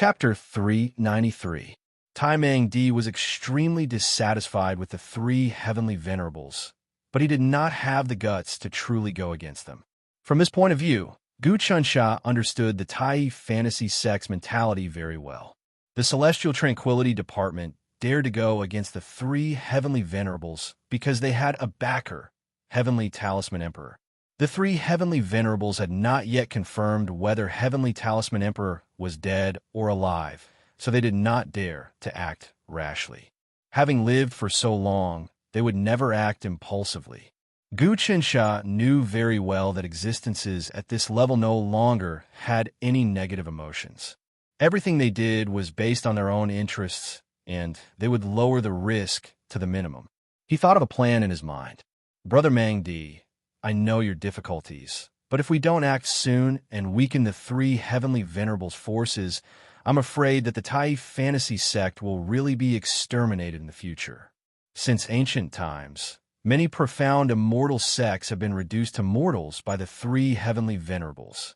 Chapter 393. Tai Mang Di was extremely dissatisfied with the three heavenly venerables, but he did not have the guts to truly go against them. From his point of view, Gu Chunsha understood the Tai fantasy sex mentality very well. The Celestial Tranquility Department dared to go against the three heavenly venerables because they had a backer, Heavenly Talisman Emperor. The three heavenly venerables had not yet confirmed whether Heavenly Talisman Emperor was dead or alive, so they did not dare to act rashly. Having lived for so long, they would never act impulsively. Gu Qinsha knew very well that existences at this level no longer had any negative emotions. Everything they did was based on their own interests, and they would lower the risk to the minimum. He thought of a plan in his mind. Brother Mang Di, I know your difficulties, but if we don't act soon and weaken the three heavenly venerables' forces, I'm afraid that the Tai fantasy sect will really be exterminated in the future. Since ancient times, many profound immortal sects have been reduced to mortals by the three heavenly venerables.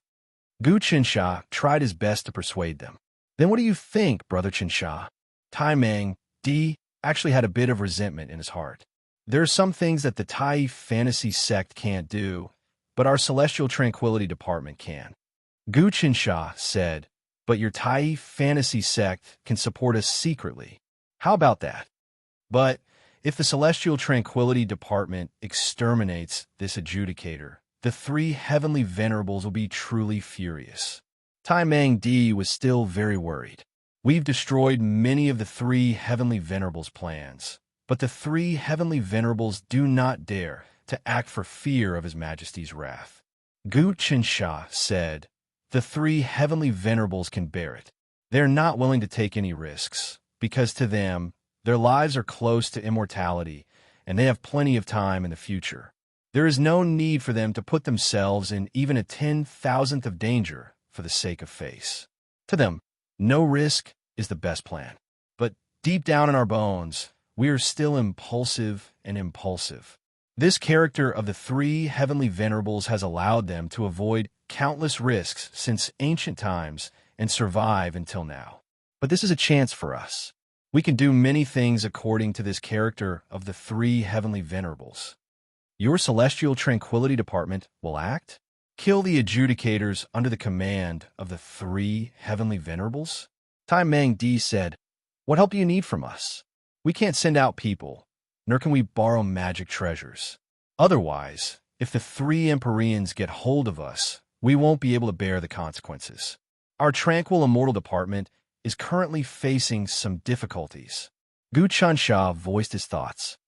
Gu Qinsha tried his best to persuade them. Then what do you think, Brother Qinsha? Tai Mang Di actually had a bit of resentment in his heart. There are some things that the Tai fantasy sect can't do, but our Celestial Tranquility Department can. Gu Qinsha said, but your Tai fantasy sect can support us secretly. How about that? But if the Celestial Tranquility Department exterminates this adjudicator, the three heavenly venerables will be truly furious. Tai Mang Di was still very worried. We've destroyed many of the three heavenly venerables' plans, but the three heavenly venerables do not dare to act for fear of His Majesty's wrath. Gu Qinsha said, the three heavenly venerables can bear it. They are not willing to take any risks, because to them, their lives are close to immortality, and they have plenty of time in the future. There is no need for them to put themselves in even a 10,000th of danger for the sake of face. To them, no risk is the best plan. But deep down in our bones, we are still impulsive and impulsive. This character of the three heavenly venerables has allowed them to avoid countless risks since ancient times and survive until now. But this is a chance for us. We can do many things according to this character of the three heavenly venerables. Your Celestial Tranquility Department will act? Kill the adjudicators under the command of the three heavenly venerables? Tai Mang Di said, what help do you need from us? We can't send out people, nor can we borrow magic treasures. Otherwise, if the three Empyreans get hold of us, we won't be able to bear the consequences. Our Tranquil Immortal Department is currently facing some difficulties. Gu Chunsha voiced his thoughts.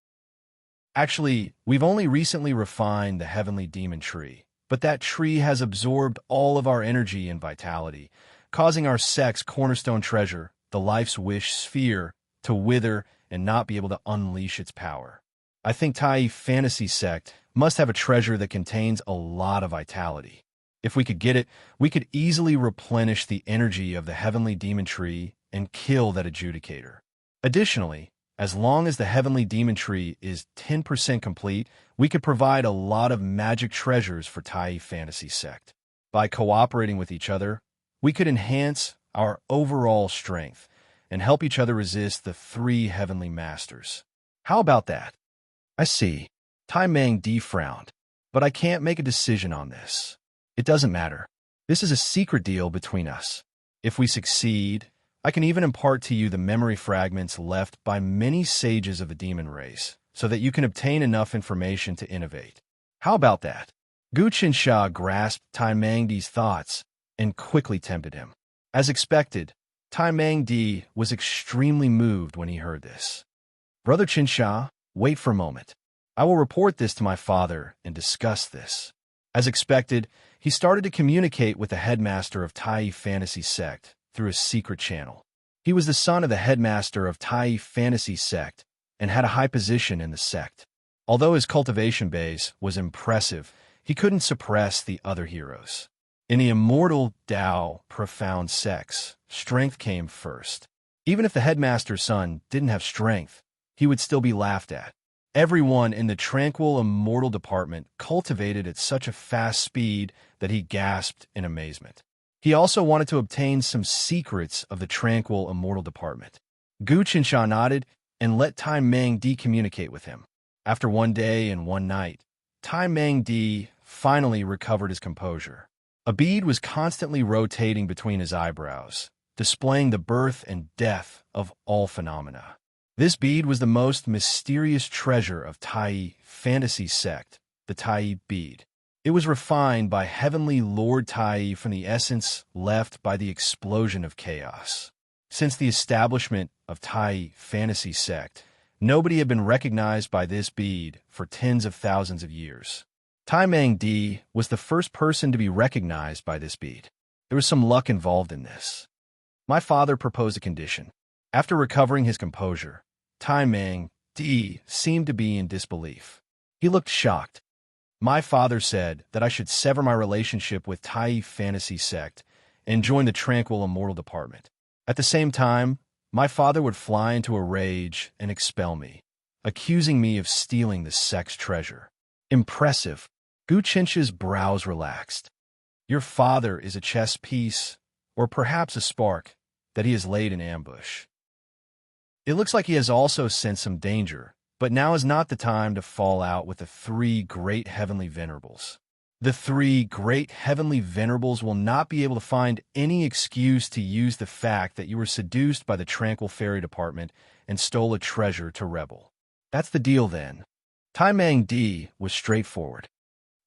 Actually, we've only recently refined the Heavenly Demon Tree, but that tree has absorbed all of our energy and vitality, causing our sect's cornerstone treasure, the Life's Wish Sphere, to wither and not be able to unleash its power. I think Tai Fantasy Sect must have a treasure that contains a lot of vitality. If we could get it, we could easily replenish the energy of the Heavenly Demon Tree and kill that adjudicator. Additionally, as long as the Heavenly Demon Tree is 10% complete, we could provide a lot of magic treasures for Tai Fantasy Sect. By cooperating with each other, we could enhance our overall strength and help each other resist the three heavenly masters. How about that? I see. Tai Mang Di frowned. But I can't make a decision on this. It doesn't matter. This is a secret deal between us. If we succeed, I can even impart to you the memory fragments left by many sages of the demon race, so that you can obtain enough information to innovate. How about that? Gu Qinsha grasped Tai Mang Di's thoughts and quickly tempted him. As expected, Tai Mang Di was extremely moved when he heard this. Brother Qinsha, wait for a moment. I will report this to my father and discuss this. As expected, he started to communicate with the headmaster of Tai Fantasy Sect through a secret channel. He was the son of the headmaster of Tai Fantasy Sect and had a high position in the sect. Although his cultivation base was impressive, he couldn't suppress the other heroes. In the immortal Tao profound sects, strength came first. Even if the headmaster's son didn't have strength, he would still be laughed at. Everyone in the Tranquil Immortal Department cultivated at such a fast speed that he gasped in amazement. He also wanted to obtain some secrets of the tranquil immortal department. Gu Qinsha nodded and let Tai Meng Di communicate with him. After one day and one night, Tai Meng Di finally recovered his composure. A bead was constantly rotating between his eyebrows, displaying the birth and death of all phenomena. This bead was the most mysterious treasure of Tai fantasy sect, the Tai bead. It was refined by Heavenly Lord Tai from the essence left by the explosion of chaos. Since the establishment of Tai fantasy sect, nobody had been recognized by this bead for tens of thousands of years. Tai Meng Di was the first person to be recognized by this bead. There was some luck involved in this. My father proposed a condition. After recovering his composure, Tai Meng Di seemed to be in disbelief. He looked shocked. My father said that I should sever my relationship with Tai fantasy sect and join the tranquil immortal department. At the same time, my father would fly into a rage and expel me, accusing me of stealing the sect's treasure. Impressive. Gu Qinsha's brows relaxed. Your father is a chess piece, or perhaps a spark, that he has laid in ambush. It looks like he has also sensed some danger, but now is not the time to fall out with the three great heavenly venerables. The three great heavenly venerables will not be able to find any excuse to use the fact that you were seduced by the tranquil fairy department and stole a treasure to rebel. That's the deal then. Tai Meng Di was straightforward.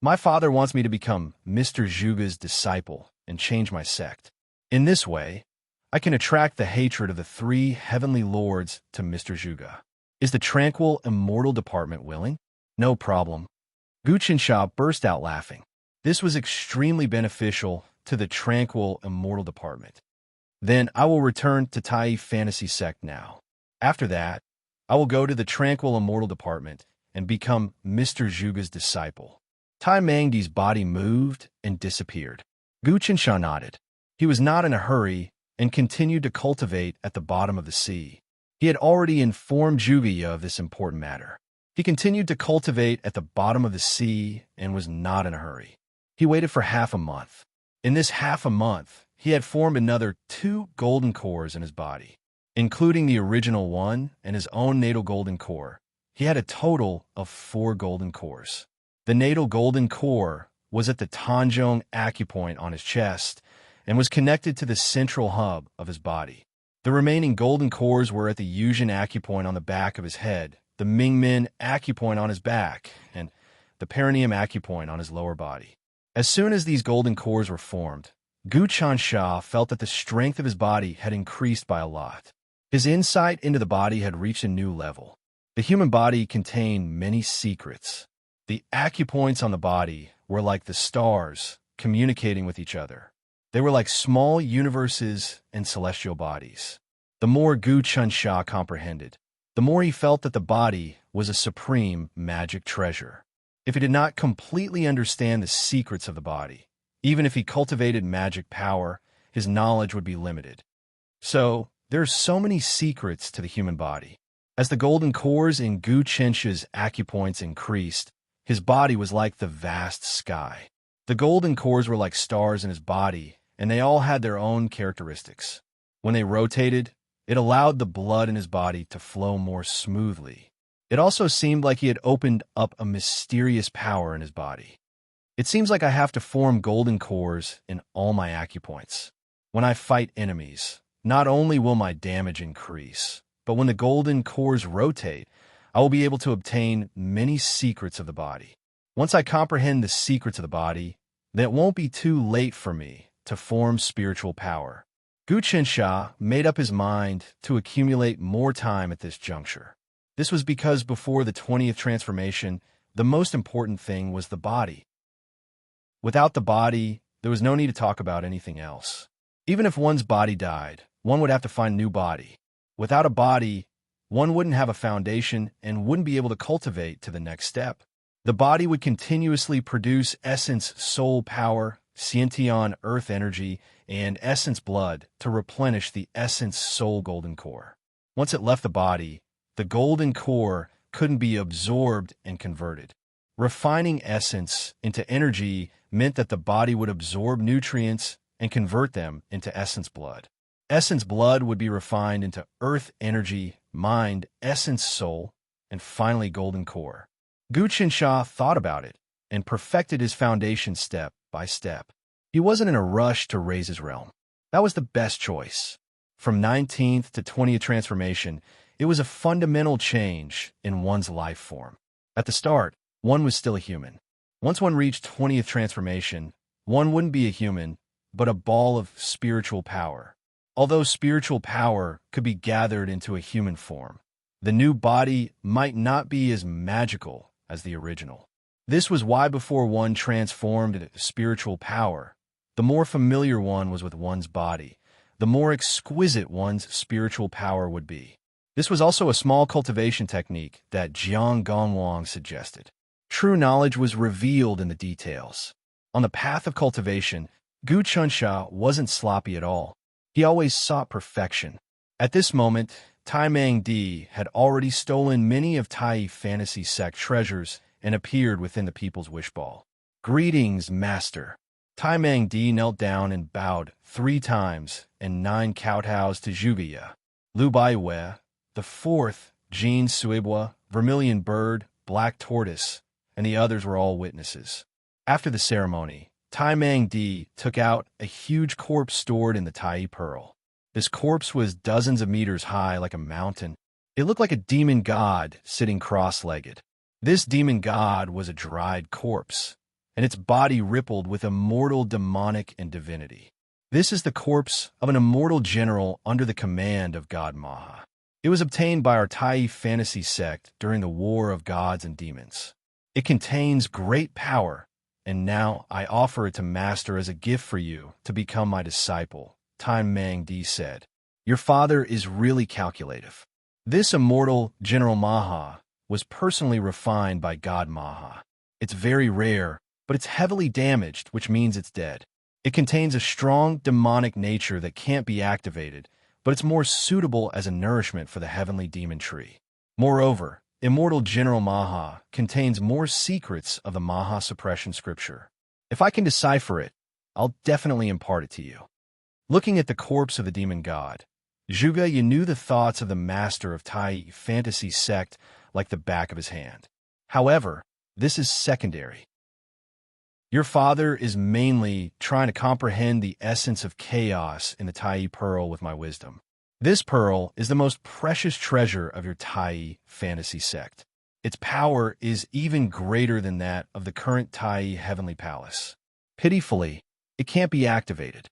My father wants me to become Mr. Zhuge's disciple and change my sect. In this way, I can attract the hatred of the three heavenly lords to Mr. Zhuge. Is the tranquil immortal department willing? No problem. Gu Qinsha burst out laughing. This was extremely beneficial to the tranquil immortal department. Then I will return to Tai fantasy sect now. After that, I will go to the tranquil immortal department and become Mr. Zhuge's disciple. Tai Meng Di's body moved and disappeared. Gu Qinsha nodded. He was not in a hurry and continued to cultivate at the bottom of the sea. He had already informed Zhuge of this important matter. He continued to cultivate at the bottom of the sea and was not in a hurry. He waited for half a month. In this half a month, he had formed another 2 golden cores in his body, including the original one and his own natal golden core. He had a total of 4 golden cores. The natal golden core was at the Tanzhong acupoint on his chest and was connected to the central hub of his body. The remaining golden cores were at the Yuzhen acupoint on the back of his head, the Mingmen acupoint on his back, and the perineum acupoint on his lower body. As soon as these golden cores were formed, Gu Qinsha felt that the strength of his body had increased by a lot. His insight into the body had reached a new level. The human body contained many secrets. The acupoints on the body were like the stars communicating with each other. They were like small universes and celestial bodies. The more Gu Qinsha comprehended, the more he felt that the body was a supreme magic treasure. If he did not completely understand the secrets of the body, even if he cultivated magic power, his knowledge would be limited. So, there are so many secrets to the human body. As the golden cores in Gu Qinsha's acupoints increased, his body was like the vast sky. The golden cores were like stars in his body, and they all had their own characteristics. When they rotated, it allowed the blood in his body to flow more smoothly. It also seemed like he had opened up a mysterious power in his body. It seems like I have to form golden cores in all my acupoints. When I fight enemies, not only will my damage increase, but when the golden cores rotate, I will be able to obtain many secrets of the body. Once I comprehend the secrets of the body, then it won't be too late for me to form spiritual power. Gu Qinsha made up his mind to accumulate more time at this juncture. This was because before the 20th transformation, the most important thing was the body. Without the body, there was no need to talk about anything else. Even if one's body died, one would have to find a new body. Without a body, one wouldn't have a foundation and wouldn't be able to cultivate to the next step. The body would continuously produce essence soul power, sciention earth energy, and essence blood to replenish the essence soul golden core. Once it left the body, the golden core couldn't be absorbed and converted. Refining essence into energy meant that the body would absorb nutrients and convert them into essence blood. Essence blood would be refined into earth energy, mind, essence soul, and finally golden core. Glyph thought about it and perfected his foundation step by step. He wasn't in a rush to raise his realm. That was the best choice. From 19th to 20th transformation, it was a fundamental change in one's life form. At the start, one was still a human. Once one reached 20th transformation, one wouldn't be a human, but a ball of spiritual power. Although spiritual power could be gathered into a human form, the new body might not be as magical as the original. This was why before one transformed into spiritual power, the more familiar one was with one's body, the more exquisite one's spiritual power would be. This was also a small cultivation technique that Jiang Gongwang suggested. True knowledge was revealed in the details. On the path of cultivation, Glyph wasn't sloppy at all. He always sought perfection. At this moment, Tai Mang Di had already stolen many of Tai fantasy sect treasures and appeared within the people's wishball. "Greetings, master." Tai Mang Di knelt down and bowed 3 times and 9 kowtows to Zhuge. Lu Baiwei, the 4th, Jean Suibwa, Vermilion Bird, Black Tortoise, and the others were all witnesses. After the ceremony, Tai Mang Di took out a huge corpse stored in the Tai Pearl. This corpse was dozens of meters high like a mountain. It looked like a demon god sitting cross-legged. This demon god was a dried corpse, and its body rippled with immortal demonic and divinity. This is the corpse of an immortal general under the command of God Maha. It was obtained by our Tai fantasy sect during the War of Gods and Demons. It contains great power, and now I offer it to Master as a gift for you to become my disciple, Tai Mang Di said. Your father is really calculative. This immortal General Maha was personally refined by God Maha. It's very rare, but it's heavily damaged, which means it's dead. It contains a strong demonic nature that can't be activated, but it's more suitable as a nourishment for the heavenly demon tree. Moreover, Immortal General Maha contains more secrets of the Maha suppression scripture. If I can decipher it, I'll definitely impart it to you. Looking at the corpse of the demon god, Zhuge knew the thoughts of the master of Tai fantasy sect like the back of his hand. However, this is secondary. Your father is mainly trying to comprehend the essence of chaos in the Tai Pearl with my wisdom. This pearl is the most precious treasure of your Tai fantasy sect. Its power is even greater than that of the current Tai Heavenly Palace. Pitifully, it can't be activated.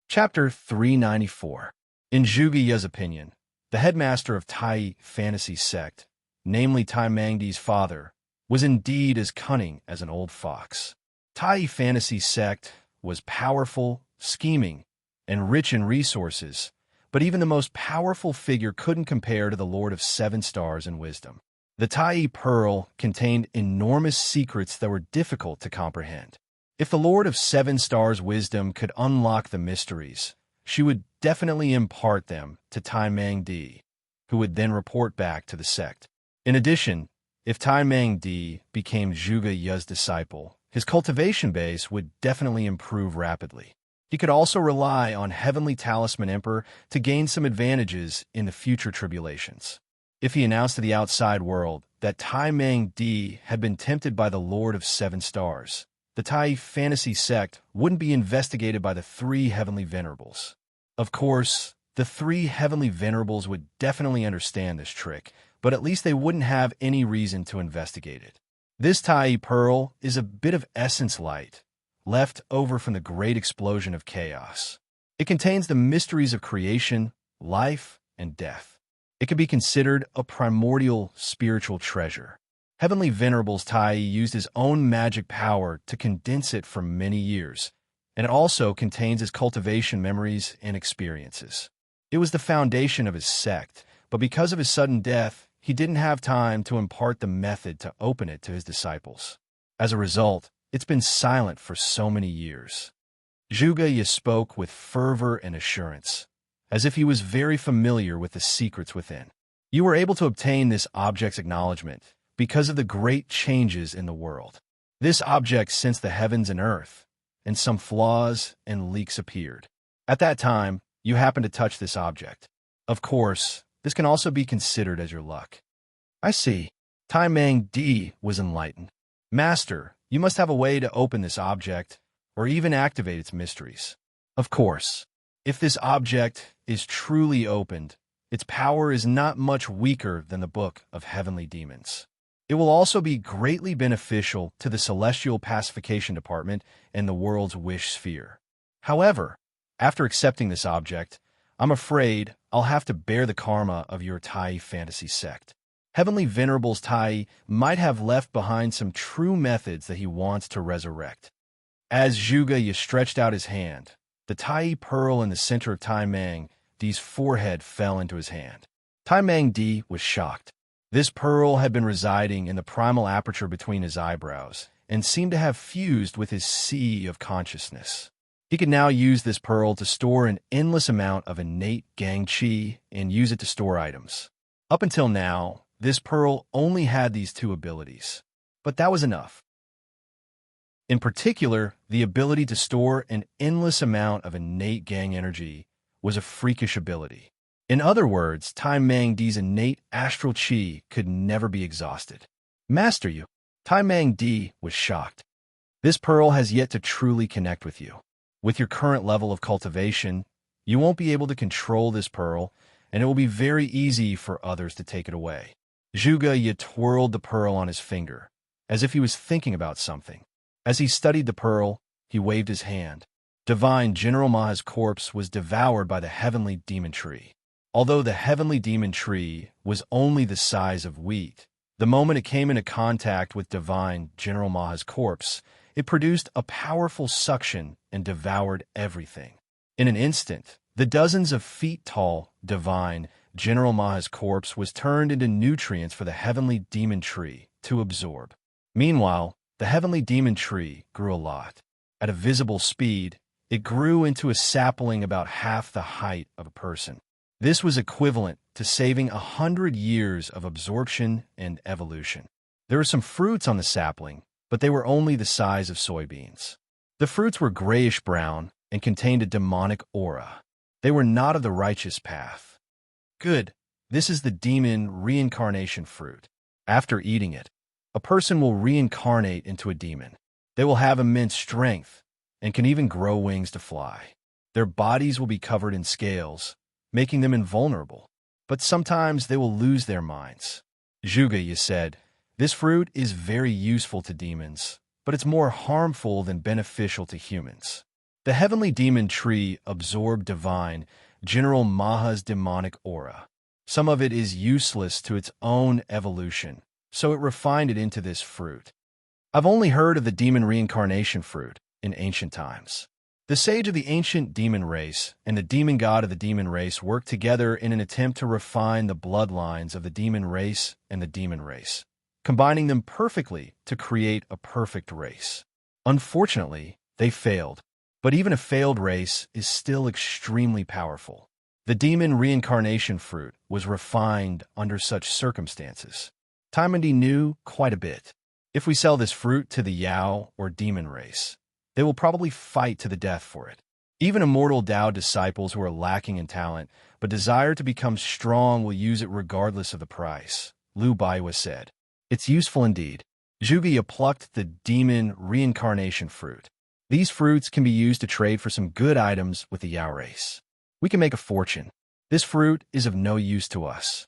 Chapter 394. In Zhuge's opinion, the headmaster of Tai fantasy sect, namely Tai Mangdi's father, was indeed as cunning as an old fox. Tai fantasy sect was powerful, scheming, and rich in resources, but even the most powerful figure couldn't compare to the Lord of 7 Stars in wisdom. The Tai Pearl contained enormous secrets that were difficult to comprehend. If the Lord of 7 Stars wisdom could unlock the mysteries, she would definitely impart them to Tai Mang Di, who would then report back to the sect. In addition, if Tai Mang Di became Zhuge's disciple, his cultivation base would definitely improve rapidly. He could also rely on Heavenly Talisman Emperor to gain some advantages in the future tribulations. If he announced to the outside world that Tai Mang Di had been tempted by the Lord of 7 Stars, the Tai fantasy sect wouldn't be investigated by the 3 Heavenly Venerables. Of course, the 3 Heavenly Venerables would definitely understand this trick, but at least they wouldn't have any reason to investigate it. This Tai Pearl is a bit of essence light, left over from the great explosion of chaos. It contains the mysteries of creation, life, and death. It can be considered a primordial spiritual treasure. Heavenly Venerables Tai used his own magic power to condense it for many years, and it also contains his cultivation memories and experiences. It was the foundation of his sect, but because of his sudden death, he didn't have time to impart the method to open it to his disciples. As a result, it's been silent for so many years. Zhuge spoke with fervor and assurance, as if he was very familiar with the secrets within. You were able to obtain this object's acknowledgement because of the great changes in the world. This object sensed the heavens and earth, and some flaws and leaks appeared. At that time, you happened to touch this object. Of course, this can also be considered as your luck. I see. Tai Mang Di was enlightened. Master, you must have a way to open this object, or even activate its mysteries. Of course, if this object is truly opened, its power is not much weaker than the Book of Heavenly Demons. It will also be greatly beneficial to the Celestial Pacification Department and the world's wish sphere. However, after accepting this object, I'm afraid I'll have to bear the karma of your Tai fantasy sect. Heavenly Venerable's Tai might have left behind some true methods that he wants to resurrect. As Zhuge stretched out his hand, the Tai pearl in the center of Tai Mang Di's forehead fell into his hand. Tai Mang Di was shocked. This pearl had been residing in the primal aperture between his eyebrows and seemed to have fused with his sea of consciousness. He could now use this pearl to store an endless amount of innate gang chi and use it to store items. Up until now, this pearl only had these two abilities, but that was enough. In particular, the ability to store an endless amount of innate gang energy was a freakish ability. In other words, Tai Mang Di's innate astral chi could never be exhausted. Master you. Tai Mang Di was shocked. This pearl has yet to truly connect with you. With your current level of cultivation, you won't be able to control this pearl, and it will be very easy for others to take it away. Zhuge twirled the pearl on his finger, as if he was thinking about something. As he studied the pearl, he waved his hand. Divine General Maha's corpse was devoured by the heavenly demon tree. Although the heavenly demon tree was only the size of wheat, the moment it came into contact with Divine General Maha's corpse, it produced a powerful suction and devoured everything. In an instant, the dozens of feet tall Divine General Maha's corpse was turned into nutrients for the heavenly demon tree to absorb. Meanwhile, the heavenly demon tree grew a lot. At a visible speed, it grew into a sapling about half the height of a person. This was equivalent to saving 100 years of absorption and evolution. There were some fruits on the sapling, but they were only the size of soybeans. The fruits were grayish-brown and contained a demonic aura. They were not of the righteous path. Good. This is the demon reincarnation fruit. After eating it, a person will reincarnate into a demon. They will have immense strength and can even grow wings to fly. Their bodies will be covered in scales, making them invulnerable. But sometimes they will lose their minds. Zhuge said, this fruit is very useful to demons, but it's more harmful than beneficial to humans. The heavenly demon tree absorbed Divine General Maha's demonic aura. Some of it is useless to its own evolution, so it refined it into this fruit. I've only heard of the demon reincarnation fruit in ancient times. The sage of the ancient demon race and the demon god of the demon race worked together in an attempt to refine the bloodlines of the demon race and the demon race, combining them perfectly to create a perfect race. Unfortunately, they failed, but even a failed race is still extremely powerful. The demon reincarnation fruit was refined under such circumstances. Tai Mang Di knew quite a bit. If we sell this fruit to the Yao or demon race, they will probably fight to the death for it. Even immortal Tao disciples who are lacking in talent but desire to become strong will use it regardless of the price, Liu Baiwa said. It's useful indeed. Zhuge plucked the demon reincarnation fruit. These fruits can be used to trade for some good items with the Yao race. We can make a fortune. This fruit is of no use to us.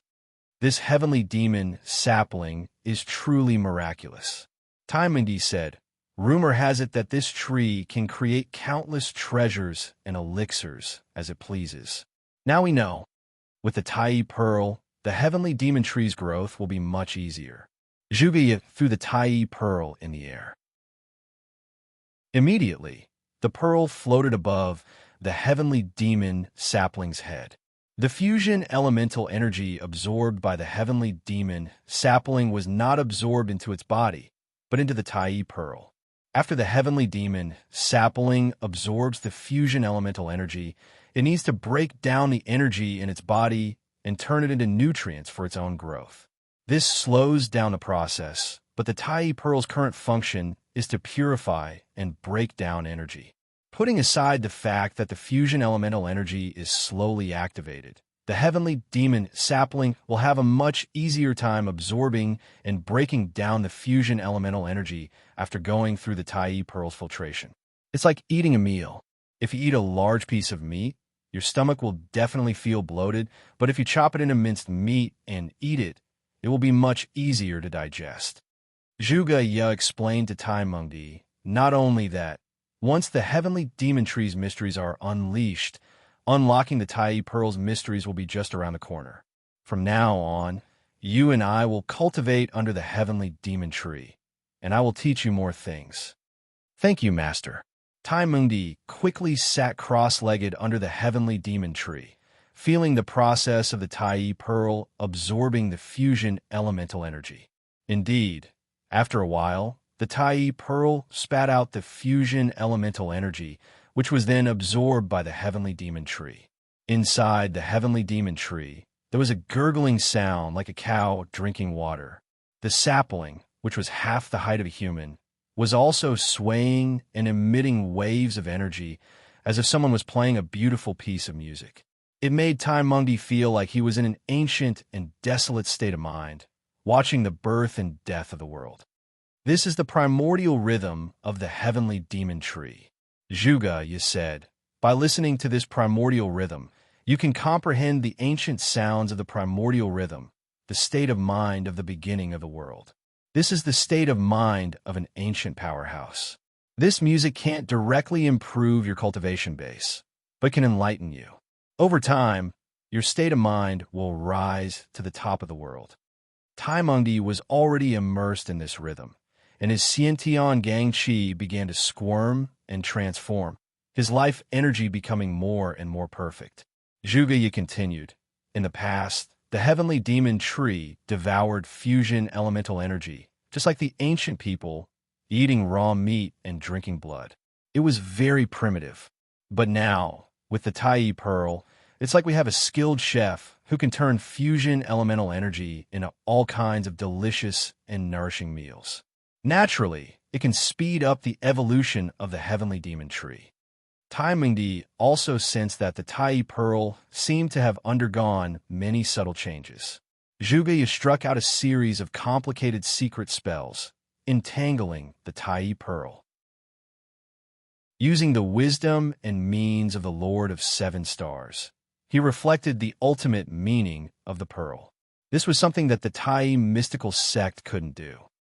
This heavenly demon sapling is truly miraculous. Tai Mang Di said, rumor has it that this tree can create countless treasures and elixirs as it pleases. Now we know. With the Tai pearl, the heavenly demon tree's growth will be much easier. Zhuge threw the Tai pearl in the air. Immediately, the pearl floated above the heavenly demon sapling's head. The fusion elemental energy absorbed by the heavenly demon sapling was not absorbed into its body, but into the Tai pearl. After the heavenly demon sapling absorbs the fusion elemental energy, it needs to break down the energy in its body and turn it into nutrients for its own growth. This slows down the process, but the Tai Pearl's current function is to purify and break down energy. Putting aside the fact that the fusion elemental energy is slowly activated, the heavenly demon sapling will have a much easier time absorbing and breaking down the fusion elemental energy after going through the Tai Pearl's filtration. It's like eating a meal. If you eat a large piece of meat, your stomach will definitely feel bloated, but if you chop it into minced meat and eat it, it will be much easier to digest. Zhuge Ye explained to Tai Mengdi not only that, once the heavenly demon tree's mysteries are unleashed, unlocking the Tai Pearl's mysteries will be just around the corner. From now on, you and I will cultivate under the heavenly demon tree, and I will teach you more things. Thank you, Master. Tai Mengdi quickly sat cross-legged under the heavenly demon tree, feeling the process of the Tai Pearl absorbing the fusion elemental energy. Indeed, after a while, the Tai Pearl spat out the fusion elemental energy, which was then absorbed by the heavenly demon tree. Inside the heavenly demon tree, there was a gurgling sound like a cow drinking water. The sapling, which was half the height of a human, was also swaying and emitting waves of energy as if someone was playing a beautiful piece of music. It made Tai Mengdi feel like he was in an ancient and desolate state of mind, watching the birth and death of the world. This is the primordial rhythm of the heavenly demon tree. Zhuge Ye said, by listening to this primordial rhythm, you can comprehend the ancient sounds of the primordial rhythm, the state of mind of the beginning of the world. This is the state of mind of an ancient powerhouse. This music can't directly improve your cultivation base, but can enlighten you. Over time, your state of mind will rise to the top of the world. Tai Mengdi was already immersed in this rhythm, and his Xiantian Gang Qi began to squirm and transform, his life energy becoming more and more perfect. Zhuge Ye continued, in the past, the heavenly demon tree devoured fusion elemental energy, just like the ancient people, eating raw meat and drinking blood. It was very primitive. But now, with the Tai Pearl, it's like we have a skilled chef who can turn fusion elemental energy into all kinds of delicious and nourishing meals. Naturally, it can speed up the evolution of the heavenly demon tree. Tai Mengdi also sensed that the Tai Pearl seemed to have undergone many subtle changes. Zhuge Ye struck out a series of complicated secret spells, entangling the Tai Pearl. Using the wisdom and means of the Lord of Seven Stars, he reflected the ultimate meaning of the pearl. This was something that the Tai mystical sect couldn't do.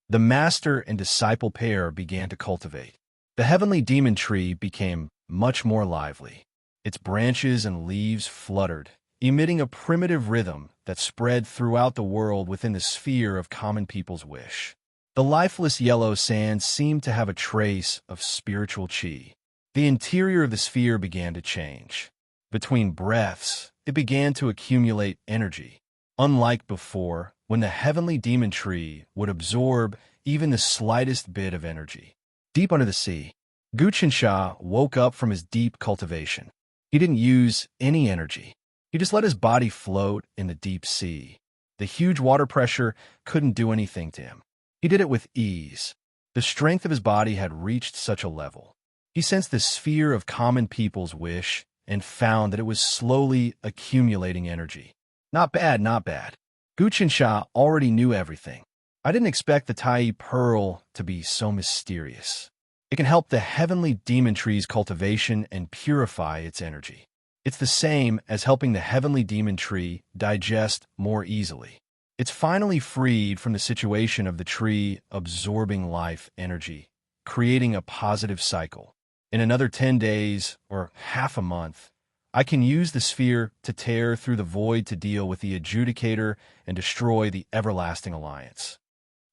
The master and disciple pair began to cultivate. The heavenly demon tree became much more lively. Its branches and leaves fluttered, emitting a primitive rhythm that spread throughout the world within the sphere of common people's wish. The lifeless yellow sand seemed to have a trace of spiritual qi. The interior of the sphere began to change. Between breaths, it began to accumulate energy. Unlike before, when the heavenly demon tree would absorb even the slightest bit of energy. Deep under the sea, Gu Qinsha woke up from his deep cultivation. He didn't use any energy. He just let his body float in the deep sea. The huge water pressure couldn't do anything to him. He did it with ease. The strength of his body had reached such a level. He sensed the sphere of common people's wish and found that it was slowly accumulating energy. Not bad, not bad. Gu Qinsha already knew everything. I didn't expect the Tai Pearl to be so mysterious. It can help the heavenly demon tree's cultivation and purify its energy. It's the same as helping the heavenly demon tree digest more easily. It's finally freed from the situation of the tree absorbing life energy, creating a positive cycle. In another 10 days, or half a month, I can use the sphere to tear through the void to deal with the adjudicator and destroy the everlasting alliance.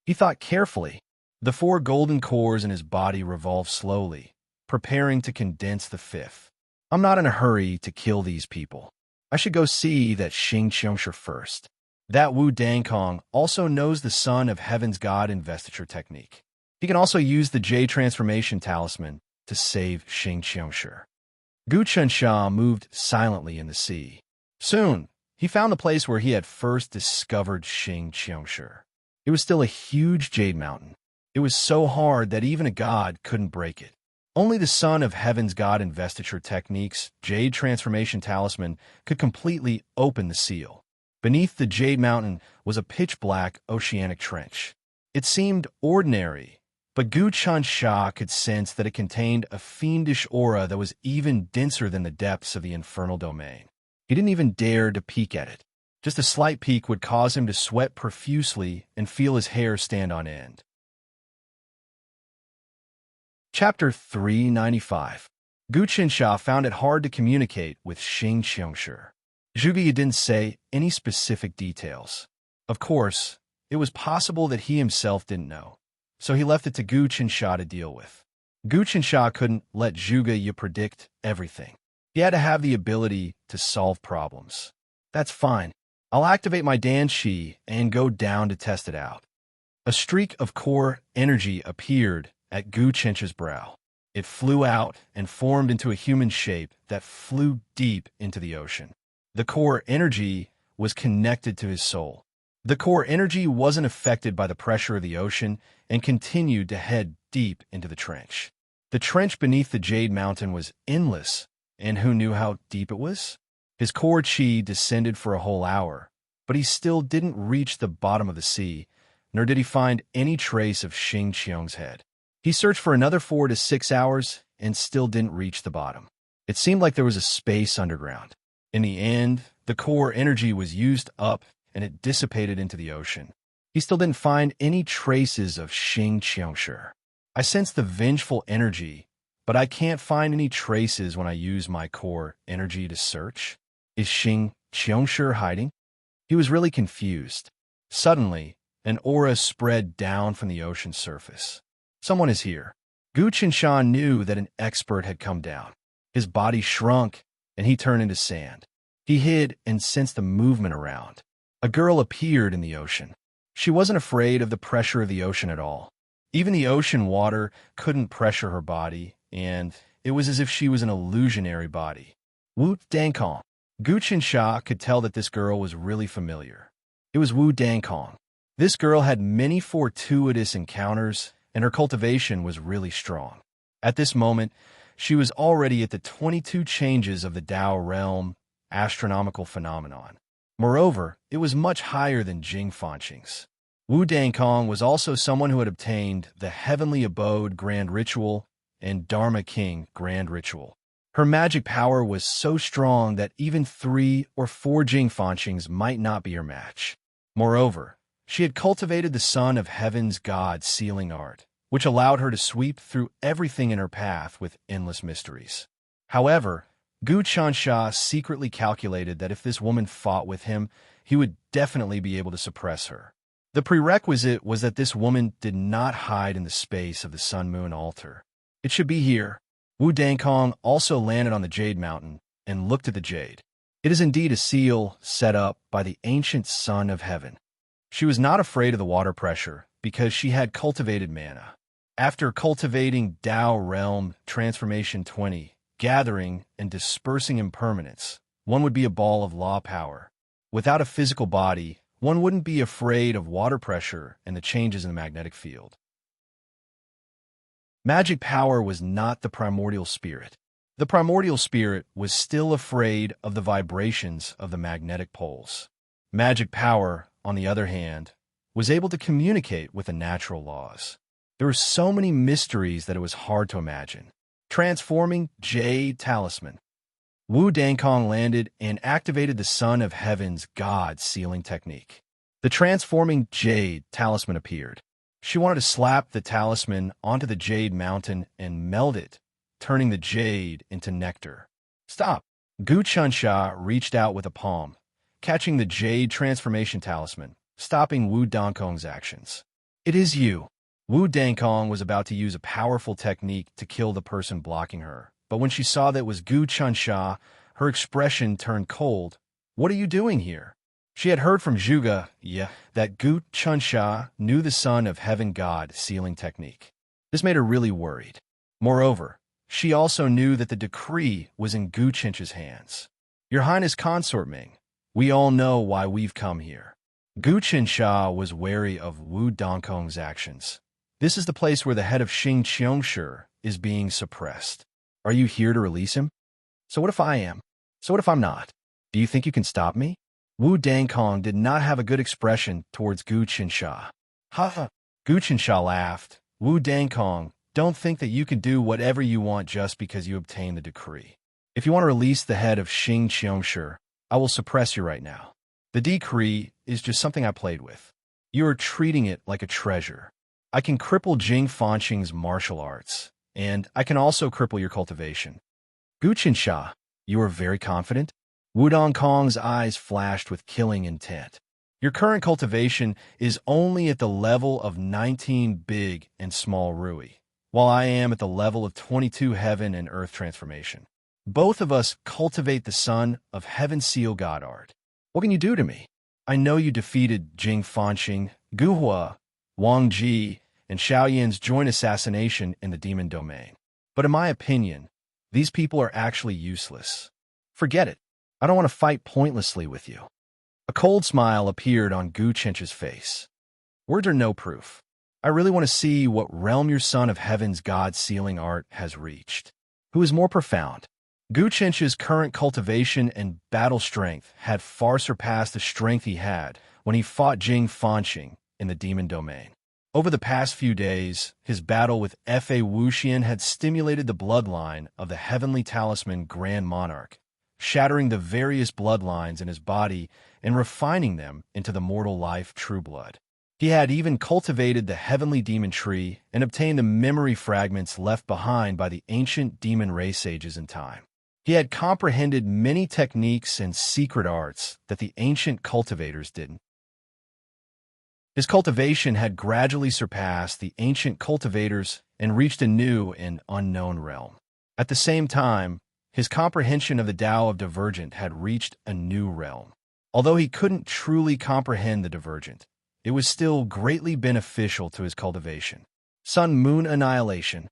He thought carefully. The 4 golden cores in his body revolved slowly, preparing to condense the 5th. I'm not in a hurry to kill these people. I should go see that Xing Qingsha first. That Wu Dangkong also knows the Son of Heaven's God investiture technique. He can also use the J transformation talisman to save Xing Qingsha. Gu Qinsha moved silently in the sea. Soon, he found the place where he had first discovered Xing Qingsha. It was still a huge jade mountain. It was so hard that even a god couldn't break it. Only the Son of Heaven's God investiture techniques, Jade Transformation Talisman, could completely open the seal. Beneath the Jade Mountain was a pitch-black oceanic trench. It seemed ordinary, but Gu Sha could sense that it contained a fiendish aura that was even denser than the depths of the infernal domain. He didn't even dare to peek at it. Just a slight peek would cause him to sweat profusely and feel his hair stand on end. Chapter 395. Gu Qinsha found it hard to communicate with Xing Qiongshi. Zhuge didn't say any specific details. Of course, it was possible that he himself didn't know, so he left it to Gu Qinsha to deal with. Gu Qinsha couldn't let Zhuge predict everything. He had to have the ability to solve problems. That's fine. I'll activate my Dan Shi and go down to test it out. A streak of core energy appeared at Gu Qinsha's brow. It flew out and formed into a human shape that flew deep into the ocean. The core energy was connected to his soul. The core energy wasn't affected by the pressure of the ocean and continued to head deep into the trench. The trench beneath the Jade Mountain was endless, and who knew how deep it was? His core chi descended for a whole hour, but he still didn't reach the bottom of the sea, nor did he find any trace of Xing Qiong's head. He searched for another 4 to 6 hours and still didn't reach the bottom. It seemed like there was a space underground. In the end, the core energy was used up and it dissipated into the ocean. He still didn't find any traces of Xing Qiongshi. I sense the vengeful energy, but I can't find any traces when I use my core energy to search. Is Xing Qiongshi hiding? He was really confused. Suddenly, an aura spread down from the ocean's surface. Someone is here. Gu Qinsha knew that an expert had come down. His body shrunk, and he turned into sand. He hid and sensed the movement around. A girl appeared in the ocean. She wasn't afraid of the pressure of the ocean at all. Even the ocean water couldn't pressure her body, and it was as if she was an illusionary body. Wu Dankong. Gu Qinsha could tell that this girl was really familiar. It was Wu Dankong. This girl had many fortuitous encounters, and her cultivation was really strong. At this moment, she was already at the 22 changes of the Tao realm astronomical phenomenon. Moreover, it was much higher than Jing Fanqing's. Wu Dankong was also someone who had obtained the Heavenly Abode Grand Ritual and Dharma King Grand Ritual. Her magic power was so strong that even 3 or 4 Jing Fanqings might not be her match. Moreover, she had cultivated the Son of Heaven's God sealing art, which allowed her to sweep through everything in her path with endless mysteries. However, Gu Qinsha secretly calculated that if this woman fought with him, he would definitely be able to suppress her. The prerequisite was that this woman did not hide in the space of the Sun-Moon altar. It should be here. Wu Dankong also landed on the Jade Mountain and looked at the jade. It is indeed a seal set up by the ancient Son of Heaven. She was not afraid of the water pressure because she had cultivated mana. After cultivating Tao Realm Transformation 20, gathering and dispersing impermanence, one would be a ball of law power. Without a physical body, one wouldn't be afraid of water pressure and the changes in the magnetic field. Magic power was not the primordial spirit. The primordial spirit was still afraid of the vibrations of the magnetic poles. Magic power, on the other hand, was able to communicate with the natural laws. There were so many mysteries that it was hard to imagine. Transforming Jade Talisman. Wu Dankong landed and activated the Son of Heaven's God sealing technique. The transforming Jade Talisman appeared. She wanted to slap the talisman onto the Jade Mountain and meld it, turning the jade into nectar. Stop! Gu Qinsha reached out with a palm, catching the Jade Transformation Talisman, stopping Wu Dankong's actions. It is you. Wu Dankong was about to use a powerful technique to kill the person blocking her, but when she saw that it was Gu Qinsha, her expression turned cold. What are you doing here? She had heard from Zhuge, that Gu Qinsha knew the Son of Heaven God sealing technique. This made her really worried. Moreover, she also knew that the decree was in Gu Qinsha's hands. Your Highness Consort Ming, we all know why we've come here. Gu Qinsha was wary of Wu Dongkong's actions. This is the place where the head of Xing Qiongshi is being suppressed. Are you here to release him? So what if I am? So what if I'm not? Do you think you can stop me? Wu Dangkong did not have a good expression towards Gu Qinsha. Ha ha! Gu Qinsha laughed. Wu Dangkong, don't think that you can do whatever you want just because you obtain the decree. If you want to release the head of Xing Qiongshi, I will suppress you right now. The decree is just something I played with. You are treating it like a treasure. I can cripple Jing Fanqing's martial arts, and I can also cripple your cultivation. Gu Qinsha, you are very confident? Wu Dongkong's eyes flashed with killing intent. Your current cultivation is only at the level of 19 big and small Rui, while I am at the level of 22 heaven and earth transformation. Both of us cultivate the son of heaven seal god art. What can you do to me? I know you defeated Jing Fanqing, Gu Hua, Wang Ji, and Xiaoyan's joint assassination in the demon domain. But in my opinion, these people are actually useless. Forget it. I don't want to fight pointlessly with you. A cold smile appeared on Gu Qinsha's face. Words are no proof. I really want to see what realm your son of heaven's god sealing art has reached. Who is more profound? Gu Qinsha's current cultivation and battle strength had far surpassed the strength he had when he fought Jing Fanqing in the demon domain. Over the past few days, his battle with Fa Wuxian had stimulated the bloodline of the heavenly talisman Grand Monarch, shattering the various bloodlines in his body and refining them into the mortal life true blood. He had even cultivated the heavenly demon tree and obtained the memory fragments left behind by the ancient demon race sages in time. He had comprehended many techniques and secret arts that the ancient cultivators didn't. His cultivation had gradually surpassed the ancient cultivators and reached a new and unknown realm. At the same time, his comprehension of the Tao of Divergent had reached a new realm. Although he couldn't truly comprehend the Divergent, it was still greatly beneficial to his cultivation. Sun-Moon Annihilation.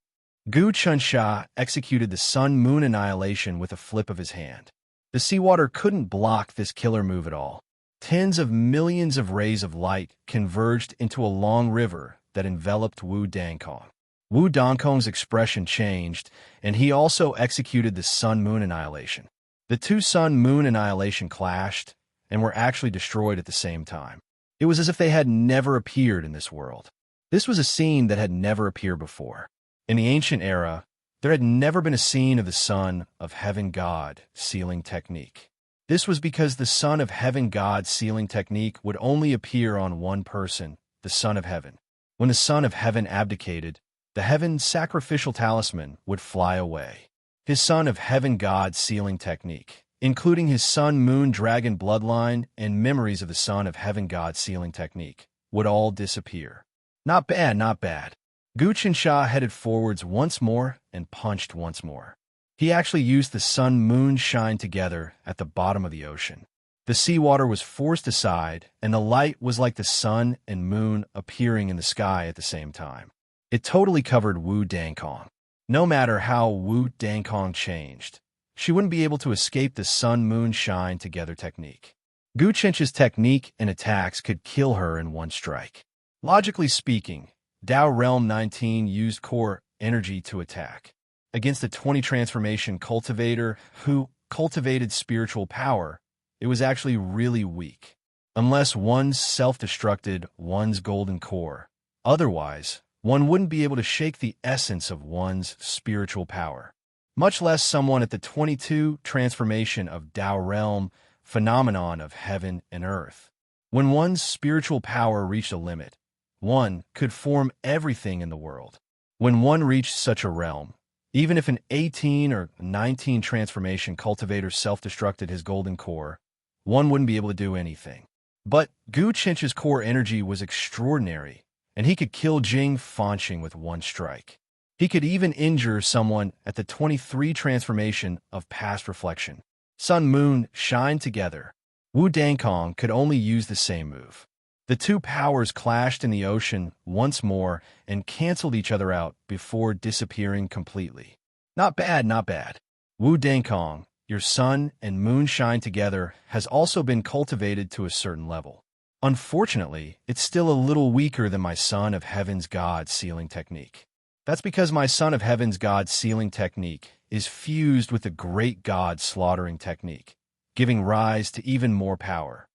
Gu Qinsha executed the Sun-Moon Annihilation with a flip of his hand. The seawater couldn't block this killer move at all. Tens of millions of rays of light converged into a long river that enveloped Wu Dangkong. Wu Dongkong's expression changed, and he also executed the Sun-Moon Annihilation. The two Sun-Moon Annihilation clashed and were actually destroyed at the same time. It was as if they had never appeared in this world. This was a scene that had never appeared before. In the ancient era, there had never been a scene of the Son of Heaven God sealing technique. This was because the Son of Heaven God sealing technique would only appear on one person, the Son of Heaven. When the Son of Heaven abdicated, the Heaven sacrificial talisman would fly away. His Son of Heaven God sealing technique, including his Sun Moon Dragon bloodline and memories of the Son of Heaven God sealing technique, would all disappear. Not bad, not bad. Gu Qinsha headed forwards once more and punched once more. He actually used the sun-moon shine together at the bottom of the ocean. The seawater was forced aside, and the light was like the sun and moon appearing in the sky at the same time. It totally covered Wu Dangkong. No matter how Wu Dangkong changed, she wouldn't be able to escape the sun-moon shine together technique. Gu Qinsha's technique and attacks could kill her in one strike. Logically speaking, Tao Realm 19 used core energy to attack. Against a 20 transformation cultivator who cultivated spiritual power, it was actually really weak. Unless one's self-destructed one's golden core. Otherwise, one wouldn't be able to shake the essence of one's spiritual power. Much less someone at the 22 transformation of Tao Realm phenomenon of heaven and earth. When one's spiritual power reached a limit, one could form everything in the world. When one reached such a realm, even if an 18 or 19 transformation cultivator self-destructed his golden core, one wouldn't be able to do anything. But Gu Qinsha's core energy was extraordinary, and he could kill Jing Fanqing with one strike. He could even injure someone at the 23 transformation of past reflection. Sun-Moon shine together. Wu Dangkong could only use the same move. The two powers clashed in the ocean once more and canceled each other out before disappearing completely. Not bad, not bad. Wu Dangkong, your sun and moon shine together has also been cultivated to a certain level. Unfortunately, it's still a little weaker than my Son of Heaven's God sealing technique. That's because my Son of Heaven's God sealing technique is fused with the great God slaughtering technique, giving rise to even more power.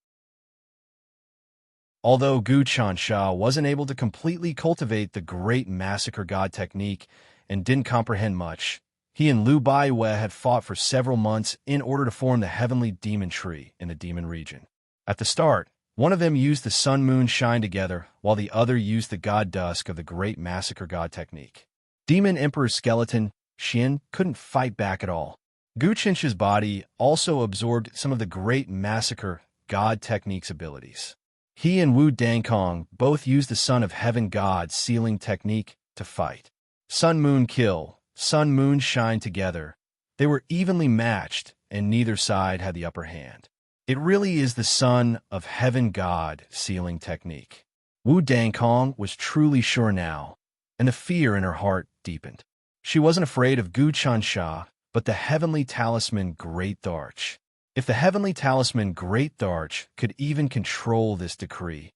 Although Gu Chansha wasn't able to completely cultivate the great massacre God technique and didn't comprehend much, he and Liu Baiwei had fought for several months in order to form the heavenly demon tree in the demon region. At the start, one of them used the sun-moon shine together, while the other used the god dusk of the great massacre god technique. Demon Emperor Skeleton Xian couldn't fight back at all. Gu Chensh's body also absorbed some of the great massacre god technique's abilities. He and Wu Dangkong both used the Son of Heaven God sealing technique to fight. Sun-moon kill, sun-moon shine together. They were evenly matched, and neither side had the upper hand. It really is the Son of Heaven God sealing technique. Wu Dangkong was truly sure now, and the fear in her heart deepened. She wasn't afraid of Gu Chansha, but the heavenly talisman Great Darch. If the heavenly talisman Great Darch could even control this decree,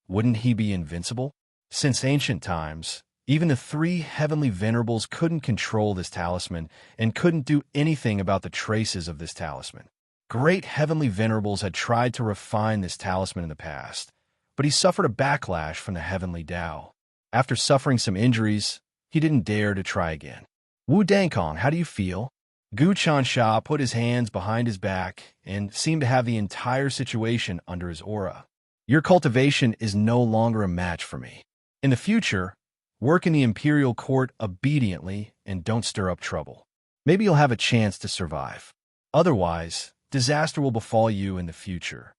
wouldn't he be invincible? Since ancient times, even the three heavenly venerables couldn't control this talisman and couldn't do anything about the traces of this talisman. Great heavenly venerables had tried to refine this talisman in the past, but he suffered a backlash from the heavenly Tao. After suffering some injuries, he didn't dare to try again. Wu Dangkong, how do you feel? Gu Chansha put his hands behind his back and seemed to have the entire situation under his aura. Your cultivation is no longer a match for me. In the future, work in the imperial court obediently and don't stir up trouble. Maybe you'll have a chance to survive. Otherwise, disaster will befall you in the future.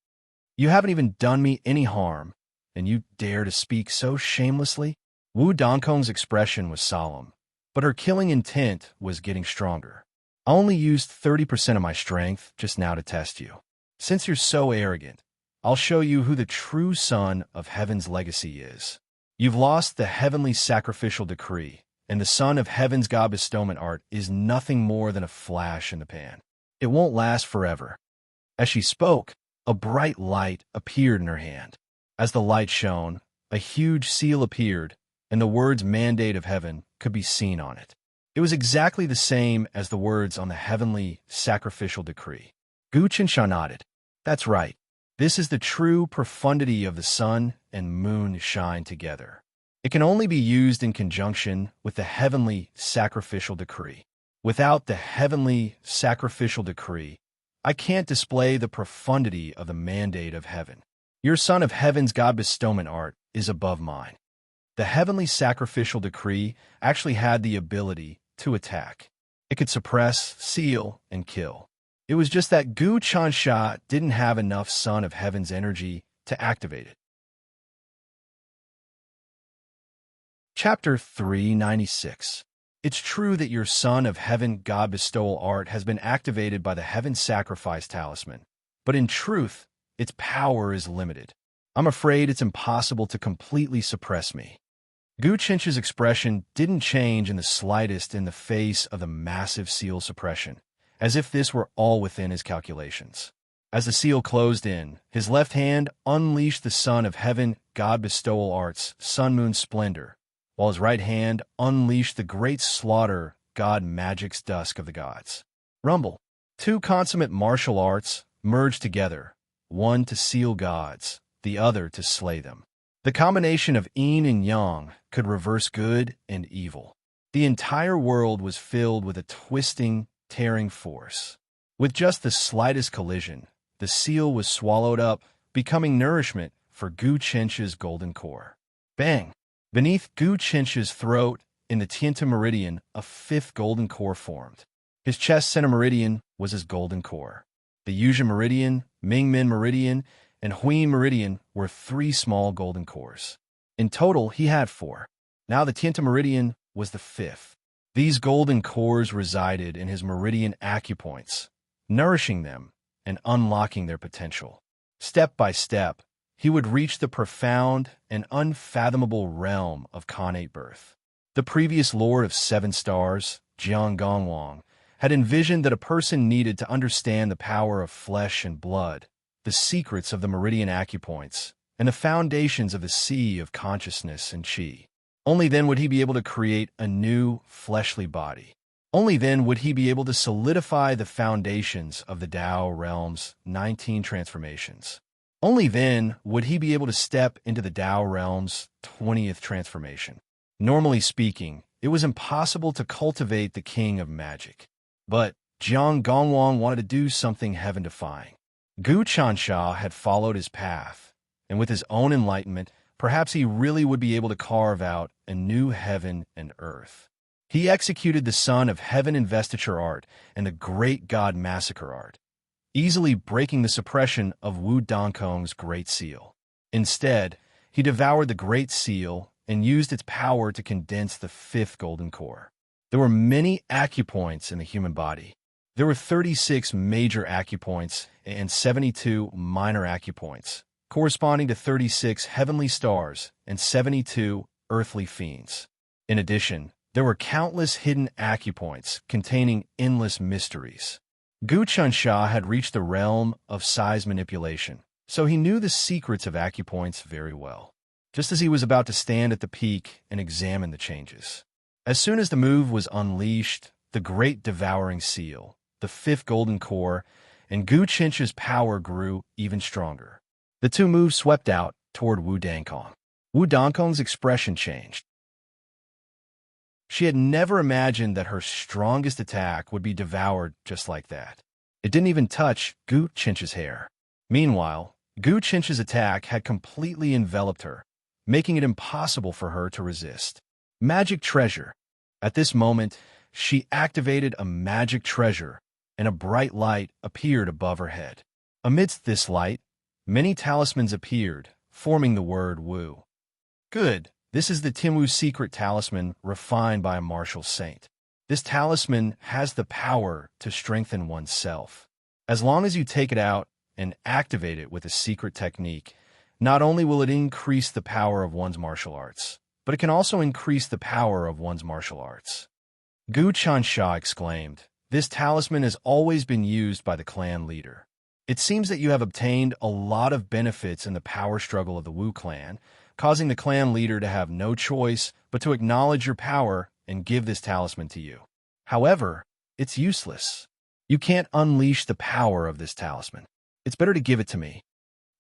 You haven't even done me any harm, and you dare to speak so shamelessly? Wu Dangkong's expression was solemn, but her killing intent was getting stronger. I only used 30% of my strength just now to test you. Since you're so arrogant, I'll show you who the true Son of Heaven's legacy is. You've lost the heavenly sacrificial decree, and the Son of Heaven's God bestowment art is nothing more than a flash in the pan. It won't last forever. As she spoke, a bright light appeared in her hand. As the light shone, a huge seal appeared, and the words Mandate of Heaven could be seen on it. It was exactly the same as the words on the heavenly sacrificial decree. Gu Chansha nodded. That's right. This is the true profundity of the sun and moon shine together. It can only be used in conjunction with the heavenly sacrificial decree. Without the heavenly sacrificial decree, I can't display the profundity of the mandate of heaven. Your Son of Heaven's God bestowment art is above mine. The heavenly sacrificial decree actually had the ability to attack. It could suppress, seal, and kill. It was just that Gu Chansha didn't have enough Son of Heaven's energy to activate it. Chapter 396. It's true that your Son of Heaven God bestowal art has been activated by the Heaven Sacrifice Talisman, but in truth, its power is limited. I'm afraid it's impossible to completely suppress me. Gu Chensh's expression didn't change in the slightest in the face of the massive seal suppression, as if this were all within his calculations. As the seal closed in, his left hand unleashed the Son of Heaven God bestowal art's sun-moon splendor, while his right hand unleashed the great slaughter God magic's dusk of the gods. Rumble. Two consummate martial arts merged together, one to seal gods, the other to slay them. The combination of yin and yang could reverse good and evil. The entire world was filled with a twisting, tearing force. With just the slightest collision, the seal was swallowed up, becoming nourishment for Gu Chensh's golden core. Bang! Beneath Gu Chensh's throat, in the Tianta meridian, a fifth golden core formed. His chest center meridian was his golden core. The Yuzha meridian, Mingmen meridian, and Hui meridian were three small golden cores. In total, he had four. Now the Tianta meridian was the fifth. These golden cores resided in his meridian acupoints, nourishing them and unlocking their potential. Step by step, he would reach the profound and unfathomable realm of Khanate birth. The previous Lord of Seven Stars, Jiang Gongwang, had envisioned that a person needed to understand the power of flesh and blood, the secrets of the meridian acupoints, and the foundations of the sea of consciousness and chi. Only then would he be able to create a new, fleshly body. Only then would he be able to solidify the foundations of the Tao realm's 19 transformations. Only then would he be able to step into the Tao realm's 20th transformation. Normally speaking, it was impossible to cultivate the king of magic. But Jiang Gongwang wanted to do something heaven-defying. Gu Chansha had followed his path, and with his own enlightenment, perhaps he really would be able to carve out a new heaven and earth. He executed the Son of Heaven investiture art and the Great God massacre art, easily breaking the suppression of Wu Dankong's Great Seal. Instead, he devoured the Great Seal and used its power to condense the fifth golden core. There were many acupoints in the human body. There were 36 major acupoints and 72 minor acupoints, corresponding to 36 heavenly stars and 72 earthly fiends. In addition, there were countless hidden acupoints containing endless mysteries. Gu Chansha had reached the realm of size manipulation, so he knew the secrets of acupoints very well. Just as he was about to stand at the peak and examine the changes. As soon as the move was unleashed, the great devouring seal, the fifth golden core, and Gu Chencha's power grew even stronger. The two moves swept out toward Wu Dankong. Wu Dankong's expression changed. She had never imagined that her strongest attack would be devoured just like that. It didn't even touch Gu Chencha's hair. Meanwhile, Gu Chencha's attack had completely enveloped her, making it impossible for her to resist. Magic treasure. At this moment, she activated a magic treasure, and a bright light appeared above her head. Amidst this light, many talismans appeared, forming the word Wu. Good. This is the Timwu secret talisman refined by a martial saint. This talisman has the power to strengthen oneself. As long as you take it out and activate it with a secret technique, not only will it increase the power of one's martial arts, but it can also increase the power of one's martial arts. Gu Chansha exclaimed, "This talisman has always been used by the clan leader. It seems that you have obtained a lot of benefits in the power struggle of the Wu clan, causing the clan leader to have no choice but to acknowledge your power and give this talisman to you. However, it's useless. You can't unleash the power of this talisman. It's better to give it to me."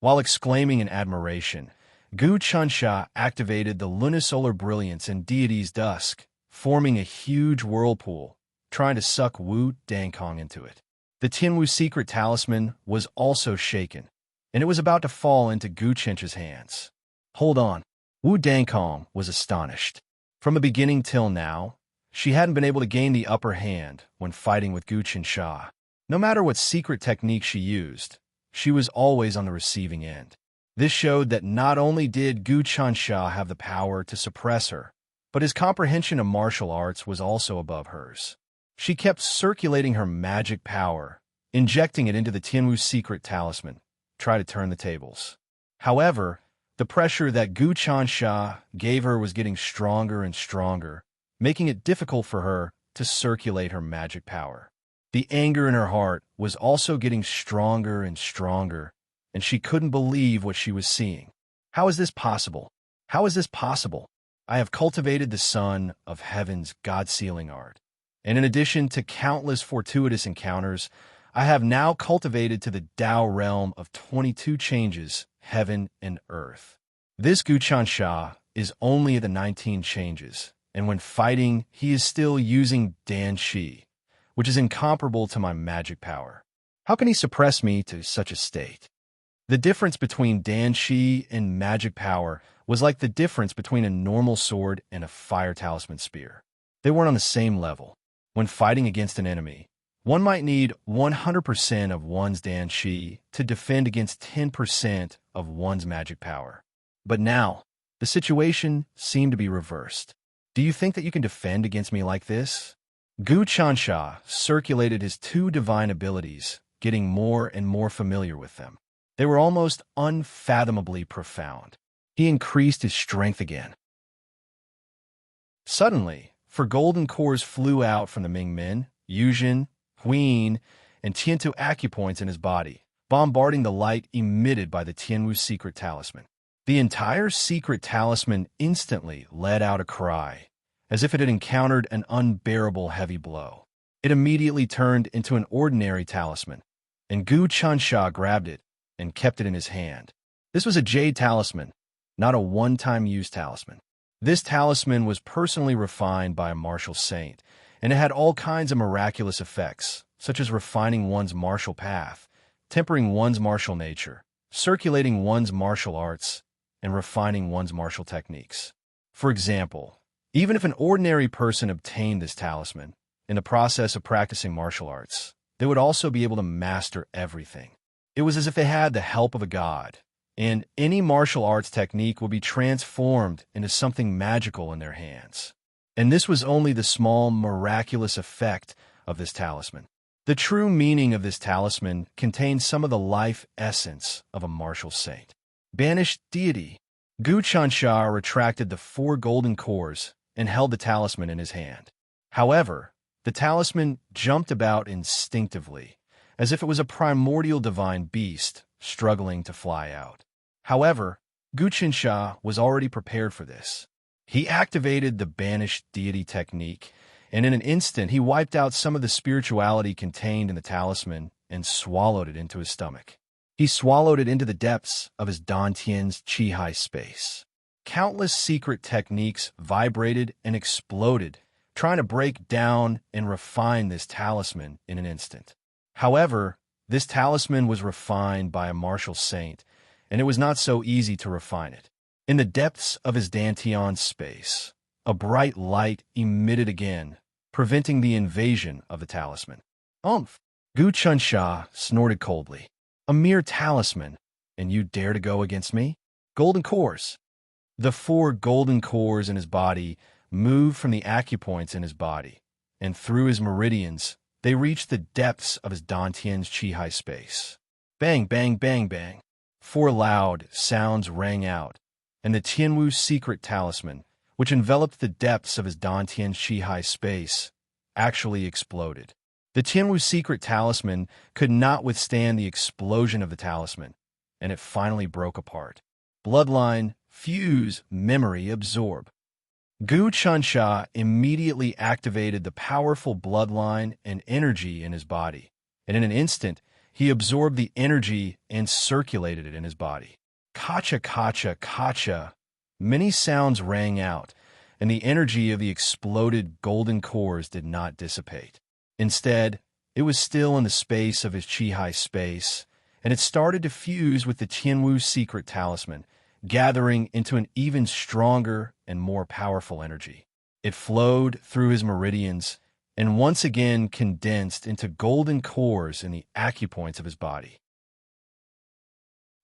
While exclaiming in admiration, Gu Chansha activated the lunisolar brilliance in Deity's dusk, forming a huge whirlpool, trying to suck Wu Dankong into it. The Tianwu secret talisman was also shaken, and it was about to fall into Gu Chencha's hands. Hold on. Wu Dankong was astonished. From the beginning till now, she hadn't been able to gain the upper hand when fighting with Gu Chansha. No matter what secret technique she used, she was always on the receiving end. This showed that not only did Gu Chansha have the power to suppress her, but his comprehension of martial arts was also above hers. She kept circulating her magic power, injecting it into the Tianwu secret talisman, try to turn the tables. However, the pressure that Gu Chansha gave her was getting stronger and stronger, making it difficult for her to circulate her magic power. The anger in her heart was also getting stronger and stronger, and she couldn't believe what she was seeing. How is this possible? How is this possible? I have cultivated the Son of Heaven's God-sealing art, and in addition to countless fortuitous encounters, I have now cultivated to the Tao realm of 22 changes, heaven and earth. This Gu Chansha is only at the 19 changes, and when fighting, he is still using Dan Shi, which is incomparable to my magic power. How can he suppress me to such a state? The difference between Dan Shi and magic power was like the difference between a normal sword and a fire talisman spear. They weren't on the same level. When fighting against an enemy, one might need 100% of one's Dan Shi to defend against 10% of one's magic power. But now, the situation seemed to be reversed. Do you think that you can defend against me like this? Gu Chansha circulated his two divine abilities, getting more and more familiar with them. They were almost unfathomably profound. He increased his strength again. Suddenly, four golden cores flew out from the Mingmen, Yuzhen, Huin, and Tiantu acupoints in his body, bombarding the light emitted by the Tianwu secret talisman. The entire secret talisman instantly let out a cry, as if it had encountered an unbearable heavy blow. It immediately turned into an ordinary talisman, and Gu Chansha grabbed it and kept it in his hand. This was a jade talisman, not a one-time use talisman. This talisman was personally refined by a martial saint, and it had all kinds of miraculous effects, such as refining one's martial path, tempering one's martial nature, circulating one's martial arts, and refining one's martial techniques. For example, even if an ordinary person obtained this talisman, in the process of practicing martial arts, they would also be able to master everything. It was as if they had the help of a god, and any martial arts technique would be transformed into something magical in their hands. And this was only the small, miraculous effect of this talisman. The true meaning of this talisman contains some of the life essence of a martial saint. Banished deity. Gu Chansha retracted the 4 golden cores and held the talisman in his hand. However, the talisman jumped about instinctively, as if it was a primordial divine beast struggling to fly out. However, Gu Chansha was already prepared for this. He activated the banished deity technique, and in an instant he wiped out some of the spirituality contained in the talisman and swallowed it into his stomach. He swallowed it into the depths of his Dantian's chi-hai space. Countless secret techniques vibrated and exploded, trying to break down and refine this talisman in an instant. However, this talisman was refined by a martial saint, and it was not so easy to refine it. In the depths of his Dantian space, a bright light emitted again, preventing the invasion of the talisman. Umph! Gu Chansha snorted coldly. A mere talisman, and you dare to go against me? Golden cores. The 4 golden cores in his body moved from the acupoints in his body, and through his meridians, they reached the depths of his Dantian's chi-hai space. Bang, bang, bang, bang. 4 loud sounds rang out, and the Tianwu secret talisman, which enveloped the depths of his Dantian's chi-hai space, actually exploded. The Tianwu secret talisman could not withstand the explosion of the talisman, and it finally broke apart. Bloodline, fuse, memory, absorb. Gu Chansha immediately activated the powerful bloodline and energy in his body, and in an instant, he absorbed the energy and circulated it in his body. Kacha, kacha, kacha. Many sounds rang out, and the energy of the exploded golden cores did not dissipate. Instead, it was still in the space of his chi-hai space, and it started to fuse with the Tianwu secret talisman, gathering into an even stronger and more powerful energy. It flowed through his meridians and once again condensed into golden cores in the acupoints of his body.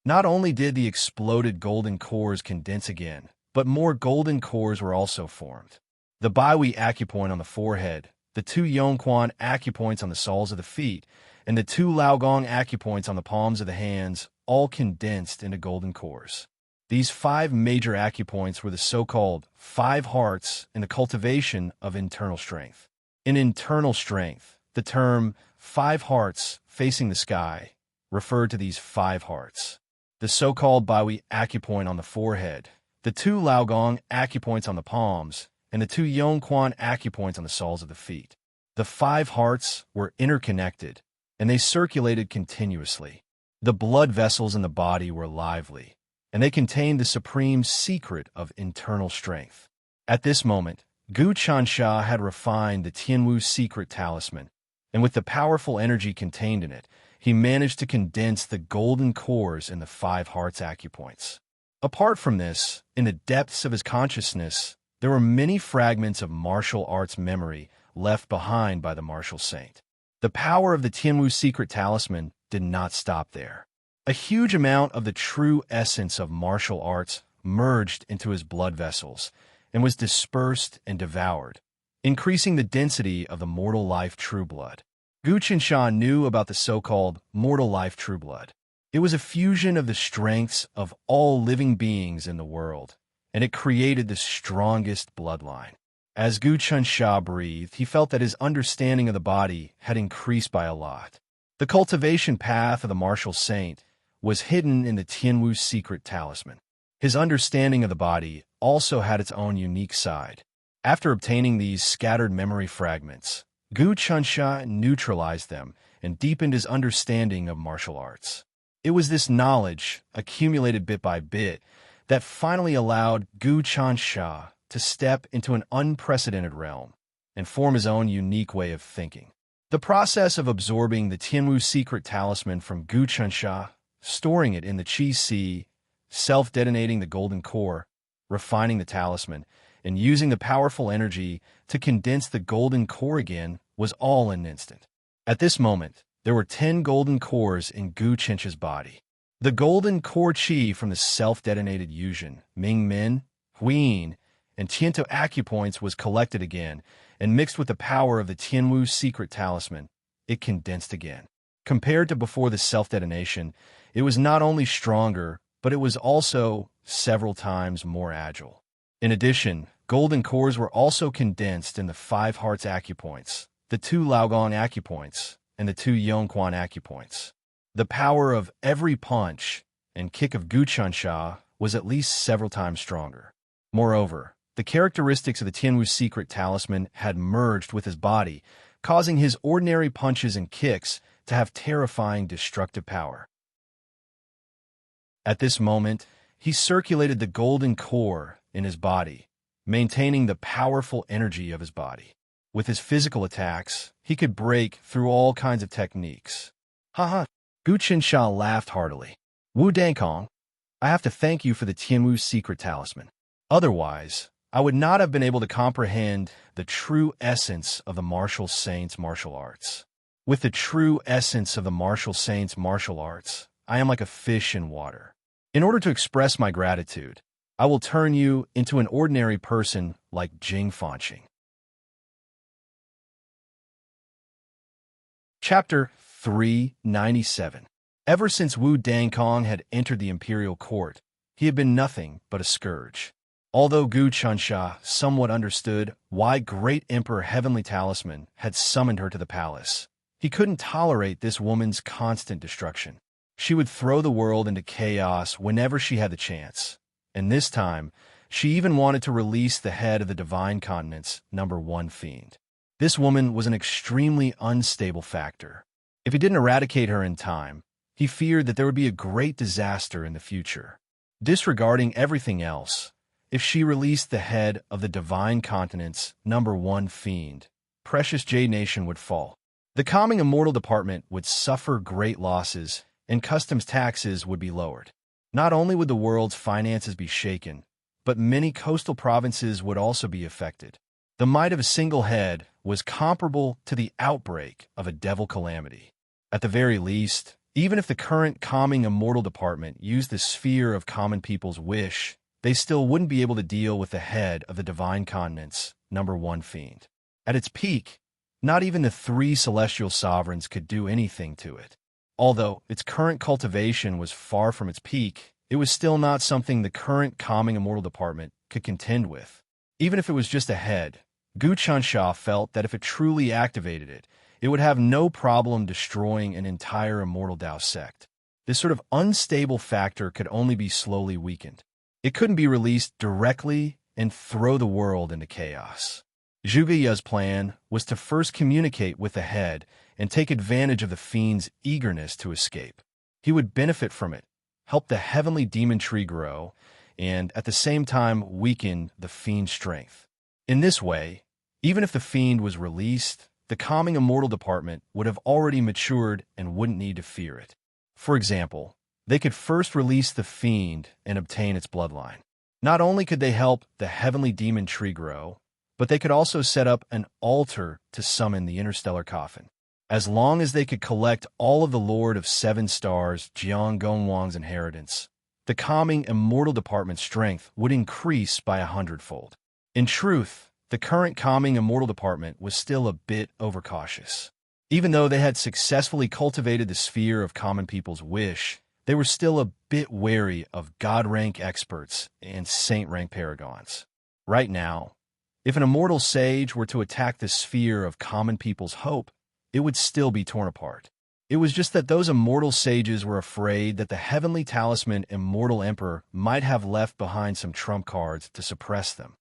Not only did the exploded golden cores condense again, but more golden cores were also formed. The Baihui acupoint on the forehead, the 2 Yongquan acupoints on the soles of the feet, and the 2 Laogong acupoints on the palms of the hands all condensed into golden cores. These 5 major acupoints were the so-called 5 hearts in the cultivation of internal strength. In internal strength, the term 5 hearts facing the sky referred to these 5 hearts. The so-called Baihui acupoint on the forehead, the 2 Laogong acupoints on the palms, and the 2 Yongquan acupoints on the soles of the feet. The 5 hearts were interconnected, and they circulated continuously. The blood vessels in the body were lively, and they contained the supreme secret of internal strength. At this moment, Gu Chansha had refined the Tianwu secret talisman, and with the powerful energy contained in it, he managed to condense the golden cores in the 5 hearts acupoints. Apart from this, in the depths of his consciousness, there were many fragments of martial arts memory left behind by the martial saint. The power of the Tianwu secret talisman did not stop there. A huge amount of the true essence of martial arts merged into his blood vessels and was dispersed and devoured, increasing the density of the mortal life true blood. Gu Chansha knew about the so-called mortal life true blood. It was a fusion of the strengths of all living beings in the world, and it created the strongest bloodline. As Gu Chansha breathed, he felt that his understanding of the body had increased by a lot. The cultivation path of the martial saint was hidden in the Tianwu secret talisman. His understanding of the body also had its own unique side. After obtaining these scattered memory fragments, Gu Chunsha neutralized them and deepened his understanding of martial arts. It was this knowledge, accumulated bit by bit, that finally allowed Gu Chunsha to step into an unprecedented realm and form his own unique way of thinking. The process of absorbing the Tianwu secret talisman from Gu Chunsha, storing it in the Qi Sea, self-detonating the golden core, refining the talisman, and using the powerful energy to condense the golden core again was all in an instant. At this moment, there were 10 golden cores in Gu Chencha's body. The golden core chi from the self-detonated Yuzhen, Mingmen, Huiyin, and Tiantou acupoints was collected again and mixed with the power of the Tianwu secret talisman. It condensed again. Compared to before the self-detonation, it was not only stronger, but it was also several times more agile. In addition, golden cores were also condensed in the 5 hearts acupoints, the 2 Laogong acupoints, and the 2 Yongquan acupoints. The power of every punch and kick of Gu Chunsha was at least several times stronger. Moreover, the characteristics of the Tianwu secret talisman had merged with his body, causing his ordinary punches and kicks to have terrifying destructive power. At this moment, he circulated the golden core in his body, maintaining the powerful energy of his body. With his physical attacks, he could break through all kinds of techniques. Haha, Gu Chunsha laughed heartily. Wu Dankong, I have to thank you for the Tianwu secret talisman. Otherwise, I would not have been able to comprehend the true essence of the martial saint's martial arts. With the true essence of the martial saint's martial arts, I am like a fish in water. In order to express my gratitude, I will turn you into an ordinary person like Jing Fanqing. Chapter 397. Ever since Wu Dankong had entered the imperial court, he had been nothing but a scourge. Although Gu Chunsha somewhat understood why Great Emperor Heavenly Talisman had summoned her to the palace, he couldn't tolerate this woman's constant destruction. She would throw the world into chaos whenever she had the chance. And this time, she even wanted to release the head of the Divine Continent's #1 fiend. This woman was an extremely unstable factor. If he didn't eradicate her in time, he feared that there would be a great disaster in the future. Disregarding everything else, if she released the head of the Divine Continent's #1 fiend, precious Jade Nation would fall. The Calming Immortal Department would suffer great losses, and customs taxes would be lowered. Not only would the world's finances be shaken, but many coastal provinces would also be affected. The might of a single head was comparable to the outbreak of a devil calamity. At the very least, even if the current Calming Immortal Department used the sphere of common people's wish, they still wouldn't be able to deal with the head of the Divine Continent's #1 fiend. At its peak, not even the 3 celestial sovereigns could do anything to it. Although its current cultivation was far from its peak, it was still not something the current Calming Immortal Department could contend with. Even if it was just a head, Gu Chunsha felt that if it truly activated it, it would have no problem destroying an entire Immortal Dao sect. This sort of unstable factor could only be slowly weakened. It couldn't be released directly and throw the world into chaos. Zhuge Ye's plan was to first communicate with the head and take advantage of the fiend's eagerness to escape. He would benefit from it, help the heavenly demon tree grow, and at the same time weaken the fiend's strength. In this way, even if the fiend was released, the Calming Immortal Department would have already matured and wouldn't need to fear it. For example, they could first release the fiend and obtain its bloodline. Not only could they help the heavenly demon tree grow, but they could also set up an altar to summon the interstellar coffin. As long as they could collect all of the Lord of 7 Stars, Jiang Gongwang's inheritance, the Calming Immortal Department's strength would increase by 100-fold. In truth, the current Calming Immortal Department was still a bit overcautious. Even though they had successfully cultivated the sphere of common people's wish, they were still a bit wary of God-rank experts and saint-rank paragons. Right now, if an immortal sage were to attack the sphere of common people's hope, it would still be torn apart. It was just that those immortal sages were afraid that the heavenly talisman Immortal Emperor might have left behind some trump cards to suppress them.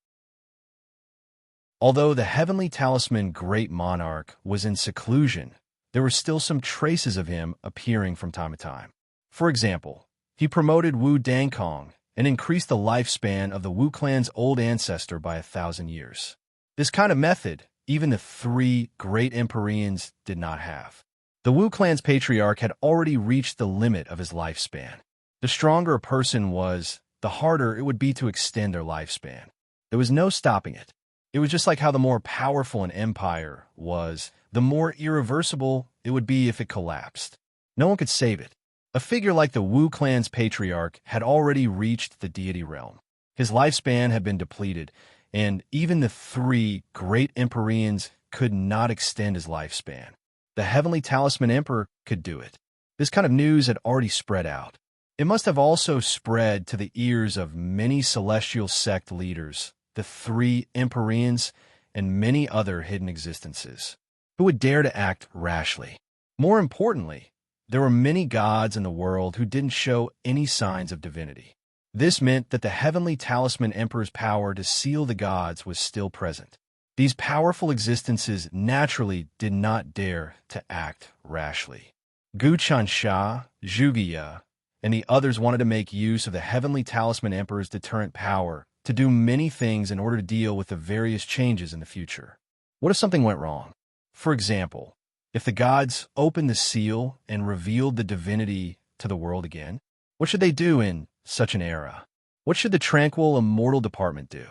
Although the heavenly talisman Great Monarch was in seclusion, there were still some traces of him appearing from time to time. For example, he promoted Wu Dangkong and increased the lifespan of the Wu clan's old ancestor by 1,000 years. This kind of method, even the three great Empyreans did not have. The Wu clan's patriarch had already reached the limit of his lifespan. The stronger a person was, the harder it would be to extend their lifespan. There was no stopping it. It was just like how the more powerful an empire was, the more irreversible it would be if it collapsed. No one could save it. A figure like the Wu clan's patriarch had already reached the deity realm. His lifespan had been depleted, and even the three great Empyreans could not extend his lifespan. The heavenly talisman emperor could do it. This kind of news had already spread out. It must have also spread to the ears of many celestial sect leaders, the three Empyreans, and many other hidden existences, who would dare to act rashly. More importantly, there were many gods in the world who didn't show any signs of divinity. This meant that the heavenly talisman emperor's power to seal the gods was still present. These powerful existences naturally did not dare to act rashly. Gu Chansha, Zhuge, and the others wanted to make use of the heavenly talisman emperor's deterrent power to do many things in order to deal with the various changes in the future. What if something went wrong? For example, if the gods opened the seal and revealed the divinity to the world again, what should they do in such an era? What should the tranquil immortal department do?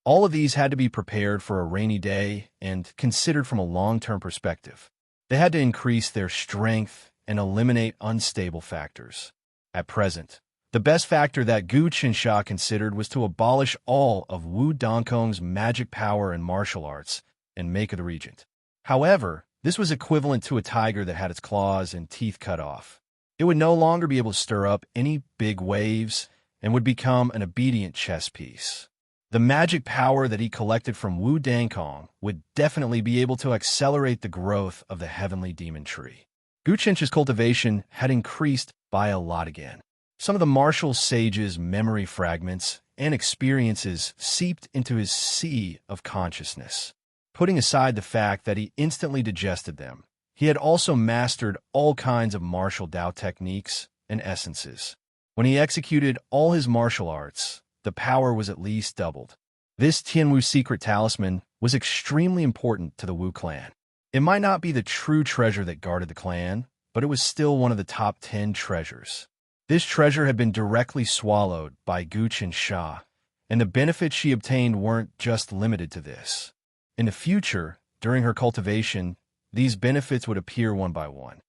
All of these had to be prepared for a rainy day and considered from a long-term perspective. They had to increase their strength and eliminate unstable factors. At present, the best factor that Gu Qinsha considered was to abolish all of Wu Dongkong's magic power and martial arts and make her the regent. However, this was equivalent to a tiger that had its claws and teeth cut off. It would no longer be able to stir up any big waves and would become an obedient chess piece. The magic power that he collected from Wu Dangkong would definitely be able to accelerate the growth of the heavenly demon tree. Gu Qinsha's cultivation had increased by a lot again. Some of the martial sage's memory fragments and experiences seeped into his sea of consciousness. Putting aside the fact that he instantly digested them, he had also mastered all kinds of martial Dao techniques and essences. When he executed all his martial arts, the power was at least doubled. This Tianwu secret talisman was extremely important to the Wu clan. It might not be the true treasure that guarded the clan, but it was still one of the top 10 treasures. This treasure had been directly swallowed by Gu Qinsha, and the benefits she obtained weren't just limited to this. In the future, during her cultivation, these benefits would appear one by one.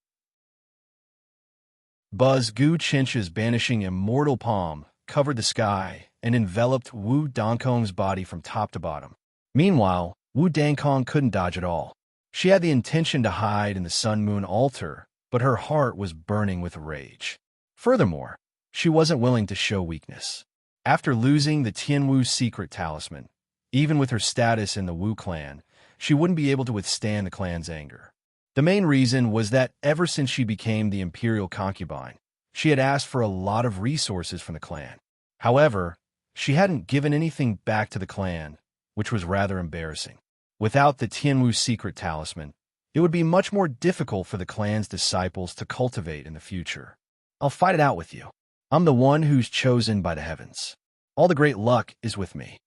Gu Qinsha's banishing immortal palm covered the sky and enveloped Wu Dongkong's body from top to bottom. Meanwhile, Wu Dangkong couldn't dodge at all. She had the intention to hide in the sun-moon altar, but her heart was burning with rage. Furthermore, she wasn't willing to show weakness. After losing the Tianwu secret talisman, even with her status in the Wu clan, she wouldn't be able to withstand the clan's anger. The main reason was that ever since she became the imperial concubine, she had asked for a lot of resources from the clan. However, she hadn't given anything back to the clan, which was rather embarrassing. Without the Tianwu secret talisman, it would be much more difficult for the clan's disciples to cultivate in the future. I'll fight it out with you. I'm the one who's chosen by the heavens. All the great luck is with me.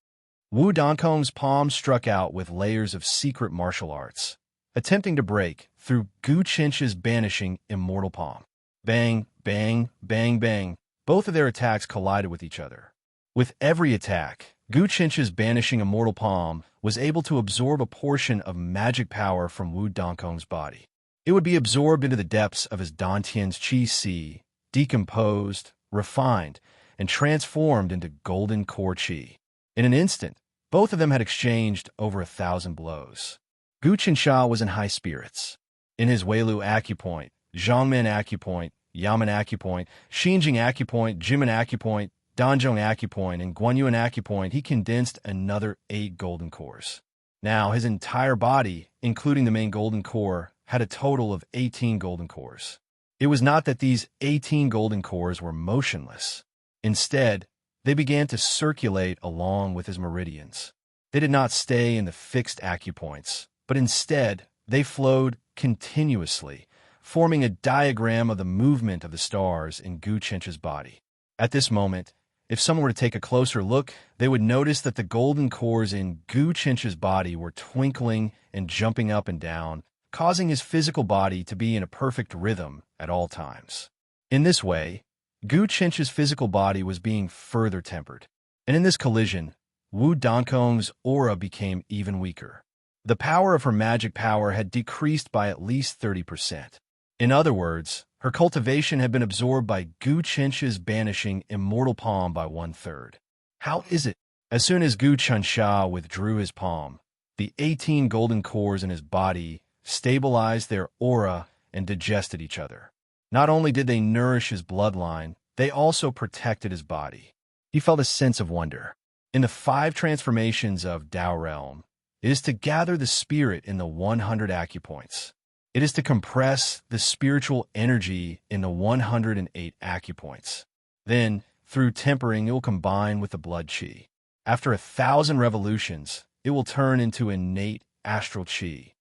Wu Dongkong's palm struck out with layers of secret martial arts, attempting to break through Gu Qinsha's banishing immortal palm. Bang, bang, bang, bang. Both of their attacks collided with each other. With every attack, Gu Qinsha's banishing immortal palm was able to absorb a portion of magic power from Wu Dongkong's body. It would be absorbed into the depths of his Dantian's Qi Si, decomposed, refined, and transformed into golden core Qi. In an instant, both of them had exchanged over 1,000 blows. Gu Qinsha was in high spirits. In his Weilu acupoint, Zhongmen acupoint, Yamen acupoint, Xinjing acupoint, Jimin acupoint, Danzhong acupoint, and Guanyuan acupoint, he condensed another 8 golden cores. Now, his entire body, including the main golden core, had a total of 18 golden cores. It was not that these 18 golden cores were motionless. Instead, they began to circulate along with his meridians. They did not stay in the fixed acupoints, but instead, they flowed continuously, forming a diagram of the movement of the stars in Gu Chench's body. At this moment, if someone were to take a closer look, they would notice that the golden cores in Gu Chench's body were twinkling and jumping up and down, causing his physical body to be in a perfect rhythm at all times. In this way, Gu Chench's physical body was being further tempered. And in this collision, Wu Dankong's aura became even weaker. The power of her magic power had decreased by at least 30%. In other words, her cultivation had been absorbed by Gu Chench's banishing immortal palm by 1/3. How is it? As soon as Gu Chensha withdrew his palm, the 18 golden cores in his body stabilized their aura and digested each other. Not only did they nourish his bloodline, they also protected his body. He felt a sense of wonder. In the 5 transformations of Tao Realm, it is to gather the spirit in the 100 acupoints. It is to compress the spiritual energy in the 108 acupoints. Then, through tempering, it will combine with the blood qi. After 1,000 revolutions, it will turn into innate astral qi.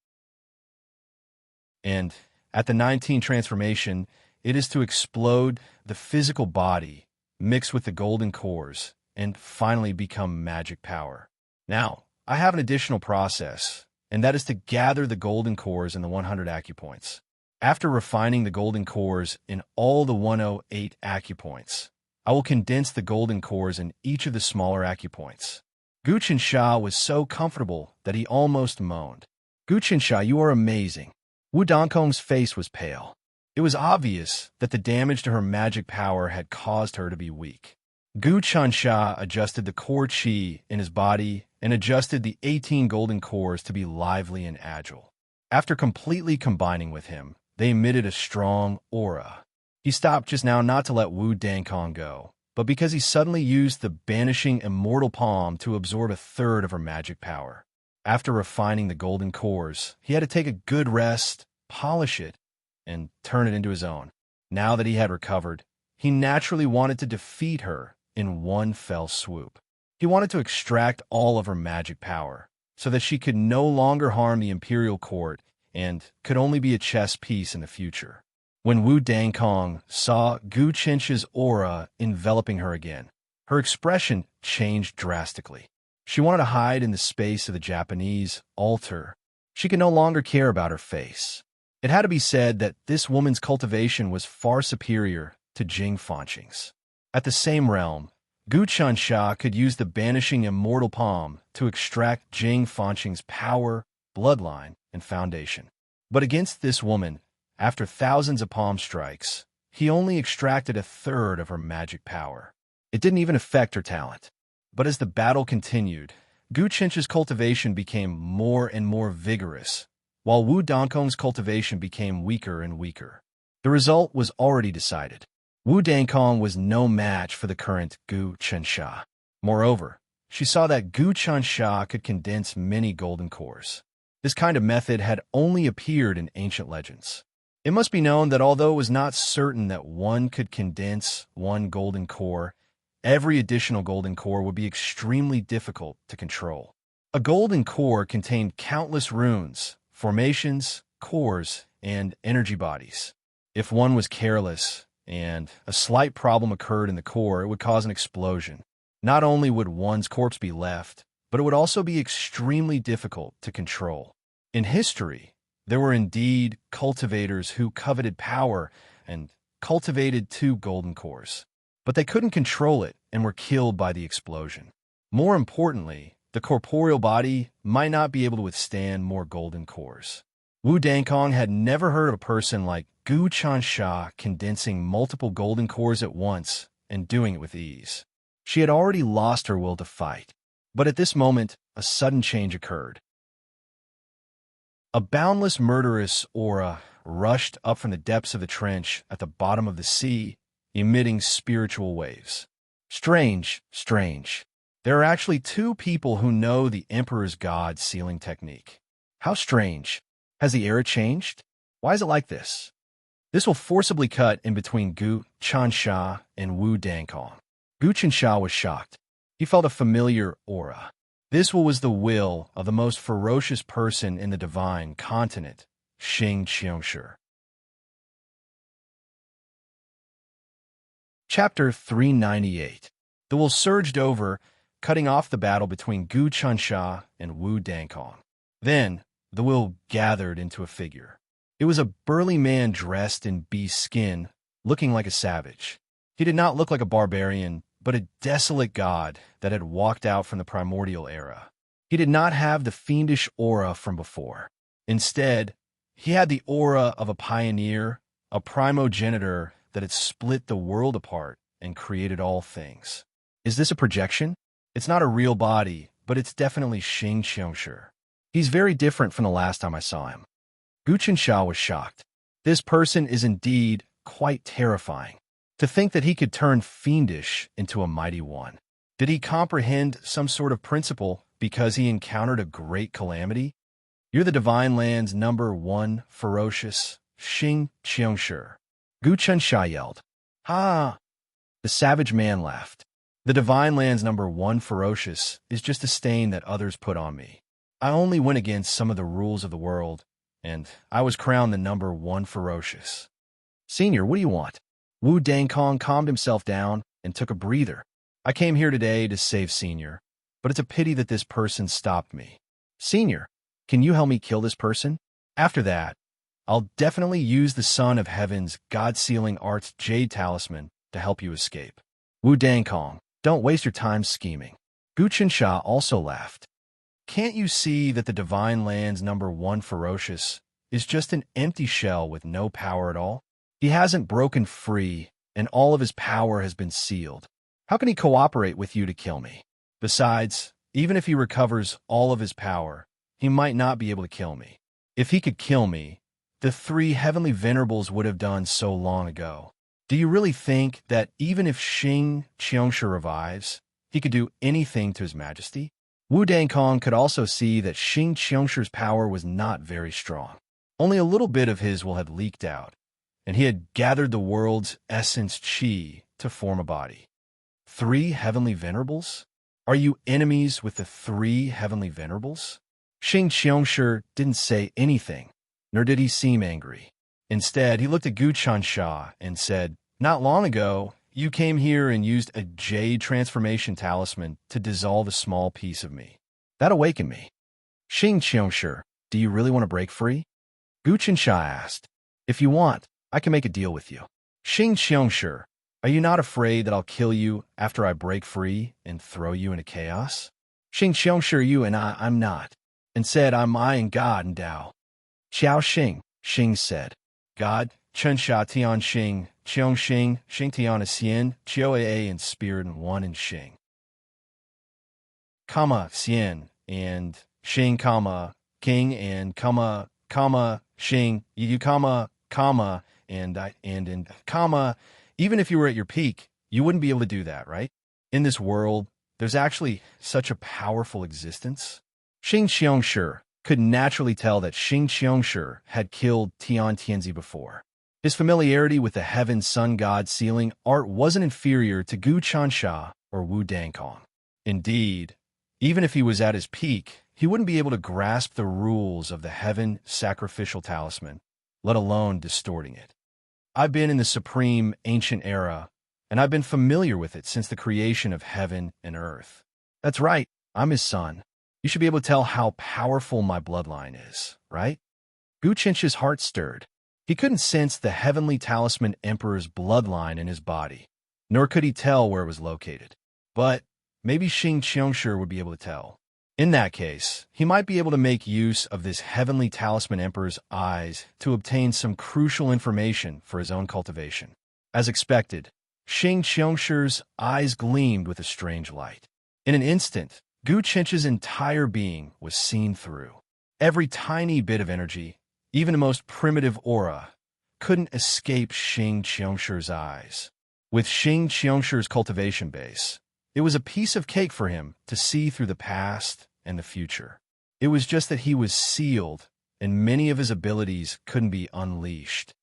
And at the 19th transformation, it is to explode the physical body, mix with the golden cores, and finally become magic power. Now, I have an additional process, and that is to gather the golden cores in the 100 acupoints. After refining the golden cores in all the 108 acupoints, I will condense the golden cores in each of the smaller acupoints. Gu Chensha was so comfortable that he almost moaned. Gu Chensha, you are amazing. Wu Dankong's face was pale. It was obvious that the damage to her magic power had caused her to be weak. Gu Chensha adjusted the core qi in his body and adjusted the 18 golden cores to be lively and agile. After completely combining with him, they emitted a strong aura. He stopped just now not to let Wu Dankong go, but because he suddenly used the banishing immortal palm to absorb 1/3 of her magic power. After refining the golden cores, he had to take a good rest, polish it, and turn it into his own. Now that he had recovered, he naturally wanted to defeat her in one fell swoop. He wanted to extract all of her magic power, so that she could no longer harm the imperial court and could only be a chess piece in the future. When Wu Dankong saw Gu Chench's aura enveloping her again, her expression changed drastically. She wanted to hide in the space of the Japanese altar. She could no longer care about her face. It had to be said that this woman's cultivation was far superior to Jing Fanqing's. At the same realm, Gu Chensha could use the banishing immortal palm to extract Jing Fanqing's power, bloodline, and foundation. But against this woman, after thousands of palm strikes, he only extracted 1/3 of her magic power. It didn't even affect her talent. But as the battle continued, Gu Chench's cultivation became more and more vigorous, while Wu Dankong's cultivation became weaker and weaker. The result was already decided. Wu Dankong was no match for the current Gu Chensha. Moreover, she saw that Gu Chensha could condense many golden cores. This kind of method had only appeared in ancient legends. It must be known that although it was not certain that one could condense one golden core, every additional golden core would be extremely difficult to control. A golden core contained countless runes, formations, cores, and energy bodies. If one was careless and a slight problem occurred in the core, it would cause an explosion. Not only would one's corpse be left, but it would also be extremely difficult to control. In history, there were indeed cultivators who coveted power and cultivated 2 golden cores, but they couldn't control it and were killed by the explosion. More importantly, the corporeal body might not be able to withstand more golden cores. Wu Dankong had never heard of a person like Gu Chensha condensing multiple golden cores at once and doing it with ease. She had already lost her will to fight. But at this moment, a sudden change occurred. A boundless murderous aura rushed up from the depths of the trench at the bottom of the sea, emitting spiritual waves. Strange, strange. There are actually 2 people who know the Emperor's God sealing technique. How strange. Has the era changed? Why is it like this? This will forcibly cut in between Gu Chansha and Wu Dankong. Gu Chansha was shocked. He felt a familiar aura. This was the will of the most ferocious person in the divine continent, Xing Qiangshi. Chapter 398. The will surged over, cutting off the battle between Gu Chansha and Wu Dankong. Then, the will gathered into a figure. It was a burly man dressed in beast skin, looking like a savage. He did not look like a barbarian, but a desolate god that had walked out from the primordial era. He did not have the fiendish aura from before. Instead, he had the aura of a pioneer, a primogenitor that had split the world apart and created all things. Is this a projection? It's not a real body, but it's definitely Xing Qiangshi. He's very different from the last time I saw him. Gu Chansha was shocked. This person is indeed quite terrifying. To think that he could turn fiendish into a mighty one. Did he comprehend some sort of principle because he encountered a great calamity? You're the divine land's #1 ferocious Xing Qiangshi. Gu Chansha yelled. Ha! The savage man laughed. The divine land's #1 ferocious is just a stain that others put on me. I only went against some of the rules of the world, and I was crowned the #1 ferocious. Senior, what do you want? Wu Dankong calmed himself down and took a breather. I came here today to save Senior, but it's a pity that this person stopped me. Senior, can you help me kill this person? After that, I'll definitely use the Son of Heaven's God-sealing arts Jade Talisman to help you escape. Wu Dankong, don't waste your time scheming. Gu Chansha also laughed. Can't you see that the divine land's #1 ferocious is just an empty shell with no power at all? He hasn't broken free, and all of his power has been sealed. How can he cooperate with you to kill me? Besides, even if he recovers all of his power, he might not be able to kill me. If he could kill me, the 3 heavenly venerables would have done so long ago. Do you really think that even if Xing Qiangshi revives, he could do anything to his majesty? Wu Dankong could also see that Xing Qiangshi's power was not very strong. Only a little bit of his will had leaked out, and he had gathered the world's essence qi to form a body. 3 heavenly venerables? Are you enemies with the 3 heavenly venerables? Xing Qiangshi didn't say anything, nor did he seem angry. Instead, he looked at Gu Chansha and said, "Not long ago, you came here and used a jade transformation talisman to dissolve a small piece of me. That awakened me. Xing Qiangshi, do you really want to break free?" Gu Chansha asked. "If you want, I can make a deal with you." Xing Qiangshi, are you not afraid that I'll kill you after I break free and throw you into chaos? Xing Qiangshi, you and I'm not. Instead, I'm I and God and Tao. Qiao Xing, Xing said. God, Chen Sha Tian Xing, Qiong Xing, Xing Tian Xian, Qiao A and Spirit and One and Xing. Comma, Xian, and Xing, comma, King, and comma, Xing, you comma, and comma, even if you were at your peak, you wouldn't be able to do that, right? In this world, there's actually such a powerful existence. Xing Qiangshi could naturally tell that Xing Qiangshi had killed Tian Tianzi before. His familiarity with the heaven sun god sealing art wasn't inferior to Gu Chansha or Wu Dankong. Indeed, even if he was at his peak, he wouldn't be able to grasp the rules of the heaven sacrificial talisman, let alone distorting it. I've been in the supreme ancient era, and I've been familiar with it since the creation of heaven and earth. That's right, I'm his son. You should be able to tell how powerful my bloodline is, right? Gu Chansha's heart stirred. He couldn't sense the heavenly talisman emperor's bloodline in his body, nor could he tell where it was located. But maybe Xing Qiangshi would be able to tell. In that case, he might be able to make use of this heavenly talisman emperor's eyes to obtain some crucial information for his own cultivation. As expected, Xing Qiangshi's eyes gleamed with a strange light. In an instant, Gu Chansha's entire being was seen through. Every tiny bit of energy, even the most primitive aura, couldn't escape Xing Qiangshi's eyes. With Xing Qiangshi's cultivation base, it was a piece of cake for him to see through the past and the future. It was just that he was sealed, and many of his abilities couldn't be unleashed.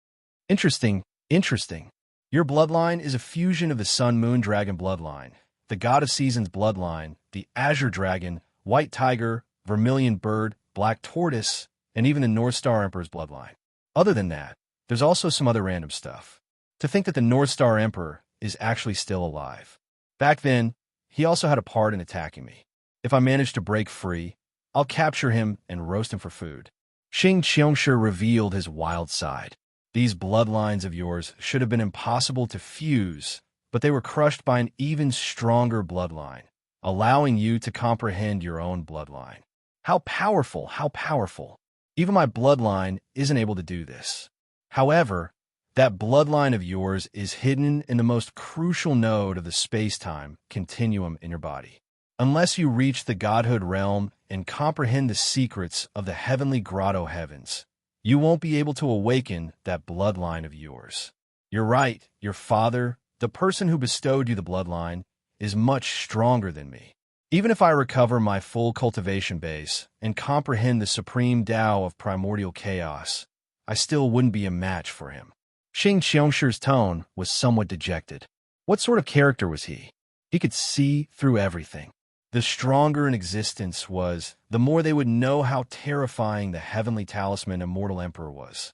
Interesting, interesting. Your bloodline is a fusion of the Sun-Moon Dragon bloodline, the God of Seasons bloodline, the Azure Dragon, White Tiger, Vermilion Bird, Black Tortoise, and even the North Star Emperor's bloodline. Other than that, there's also some other random stuff. To think that the North Star Emperor is actually still alive. Back then, he also had a part in attacking me. If I manage to break free, I'll capture him and roast him for food. Xing Qiongshi revealed his wild side. These bloodlines of yours should have been impossible to fuse, but they were crushed by an even stronger bloodline, allowing you to comprehend your own bloodline. How powerful, how powerful. Even my bloodline isn't able to do this. However, that bloodline of yours is hidden in the most crucial node of the space-time continuum in your body. Unless you reach the godhood realm and comprehend the secrets of the heavenly grotto heavens, you won't be able to awaken that bloodline of yours. You're right, your father, the person who bestowed you the bloodline, is much stronger than me. Even if I recover my full cultivation base and comprehend the supreme Tao of primordial chaos, I still wouldn't be a match for him. Xing Qiongshi's tone was somewhat dejected. What sort of character was he? He could see through everything. The stronger an existence was, the more they would know how terrifying the heavenly talisman Immortal Emperor was.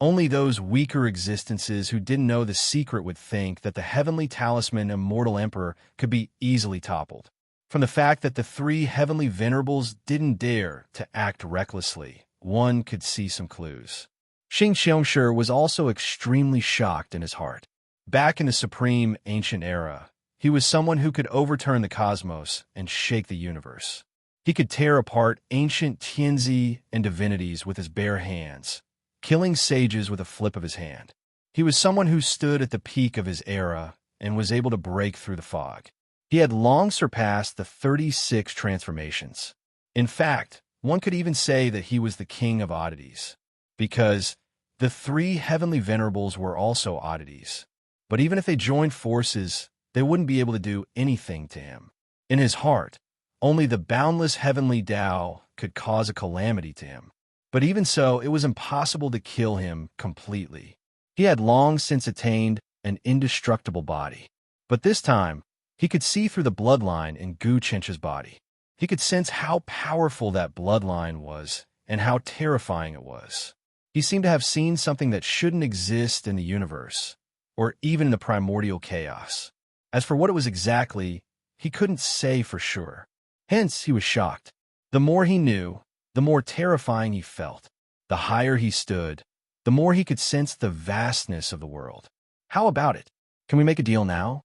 Only those weaker existences who didn't know the secret would think that the heavenly talisman Immortal Emperor could be easily toppled. From the fact that the three heavenly venerables didn't dare to act recklessly, one could see some clues. Xing Qiongshi was also extremely shocked in his heart. Back in the supreme ancient era, he was someone who could overturn the cosmos and shake the universe. He could tear apart ancient Tianzi and divinities with his bare hands, killing sages with a flip of his hand. He was someone who stood at the peak of his era and was able to break through the fog. He had long surpassed the 36 transformations. In fact, one could even say that he was the king of oddities, because the three heavenly venerables were also oddities. But even if they joined forces, they wouldn't be able to do anything to him. In his heart, only the boundless heavenly Tao could cause a calamity to him. But even so, it was impossible to kill him completely. He had long since attained an indestructible body. But this time, he could see through the bloodline in Gu Chencha's body. He could sense how powerful that bloodline was and how terrifying it was. He seemed to have seen something that shouldn't exist in the universe, or even in the primordial chaos. As for what it was exactly, he couldn't say for sure. Hence, he was shocked. The more he knew, the more terrifying he felt. The higher he stood, the more he could sense the vastness of the world. How about it? Can we make a deal now?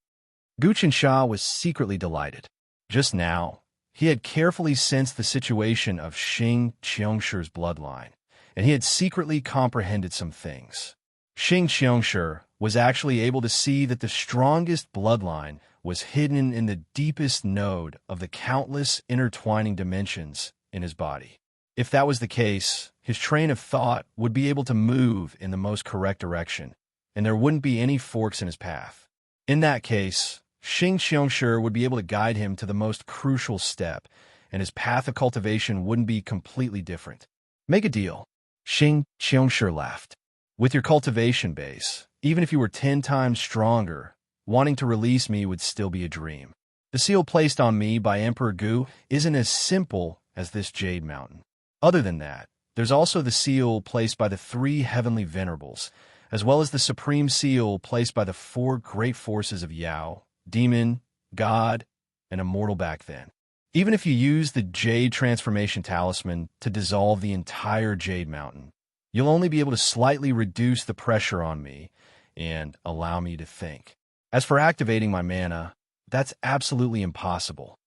Gu Chensha was secretly delighted. Just now, he had carefully sensed the situation of Xing Qiongshi's bloodline, and he had secretly comprehended some things. Xing Qiongshi was actually able to see that the strongest bloodline was hidden in the deepest node of the countless intertwining dimensions in his body. If that was the case, his train of thought would be able to move in the most correct direction, and there wouldn't be any forks in his path. In that case, Xing Qiongshi would be able to guide him to the most crucial step, and his path of cultivation wouldn't be completely different. Make a deal. Xing Qiongshi laughed. With your cultivation base, even if you were 10 times stronger, wanting to release me would still be a dream. The seal placed on me by Emperor Gu isn't as simple as this jade mountain. Other than that, there's also the seal placed by the three heavenly venerables, as well as the supreme seal placed by the four great forces of Yao, demon, god, and immortal back then. Even if you use the jade transformation talisman to dissolve the entire jade mountain, you'll only be able to slightly reduce the pressure on me and allow me to think. As for activating my mana, that's absolutely impossible.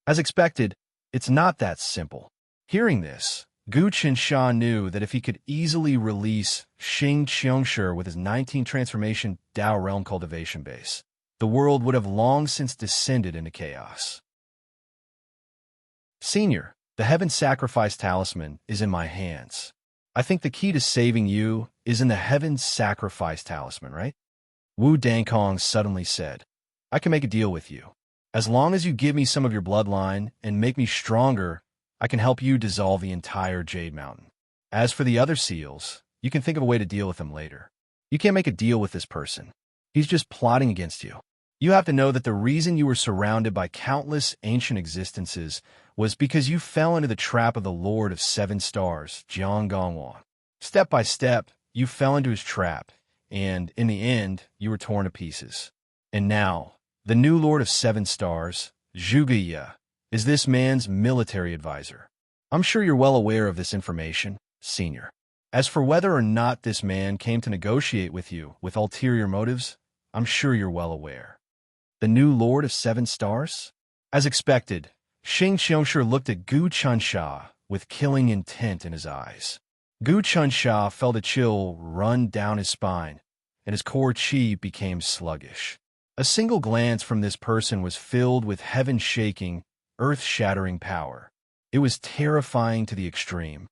As expected, it's not that simple. Hearing this, Gu Chensha knew that if he could easily release Xing Qiongshi with his 19 transformation Dao realm cultivation base, the world would have long since descended into chaos. Senior, the Heaven Sacrifice Talisman is in my hands. I think the key to saving you is in the Heaven Sacrifice Talisman, right? Wu Dankong suddenly said, I can make a deal with you. As long as you give me some of your bloodline and make me stronger, I can help you dissolve the entire Jade Mountain. As for the other seals, you can think of a way to deal with him later. You can't make a deal with this person. He's just plotting against you. You have to know that the reason you were surrounded by countless ancient existences was because you fell into the trap of the Lord of Seven Stars, Jiang Gongwan. Step by step, you fell into his trap, and in the end, you were torn to pieces. And now, the new Lord of Seven Stars, Zhuge Ye, is this man's military advisor. I'm sure you're well aware of this information, Senior. As for whether or not this man came to negotiate with you with ulterior motives, I'm sure you're well aware. The new Lord of Seven Stars? As expected, Xing Qiongshi looked at Gu Chunsha with killing intent in his eyes. Gu Chunsha felt a chill run down his spine, and his core qi became sluggish. A single glance from this person was filled with heaven-shaking, earth-shattering power. It was terrifying to the extreme.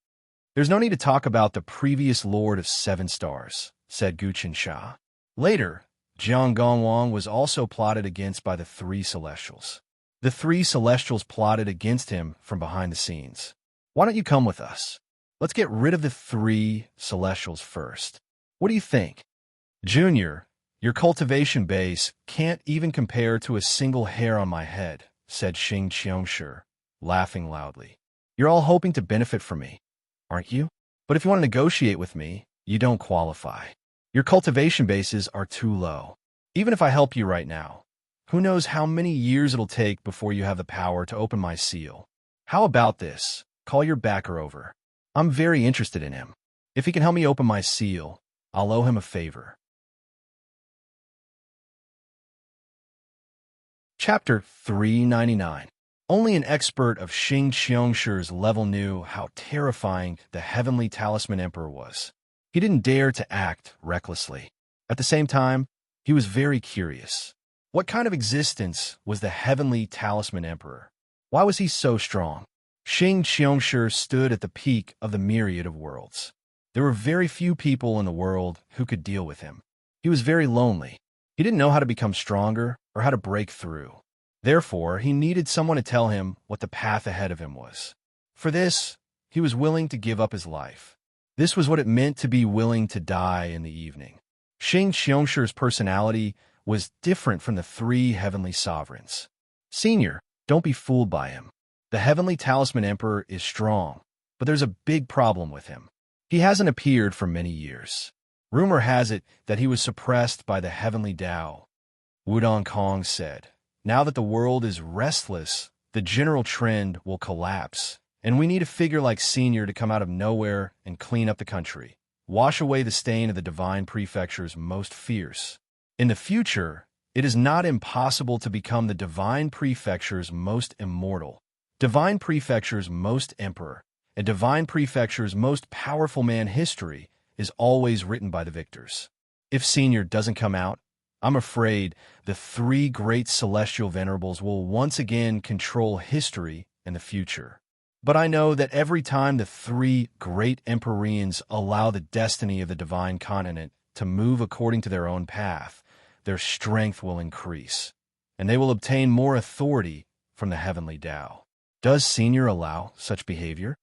There's no need to talk about the previous Lord of Seven Stars, said Gu Chunsha. Later, Jiang Gongwang was also plotted against by the three Celestials. The three Celestials plotted against him from behind the scenes. Why don't you come with us? Let's get rid of the three Celestials first. What do you think? Junior, your cultivation base can't even compare to a single hair on my head, said Xing Qiongshi, laughing loudly. You're all hoping to benefit from me, aren't you? But if you want to negotiate with me, you don't qualify. Your cultivation bases are too low. Even if I help you right now, who knows how many years it'll take before you have the power to open my seal. How about this? Call your backer over. I'm very interested in him. If he can help me open my seal, I'll owe him a favor. Chapter 399. Only an expert of Xing Qiongshi's level knew how terrifying the Heavenly Talisman Emperor was. He didn't dare to act recklessly. At the same time, he was very curious. What kind of existence was the Heavenly Talisman Emperor? Why was he so strong? Xing Qiongshi stood at the peak of the myriad of worlds. There were very few people in the world who could deal with him. He was very lonely. He didn't know how to become stronger or how to break through. Therefore, he needed someone to tell him what the path ahead of him was. For this, he was willing to give up his life. This was what it meant to be willing to die in the evening. Xing Qiongshi's personality was different from the three heavenly sovereigns. Senior, don't be fooled by him. The Heavenly Talisman Emperor is strong, but there's a big problem with him. He hasn't appeared for many years. Rumor has it that he was suppressed by the Heavenly Tao. Wudong Kong said, now that the world is restless, the general trend will collapse, and we need a figure like Senior to come out of nowhere and clean up the country, wash away the stain of the divine prefecture's most fierce. In the future, it is not impossible to become the divine prefecture's most immortal, divine prefecture's most emperor, and divine prefecture's most powerful man. History is always written by the victors. If Senior doesn't come out, I'm afraid the three great celestial venerables will once again control history in the future. But I know that every time the three great Empyreans allow the destiny of the divine continent to move according to their own path, their strength will increase, and they will obtain more authority from the heavenly Tao. Does Senior allow such behavior?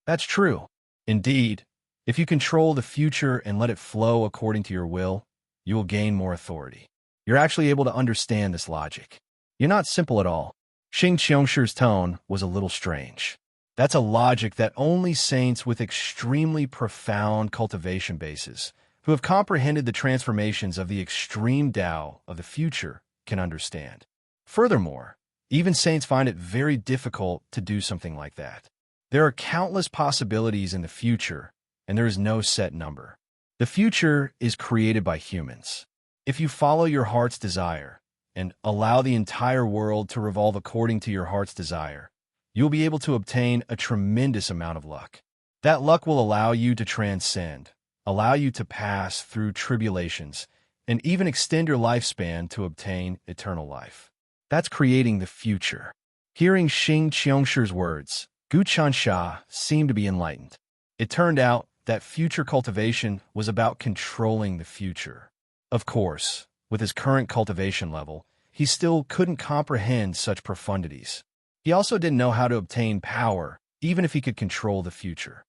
That's true. Indeed, if you control the future and let it flow according to your will, you will gain more authority. You're actually able to understand this logic. You're not simple at all. Xing Qiongshi's tone was a little strange. That's a logic that only saints with extremely profound cultivation bases, who have comprehended the transformations of the extreme Tao of the future, can understand. Furthermore, even saints find it very difficult to do something like that. There are countless possibilities in the future, and there is no set number. The future is created by humans. If you follow your heart's desire and allow the entire world to revolve according to your heart's desire, you'll be able to obtain a tremendous amount of luck. That luck will allow you to transcend, allow you to pass through tribulations, and even extend your lifespan to obtain eternal life. That's creating the future. Hearing Xing Qiongshi's words, Gu Chunsha seemed to be enlightened. It turned out that future cultivation was about controlling the future. Of course, with his current cultivation level, he still couldn't comprehend such profundities. He also didn't know how to obtain power, even if he could control the future.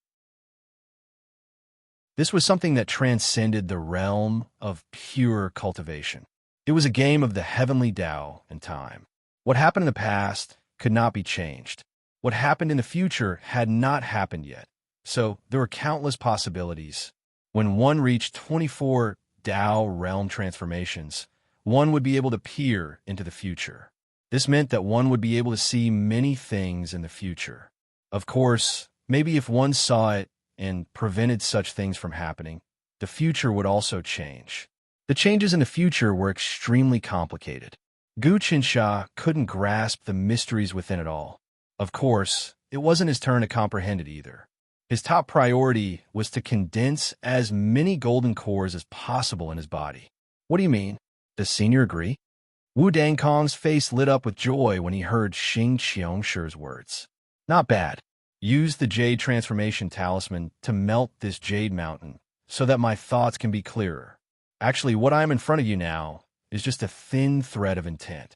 This was something that transcended the realm of pure cultivation. It was a game of the heavenly Tao and time. What happened in the past could not be changed. What happened in the future had not happened yet. So there were countless possibilities. When one reached 24 Tao realm transformations, one would be able to peer into the future. This meant that one would be able to see many things in the future. Of course, maybe if one saw it and prevented such things from happening, the future would also change. The changes in the future were extremely complicated. Gu Qinsha couldn't grasp the mysteries within it all. Of course, it wasn't his turn to comprehend it either. His top priority was to condense as many golden cores as possible in his body. What do you mean? Does Senior agree? Wu Dangkong's face lit up with joy when he heard Xing Qiangshi's words. Not bad. Use the Jade Transformation Talisman to melt this Jade Mountain so that my thoughts can be clearer. Actually, what I am in front of you now is just a thin thread of intent.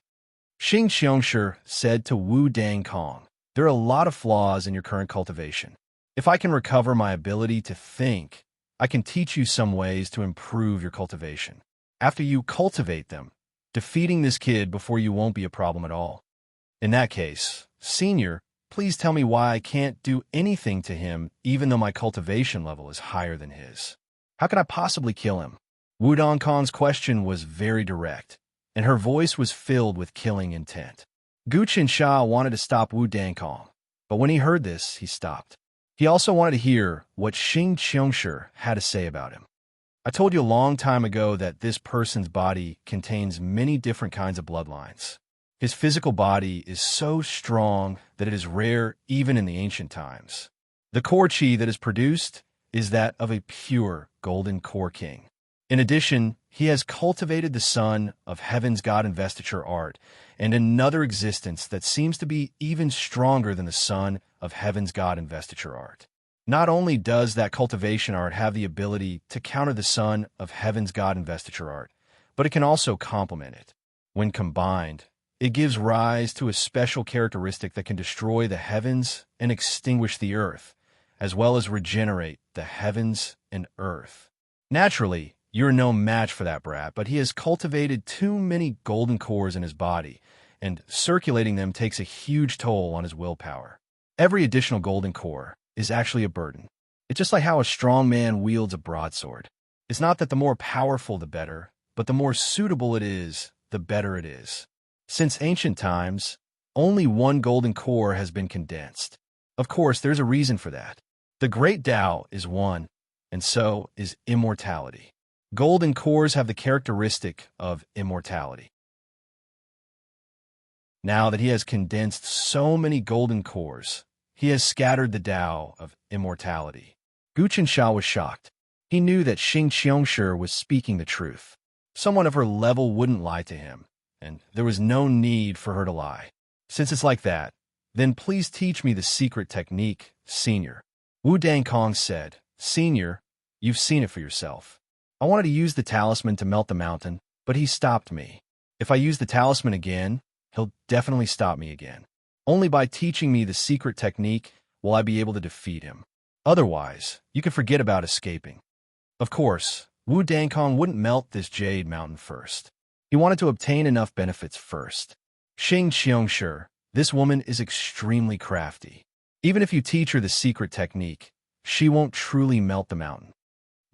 Xing Qiangshi said to Wu Dangkong, there are a lot of flaws in your current cultivation. If I can recover my ability to think, I can teach you some ways to improve your cultivation. After you cultivate them, defeating this kid before you won't be a problem at all. In that case, Senior, please tell me why I can't do anything to him even though my cultivation level is higher than his. How can I possibly kill him? Wu Dongkong's question was very direct, and her voice was filled with killing intent. Gu Qinsha wanted to stop Wu Dangkong, but when he heard this, he stopped. He also wanted to hear what Xing Qiangshi had to say about him. I told you a long time ago that this person's body contains many different kinds of bloodlines. His physical body is so strong that it is rare even in the ancient times. The core chi that is produced is that of a pure golden core king. In addition, he has cultivated the son of heaven's god investiture art and another existence that seems to be even stronger than the son of heaven's god investiture art. Not only does that cultivation art have the ability to counter the son of heaven's god investiture art, but it can also complement it. When combined, it gives rise to a special characteristic that can destroy the heavens and extinguish the earth, as well as regenerate the heavens and earth. Naturally, you're no match for that brat, but he has cultivated too many golden cores in his body, and circulating them takes a huge toll on his willpower. Every additional golden core is actually a burden. It's just like how a strong man wields a broadsword. It's not that the more powerful the better, but the more suitable it is, the better it is. Since ancient times, only one golden core has been condensed. Of course, there's a reason for that. The great Tao is one, and so is immortality. Golden cores have the characteristic of immortality. Now that he has condensed so many golden cores, he has scattered the Tao of immortality. Gu Qinsha was shocked. He knew that Xing Qiangshi was speaking the truth. Someone of her level wouldn't lie to him, and there was no need for her to lie. Since it's like that, then please teach me the secret technique, Senior. Wu Dangkong said, Senior, you've seen it for yourself. I wanted to use the talisman to melt the mountain, but he stopped me. If I use the talisman again, he'll definitely stop me again. Only by teaching me the secret technique will I be able to defeat him. Otherwise, you can forget about escaping. Of course, Wu Dangkong wouldn't melt this jade mountain first. He wanted to obtain enough benefits first. Xing Qiangshi, this woman is extremely crafty. Even if you teach her the secret technique, she won't truly melt the mountain.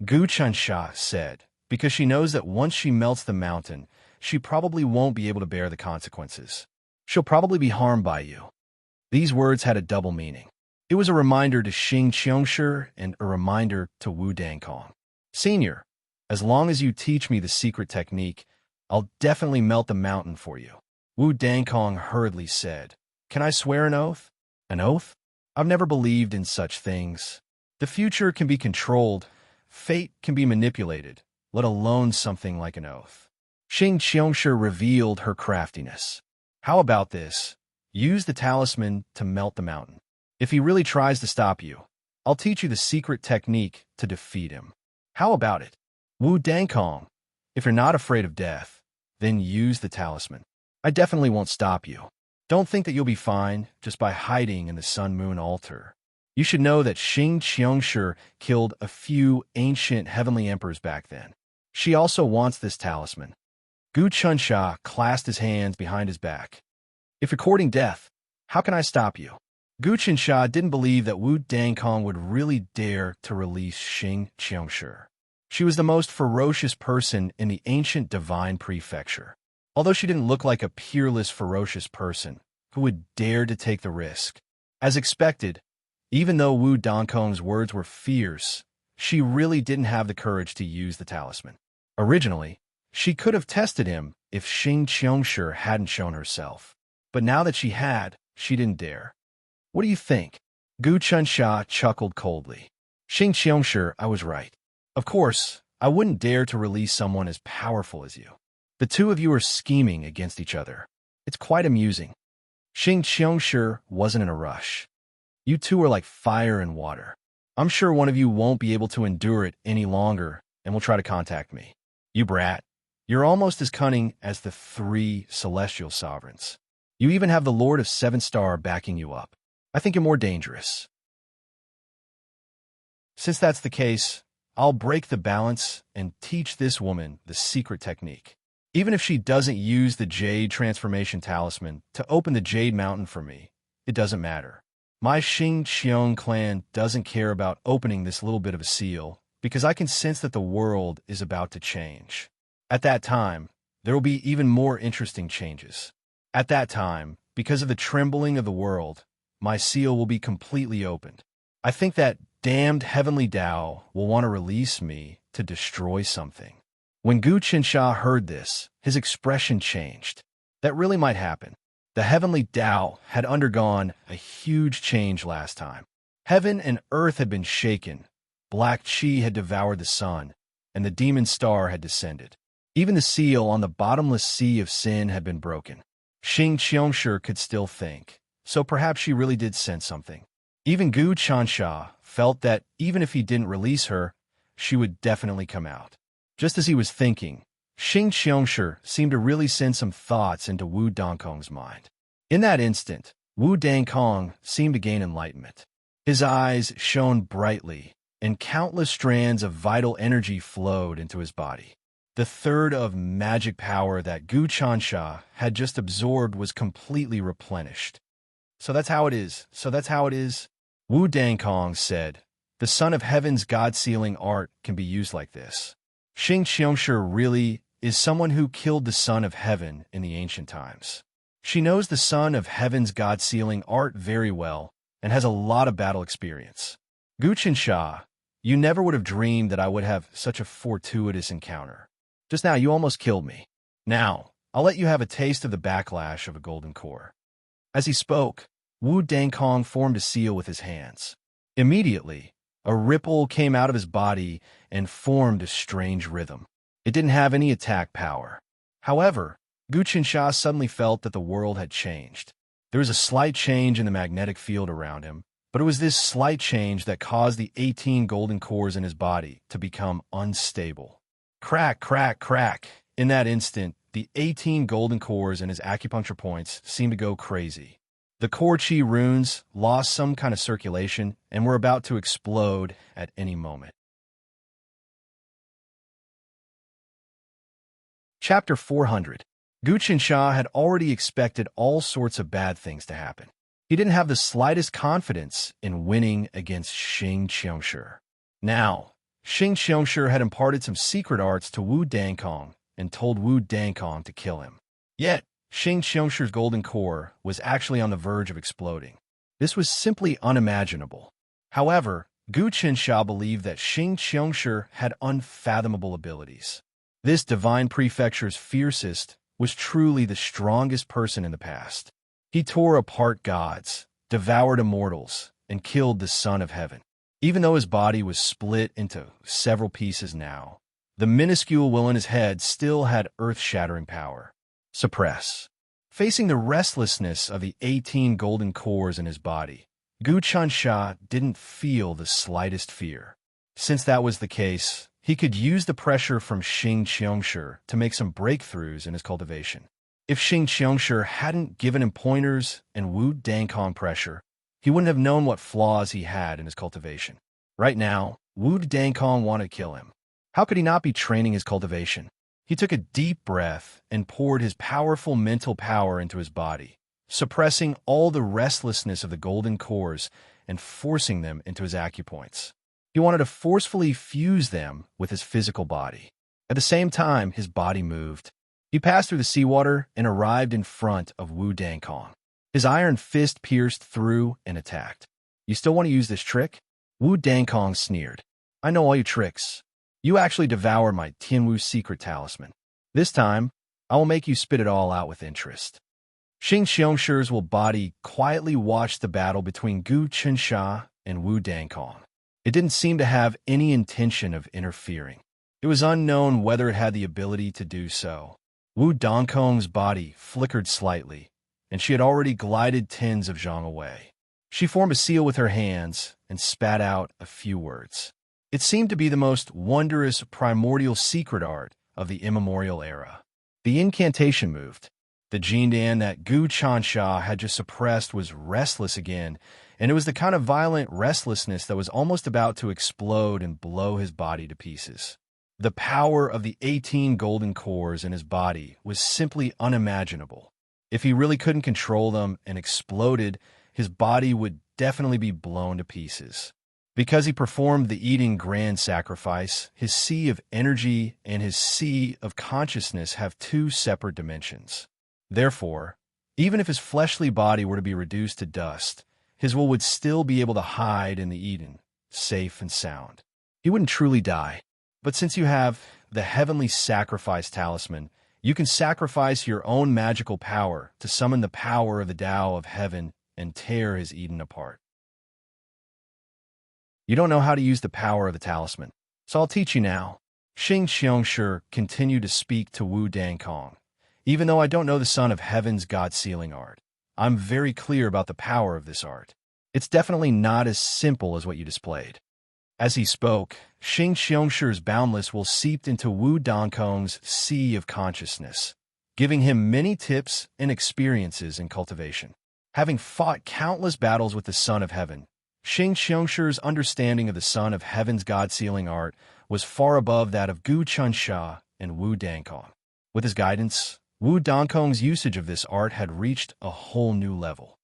Gu Qinsha said, because she knows that once she melts the mountain, she probably won't be able to bear the consequences. She'll probably be harmed by you. These words had a double meaning. It was a reminder to Xing Qiangshi and a reminder to Wu Dangkong. Senior, as long as you teach me the secret technique, I'll definitely melt the mountain for you. Wu Dangkong hurriedly said, Can I swear an oath? An oath? I've never believed in such things. The future can be controlled. Fate can be manipulated, let alone something like an oath. Xing Qiangshi revealed her craftiness. How about this? Use the talisman to melt the mountain. If he really tries to stop you, I'll teach you the secret technique to defeat him. How about it? Wu Dangkong, if you're not afraid of death, then use the talisman. I definitely won't stop you. Don't think that you'll be fine just by hiding in the Sun Moon altar. You should know that Xing Qiangshi killed a few ancient heavenly emperors back then. She also wants this talisman. Gu Chunsha clasped his hands behind his back. If you're courting death, how can I stop you? Gu Chunsha didn't believe that Wu Dangkong would really dare to release Xing Qiangshi. She was the most ferocious person in the ancient divine prefecture. Although she didn't look like a peerless, ferocious person who would dare to take the risk. As expected, even though Wu Dangkong's words were fierce, she really didn't have the courage to use the talisman. Originally, she could have tested him if Xing Qiangshi hadn't shown herself. But now that she had, she didn't dare. What do you think? Gu Chunsha chuckled coldly. Xing Qiangshi, I was right. Of course, I wouldn't dare to release someone as powerful as you. The two of you are scheming against each other. It's quite amusing. Xing Qiangshi wasn't in a rush. You two are like fire and water. I'm sure one of you won't be able to endure it any longer and will try to contact me. You brat. You're almost as cunning as the 3 celestial sovereigns. You even have the Lord of 7 Star backing you up. I think you're more dangerous. Since that's the case, I'll break the balance and teach this woman the secret technique. Even if she doesn't use the Jade Transformation Talisman to open the Jade Mountain for me, it doesn't matter. My Xing Qiang clan doesn't care about opening this little bit of a seal because I can sense that the world is about to change. At that time, there will be even more interesting changes. At that time, because of the trembling of the world, my seal will be completely opened. I think that damned heavenly Tao will want to release me to destroy something. When Gu Chunsha heard this, his expression changed. That really might happen. The heavenly Tao had undergone a huge change last time. Heaven and earth had been shaken. Black Qi had devoured the sun, and the demon star had descended. Even the seal on the bottomless sea of sin had been broken. Xing Qiangshi could still think, so perhaps she really did sense something. Even Gu Chunsha felt that even if he didn't release her, she would definitely come out. Just as he was thinking, Xing Qiangshi seemed to really send some thoughts into Wu Dangkong's mind. In that instant, Wu Dangkong seemed to gain enlightenment. His eyes shone brightly, and countless strands of vital energy flowed into his body. The third of magic power that Gu Chunsha had just absorbed was completely replenished. So that's how it is. Wu Dangkong said, the Son of Heaven's God-sealing art can be used like this. Xing Qiangshi really is someone who killed the Son of Heaven in the ancient times. She knows the Son of Heaven's God-sealing art very well and has a lot of battle experience. Gu Chunsha, you never would have dreamed that I would have such a fortuitous encounter. Just now, you almost killed me. Now, I'll let you have a taste of the backlash of a golden core. As he spoke, Wu Dangkong formed a seal with his hands. Immediately, a ripple came out of his body and formed a strange rhythm. It didn't have any attack power. However, Gu Chunsha suddenly felt that the world had changed. There was a slight change in the magnetic field around him, but it was this slight change that caused the 18 golden cores in his body to become unstable. Crack, crack, crack. In that instant, the 18 golden cores in his acupuncture points seemed to go crazy. The core chi runes lost some kind of circulation and were about to explode at any moment. Chapter 400. Gu Chunsha had already expected all sorts of bad things to happen. He didn't have the slightest confidence in winning against Xing Qiangshi. Now, Xing Qiangshi had imparted some secret arts to Wu Dangkong and told Wu Dangkong to kill him. Yet, Xing Qiangshi's golden core was actually on the verge of exploding. This was simply unimaginable. However, Gu Chunsha believed that Xing Qiangshi had unfathomable abilities. This divine prefecture's fiercest was truly the strongest person in the past. He tore apart gods, devoured immortals, and killed the Son of Heaven. Even though his body was split into several pieces now, the minuscule will in his head still had earth-shattering power. Suppress. Facing the restlessness of the 18 golden cores in his body, Gu Chunsha didn't feel the slightest fear. Since that was the case, he could use the pressure from Xing Qiangshi to make some breakthroughs in his cultivation. If Xing Qiangshi hadn't given him pointers and Wu Dangkong pressure, he wouldn't have known what flaws he had in his cultivation. Right now, Wu Dangkong wanted to kill him. How could he not be training his cultivation? He took a deep breath and poured his powerful mental power into his body, suppressing all the restlessness of the golden cores and forcing them into his acupoints. He wanted to forcefully fuse them with his physical body. At the same time, his body moved. He passed through the seawater and arrived in front of Wu Dangkong. His iron fist pierced through and attacked. "You still want to use this trick?" Wu Dangkong sneered. "I know all your tricks. You actually devoured my Tianwu secret talisman. This time, I will make you spit it all out with interest." Xing Xiongshir's body quietly watched the battle between Gu Chensha and Wu Dangkong. It didn't seem to have any intention of interfering. It was unknown whether it had the ability to do so. Wu Dangkong's body flickered slightly, and she had already glided tens of zhang away. She formed a seal with her hands and spat out a few words. It seemed to be the most wondrous primordial secret art of the immemorial era. The incantation moved. The Jindan that Gu Chansha had just suppressed was restless again, and it was the kind of violent restlessness that was almost about to explode and blow his body to pieces. The power of the 18 golden cores in his body was simply unimaginable. If he really couldn't control them and exploded, his body would definitely be blown to pieces. Because he performed the eating grand sacrifice, his sea of energy and his sea of consciousness have two separate dimensions. Therefore, even if his fleshly body were to be reduced to dust, his will would still be able to hide in the Eden, safe and sound. He wouldn't truly die. But since you have the heavenly sacrifice talisman, you can sacrifice your own magical power to summon the power of the Tao of heaven and tear his Eden apart. You don't know how to use the power of the talisman, so I'll teach you now. Xing Xiongshi continued to speak to Wu Dangkong. Even though I don't know the son of heaven's god-sealing art, I'm very clear about the power of this art. It's definitely not as simple as what you displayed. As he spoke, Xing Xiongshir's boundless will seeped into Wu Dangkong's sea of consciousness, giving him many tips and experiences in cultivation. Having fought countless battles with the Son of Heaven, Xing Xiongshir's understanding of the Son of Heaven's god-sealing art was far above that of Gu Chensha and Wu Dangkong. With his guidance, Wu Dangkong's usage of this art had reached a whole new level.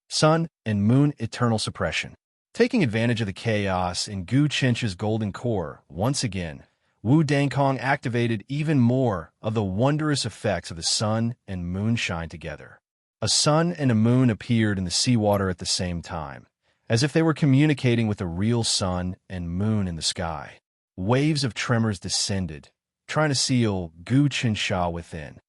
Sun and Moon Eternal Suppression. Taking advantage of the chaos in Gu Chensha's golden core, once again, Wu Dangkong activated even more of the wondrous effects of the sun and moon shine together. A sun and a moon appeared in the seawater at the same time, as if they were communicating with a real sun and moon in the sky. Waves of tremors descended, trying to seal Gu Chensha within.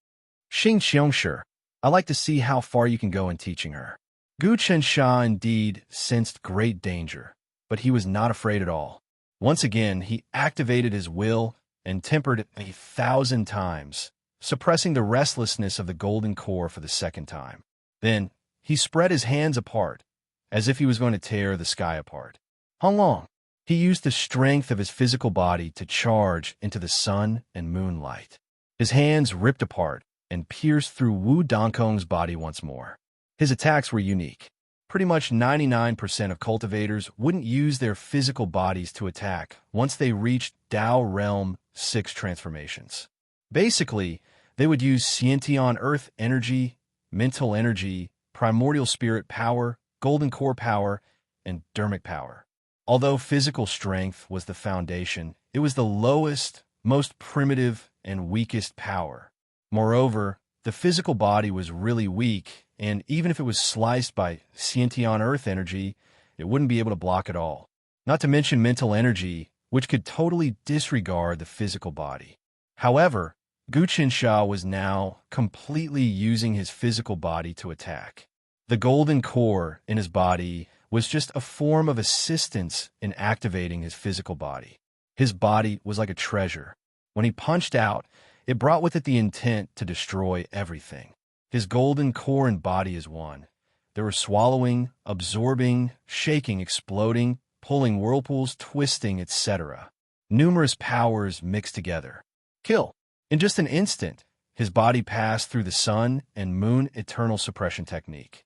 Xing Xiongshi, I like to see how far you can go in teaching her. Gu Chensha indeed sensed great danger, but he was not afraid at all. Once again, he activated his will and tempered it 1,000 times, suppressing the restlessness of the golden core for the second time. Then, he spread his hands apart, as if he was going to tear the sky apart. How long? He used the strength of his physical body to charge into the sun and moonlight. His hands ripped apart and pierced through Wu Dangkong's body once more. His attacks were unique. Pretty much 99% of cultivators wouldn't use their physical bodies to attack once they reached Tao Realm 6 transformations. Basically, they would use Sciention Earth energy, mental energy, primordial spirit power, golden core power, and dermic power. Although physical strength was the foundation, it was the lowest, most primitive, and weakest power. Moreover, the physical body was really weak, and even if it was sliced by Sciention Earth energy, it wouldn't be able to block it all. Not to mention mental energy, which could totally disregard the physical body. However, Gu Chensha was now completely using his physical body to attack. The golden core in his body was just a form of assistance in activating his physical body. His body was like a treasure. When he punched out, it brought with it the intent to destroy everything. His golden core and body is one. They were swallowing, absorbing, shaking, exploding, pulling whirlpools, twisting, etc. Numerous powers mixed together. Kill. In just an instant, his body passed through the sun and moon eternal suppression technique.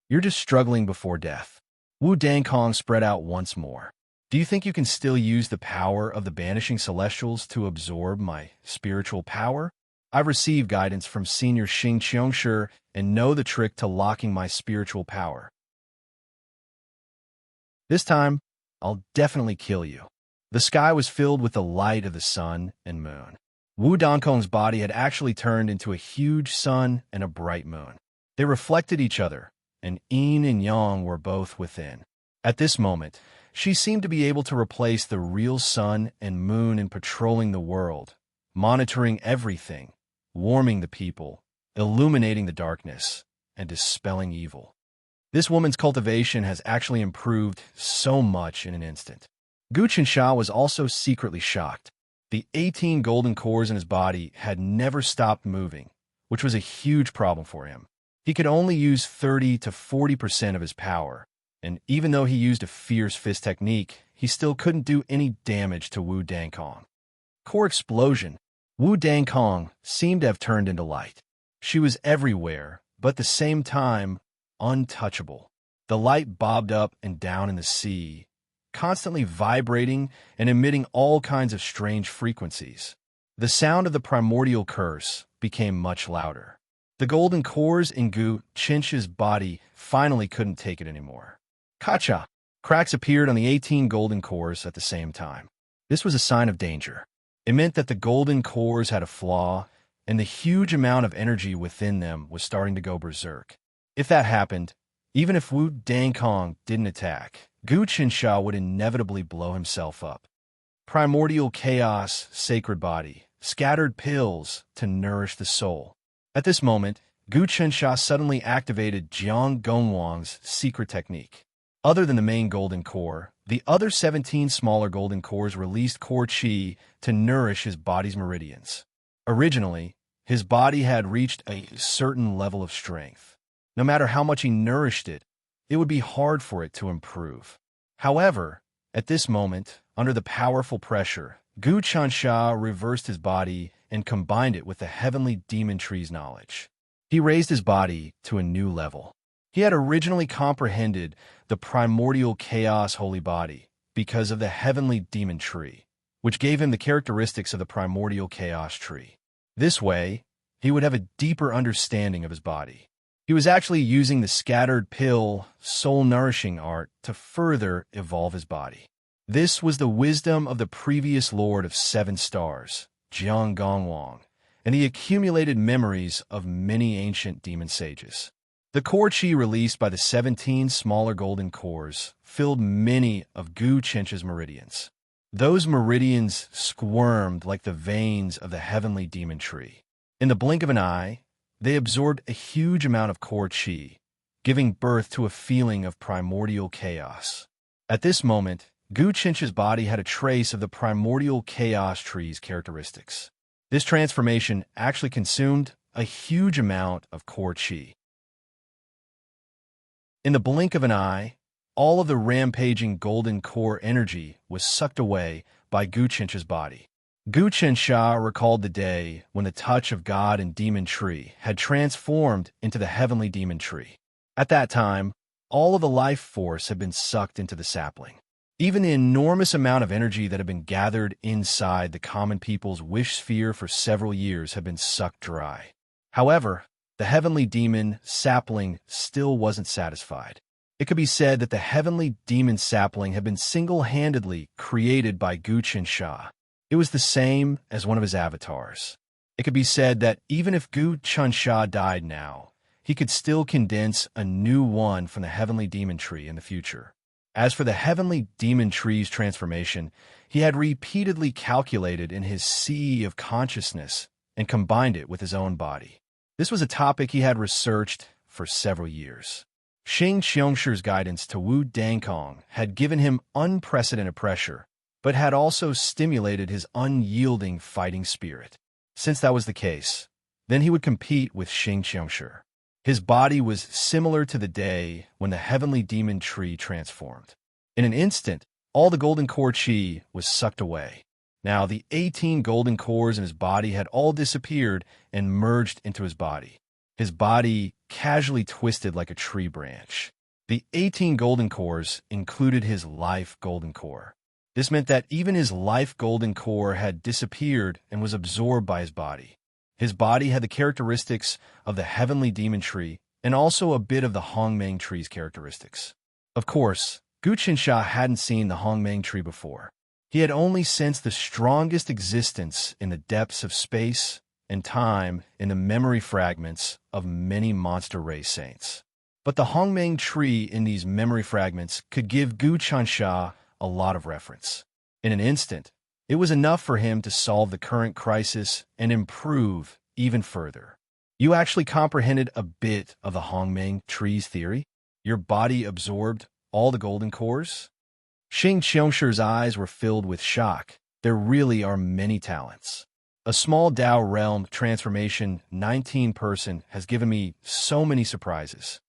You're just struggling before death. Wu Dangkong spread out once more. Do you think you can still use the power of the banishing celestials to absorb my spiritual power? I've received guidance from Senior Xing Qiongshi and know the trick to locking my spiritual power. This time, I'll definitely kill you. The sky was filled with the light of the sun and moon. Wu Dangkong's body had actually turned into a huge sun and a bright moon. They reflected each other, and yin and yang were both within. At this moment, she seemed to be able to replace the real sun and moon in patrolling the world, monitoring everything, warming the people, illuminating the darkness, and dispelling evil. This woman's cultivation has actually improved so much in an instant. Gu Qinsha was also secretly shocked. The 18 golden cores in his body had never stopped moving, which was a huge problem for him. He could only use 30 to 40% of his power, and even though he used a fierce fist technique, he still couldn't do any damage to Wu Dangkong. Core explosion. Wu Dangkong seemed to have turned into light. She was everywhere, but at the same time, untouchable. The light bobbed up and down in the sea, constantly vibrating and emitting all kinds of strange frequencies. The sound of the primordial curse became much louder. The golden cores in Gu Qinsha's body finally couldn't take it anymore. Kacha! Cracks appeared on the 18 golden cores at the same time. This was a sign of danger. It meant that the golden cores had a flaw, and the huge amount of energy within them was starting to go berserk. If that happened, even if Wu Dangkong didn't attack, Gu Qinsha would inevitably blow himself up. Primordial chaos, sacred body, scattered pills to nourish the soul. At this moment, Gu Qinsha suddenly activated Jiang Gongwang's secret technique. Other than the main golden core, the other 17 smaller golden cores released core qi to nourish his body's meridians. Originally, his body had reached a certain level of strength. No matter how much he nourished it, it would be hard for it to improve. However, at this moment, under the powerful pressure, Gu Qinsha reversed his body and combined it with the heavenly demon tree's knowledge. He raised his body to a new level. He had originally comprehended the primordial chaos holy body because of the heavenly demon tree, which gave him the characteristics of the primordial chaos tree. This way, he would have a deeper understanding of his body. He was actually using the scattered pill, soul-nourishing art to further evolve his body. This was the wisdom of the previous Lord of 7 Stars, Jiang Gongwang, and the accumulated memories of many ancient demon sages. The core qi released by the 17 smaller golden cores filled many of Gu Qinsha's meridians. Those meridians squirmed like the veins of the heavenly demon tree. In the blink of an eye, they absorbed a huge amount of core qi, giving birth to a feeling of primordial chaos. At this moment, Gu Qinsha's body had a trace of the primordial chaos tree's characteristics. This transformation actually consumed a huge amount of core qi. In the blink of an eye, all of the rampaging golden core energy was sucked away by Gu Qinsha's body. Gu Qinsha recalled the day when the touch of God and demon tree had transformed into the heavenly demon tree. At that time, all of the life force had been sucked into the sapling. Even the enormous amount of energy that had been gathered inside the common people's wish sphere for several years had been sucked dry. However, the heavenly demon sapling still wasn't satisfied. It could be said that the heavenly demon sapling had been single-handedly created by Gu Qinsha. It was the same as one of his avatars. It could be said that even if Gu Qinsha died now, he could still condense a new one from the heavenly demon tree in the future. As for the heavenly demon tree's transformation, he had repeatedly calculated in his sea of consciousness and combined it with his own body. This was a topic he had researched for several years. Xing Qiongshi's guidance to Wu Dangkong had given him unprecedented pressure, but had also stimulated his unyielding fighting spirit. Since that was the case, then he would compete with Xing Qiongshi. His body was similar to the day when the heavenly demon tree transformed. In an instant, all the golden core qi was sucked away. Now, the 18 golden cores in his body had all disappeared and merged into his body. His body casually twisted like a tree branch. The 18 golden cores included his life golden core. This meant that even his life golden core had disappeared and was absorbed by his body. His body had the characteristics of the heavenly demon tree and also a bit of the Hongmeng tree's characteristics. Of course, Gu Qinsha hadn't seen the Hongmeng tree before. He had only sensed the strongest existence in the depths of space and time in the memory fragments of many monster race saints. But the Hongmeng tree in these memory fragments could give Gu Qinsha a lot of reference. In an instant, it was enough for him to solve the current crisis and improve even further. You actually comprehended a bit of the Hongmeng tree's theory? Your body absorbed all the golden cores? Xing Qingshi's eyes were filled with shock. There really are many talents. A small Dao realm transformation 19-person has given me so many surprises.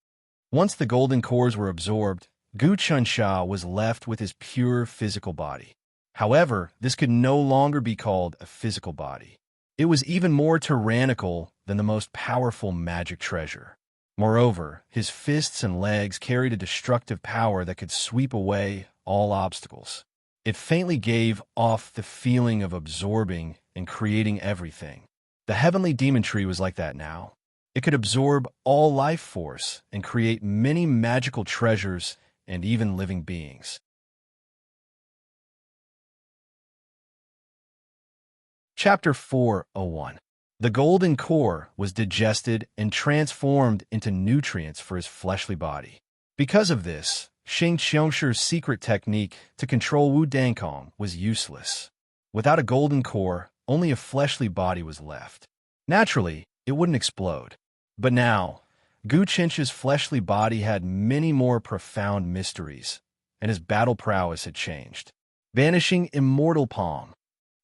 Once the golden cores were absorbed, Gu Qinsha was left with his pure physical body. However, this could no longer be called a physical body. It was even more tyrannical than the most powerful magic treasure. Moreover, his fists and legs carried a destructive power that could sweep away all obstacles. It faintly gave off the feeling of absorbing and creating everything. The heavenly demon tree was like that now. It could absorb all life force and create many magical treasures and even living beings. Chapter 401. The golden core was digested and transformed into nutrients for his fleshly body. Because of this, Xing Qingshi's secret technique to control Wu Dankong was useless. Without a golden core, only a fleshly body was left. Naturally, it wouldn't explode. But now, Gu Qinsha's fleshly body had many more profound mysteries, and his battle prowess had changed. Vanishing immortal palm.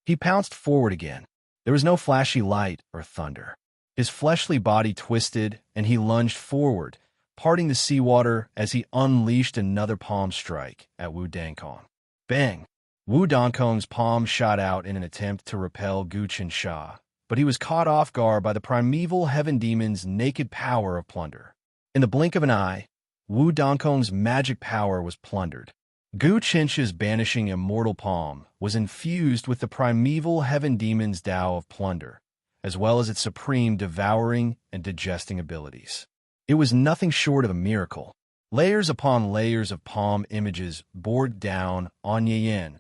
He pounced forward again. There was no flashy light or thunder. His fleshly body twisted, and he lunged forward, parting the seawater as he unleashed another palm strike at Wu Dankong. Bang! Wu Dankong's palm shot out in an attempt to repel Gu Qinsha, but he was caught off guard by the primeval heaven demon's naked power of plunder. In the blink of an eye, Wu Dankong's magic power was plundered. Gu Qinsha's banishing immortal palm was infused with the primeval heaven demon's Tao of plunder, as well as its supreme devouring and digesting abilities. It was nothing short of a miracle. Layers upon layers of palm images bore down on Yan,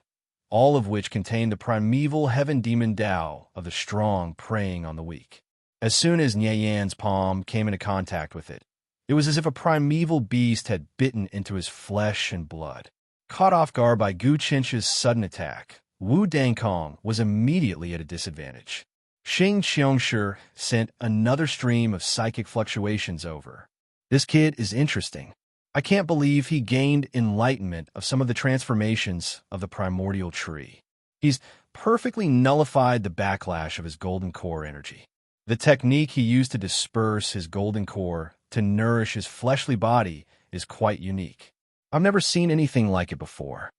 all of which contained the primeval heaven demon Tao of the strong preying on the weak. As soon as Yan's palm came into contact with it, it was as if a primeval beast had bitten into his flesh and blood. Caught off guard by Gu Qinsha's sudden attack, Wu Dankong was immediately at a disadvantage. Xing Qiongshi sent another stream of psychic fluctuations over. This kid is interesting. I can't believe he gained enlightenment of some of the transformations of the primordial tree. He's perfectly nullified the backlash of his golden core energy. The technique he used to disperse his golden core to nourish his fleshly body is quite unique. I've never seen anything like it before.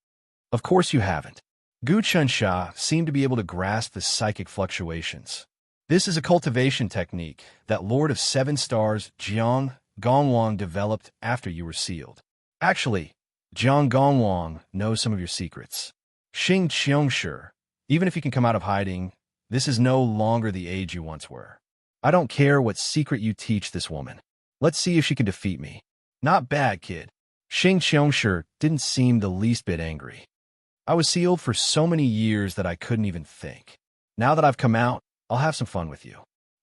Of course you haven't. Gu Qinsha seemed to be able to grasp the psychic fluctuations. This is a cultivation technique that Lord of Seven Stars Jiang Gongwang developed after you were sealed. Actually, Jiang Gongwang knows some of your secrets. Xing Qiongshi, even if you can come out of hiding, this is no longer the age you once were. I don't care what secret you teach this woman. Let's see if she can defeat me. Not bad, kid. Xing Qiongshi didn't seem the least bit angry. I was sealed for so many years that I couldn't even think. Now that I've come out, I'll have some fun with you.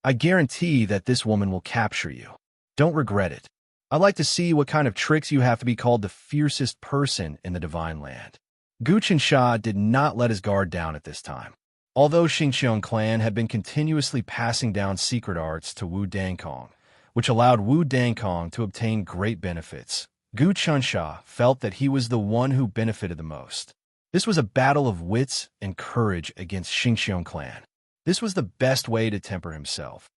I guarantee that this woman will capture you. Don't regret it. I'd like to see what kind of tricks you have to be called the fiercest person in the Divine Land. Gu Qinsha did not let his guard down at this time. Although Xingqiang clan had been continuously passing down secret arts to Wu Dankong, which allowed Wu Dankong to obtain great benefits, Gu Qinsha felt that he was the one who benefited the most. This was a battle of wits and courage against Xingqiang clan. This was the best way to temper himself.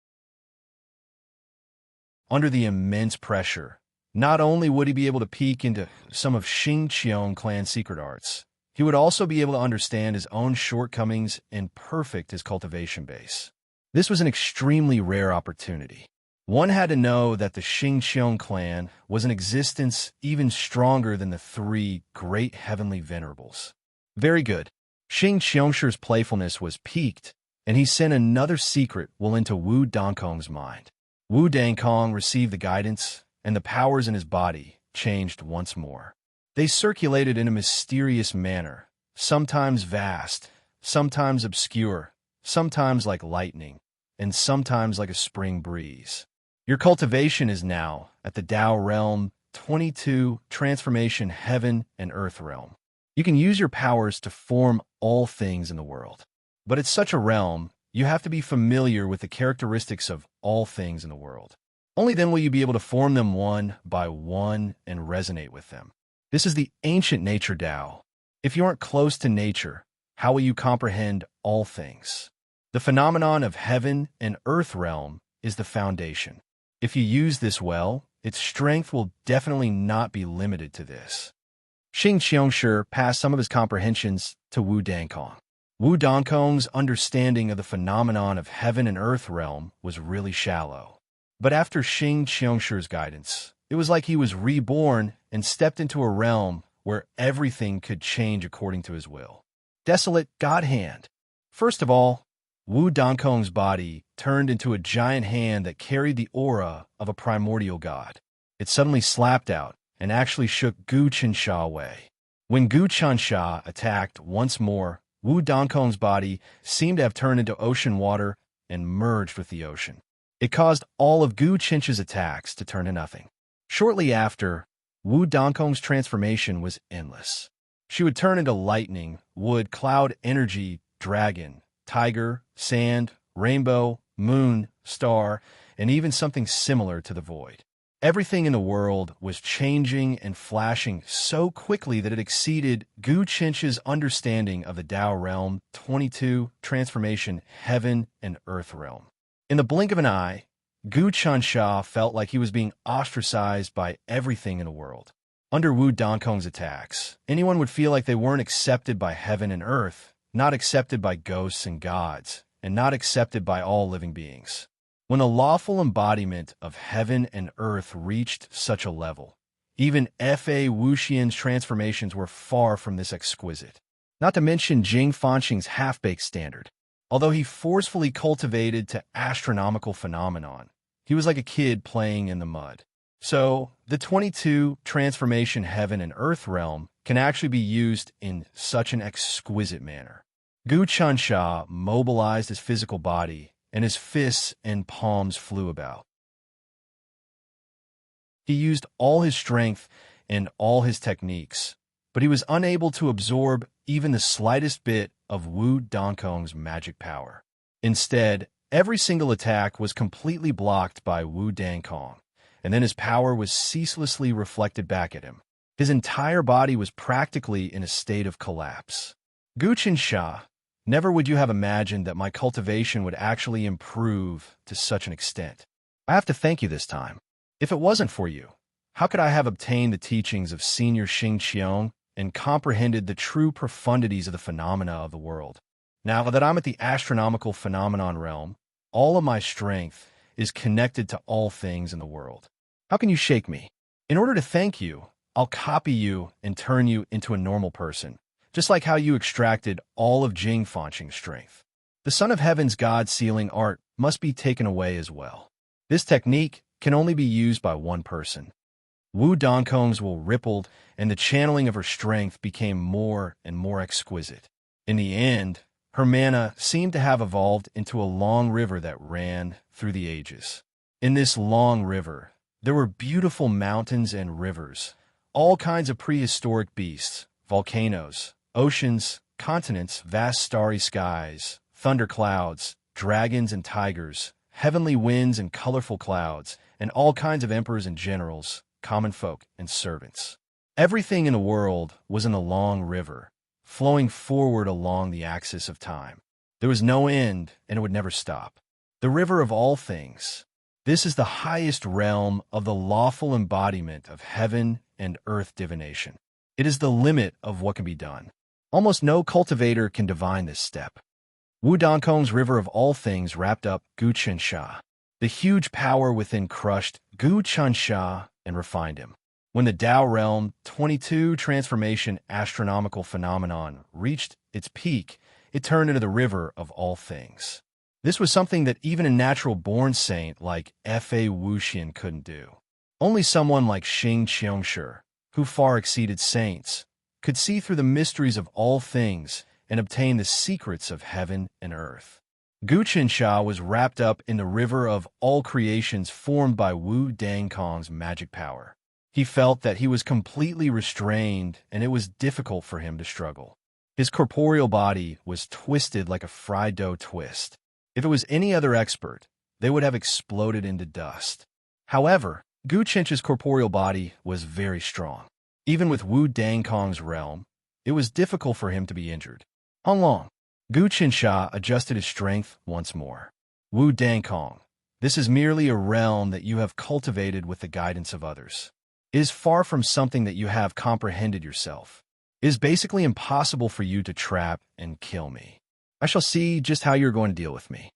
Under the immense pressure, not only would he be able to peek into some of Xingqiang clan's secret arts, he would also be able to understand his own shortcomings and perfect his cultivation base. This was an extremely rare opportunity. One had to know that the Xingqiang clan was in existence even stronger than the three great heavenly venerables. Very good. Xing Qiangshi's playfulness was piqued, and he sent another secret well into Wu Dongkong's mind. Wu Dongkong received the guidance, and the powers in his body changed once more. They circulated in a mysterious manner, sometimes vast, sometimes obscure, sometimes like lightning, and sometimes like a spring breeze. Your cultivation is now at the Tao Realm 22 Transformation Heaven and Earth Realm. You can use your powers to form all things in the world. But at such a realm, you have to be familiar with the characteristics of all things in the world. Only then will you be able to form them one by one and resonate with them. This is the ancient nature Tao. If you aren't close to nature, how will you comprehend all things? The phenomenon of heaven and earth realm is the foundation. If you use this well, its strength will definitely not be limited to this. Xing Qiangshi passed some of his comprehensions to Wu Dongkong. Wu Dongkong's understanding of the phenomenon of heaven and earth realm was really shallow. But after Xing Qiangshi's guidance, it was like he was reborn and stepped into a realm where everything could change according to his will. Desolate God Hand. First of all, Wu Dongkong's body turned into a giant hand that carried the aura of a primordial god. It suddenly slapped out and actually shook Gu Qinsha away. When Gu Qinsha attacked once more, Wu Dongkong's body seemed to have turned into ocean water and merged with the ocean. It caused all of Gu Qinsha's attacks to turn to nothing. Shortly after, Wu Dongkong's transformation was endless. She would turn into lightning, wood, cloud, energy, dragon, tiger, sand, rainbow, moon, star, and even something similar to the void. Everything in the world was changing and flashing so quickly that it exceeded Gu Qinsha's understanding of the Tao Realm 22 Transformation Heaven and Earth Realm. In the blink of an eye, Gu Qinsha felt like he was being ostracized by everything in the world. Under Wu Dongkong's attacks, anyone would feel like they weren't accepted by heaven and earth, not accepted by ghosts and gods, and not accepted by all living beings. When the lawful embodiment of heaven and earth reached such a level, even Fa Wuxian's transformations were far from this exquisite. Not to mention Jing Fanxing's half-baked standard. Although he forcefully cultivated to astronomical phenomenon, he was like a kid playing in the mud. So, the 22 Transformation Heaven and Earth Realm can actually be used in such an exquisite manner. Gu Qinsha mobilized his physical body, and his fists and palms flew about. He used all his strength and all his techniques, but he was unable to absorb even the slightest bit of Wu Dongkong's magic power. Instead, every single attack was completely blocked by Wu Dongkong, and then his power was ceaselessly reflected back at him. His entire body was practically in a state of collapse. Gu Qinsha, never would you have imagined that my cultivation would actually improve to such an extent. I have to thank you this time. If it wasn't for you, how could I have obtained the teachings of Senior Xingqiang and comprehended the true profundities of the phenomena of the world? Now that I'm at the astronomical phenomenon realm, all of my strength is connected to all things in the world. How can you shake me? In order to thank you, I'll copy you and turn you into a normal person, just like how you extracted all of Jing Fanxing's strength. The Son of Heaven's God-sealing art must be taken away as well. This technique can only be used by one person. Wu Dongkong's will rippled, and the channeling of her strength became more and more exquisite. In the end, her mana seemed to have evolved into a long river that ran through the ages. In this long river, there were beautiful mountains and rivers, all kinds of prehistoric beasts, volcanoes, oceans, continents, vast starry skies, thunder clouds, dragons and tigers, heavenly winds and colorful clouds, and all kinds of emperors and generals, common folk and servants. Everything in the world was in a long river, flowing forward along the axis of time. There was no end, and it would never stop. The river of all things. This is the highest realm of the lawful embodiment of heaven and earth divination. It is the limit of what can be done. Almost no cultivator can divine this step. Wu Dongkong's river of all things wrapped up Gu Qinsha. The huge power within crushed Gu Chunsha and refined him. When the Tao Realm 22 transformation astronomical phenomenon reached its peak, it turned into the river of all things. This was something that even a natural-born saint like Fa Wuxian couldn't do. Only someone like Xing Qiongshi, who far exceeded saints, could see through the mysteries of all things and obtain the secrets of heaven and earth. Gu Qinsha was wrapped up in the river of all creations formed by Wu Dangkong's magic power. He felt that he was completely restrained and it was difficult for him to struggle. His corporeal body was twisted like a fried dough twist. If it was any other expert, they would have exploded into dust. However, Gu Qinsha's corporeal body was very strong. Even with Wu Dangkong's realm, it was difficult for him to be injured. How long? Gu Qinsha adjusted his strength once more. Wu Dangkong, this is merely a realm that you have cultivated with the guidance of others. It is far from something that you have comprehended yourself. It is basically impossible for you to trap and kill me. I shall see just how you're going to deal with me.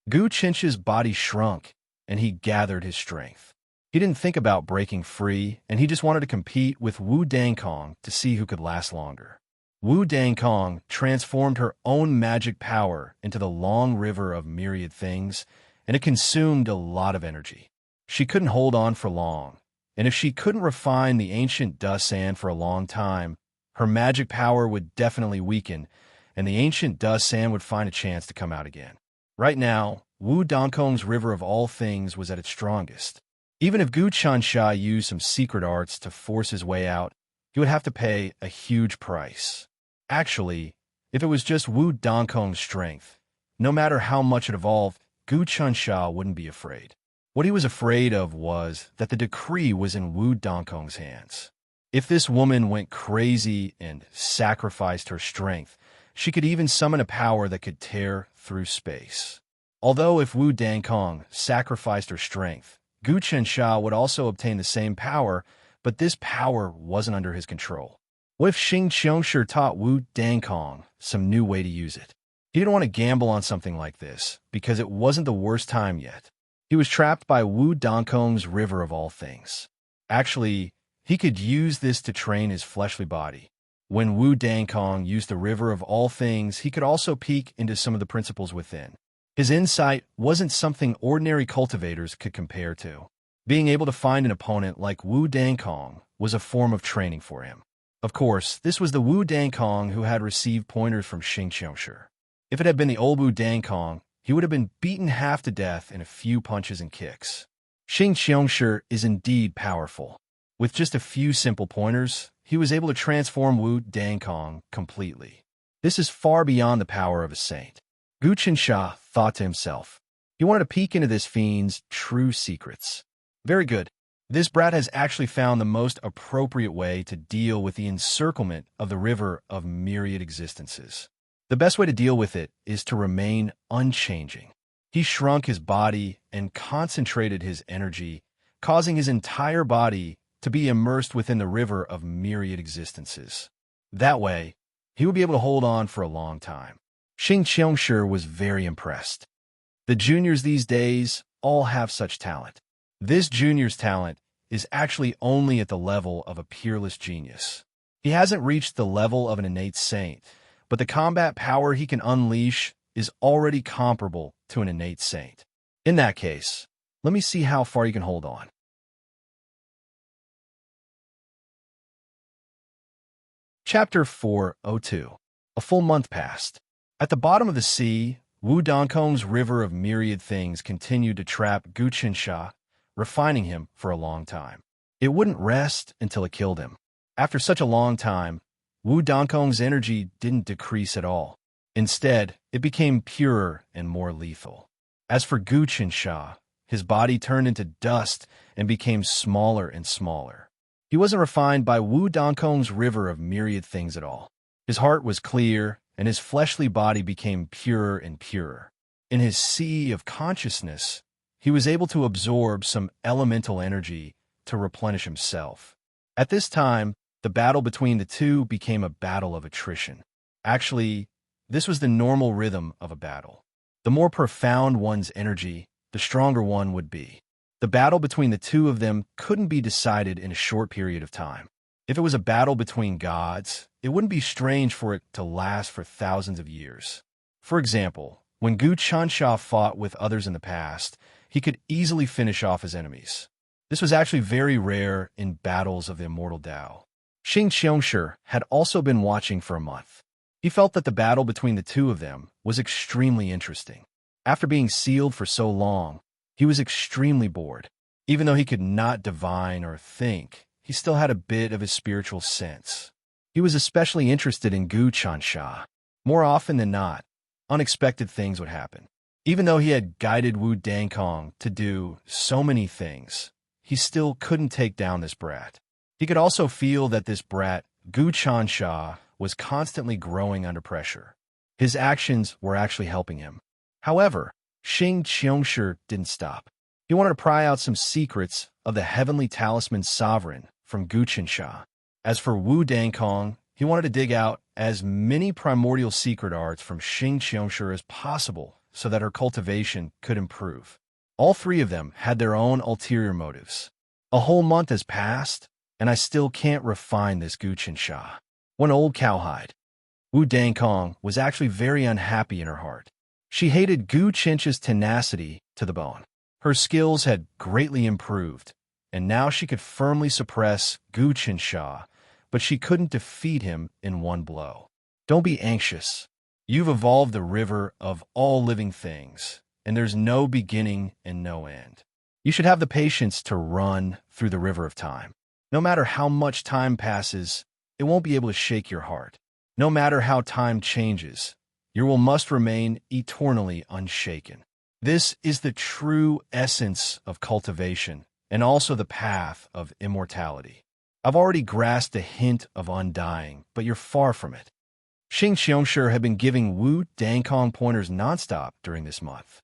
Gu Qinsha's body shrunk, and he gathered his strength. He didn't think about breaking free, and he just wanted to compete with Wu Dangkong to see who could last longer. Wu Dangkong transformed her own magic power into the long river of myriad things, and it consumed a lot of energy. She couldn't hold on for long, and if she couldn't refine the ancient dust sand for a long time, her magic power would definitely weaken, and the ancient dust sand would find a chance to come out again. Right now, Wu Dangkong's river of all things was at its strongest. Even if Gu Qinsha used some secret arts to force his way out, he would have to pay a huge price. Actually, if it was just Wu Dangkong's strength, no matter how much it evolved, Gu Qinsha wouldn't be afraid. What he was afraid of was that the decree was in Wu Dangkong's hands. If this woman went crazy and sacrificed her strength, she could even summon a power that could tear through space. Although if Wu Dangkong sacrificed her strength, Gu Qinsha would also obtain the same power, but this power wasn't under his control. What if Xing Qiongshi taught Wu Dangkong some new way to use it? He didn't want to gamble on something like this, because it wasn't the worst time yet. He was trapped by Wu Dangkong's river of all things. Actually, he could use this to train his fleshly body. When Wu Dangkong used the river of all things, he could also peek into some of the principles within. His insight wasn't something ordinary cultivators could compare to. Being able to find an opponent like Wu Dangkong was a form of training for him. Of course, this was the Wu Dangkong who had received pointers from Xing Qiongshi. If it had been the old Wu Dangkong, he would have been beaten half to death in a few punches and kicks. Xing Qiongshi is indeed powerful. With just a few simple pointers, he was able to transform Wu Dangkong completely. This is far beyond the power of a saint. Gu Qinsha thought to himself. He wanted to peek into this fiend's true secrets. Very good. This brat has actually found the most appropriate way to deal with the encirclement of the river of myriad existences. The best way to deal with it is to remain unchanging. He shrunk his body and concentrated his energy, causing his entire body to be immersed within the river of myriad existences. That way, he would be able to hold on for a long time. Xing Qiongshi was very impressed. The juniors these days all have such talent. This junior's talent is actually only at the level of a peerless genius. He hasn't reached the level of an innate saint, but the combat power he can unleash is already comparable to an innate saint. In that case, let me see how far you can hold on. Chapter 402. A full month passed. At the bottom of the sea, Wu Dangkong's river of myriad things continued to trap Gu Qinsha, refining him for a long time. It wouldn't rest until it killed him. After such a long time, Wu Dangkong's energy didn't decrease at all. Instead, it became purer and more lethal. As for Gu Qinsha, his body turned into dust and became smaller and smaller. He wasn't refined by Wu Dangkong's river of myriad things at all. His heart was clear, and his fleshly body became purer and purer. In his sea of consciousness, he was able to absorb some elemental energy to replenish himself. At this time, the battle between the two became a battle of attrition. Actually, this was the normal rhythm of a battle. The more profound one's energy, the stronger one would be. The battle between the two of them couldn't be decided in a short period of time. If it was a battle between gods, it wouldn't be strange for it to last for thousands of years. For example, when Gu Chansha fought with others in the past, he could easily finish off his enemies. This was actually very rare in battles of the immortal Tao. Xing Qiongshi had also been watching for a month. He felt that the battle between the two of them was extremely interesting. After being sealed for so long, he was extremely bored. Even though he could not divine or think, he still had a bit of his spiritual sense. He was especially interested in Gu Chansha. More often than not, unexpected things would happen. Even though he had guided Wu Dankong to do so many things, he still couldn't take down this brat. He could also feel that this brat, Gu Chansha, was constantly growing under pressure. His actions were actually helping him. However, Xing Qiongshi didn't stop. He wanted to pry out some secrets of the heavenly talisman sovereign from Gu Chansha. As for Wu Dankong, he wanted to dig out as many primordial secret arts from Xing Qiongshi as possible so that her cultivation could improve. All three of them had their own ulterior motives. A whole month has passed, and I still can't refine this Gu Chansha. One old cowhide. Wu Dankong was actually very unhappy in her heart. She hated Gu Chansha's tenacity to the bone. Her skills had greatly improved, and now she could firmly suppress Gu Chansha, but she couldn't defeat him in one blow. Don't be anxious. You've evolved the river of all living things, and there's no beginning and no end. You should have the patience to run through the river of time. No matter how much time passes, it won't be able to shake your heart. No matter how time changes, your will must remain eternally unshaken. This is the true essence of cultivation and also the path of immortality. I've already grasped a hint of undying, but you're far from it. Xing Qiongshi had been giving Wu Dankong pointers nonstop during this month.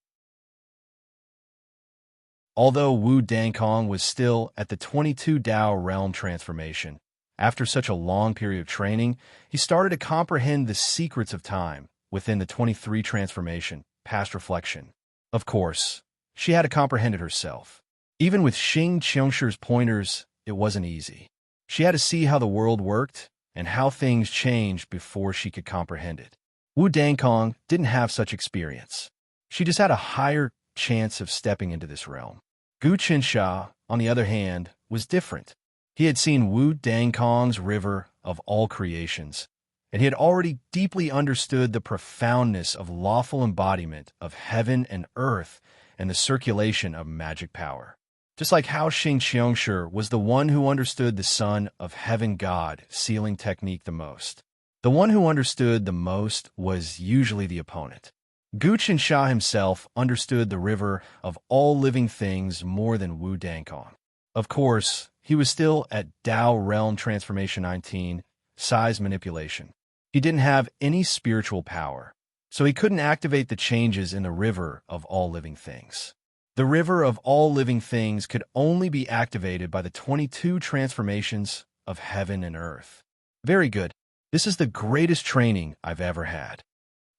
Although Wu Dankong was still at the 22 Dao realm transformation, after such a long period of training, he started to comprehend the secrets of time within the 23 transformation, past reflection. Of course, she had to comprehend it herself. Even with Xing Qiongši's pointers, it wasn't easy. She had to see how the world worked and how things changed before she could comprehend it. Wu Dankong didn't have such experience. She just had a higher chance of stepping into this realm. Gu Chansha, on the other hand, was different. He had seen Wu Dankong's river of all creations, and he had already deeply understood the profoundness of lawful embodiment of heaven and earth and the circulation of magic power. Just like how Xing Qiongshi was the one who understood the son of heaven god sealing technique the most. The one who understood the most was usually the opponent. Gu Chansha himself understood the river of all living things more than Wu Dankong. Of course, he was still at Dao Realm Transformation 19, size manipulation. He didn't have any spiritual power, so he couldn't activate the changes in the river of all living things. The river of all living things could only be activated by the 22 transformations of heaven and earth. Very good. This is the greatest training I've ever had.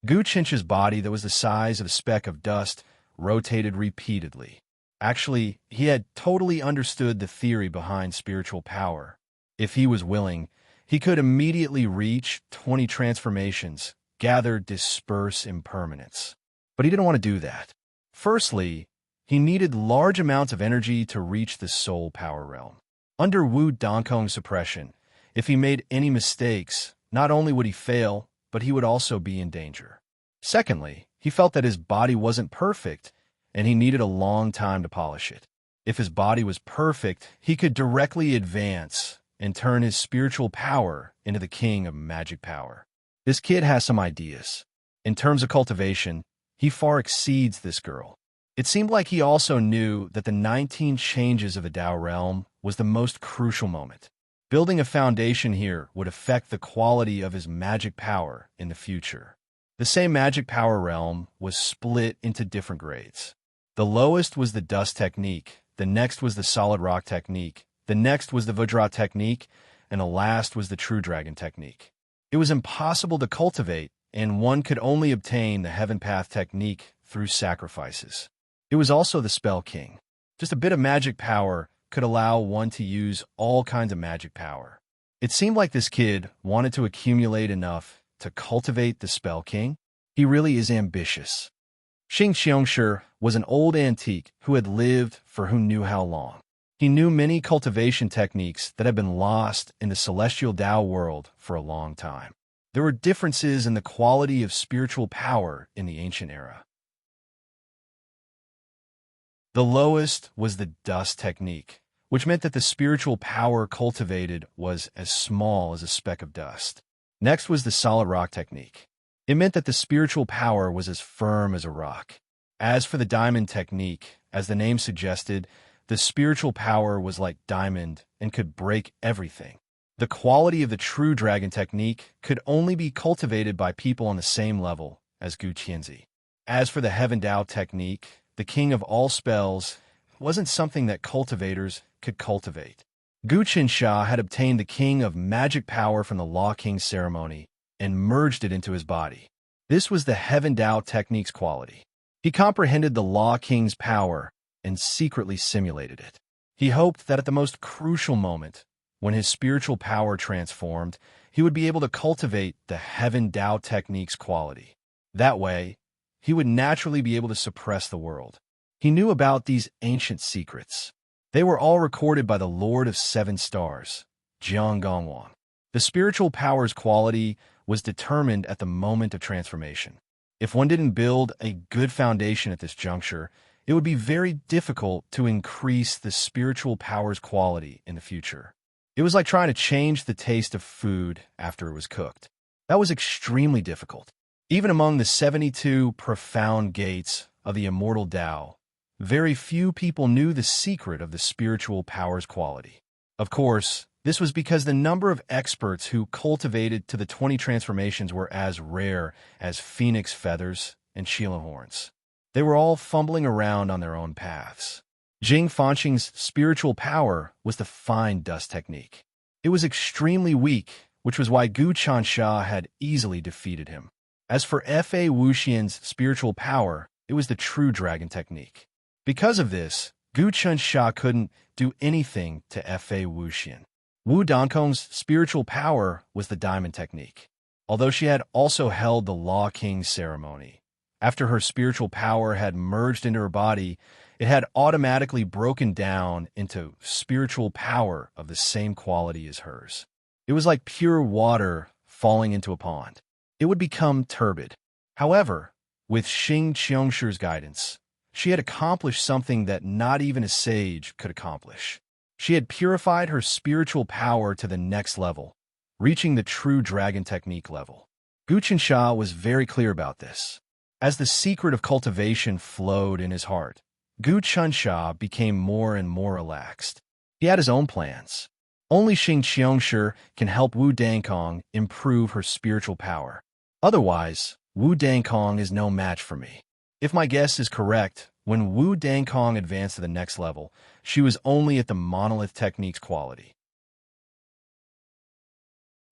Gu Chansha's body that was the size of a speck of dust rotated repeatedly. Actually, he had totally understood the theory behind spiritual power. If he was willing, he could immediately reach 20 transformations, gather, disperse impermanence. But he didn't want to do that. Firstly, he needed large amounts of energy to reach the soul power realm. Under Wu Dankong's suppression, if he made any mistakes, not only would he fail, but he would also be in danger. Secondly, he felt that his body wasn't perfect, and he needed a long time to polish it. If his body was perfect, he could directly advance and turn his spiritual power into the king of magic power. This kid has some ideas. In terms of cultivation, he far exceeds this girl. It seemed like he also knew that the 19 changes of the Dao realm was the most crucial moment. Building a foundation here would affect the quality of his magic power in the future. The same magic power realm was split into different grades. The lowest was the dust technique, the next was the solid rock technique, the next was the Vajra technique, and the last was the true dragon technique. It was impossible to cultivate, and one could only obtain the heaven path technique through sacrifices. It was also the Spell King. Just a bit of magic power could allow one to use all kinds of magic power. It seemed like this kid wanted to accumulate enough to cultivate the Spell King. He really is ambitious. Xing Qiongshi was an old antique who had lived for who knew how long. He knew many cultivation techniques that had been lost in the celestial Tao world for a long time. There were differences in the quality of spiritual power in the ancient era. The lowest was the dust technique, which meant that the spiritual power cultivated was as small as a speck of dust. Next was the solid rock technique. It meant that the spiritual power was as firm as a rock. As for the diamond technique, as the name suggested, the spiritual power was like diamond and could break everything. The quality of the true dragon technique could only be cultivated by people on the same level as Gu Qianzi. As for the Heaven Dao technique, the king of all spells wasn't something that cultivators could cultivate. Gu Qinsha had obtained the king of magic power from the Law King ceremony and merged it into his body. This was the Heaven Dao technique's quality. He comprehended the Law King's power and secretly simulated it. He hoped that at the most crucial moment, when his spiritual power transformed, he would be able to cultivate the Heaven Dao technique's quality. That way, he would naturally be able to suppress the world. He knew about these ancient secrets. They were all recorded by the Lord of Seven Stars, Jiang Gongwang. The spiritual power's quality was determined at the moment of transformation. If one didn't build a good foundation at this juncture, it would be very difficult to increase the spiritual power's quality in the future. It was like trying to change the taste of food after it was cooked. That was extremely difficult. Even among the 72 profound gates of the immortal Tao, very few people knew the secret of the spiritual power's quality. Of course, this was because the number of experts who cultivated to the 20 transformations were as rare as phoenix feathers and Sheila horns. They were all fumbling around on their own paths. Jing Fanqing's spiritual power was the fine dust technique. It was extremely weak, which was why Gu Qiansha had easily defeated him. As for Fa Wuxian's spiritual power, it was the true dragon technique. Because of this, Gu Qiansha couldn't do anything to Fa Wuxian. Wu Dankong's spiritual power was the diamond technique. Although she had also held the Law King ceremony, after her spiritual power had merged into her body, it had automatically broken down into spiritual power of the same quality as hers. It was like pure water falling into a pond. It would become turbid. However, with Xing Qiongshi's guidance, she had accomplished something that not even a sage could accomplish. She had purified her spiritual power to the next level, reaching the true dragon technique level. Gu Qinsha was very clear about this. As the secret of cultivation flowed in his heart, Gu Qinsha became more and more relaxed. He had his own plans. Only Xing Qiongshi can help Wu Dankong improve her spiritual power. Otherwise, Wu Dankong is no match for me. If my guess is correct, when Wu Dankong advanced to the next level, she was only at the monolith technique's quality.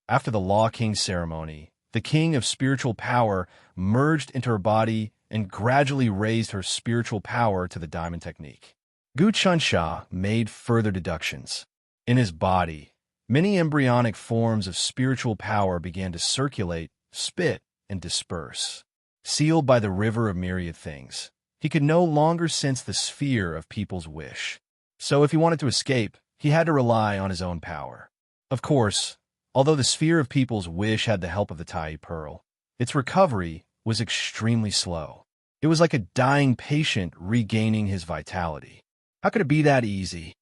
After the Law King ceremony, the king of spiritual power merged into her body and gradually raised her spiritual power to the diamond technique. Gu Qiansha made further deductions. In his body, many embryonic forms of spiritual power began to circulate, spit, and disperse. Sealed by the river of myriad things, he could no longer sense the sphere of people's wish. So if he wanted to escape, he had to rely on his own power. Of course, although the sphere of people's wish had the help of the Tai Pearl, its recovery was extremely slow. It was like a dying patient regaining his vitality. How could it be that easy?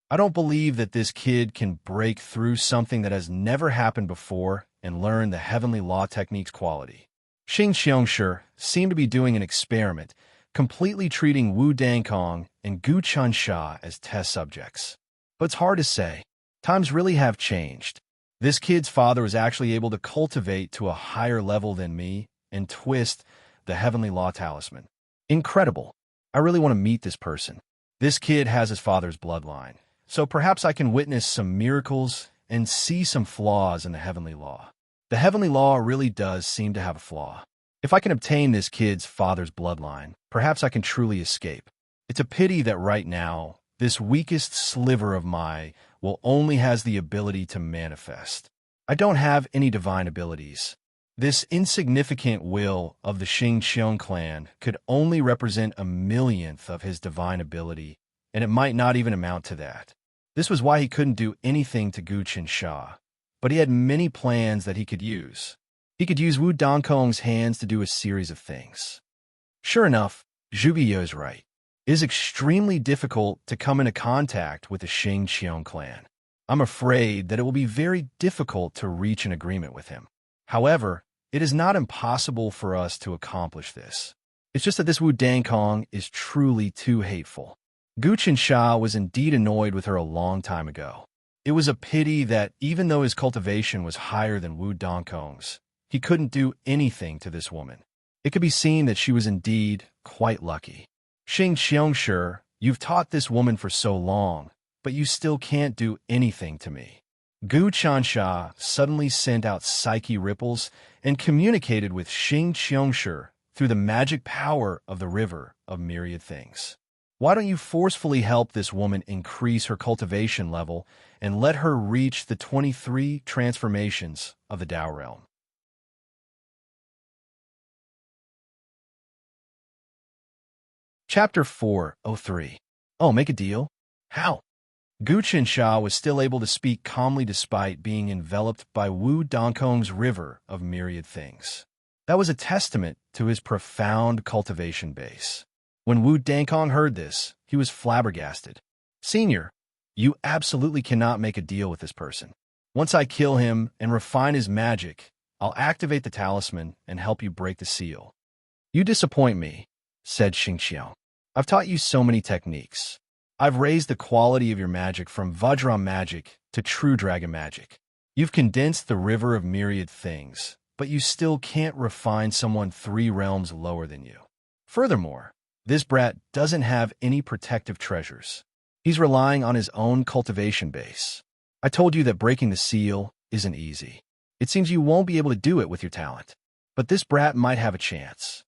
I don't believe that this kid can break through something that has never happened before and learn the heavenly law technique's quality. Xing Qiongshi seemed to be doing an experiment, completely treating Wu Dankong and Gu Qiansha as test subjects. But it's hard to say. Times really have changed. This kid's father was actually able to cultivate to a higher level than me and twist the heavenly law talisman. Incredible. I really want to meet this person. This kid has his father's bloodline, so perhaps I can witness some miracles and see some flaws in the heavenly law. The heavenly law really does seem to have a flaw. If I can obtain this kid's father's bloodline, perhaps I can truly escape. It's a pity that right now, this weakest sliver of my will only has the ability to manifest. I don't have any divine abilities. This insignificant will of the Xingqiang clan could only represent a millionth of his divine ability, and it might not even amount to that. This was why he couldn't do anything to Gu Qinsha, but he had many plans that he could use. He could use Wu Dongkong's hands to do a series of things. Sure enough, Zhu Biyo is right. It is extremely difficult to come into contact with the Xingqiang clan. I'm afraid that it will be very difficult to reach an agreement with him. However, it is not impossible for us to accomplish this. It's just that this Wu Dangkong is truly too hateful. Gu Qinsha was indeed annoyed with her a long time ago. It was a pity that even though his cultivation was higher than Wu Dongkong's, he couldn't do anything to this woman. It could be seen that she was indeed quite lucky. Xing Xiongshi, you've taught this woman for so long, but you still can't do anything to me. Gu Qinsha suddenly sent out psyche ripples and communicated with Xing Xiongshi through the magic power of the river of myriad things. Why don't you forcefully help this woman increase her cultivation level and let her reach the 23 transformations of the Tao realm? Chapter 403. Oh, make a deal? How? Gu Qinsha was still able to speak calmly despite being enveloped by Wu Dongkong's river of myriad things. That was a testament to his profound cultivation base. When Wu Dongkong heard this, he was flabbergasted. Senior, you absolutely cannot make a deal with this person. Once I kill him and refine his magic, I'll activate the talisman and help you break the seal. You disappoint me, said Xingqiang. I've taught you so many techniques. I've raised the quality of your magic from Vajra magic to true dragon magic. You've condensed the river of myriad things, but you still can't refine someone 3 realms lower than you. Furthermore, this brat doesn't have any protective treasures. He's relying on his own cultivation base. I told you that breaking the seal isn't easy. It seems you won't be able to do it with your talent, but this brat might have a chance.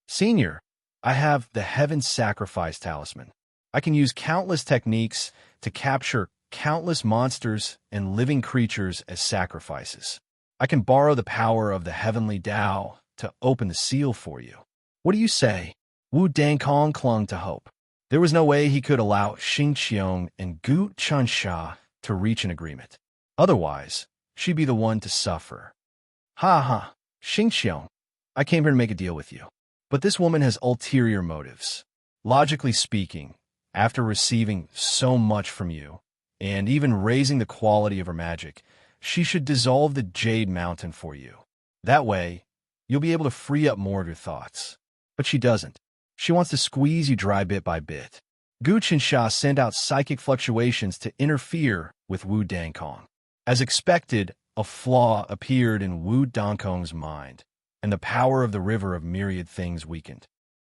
Senior, I have the Heaven Sacrifice Talisman. I can use countless techniques to capture countless monsters and living creatures as sacrifices. I can borrow the power of the heavenly Tao to open the seal for you. What do you say? Wu Dangkong clung to hope. There was no way he could allow Xingqiang and Gu Qinsha to reach an agreement. Otherwise, she'd be the one to suffer. Ha ha, Xingqiang, I came here to make a deal with you. But this woman has ulterior motives. Logically speaking, after receiving so much from you, and even raising the quality of her magic, she should dissolve the Jade Mountain for you. That way, you'll be able to free up more of your thoughts. But she doesn't. She wants to squeeze you dry bit by bit. Gu Qinsha sent out psychic fluctuations to interfere with Wu Dangkong. As expected, a flaw appeared in Wu Dongkong's mind, and the power of the river of myriad things weakened.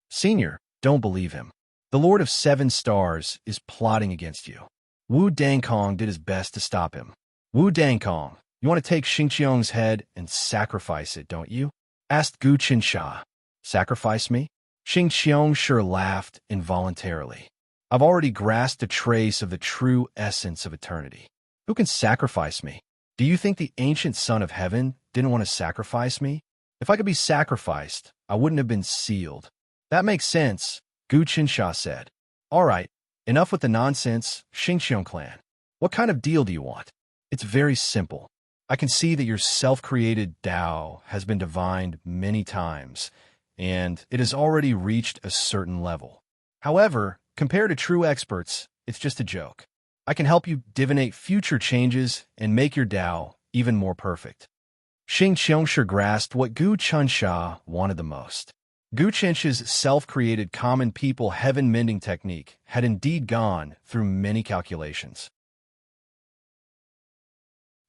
Senior, don't believe him. The Lord of 7 Stars is plotting against you. Wu Dangkong did his best to stop him. Wu Dangkong, you want to take Xingqiang's head and sacrifice it, don't you? Asked Gu Qinsha. Sacrifice me? Xingqiang sure laughed involuntarily. I've already grasped a trace of the true essence of eternity. Who can sacrifice me? Do you think the ancient Son of Heaven didn't want to sacrifice me? If I could be sacrificed, I wouldn't have been sealed. That makes sense, Gu Qinsha said. All right, enough with the nonsense, Xingqiang clan. What kind of deal do you want? It's very simple. I can see that your self-created Tao has been divined many times, and it has already reached a certain level. However, compared to true experts, it's just a joke. I can help you divinate future changes and make your Tao even more perfect. Xingqiang grasped what Gu Qinsha wanted the most. Gu Qinsha's self-created common people heaven-mending technique had indeed gone through many calculations.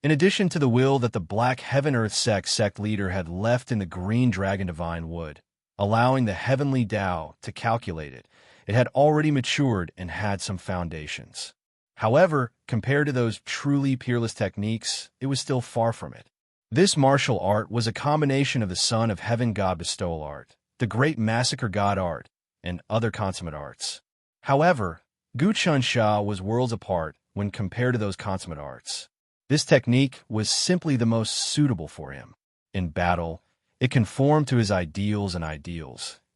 In addition to the will that the Black Heaven-Earth sect leader had left in the Green Dragon Divine Wood, allowing the heavenly Tao to calculate it, it had already matured and had some foundations. However, compared to those truly peerless techniques, it was still far from it. This martial art was a combination of the son of heaven god bestowal art, the great massacre god art, and other consummate arts. However, Gu Chunsha was worlds apart when compared to those consummate arts. This technique was simply the most suitable for him. In battle, it conformed to his ideals,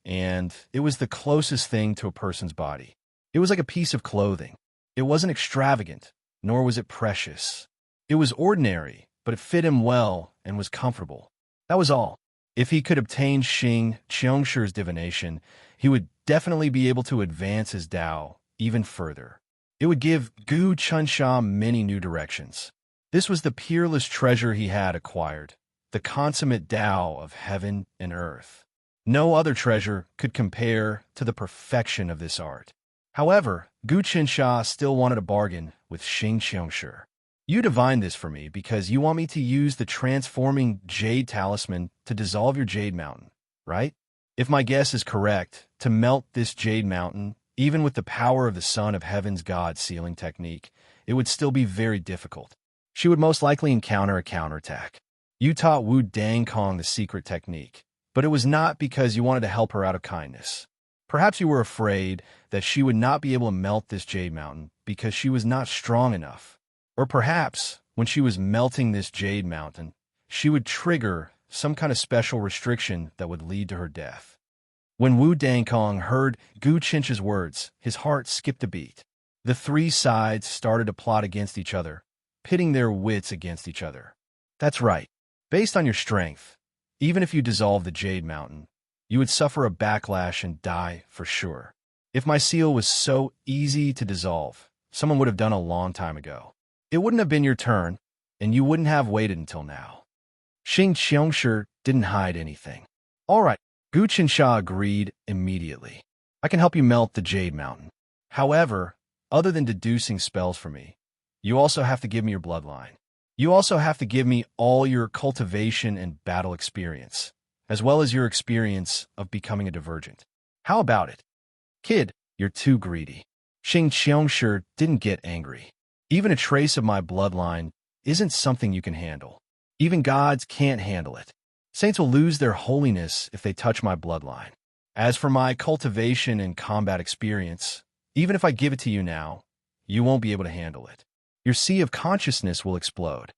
and it was the closest thing to a person's body. It was like a piece of clothing. It wasn't extravagant, nor was it precious. It was ordinary, but it fit him well and was comfortable. That was all. If he could obtain Xing Qiangshi's divination, he would definitely be able to advance his Tao even further. It would give Gu Chunsha many new directions. This was the peerless treasure he had acquired, the consummate Tao of heaven and earth. No other treasure could compare to the perfection of this art. However, Gu Chunsha still wanted a bargain with Xing Qiangshi. You divined this for me because you want me to use the transforming Jade Talisman to dissolve your Jade Mountain, right? If my guess is correct, to melt this Jade Mountain, even with the power of the Son of Heaven's God sealing technique, it would still be very difficult. She would most likely encounter a counterattack. You taught Wu Dangkong the secret technique, but it was not because you wanted to help her out of kindness. Perhaps you were afraid that she would not be able to melt this Jade Mountain because she was not strong enough. Or perhaps, when she was melting this Jade Mountain, she would trigger some kind of special restriction that would lead to her death. When Wu Dangkong heard Gu Chincha's words, his heart skipped a beat. The three sides started to plot against each other, pitting their wits against each other. That's right. Based on your strength, even if you dissolve the Jade Mountain, you would suffer a backlash and die for sure. If my seal was so easy to dissolve, someone would have done a long time ago. It wouldn't have been your turn, and you wouldn't have waited until now. Xing Qiangshi didn't hide anything. All right, Gu Chunsha agreed immediately. I can help you melt the Jade Mountain. However, other than deducing spells for me, you also have to give me your bloodline. You also have to give me all your cultivation and battle experience, as well as your experience of becoming a divergent. How about it? Kid, you're too greedy. Xing Qiangshi didn't get angry. Even a trace of my bloodline isn't something you can handle. Even gods can't handle it. Saints will lose their holiness if they touch my bloodline. As for my cultivation and combat experience, even if I give it to you now, you won't be able to handle it. Your sea of consciousness will explode.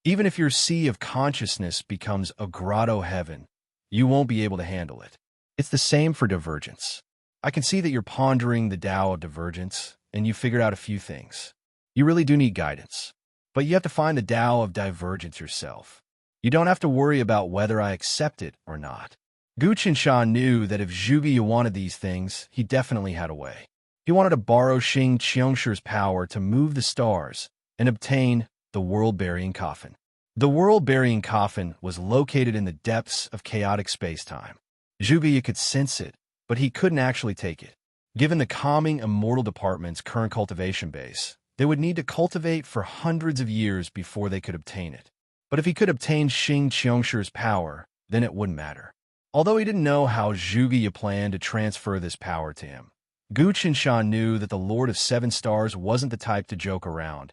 Even if your sea of consciousness becomes a grotto heaven, you won't be able to handle it. It's the same for divergence. I can see that you're pondering the Tao of divergence, and you figured out a few things. You really do need guidance. But you have to find the Tao of divergence yourself. You don't have to worry about whether I accept it or not. Gu Chunsha knew that if Zhuge wanted these things, he definitely had a way. He wanted to borrow Xing Qiangshi's power to move the stars and obtain the world-burying coffin. The world-burying coffin was located in the depths of chaotic space-time. Zhuge could sense it, but he couldn't actually take it. Given the calming immortal department's current cultivation base, they would need to cultivate for hundreds of years before they could obtain it. But if he could obtain Xing Qiangshi's power, then it wouldn't matter. Although he didn't know how Zhuge planned to transfer this power to him, Gu Chunsha knew that the Lord of Seven Stars wasn't the type to joke around,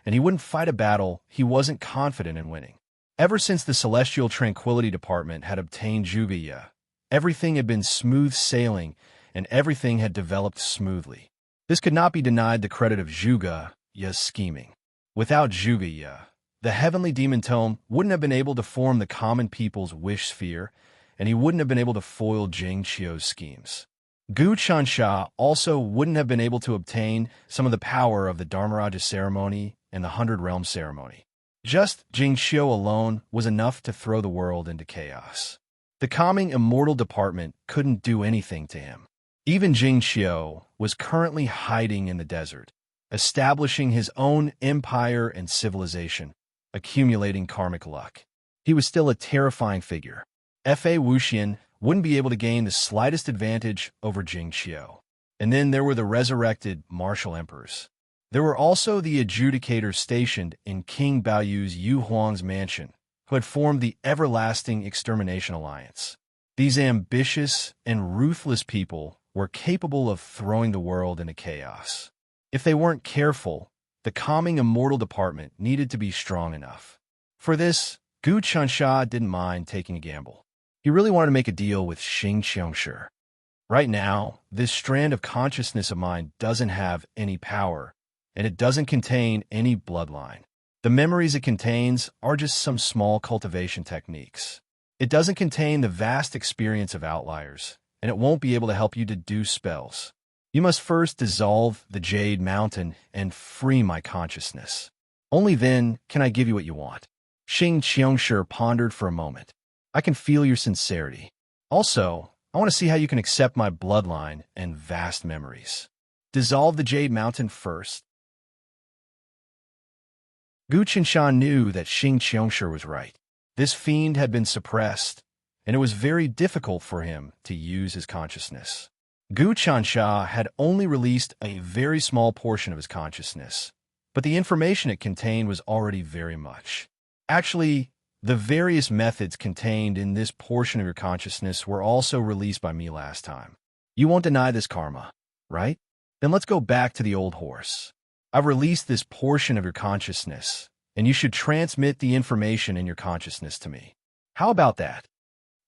and he wouldn't fight a battle he wasn't confident in winning. Ever since the Celestial Tranquility Department had obtained Zhuge, everything had been smooth sailing, and everything had developed smoothly. This could not be denied the credit of Zhuge's scheming. Without Zhuge, the heavenly demon tome wouldn't have been able to form the common people's wish sphere, and he wouldn't have been able to foil Jing Qiu's schemes. Gu Chunsha also wouldn't have been able to obtain some of the power of the Dharmaraja ceremony and the 100 Realm ceremony. Just Jing Qiu alone was enough to throw the world into chaos. The calming immortal department couldn't do anything to him. Even Jing Qiu was currently hiding in the desert, establishing his own empire and civilization, accumulating karmic luck. He was still a terrifying figure. Fa Wuxian wouldn't be able to gain the slightest advantage over Jing Qiu. And then there were the resurrected martial emperors. There were also the adjudicators stationed in King Baoyu's Yu Huang's mansion, who had formed the Everlasting Extermination Alliance. These ambitious and ruthless people were capable of throwing the world into chaos. If they weren't careful, the calming immortal department needed to be strong enough. For this, Gu Chansha didn't mind taking a gamble. He really wanted to make a deal with Xing Qiangshi. Right now, this strand of consciousness of mine doesn't have any power, and it doesn't contain any bloodline. The memories it contains are just some small cultivation techniques. It doesn't contain the vast experience of outliers, and it won't be able to help you deduce spells. You must first dissolve the Jade Mountain and free my consciousness. Only then can I give you what you want. Xing Qiangshi pondered for a moment. I can feel your sincerity. Also, I want to see how you can accept my bloodline and vast memories. Dissolve the Jade Mountain first. Gu Qinshan knew that Xing Qiangshi was right. This fiend had been suppressed, and it was very difficult for him to use his consciousness. Gu Qiansha had only released a very small portion of his consciousness, but the information it contained was already very much. Actually, the various methods contained in this portion of your consciousness were also released by me last time. You won't deny this karma, right? Then let's go back to the old horse. I've released this portion of your consciousness, and you should transmit the information in your consciousness to me. How about that?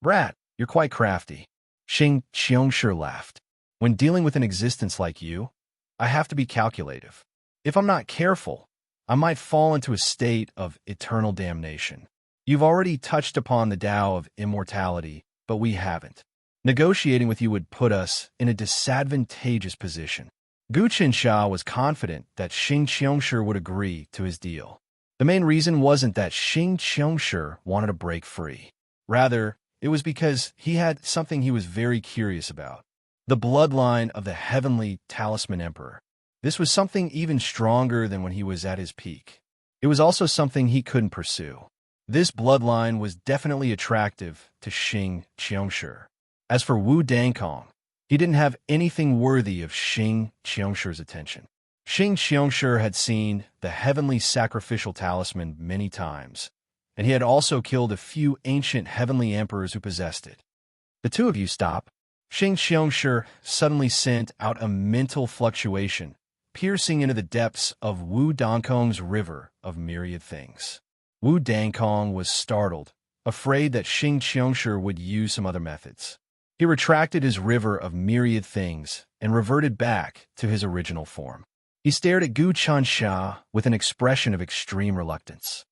Brat, you're quite crafty. Xing Qiangshi laughed. When dealing with an existence like you, I have to be calculative. If I'm not careful, I might fall into a state of eternal damnation. You've already touched upon the Tao of immortality, but we haven't. Negotiating with you would put us in a disadvantageous position. Gu Qinsha was confident that Xing Qiangshi would agree to his deal. The main reason wasn't that Xing Qiangshi wanted to break free. Rather, it was because he had something he was very curious about. The bloodline of the heavenly talisman emperor. This was something even stronger than when he was at his peak. It was also something he couldn't pursue. This bloodline was definitely attractive to Xing Qiangshi. As for Wu Dangkong, he didn't have anything worthy of Xing Qiangshi's attention. Xing Qiangshi had seen the heavenly sacrificial talisman many times, and he had also killed a few ancient heavenly emperors who possessed it. The two of you stop. Xing Qiangshi suddenly sent out a mental fluctuation, piercing into the depths of Wu Dangkong's river of myriad things. Wu Dangkong was startled, afraid that Xing Qiangshi would use some other methods. He retracted his river of myriad things and reverted back to his original form. He stared at Gu Chansha with an expression of extreme reluctance.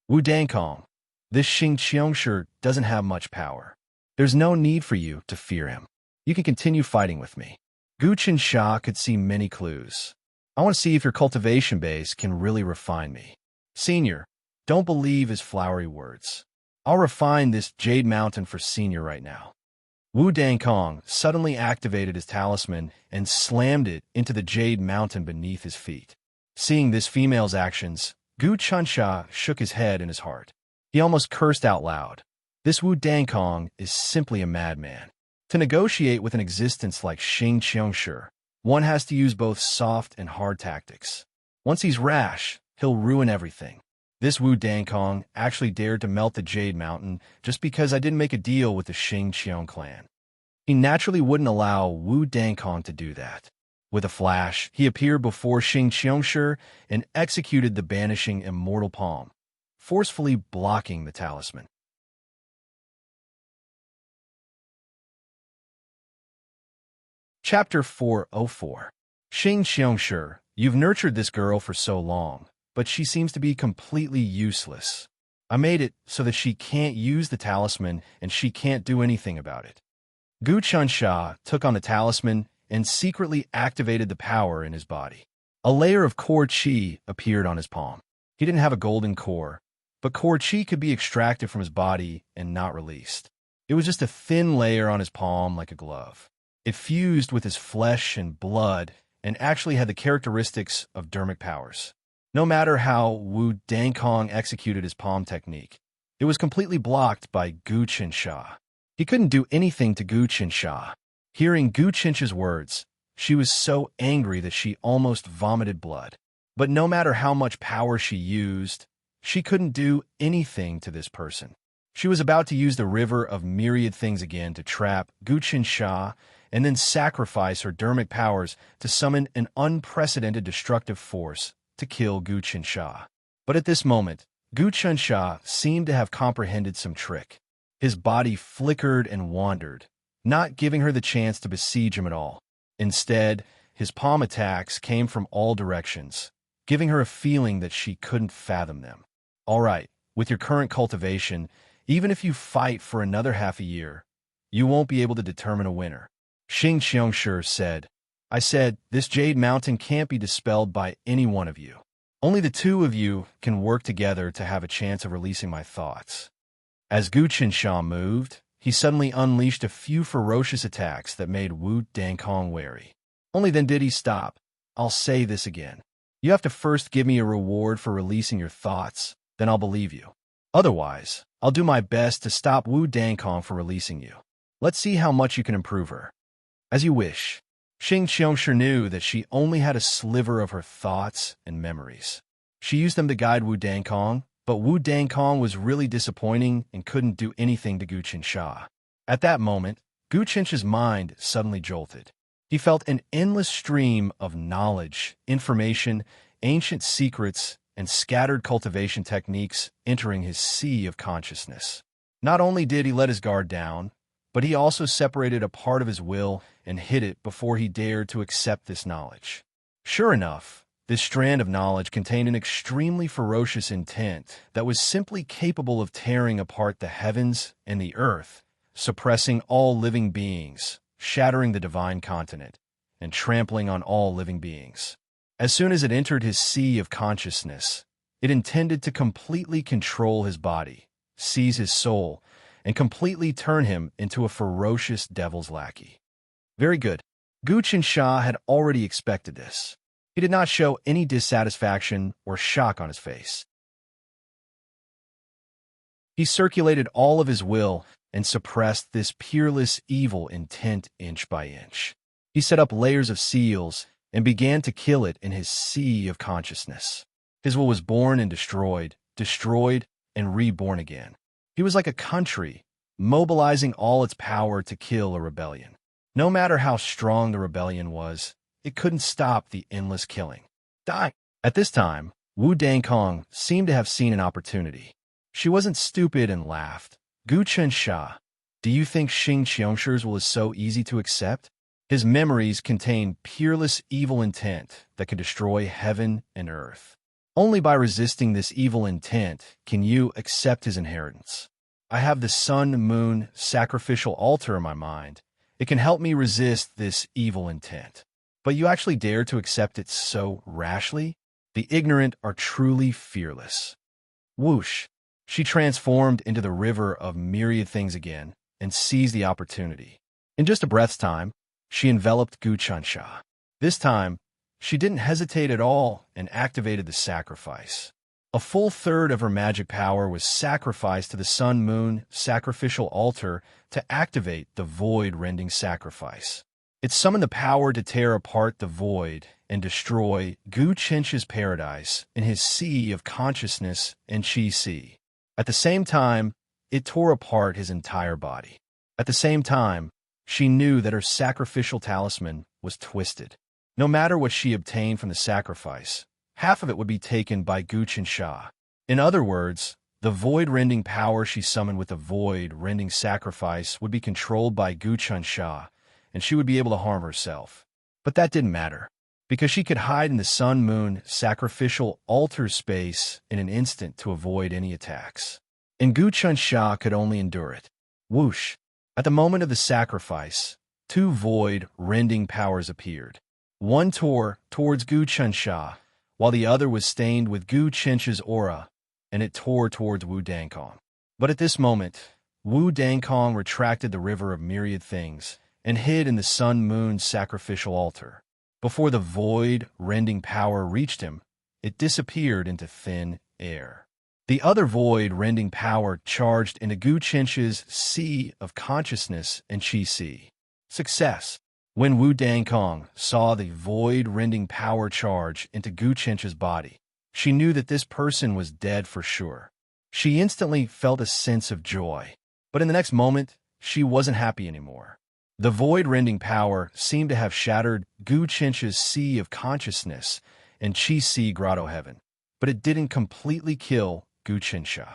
Wu Dangkong, this Xing Qiangshi doesn't have much power. There's no need for you to fear him. You can continue fighting with me. Gu Chansha could see many clues. I want to see if your cultivation base can really refine me. Senior, don't believe his flowery words. I'll refine this Jade Mountain for Senior right now. Wu Dangkong suddenly activated his talisman and slammed it into the Jade Mountain beneath his feet. Seeing this female's actions, Gu Chansha shook his head in his heart. He almost cursed out loud. This Wu Dangkong is simply a madman. To negotiate with an existence like Xing Qiangshi, one has to use both soft and hard tactics. Once he's rash, he'll ruin everything. This Wu Dangkong actually dared to melt the Jade Mountain just because I didn't make a deal with the Xing Qiang clan. He naturally wouldn't allow Wu Dangkong to do that. With a flash, he appeared before Xing Qiangshi and executed the banishing immortal palm, forcefully blocking the talisman. Chapter 404. Xing Qiangshi, you've nurtured this girl for so long, but she seems to be completely useless. I made it so that she can't use the talisman and she can't do anything about it. Gu Chansha took on the talisman and secretly activated the power in his body. A layer of core qi appeared on his palm. He didn't have a golden core, but core qi could be extracted from his body and not released. It was just a thin layer on his palm like a glove. It fused with his flesh and blood and actually had the characteristics of dermic powers. No matter how Wu Dangkong executed his palm technique, it was completely blocked by Gu Qinsha. He couldn't do anything to Gu Qinsha. Hearing Gu Qinsha's words, she was so angry that she almost vomited blood. But no matter how much power she used, she couldn't do anything to this person. She was about to use the river of myriad things again to trap Gu Qinsha and then sacrifice her dermic powers to summon an unprecedented destructive force to kill Gu Qinsha. But at this moment, Gu Qinsha seemed to have comprehended some trick. His body flickered and wandered, not giving her the chance to besiege him at all. Instead, his palm attacks came from all directions, giving her a feeling that she couldn't fathom them. All right, with your current cultivation, even if you fight for another half a year, you won't be able to determine a winner. Xing Qiongshi said, I said, this Jade Mountain can't be dispelled by any one of you. Only the two of you can work together to have a chance of releasing my thoughts. As Gu Qinsha moved, he suddenly unleashed a few ferocious attacks that made Wu Dankong wary. Only then did he stop. I'll say this again. You have to first give me a reward for releasing your thoughts, then I'll believe you. Otherwise, I'll do my best to stop Wu Dankong from releasing you. Let's see how much you can improve her. As you wish. Xing Qiongshi knew that she only had a sliver of her thoughts and memories. She used them to guide Wu Dankong, but Wu Dankong was really disappointing and couldn't do anything to Gu Qinsha. At that moment, Gu Qinsha's mind suddenly jolted. He felt an endless stream of knowledge, information, ancient secrets, and scattered cultivation techniques entering his sea of consciousness. Not only did he let his guard down, but he also separated a part of his will and hid it before he dared to accept this knowledge. Sure enough, this strand of knowledge contained an extremely ferocious intent that was simply capable of tearing apart the heavens and the earth, suppressing all living beings, shattering the divine continent, and trampling on all living beings. As soon as it entered his sea of consciousness, it intended to completely control his body, seize his soul, and completely turn him into a ferocious devil's lackey. Very good. Gu Qinsha had already expected this. He did not show any dissatisfaction or shock on his face. He circulated all of his will and suppressed this peerless evil intent inch by inch. He set up layers of seals and began to kill it in his sea of consciousness. His will was born and destroyed, destroyed, and reborn again. He was like a country, mobilizing all its power to kill a rebellion. No matter how strong the rebellion was, it couldn't stop the endless killing. Die! At this time, Wu Dankong seemed to have seen an opportunity. She wasn't stupid and laughed. Gu Qinsha, do you think Xing Qiongshi will is so easy to accept? His memories contain peerless evil intent that can destroy heaven and earth. Only by resisting this evil intent can you accept his inheritance. I have the sun-moon sacrificial altar in my mind. It can help me resist this evil intent. But you actually dare to accept it so rashly? The ignorant are truly fearless. Whoosh! She transformed into the river of myriad things again and seized the opportunity. In just a breath's time, she enveloped Gu Qinsha. This time, she didn't hesitate at all and activated the sacrifice. A full third of her magic power was sacrificed to the sun-moon sacrificial altar to activate the void-rending sacrifice. It summoned the power to tear apart the void and destroy Gu Qinsha's paradise in his sea of consciousness and qi sea. At the same time, it tore apart his entire body. At the same time, she knew that her sacrificial talisman was twisted. No matter what she obtained from the sacrifice, half of it would be taken by Gu Qinsha. In other words, the void-rending power she summoned with the void-rending sacrifice would be controlled by Gu Qinsha, and she would be able to harm herself. But that didn't matter, because she could hide in the sun-moon sacrificial altar space in an instant to avoid any attacks. And Gu Qinsha could only endure it. Whoosh! At the moment of the sacrifice, two void-rending powers appeared. One tore towards Gu Qinsha, while the other was stained with Gu Qinsha's aura, and it tore towards Wu Dankong. But at this moment, Wu Dankong retracted the river of myriad things and hid in the sun-moon sacrificial altar. Before the void-rending power reached him, it disappeared into thin air. The other void-rending power charged into Gu Qinsha's sea of consciousness and qi sea. Success! When Wu Dankong saw the void-rending power charge into Gu Qinsha's body, she knew that this person was dead for sure. She instantly felt a sense of joy, but in the next moment, she wasn't happy anymore. The void-rending power seemed to have shattered Gu Qinsha's sea of consciousness and Qi Si Grotto Heaven, but it didn't completely kill Gu Qinsha.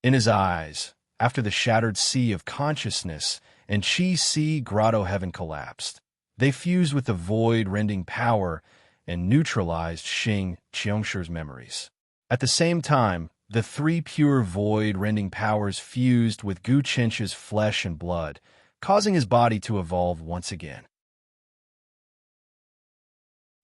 In his eyes, after the shattered sea of consciousness and Qi Si Grotto Heaven collapsed, they fused with the void-rending power and neutralized Xing Qiangshi's memories. At the same time, the three pure void-rending powers fused with Gu Qinsha's flesh and blood, causing his body to evolve once again.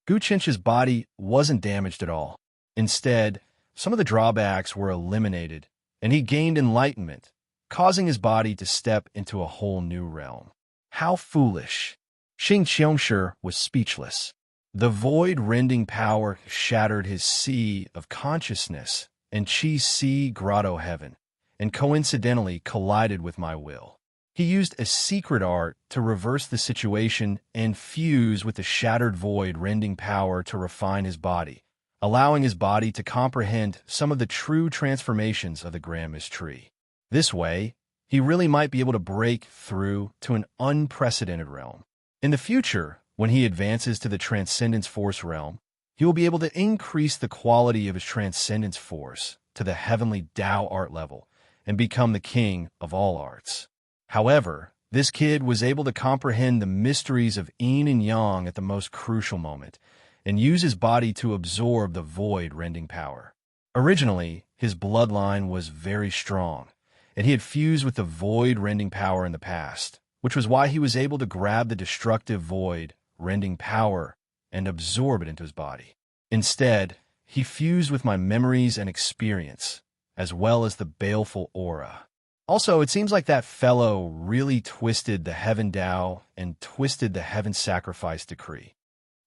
Gu Qinsha's body wasn't damaged at all. Instead, some of the drawbacks were eliminated, and he gained enlightenment, causing his body to step into a whole new realm. How foolish! Xing Qiangshi was speechless. The void-rending power shattered his sea of consciousness and Qi Si Grotto Heaven, and coincidentally collided with my will. He used a secret art to reverse the situation and fuse with the shattered void-rending power to refine his body, allowing his body to comprehend some of the true transformations of the Grand Mystery. This way, he really might be able to break through to an unprecedented realm. In the future, when he advances to the Transcendence Force realm, he will be able to increase the quality of his Transcendence Force to the heavenly Tao art level and become the king of all arts. However, this kid was able to comprehend the mysteries of yin and yang at the most crucial moment and use his body to absorb the void-rending power. Originally, his bloodline was very strong, and he had fused with the void-rending power in the past, which was why he was able to grab the destructive void-rending power and absorb it into his body. Instead, he fused with my memories and experience, as well as the baleful aura. Also, it seems like that fellow really twisted the Heaven Tao and twisted the Heaven Sacrifice decree.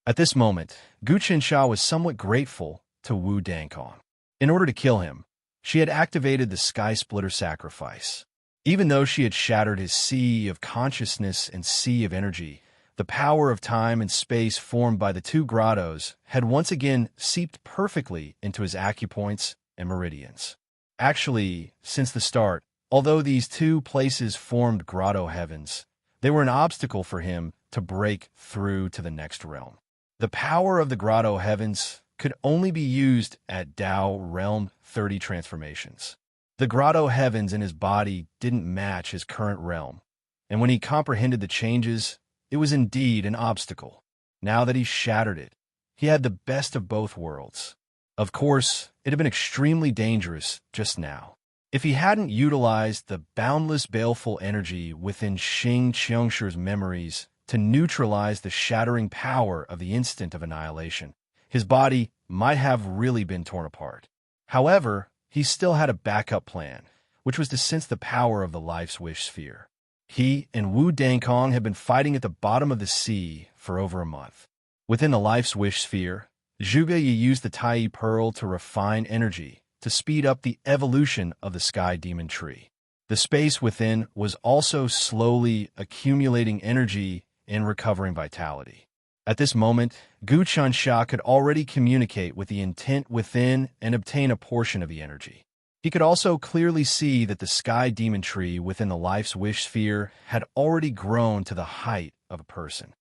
At this moment, Gu Qinsha was somewhat grateful to Wu Dankong. In order to kill him, she had activated the Sky Splitter Sacrifice. Even though she had shattered his sea of consciousness and sea of energy, the power of time and space formed by the two grottos had once again seeped perfectly into his acupoints and meridians. Actually, since the start, although these two places formed grotto heavens, they were an obstacle for him to break through to the next realm. The power of the grotto heavens could only be used at Tao Realm 30 transformations. The grotto heavens in his body didn't match his current realm, and when he comprehended the changes, it was indeed an obstacle. Now that he shattered it, he had the best of both worlds. Of course, it had been extremely dangerous just now. If he hadn't utilized the boundless baleful energy within Xing Qiangshi's memories to neutralize the shattering power of the instant of annihilation, his body might have really been torn apart. However, he still had a backup plan, which was to sense the power of the Life's Wish sphere. He and Wu Dankong had been fighting at the bottom of the sea for over a month. Within the Life's Wish sphere, Zhuge Yi used the Tai Pearl to refine energy to speed up the evolution of the Sky Demon Tree. The space within was also slowly accumulating energy and recovering vitality. At this moment, Gu Qinsha could already communicate with the intent within and obtain a portion of the energy. He could also clearly see that the Sky Demon Tree within the Life's Wish sphere had already grown to the height of a person.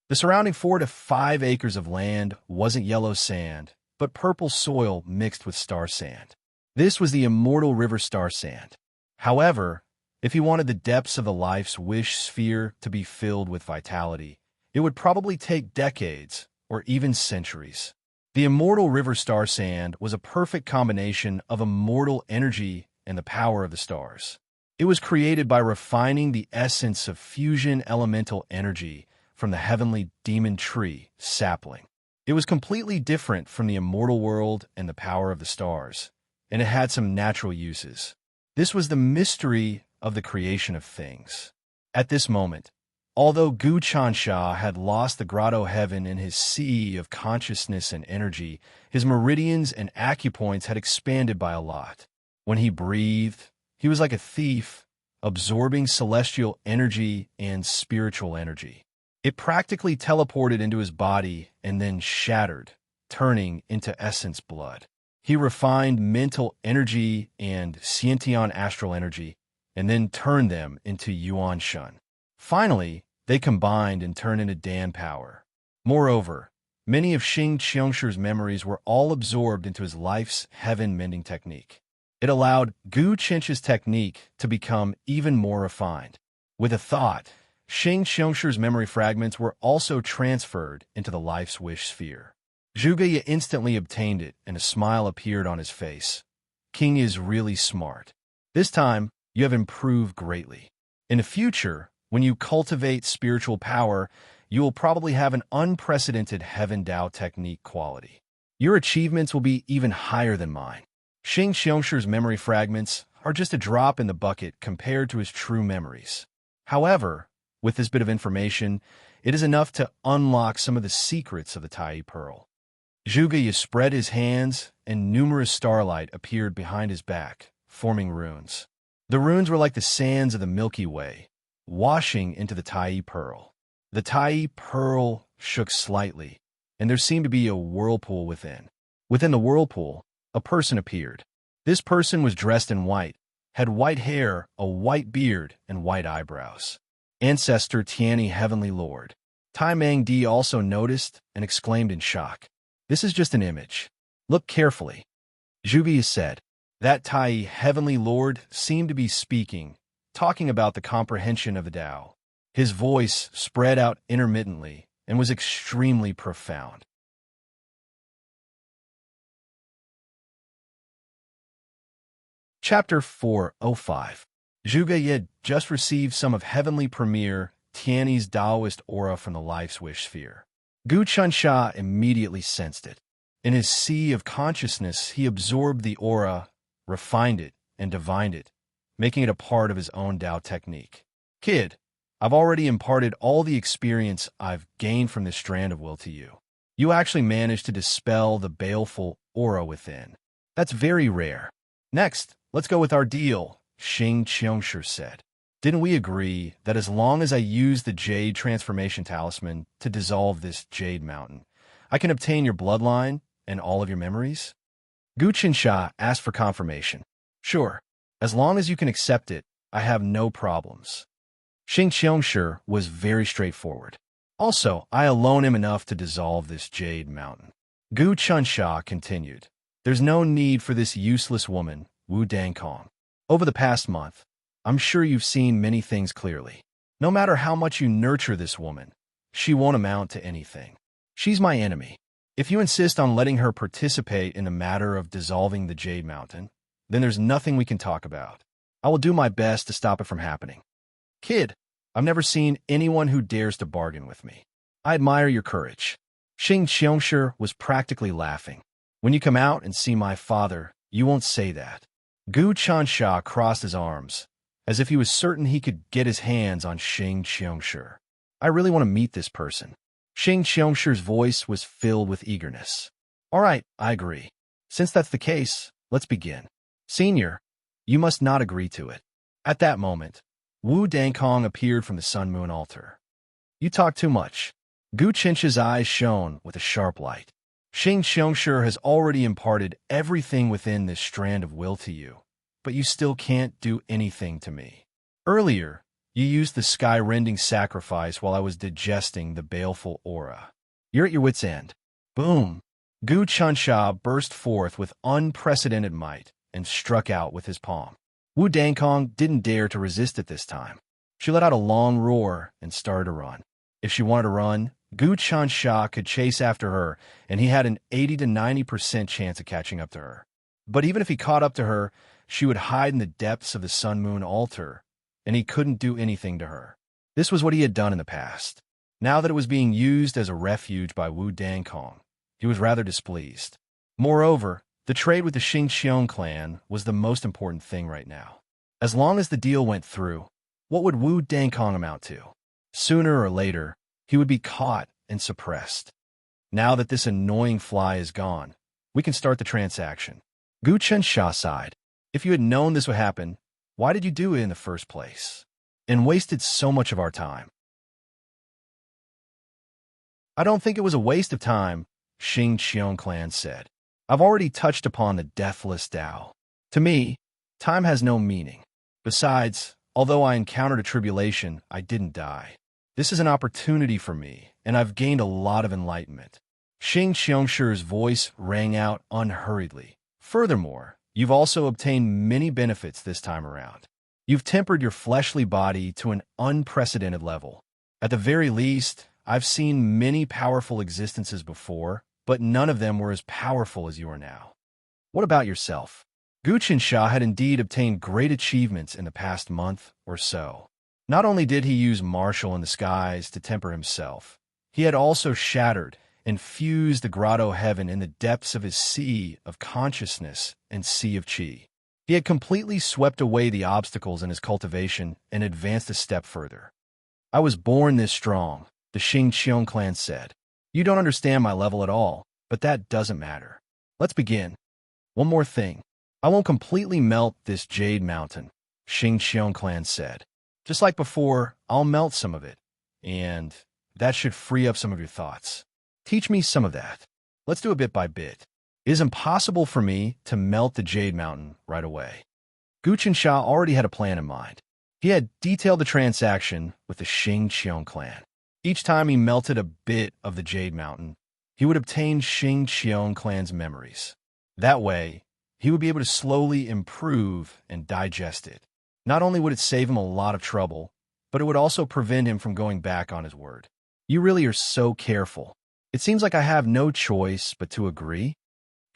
The surrounding 4 to 5 acres of land wasn't yellow sand, but purple soil mixed with star sand. This was the immortal river star sand. However, if he wanted the depths of the Life's Wish sphere to be filled with vitality, it would probably take decades or even centuries. The immortal river star sand was a perfect combination of immortal energy and the power of the stars. It was created by refining the essence of fusion elemental energy from the heavenly demon tree sapling. It was completely different from the immortal world and the power of the stars, and it had some natural uses. This was the mystery of the creation of things. At this moment, although Gu Qinsha had lost the grotto heaven in his sea of consciousness and energy, his meridians and acupoints had expanded by a lot. When he breathed, he was like a thief, absorbing celestial energy and spiritual energy. It practically teleported into his body and then shattered, turning into essence blood. He refined mental energy and Xiantian astral energy, and then turned them into Yuan Shun. Finally, they combined and turned into Dan power. Moreover, many of Xing Qiangshi's memories were all absorbed into his life's heaven-mending technique. It allowed Gu Qianqi's technique to become even more refined. With a thought, Xing Qiangshi's memory fragments were also transferred into the life's wish sphere. Zhuge Ye instantly obtained it, and a smile appeared on his face. King is really smart. This time, you have improved greatly. In the future, when you cultivate spiritual power, you will probably have an unprecedented Heaven Dao technique quality. Your achievements will be even higher than mine. Xing Qiangshi's memory fragments are just a drop in the bucket compared to his true memories. However, with this bit of information, it is enough to unlock some of the secrets of the Tai Pearl. Zhuge Ye spread his hands, and numerous starlight appeared behind his back, forming runes. The runes were like the sands of the Milky Way, washing into the Tai Pearl. The Tai Pearl shook slightly, and there seemed to be a whirlpool within. Within the whirlpool, a person appeared. This person was dressed in white, had white hair, a white beard, and white eyebrows. Ancestor Tianyi Heavenly Lord. Tai Mang Di also noticed and exclaimed in shock. This is just an image. Look carefully. Zhuge Ye said. That Tai Heavenly Lord seemed to be speaking, talking about the comprehension of the Tao. His voice spread out intermittently and was extremely profound. Chapter 405. Zhuge Ye had just received some of Heavenly Premier Tianyi's Taoist aura from the Life's Wish sphere. Gu Qiansha immediately sensed it. In his sea of consciousness, he absorbed the aura, refined it, and divined it, making it a part of his own Tao technique. Kid, I've already imparted all the experience I've gained from this strand of will to you. You actually managed to dispel the baleful aura within. That's very rare. Next, let's go with our deal, Xing Qiangshi said. Didn't we agree that as long as I use the Jade Transformation Talisman to dissolve this Jade Mountain, I can obtain your bloodline and all of your memories? Gu Qiansha asked for confirmation. Sure, as long as you can accept it, I have no problems. Xing Qiangshi was very straightforward. Also, I alone am enough to dissolve this Jade Mountain. Gu Qiansha continued. There's no need for this useless woman, Wu Dankong. Over the past month, I'm sure you've seen many things clearly. No matter how much you nurture this woman, she won't amount to anything. She's my enemy. If you insist on letting her participate in the matter of dissolving the Jade Mountain, then there's nothing we can talk about. I will do my best to stop it from happening. Kid, I've never seen anyone who dares to bargain with me. I admire your courage. Xing Qiangshi was practically laughing. When you come out and see my father, you won't say that. Gu Qiansha crossed his arms, as if he was certain he could get his hands on Xing Qiangshi. I really want to meet this person. Xing Qiangshi's voice was filled with eagerness. All right, I agree. Since that's the case, let's begin. Senior, you must not agree to it. At that moment, Wu Dankong appeared from the Sun Moon altar. You talk too much. Gu Qianshi's eyes shone with a sharp light. Xing Qiangshi has already imparted everything within this strand of will to you, but you still can't do anything to me. Earlier, you used the sky-rending sacrifice while I was digesting the baleful aura. You're at your wit's end. Boom! Gu Qiansha burst forth with unprecedented might and struck out with his palm. Wu Dankong didn't dare to resist it this time. She let out a long roar and started to run. If she wanted to run, Gu Qiansha could chase after her, and he had an 80 to 90% chance of catching up to her. But even if he caught up to her, she would hide in the depths of the Sun Moon altar, and he couldn't do anything to her. This was what he had done in the past. Now that it was being used as a refuge by Wu Dankong, he was rather displeased. Moreover, the trade with the Xingqiang clan was the most important thing right now. As long as the deal went through, what would Wu Dankong amount to? Sooner or later, he would be caught and suppressed. Now that this annoying fly is gone, we can start the transaction. Gu Qiansha sighed. If you had known this would happen, why did you do it in the first place? And wasted so much of our time. I don't think it was a waste of time, Xingqiang clan said. I've already touched upon the deathless Tao. To me, time has no meaning. Besides, although I encountered a tribulation, I didn't die. This is an opportunity for me, and I've gained a lot of enlightenment. Xing Qiangshi's voice rang out unhurriedly. Furthermore, you've also obtained many benefits this time around. You've tempered your fleshly body to an unprecedented level. At the very least, I've seen many powerful existences before, but none of them were as powerful as you are now. What about yourself? Gu Qinsha had indeed obtained great achievements in the past month or so. Not only did he use martial in the skies to temper himself, he had also shattered and fused the grotto heaven in the depths of his sea of consciousness and sea of qi. He had completely swept away the obstacles in his cultivation and advanced a step further. I was born this strong, the Xingqiang clan said. You don't understand my level at all, but that doesn't matter. Let's begin. One more thing. I won't completely melt this jade mountain, Xingqiang clan said. Just like before, I'll melt some of it, and that should free up some of your thoughts. Teach me some of that. Let's do it bit by bit. It is impossible for me to melt the jade mountain right away. Gu Qinsha already had a plan in mind. He had detailed the transaction with the Xingqiang clan. Each time he melted a bit of the jade mountain, he would obtain Xingqiang clan's memories. That way, he would be able to slowly improve and digest it. Not only would it save him a lot of trouble, but it would also prevent him from going back on his word. You really are so careful. It seems like I have no choice but to agree.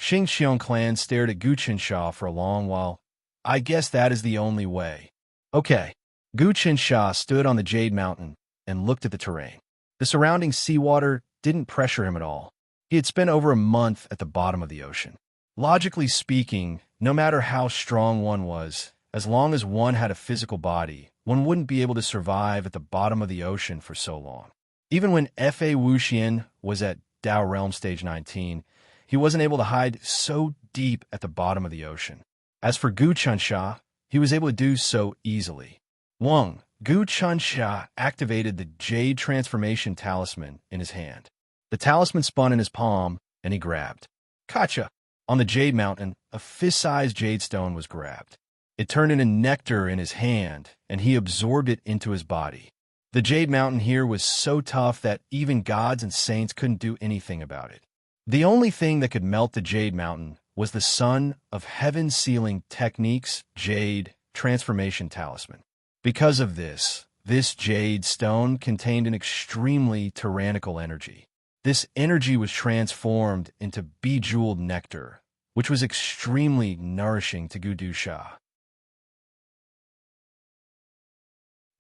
Xingqiang clan stared at Gu Qinsha for a long while. I guess that is the only way. Okay. Gu Qinsha stood on the jade mountain and looked at the terrain. The surrounding seawater didn't pressure him at all. He had spent over a month at the bottom of the ocean. Logically speaking, no matter how strong one was, as long as one had a physical body, one wouldn't be able to survive at the bottom of the ocean for so long. Even when Fa Wuxian was at Dao Realm Stage 19, he wasn't able to hide so deep at the bottom of the ocean. As for Gu Qinsha, he was able to do so easily. Gu Qinsha activated the Jade Transformation Talisman in his hand. The talisman spun in his palm, and he grabbed. Kacha! On the Jade Mountain, a fist-sized jade stone was grabbed. It turned into nectar in his hand, and he absorbed it into his body. The Jade Mountain here was so tough that even gods and saints couldn't do anything about it. The only thing that could melt the Jade Mountain was the Sun of Heaven Sealing Techniques Jade Transformation Talisman. Because of this jade stone contained an extremely tyrannical energy. This energy was transformed into bejeweled nectar, which was extremely nourishing to Gu Dusha.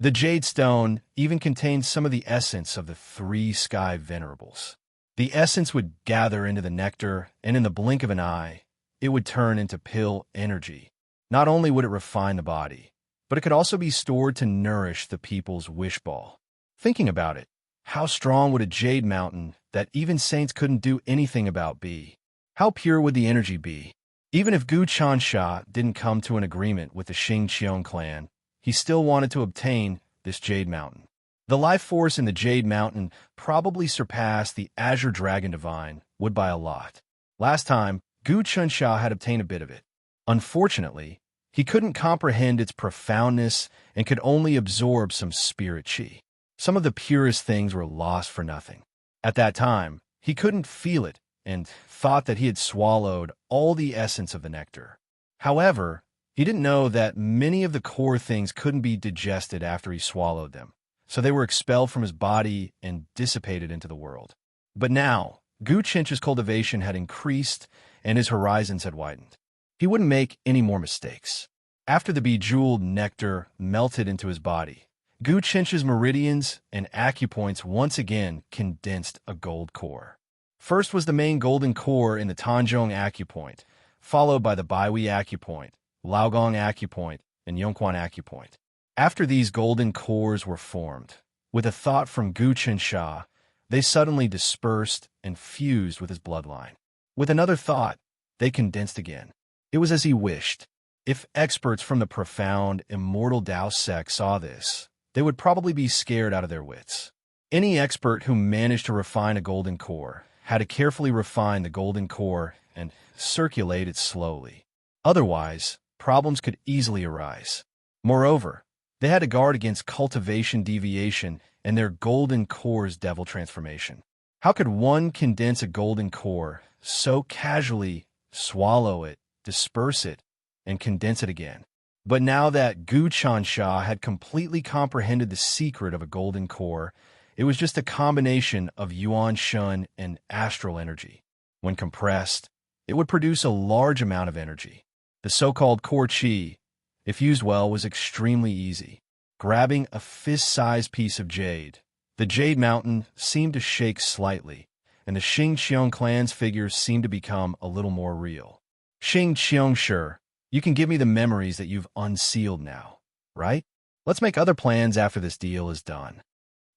The jade stone even contained some of the essence of the three sky venerables. The essence would gather into the nectar, and in the blink of an eye, it would turn into pill energy. Not only would it refine the body, but it could also be stored to nourish the people's wish ball. Thinking about it, how strong would a jade mountain that even saints couldn't do anything about be? How pure would the energy be? Even if Gu Qinsha didn't come to an agreement with the Xingqiang clan, he still wanted to obtain this jade mountain. The life force in the jade mountain probably surpassed the Azure Dragon Divine would by a lot. Last time, Gu Qinsha had obtained a bit of it. Unfortunately, he couldn't comprehend its profoundness and could only absorb some spirit qi. Some of the purest things were lost for nothing. At that time, he couldn't feel it and thought that he had swallowed all the essence of the nectar. However, he didn't know that many of the core things couldn't be digested after he swallowed them, so they were expelled from his body and dissipated into the world. But now, Gu Qinsha's cultivation had increased and his horizons had widened. He wouldn't make any more mistakes. After the bejeweled nectar melted into his body, Gu Qinsha's meridians and acupoints once again condensed a gold core. First was the main golden core in the Tanzhong acupoint, followed by the Baihui acupoint, Laogong acupoint, and Yongquan acupoint. After these golden cores were formed, with a thought from Gu Qinsha, they suddenly dispersed and fused with his bloodline. With another thought, they condensed again. It was as he wished. If experts from the profound, immortal Dao sect saw this, they would probably be scared out of their wits. Any expert who managed to refine a golden core had to carefully refine the golden core and circulate it slowly. Otherwise, problems could easily arise. Moreover, they had to guard against cultivation deviation and their golden core's devil transformation. How could one condense a golden core, so casually swallow it, disperse it, and condense it again? But now that Gu Chansha had completely comprehended the secret of a golden core, it was just a combination of yuan shun and astral energy. When compressed, it would produce a large amount of energy. The so-called core qi, if used well, was extremely easy. Grabbing a fist-sized piece of jade, the Jade Mountain seemed to shake slightly, and the Xing Qiong clan's figures seemed to become a little more real. Xing Qiong, sure, you can give me the memories that you've unsealed now, right? Let's make other plans after this deal is done.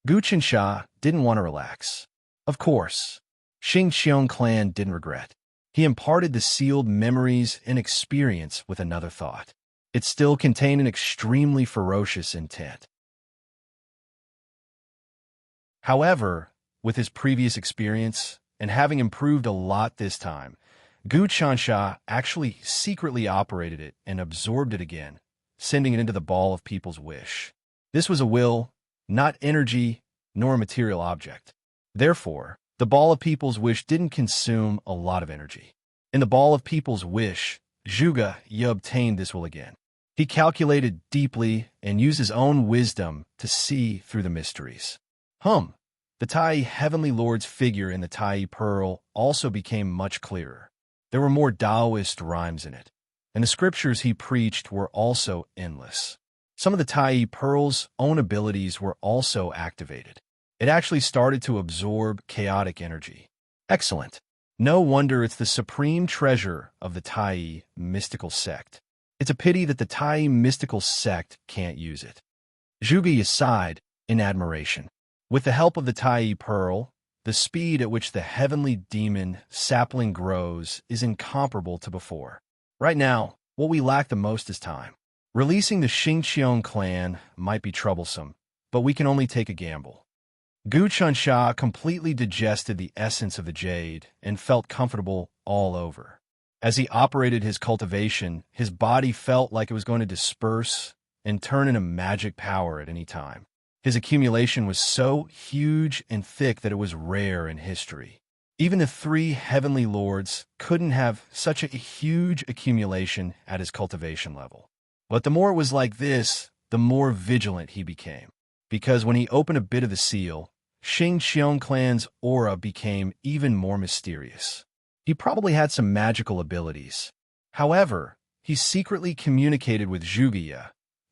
Gu Qinsha didn't want to relax. Of course, Xing Qiong clan didn't regret. He imparted the sealed memories and experience with another thought. It still contained an extremely ferocious intent. However, with his previous experience, and having improved a lot this time, Gu Chansha actually secretly operated it and absorbed it again, sending it into the ball of people's wish. This was a will, not energy, nor a material object. Therefore, the ball of people's wish didn't consume a lot of energy. In the ball of people's wish, Zhuge Ye obtained this will again. He calculated deeply and used his own wisdom to see through the mysteries. The Tai Heavenly Lord's figure in the Tai Pearl also became much clearer. There were more Taoist rhymes in it, and the scriptures he preached were also endless. Some of the Tai Pearl's own abilities were also activated. It actually started to absorb chaotic energy. Excellent. No wonder it's the supreme treasure of the Tai mystical sect. It's a pity that the Tai mystical sect can't use it. Zhuge Ye sighed in admiration. With the help of the Tai Pearl, the speed at which the heavenly demon sapling grows is incomparable to before. Right now, what we lack the most is time. Releasing the Xingqiong clan might be troublesome, but we can only take a gamble. Gu Chansha completely digested the essence of the jade and felt comfortable all over. As he operated his cultivation, his body felt like it was going to disperse and turn into magic power at any time. His accumulation was so huge and thick that it was rare in history. Even the three heavenly lords couldn't have such a huge accumulation at his cultivation level. But the more it was like this, the more vigilant he became. Because when he opened a bit of the seal, Xing Qiong clan's aura became even more mysterious. He probably had some magical abilities. However, he secretly communicated with Zhuge Ye,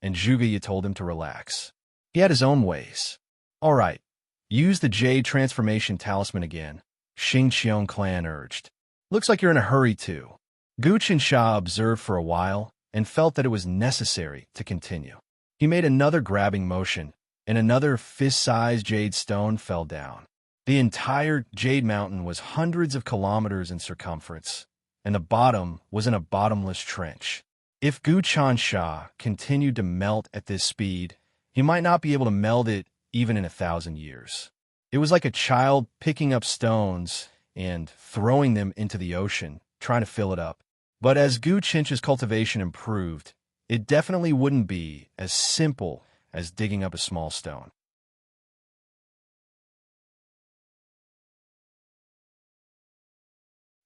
and Zhuge Ye told him to relax. He had his own ways. All right, use the Jade Transformation Talisman again, Xing Qiong clan urged. Looks like you're in a hurry too. Gu Qinsha observed for a while and felt that it was necessary to continue. He made another grabbing motion, and another fist-sized jade stone fell down. The entire Jade Mountain was hundreds of kilometers in circumference, and the bottom was in a bottomless trench. If Gu Chansha continued to melt at this speed, he might not be able to meld it even in 1,000 years. It was like a child picking up stones and throwing them into the ocean, trying to fill it up. But as Gu Chincha's cultivation improved, it definitely wouldn't be as simple as digging up a small stone.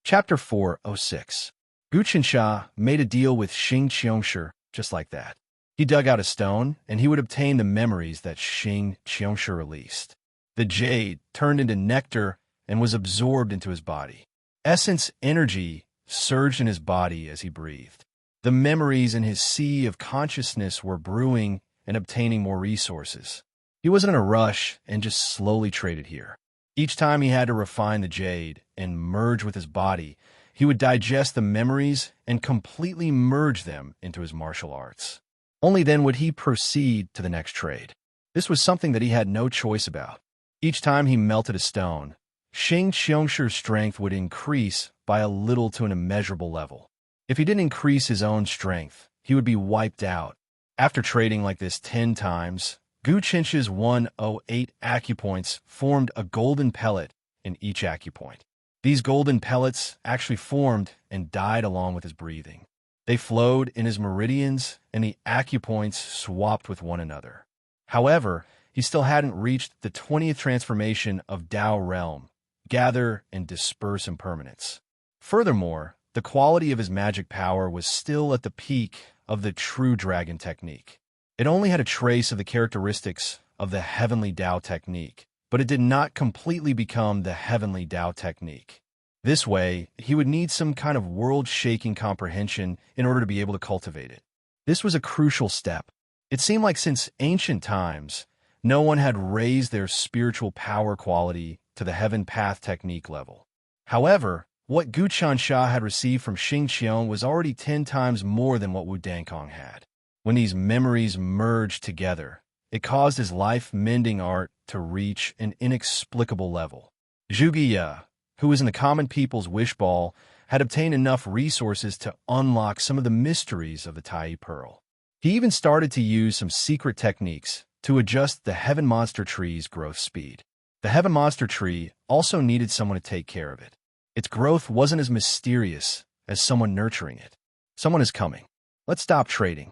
Chapter 406. Gu Qinsha made a deal with Xing Qiongshi just like that. He dug out a stone, and he would obtain the memories that Xing Qiongshi released. The jade turned into nectar and was absorbed into his body. Essence energy surged in his body as he breathed. The memories in his sea of consciousness were brewing and obtaining more resources. He wasn't in a rush and just slowly traded here. Each time he had to refine the jade and merge with his body, he would digest the memories and completely merge them into his martial arts. Only then would he proceed to the next trade. This was something that he had no choice about. Each time he melted a stone, Xing Qiongshir's strength would increase by a little to an immeasurable level. If he didn't increase his own strength, he would be wiped out. After trading like this 10 times, Gu Chincha's 108 acupoints formed a golden pellet in each acupoint. These golden pellets actually formed and died along with his breathing. They flowed in his meridians, and the acupoints swapped with one another. However, he still hadn't reached the 20th transformation of Tao realm, gather and disperse impermanence. Furthermore, the quality of his magic power was still at the peak of the true dragon technique. It only had a trace of the characteristics of the heavenly Tao technique, but it did not completely become the heavenly Tao technique. This way, he would need some kind of world-shaking comprehension in order to be able to cultivate it. This was a crucial step. It seemed like since ancient times, no one had raised their spiritual power quality to the heaven path technique level. However, what Gu Chansha had received from Xing Qiong was already 10 times more than what Wu Dankong had. When these memories merged together, it caused his life-mending art to reach an inexplicable level. Zhuge Ye, who was in the common people's wish ball, had obtained enough resources to unlock some of the mysteries of the Tai Pearl. He even started to use some secret techniques to adjust the Heaven Monster Tree's growth speed. The Heaven Monster Tree also needed someone to take care of it. Its growth wasn't as mysterious as someone nurturing it. Someone is coming. Let's stop trading.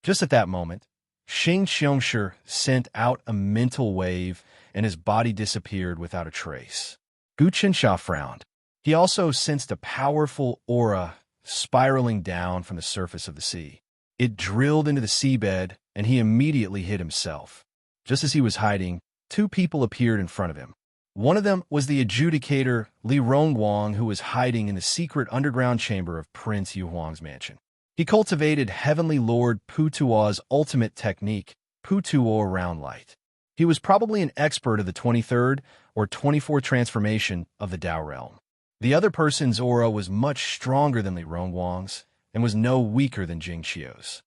Just at that moment, Xing Qiongshi sent out a mental wave and his body disappeared without a trace. Gu Qinsha frowned. He also sensed a powerful aura spiraling down from the surface of the sea. It drilled into the seabed, and he immediately hid himself. Just as he was hiding, 2 people appeared in front of him. One of them was the adjudicator Li Rongguang, who was hiding in the secret underground chamber of Prince Yu Huang's mansion. He cultivated Heavenly Lord Putuo's ultimate technique, Putuo Round Light. He was probably an expert of the 23rd or 24th transformation of the Tao realm. The other person's aura was much stronger than Li Rongguang's and was no weaker than Jing Qiu's.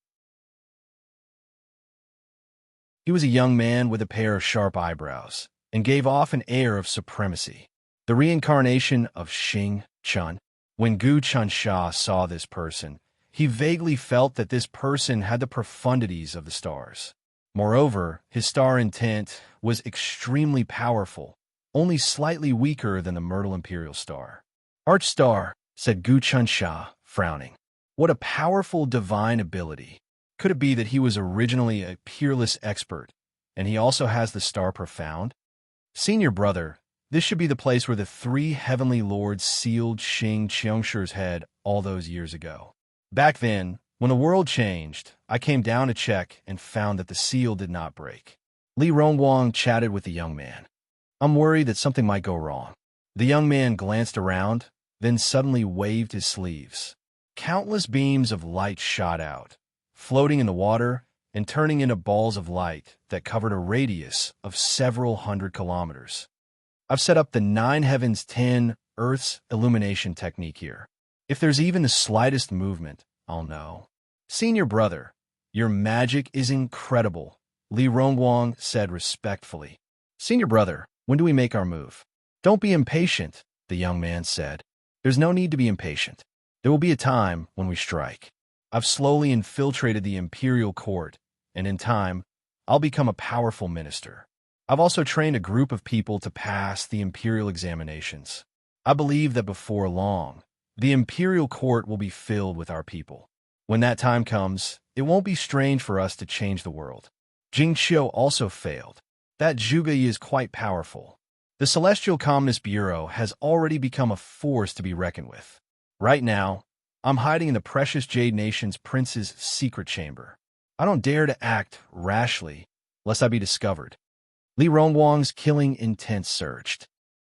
He was a young man with a pair of sharp eyebrows and gave off an air of supremacy, the reincarnation of Xing Chun. When Gu Chansha saw this person, he vaguely felt that this person had the profundities of the stars. Moreover, his star intent was extremely powerful, only slightly weaker than the Myrtle Imperial Star. Archstar, said Gu Chansha, frowning. What a powerful divine ability. Could it be that he was originally a peerless expert, and he also has the star profound? Senior brother, this should be the place where the 3 heavenly lords sealed Xing Qiongshir's head all those years ago. Back then, when the world changed, I came down to check and found that the seal did not break. Li Rongguang chatted with the young man. I'm worried that something might go wrong. The young man glanced around, then suddenly waved his sleeves. Countless beams of light shot out, floating in the water and turning into balls of light that covered a radius of several hundred kilometers. I've set up the 9 heavens 10 earth's illumination technique here. If there's even the slightest movement, I'll know. Senior brother, your magic is incredible, Li Rongguang said respectfully. Senior brother, when do we make our move? Don't be impatient, the young man said. There's no need to be impatient. There will be a time when we strike. I've slowly infiltrated the imperial court, and in time, I'll become a powerful minister. I've also trained a group of people to pass the imperial examinations. I believe that before long, the imperial court will be filled with our people. When that time comes, it won't be strange for us to change the world. Jing Qiu also failed. That Zhuge Yi is quite powerful. The Celestial Communist Bureau has already become a force to be reckoned with. Right now, I'm hiding in the precious Jade Nation's prince's secret chamber. I don't dare to act rashly, lest I be discovered. Li Rongguang's killing intent surged.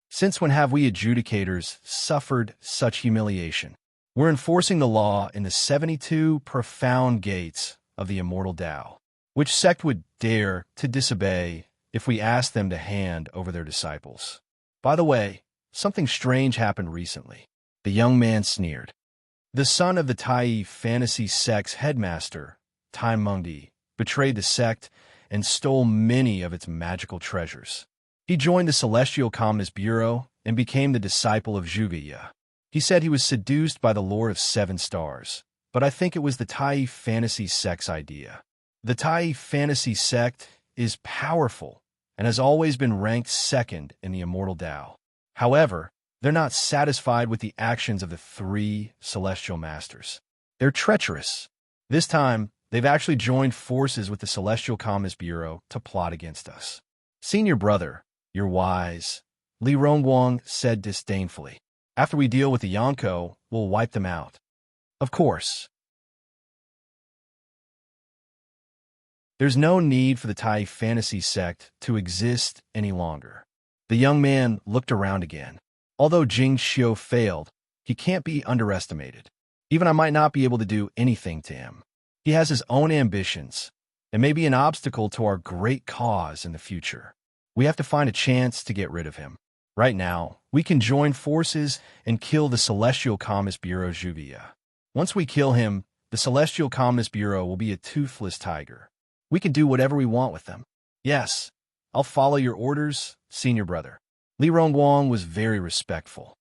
Since when have we adjudicators suffered such humiliation? We're enforcing the law in the 72 profound gates of the immortal Tao. Which sect would dare to disobey if we asked them to hand over their disciples? By the way, something strange happened recently. The young man sneered. The son of the Tai fantasy sect's headmaster, Tai Mengdi, betrayed the sect and stole many of its magical treasures. He joined the Celestial Communist Bureau and became the disciple of Zhuge Ye. He said he was seduced by the Lord of 7 Stars, but I think it was the Tai fantasy sect's idea. The Tai fantasy sect is powerful and has always been ranked second in the immortal Tao. However, they're not satisfied with the actions of the 3 celestial masters. They're treacherous. This time, They've actually joined forces with the Celestial Commerce Bureau to plot against us. Senior brother, you're wise, Li Rongguang said disdainfully. After we deal with the Yonko, we'll wipe them out. Of course. There's no need for the Tai fantasy sect to exist any longer. The young man looked around again. Although Jing Xiu failed, he can't be underestimated. Even I might not be able to do anything to him. He has his own ambitions, and may be an obstacle to our great cause in the future. We have to find a chance to get rid of him. Right now, we can join forces and kill the Celestial Commerce Bureau Juvia. Once we kill him, the Celestial Commerce Bureau will be a toothless tiger. We can do whatever we want with them. Yes, I'll follow your orders, senior brother. Li Rongguang was very respectful.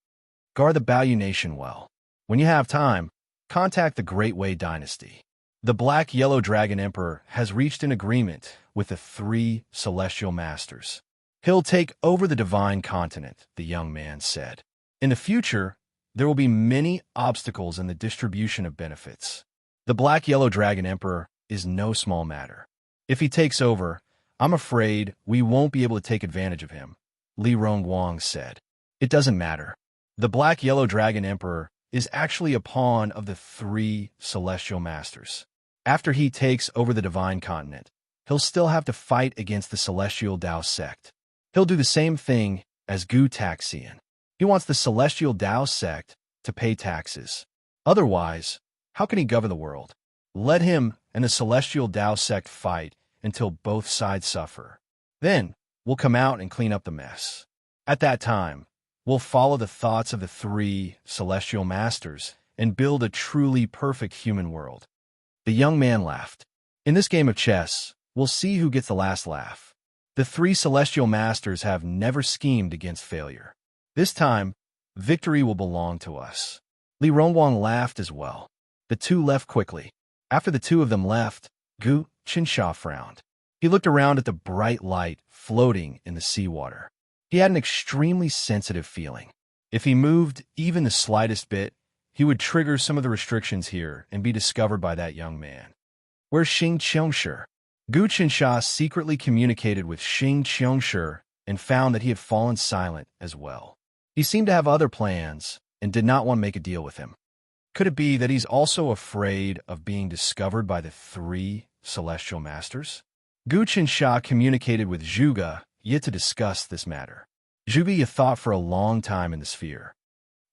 Guard the Baoyu Nation well. When you have time, contact the Great Wei Dynasty. The Black-Yellow Dragon Emperor has reached an agreement with the 3 Celestial Masters. He'll take over the Divine Continent, the young man said. In the future, there will be many obstacles in the distribution of benefits. The Black-Yellow Dragon Emperor is no small matter. If he takes over, I'm afraid we won't be able to take advantage of him, Li Rongguang said. It doesn't matter. The Black-Yellow Dragon Emperor is actually a pawn of the 3 Celestial Masters. After he takes over the Divine Continent, he'll still have to fight against the Celestial Dao sect. He'll do the same thing as Gu Taxian. He wants the Celestial Dao sect to pay taxes. Otherwise, how can he govern the world? Let him and the Celestial Dao sect fight until both sides suffer. Then, we'll come out and clean up the mess. At that time, we'll follow the thoughts of the 3 Celestial Masters and build a truly perfect human world. The young man laughed. In this game of chess, we'll see who gets the last laugh. The 3 Celestial Masters have never schemed against failure. This time, victory will belong to us. Li Rongguang laughed as well. The 2 left quickly. After the 2 of them left, Gu Qinsha frowned. He looked around at the bright light floating in the seawater. He had an extremely sensitive feeling. If he moved even the slightest bit, he would trigger some of the restrictions here and be discovered by that young man. Where's Xing Qiongshi? Gu Qinsha secretly communicated with Xing Qiongshi and found that he had fallen silent as well. He seemed to have other plans and did not want to make a deal with him. Could it be that he's also afraid of being discovered by the 3 Celestial Masters? Gu Qinsha communicated with Zhuge Ye to discuss this matter. Zhuge Ye thought for a long time in the sphere.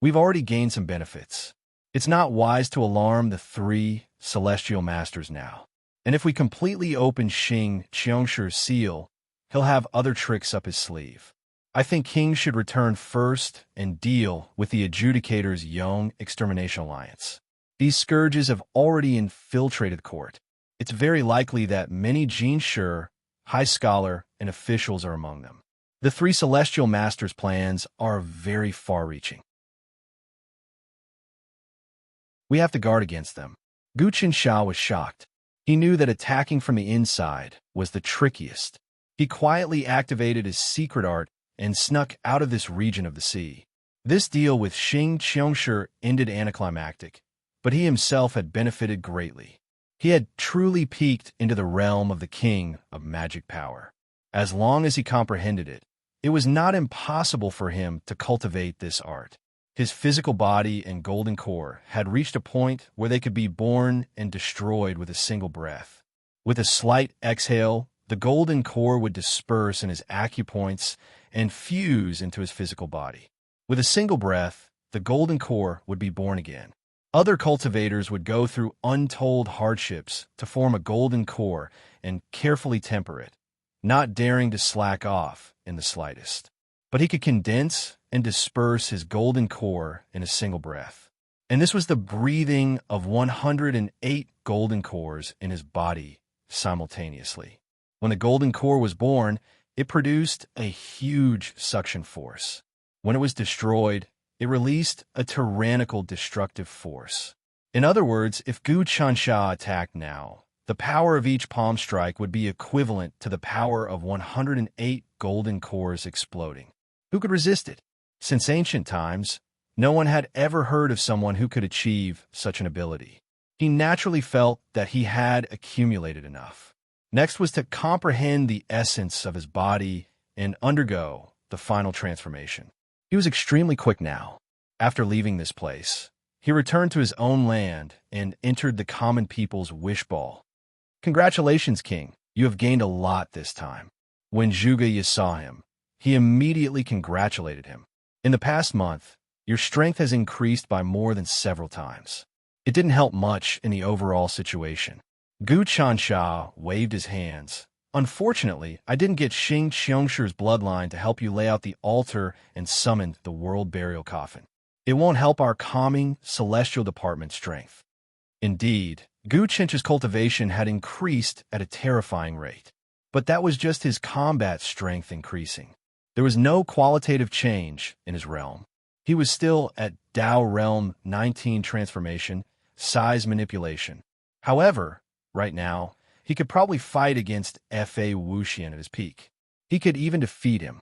We've already gained some benefits. It's not wise to alarm the 3 Celestial Masters now. And if we completely open Xing Qiongshir's seal, he'll have other tricks up his sleeve. I think King should return first and deal with the Adjudicator's Yong Extermination Alliance. These scourges have already infiltrated the court. It's very likely that many Jinshi, High Scholar, and officials are among them. The 3 Celestial Masters' plans are very far-reaching. We have to guard against them. Gu Qinsha was shocked. He knew that attacking from the inside was the trickiest. He quietly activated his secret art and snuck out of this region of the sea. This deal with Xing Qiongshi ended anticlimactic, but he himself had benefited greatly. He had truly peeked into the realm of the king of magic power. As long as he comprehended it, it was not impossible for him to cultivate this art. His physical body and golden core had reached a point where they could be born and destroyed with a single breath. With a slight exhale, the golden core would disperse in his acupoints and fuse into his physical body. With a single breath, the golden core would be born again. Other cultivators would go through untold hardships to form a golden core and carefully temper it, not daring to slack off in the slightest. But he could condense and disperse his golden core in a single breath. And this was the breathing of 108 golden cores in his body simultaneously. When the golden core was born, it produced a huge suction force. When it was destroyed, it released a tyrannical destructive force. In other words, if Gu Qinsha attacked now, the power of each palm strike would be equivalent to the power of 108 golden cores exploding. Who could resist it? Since ancient times, no one had ever heard of someone who could achieve such an ability. He naturally felt that he had accumulated enough. Next was to comprehend the essence of his body and undergo the final transformation. He was extremely quick now. After leaving this place, he returned to his own land and entered the common people's wish ball. Congratulations, King. You have gained a lot this time. When Zhuge saw him, he immediately congratulated him. In the past month, your strength has increased by more than several times. It didn't help much in the overall situation. Gu Chansha waved his hands. Unfortunately, I didn't get Xing Qingshi's bloodline to help you lay out the altar and summon the world burial coffin. It won't help our calming celestial department strength. Indeed, Gu Chinch's cultivation had increased at a terrifying rate. But that was just his combat strength increasing. There was no qualitative change in his realm. He was still at Dao Realm 19 transformation, size manipulation. However, right now, he could probably fight against Fa Wuxian at his peak. He could even defeat him.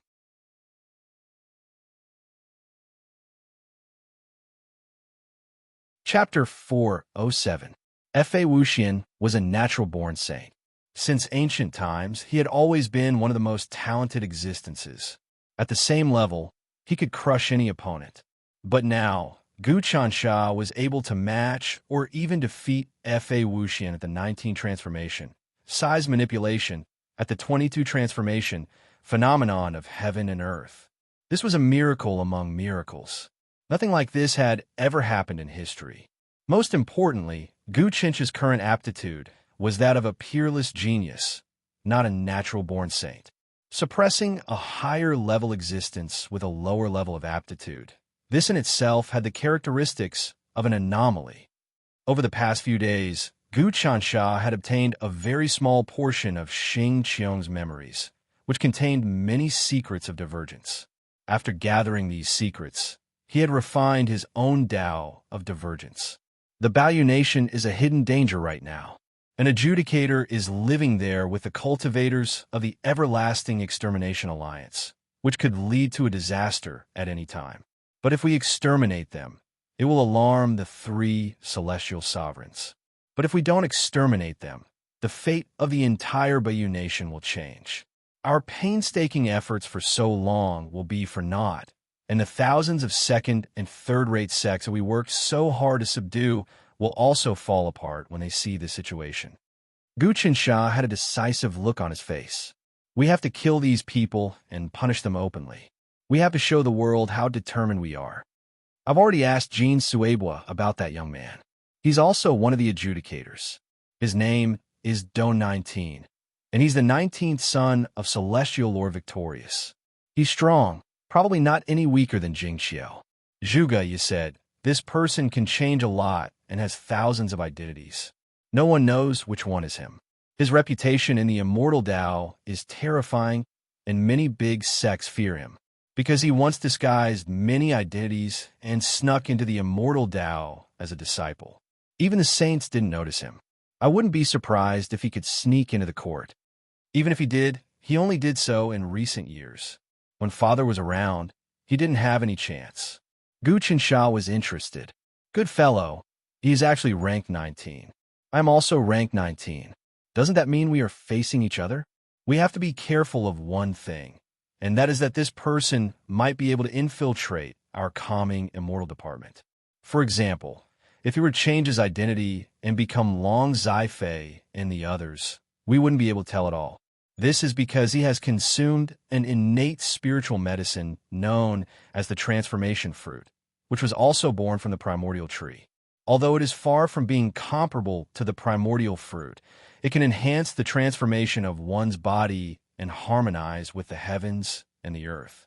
Chapter 407. Fa Wuxian was a natural-born saint. Since ancient times, he had always been one of the most talented existences. At the same level, he could crush any opponent. But now, Gu Chansha was able to match or even defeat Fa Wuxian at the 19 transformation, size manipulation at the 22 transformation, phenomenon of heaven and earth. This was a miracle among miracles. Nothing like this had ever happened in history. Most importantly, Gu Chinch's current aptitude was that of a peerless genius, not a natural-born saint. Suppressing a higher-level existence with a lower level of aptitude. This in itself had the characteristics of an anomaly. Over the past few days, Gu Chansha had obtained a very small portion of Xing Qiong's memories, which contained many secrets of divergence. After gathering these secrets, he had refined his own Tao of divergence. The Baoyu Nation is a hidden danger right now. An adjudicator is living there with the cultivators of the Everlasting Extermination Alliance, which could lead to a disaster at any time. But if we exterminate them, it will alarm the three celestial sovereigns. But if we don't exterminate them, the fate of the entire Baoyu Nation will change. Our painstaking efforts for so long will be for naught, and the thousands of second- and third-rate sects that we worked so hard to subdue will also fall apart when they see the situation. Gu Chansha had a decisive look on his face. We have to kill these people and punish them openly. We have to show the world how determined we are. I've already asked Jean Suebua about that young man. He's also one of the adjudicators. His name is Don 19, and he's the 19th son of Celestial Lord Victorious. He's strong, probably not any weaker than Jing Xiao. Zhuge, you said, this person can change a lot and has thousands of identities. No one knows which one is him. His reputation in the immortal Tao is terrifying, and many big sects fear him, because he once disguised many identities and snuck into the immortal Tao as a disciple. Even the saints didn't notice him. I wouldn't be surprised if he could sneak into the court. Even if he did, he only did so in recent years. When Father was around, he didn't have any chance. Gu Chansha was interested. Good fellow. He is actually rank 19. I'm also rank 19. Doesn't that mean we are facing each other? We have to be careful of one thing, and that is that this person might be able to infiltrate our calming immortal department. For example, if he were to change his identity and become Long Zai and the others, we wouldn't be able to tell at all. This is because he has consumed an innate spiritual medicine known as the transformation fruit, which was also born from the primordial tree. Although it is far from being comparable to the primordial fruit, it can enhance the transformation of one's body and harmonize with the heavens and the earth.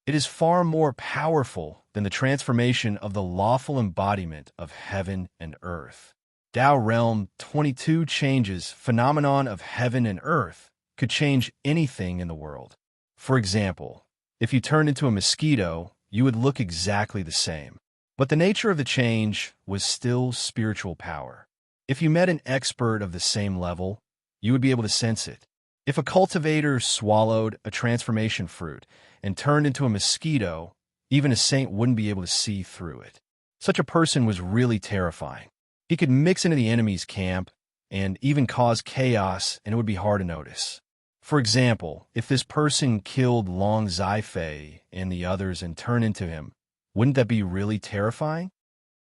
It is far more powerful than the transformation of the lawful embodiment of heaven and earth. Tao Realm 22 changes, phenomenon of heaven and earth, could change anything in the world. For example, if you turned into a mosquito, you would look exactly the same. But the nature of the change was still spiritual power. If you met an expert of the same level, you would be able to sense it. If a cultivator swallowed a transformation fruit and turned into a mosquito, even a saint wouldn't be able to see through it. Such a person was really terrifying. He could mix into the enemy's camp and even cause chaos, and it would be hard to notice. For example, if this person killed Long Zai and the others and turned into him, wouldn't that be really terrifying?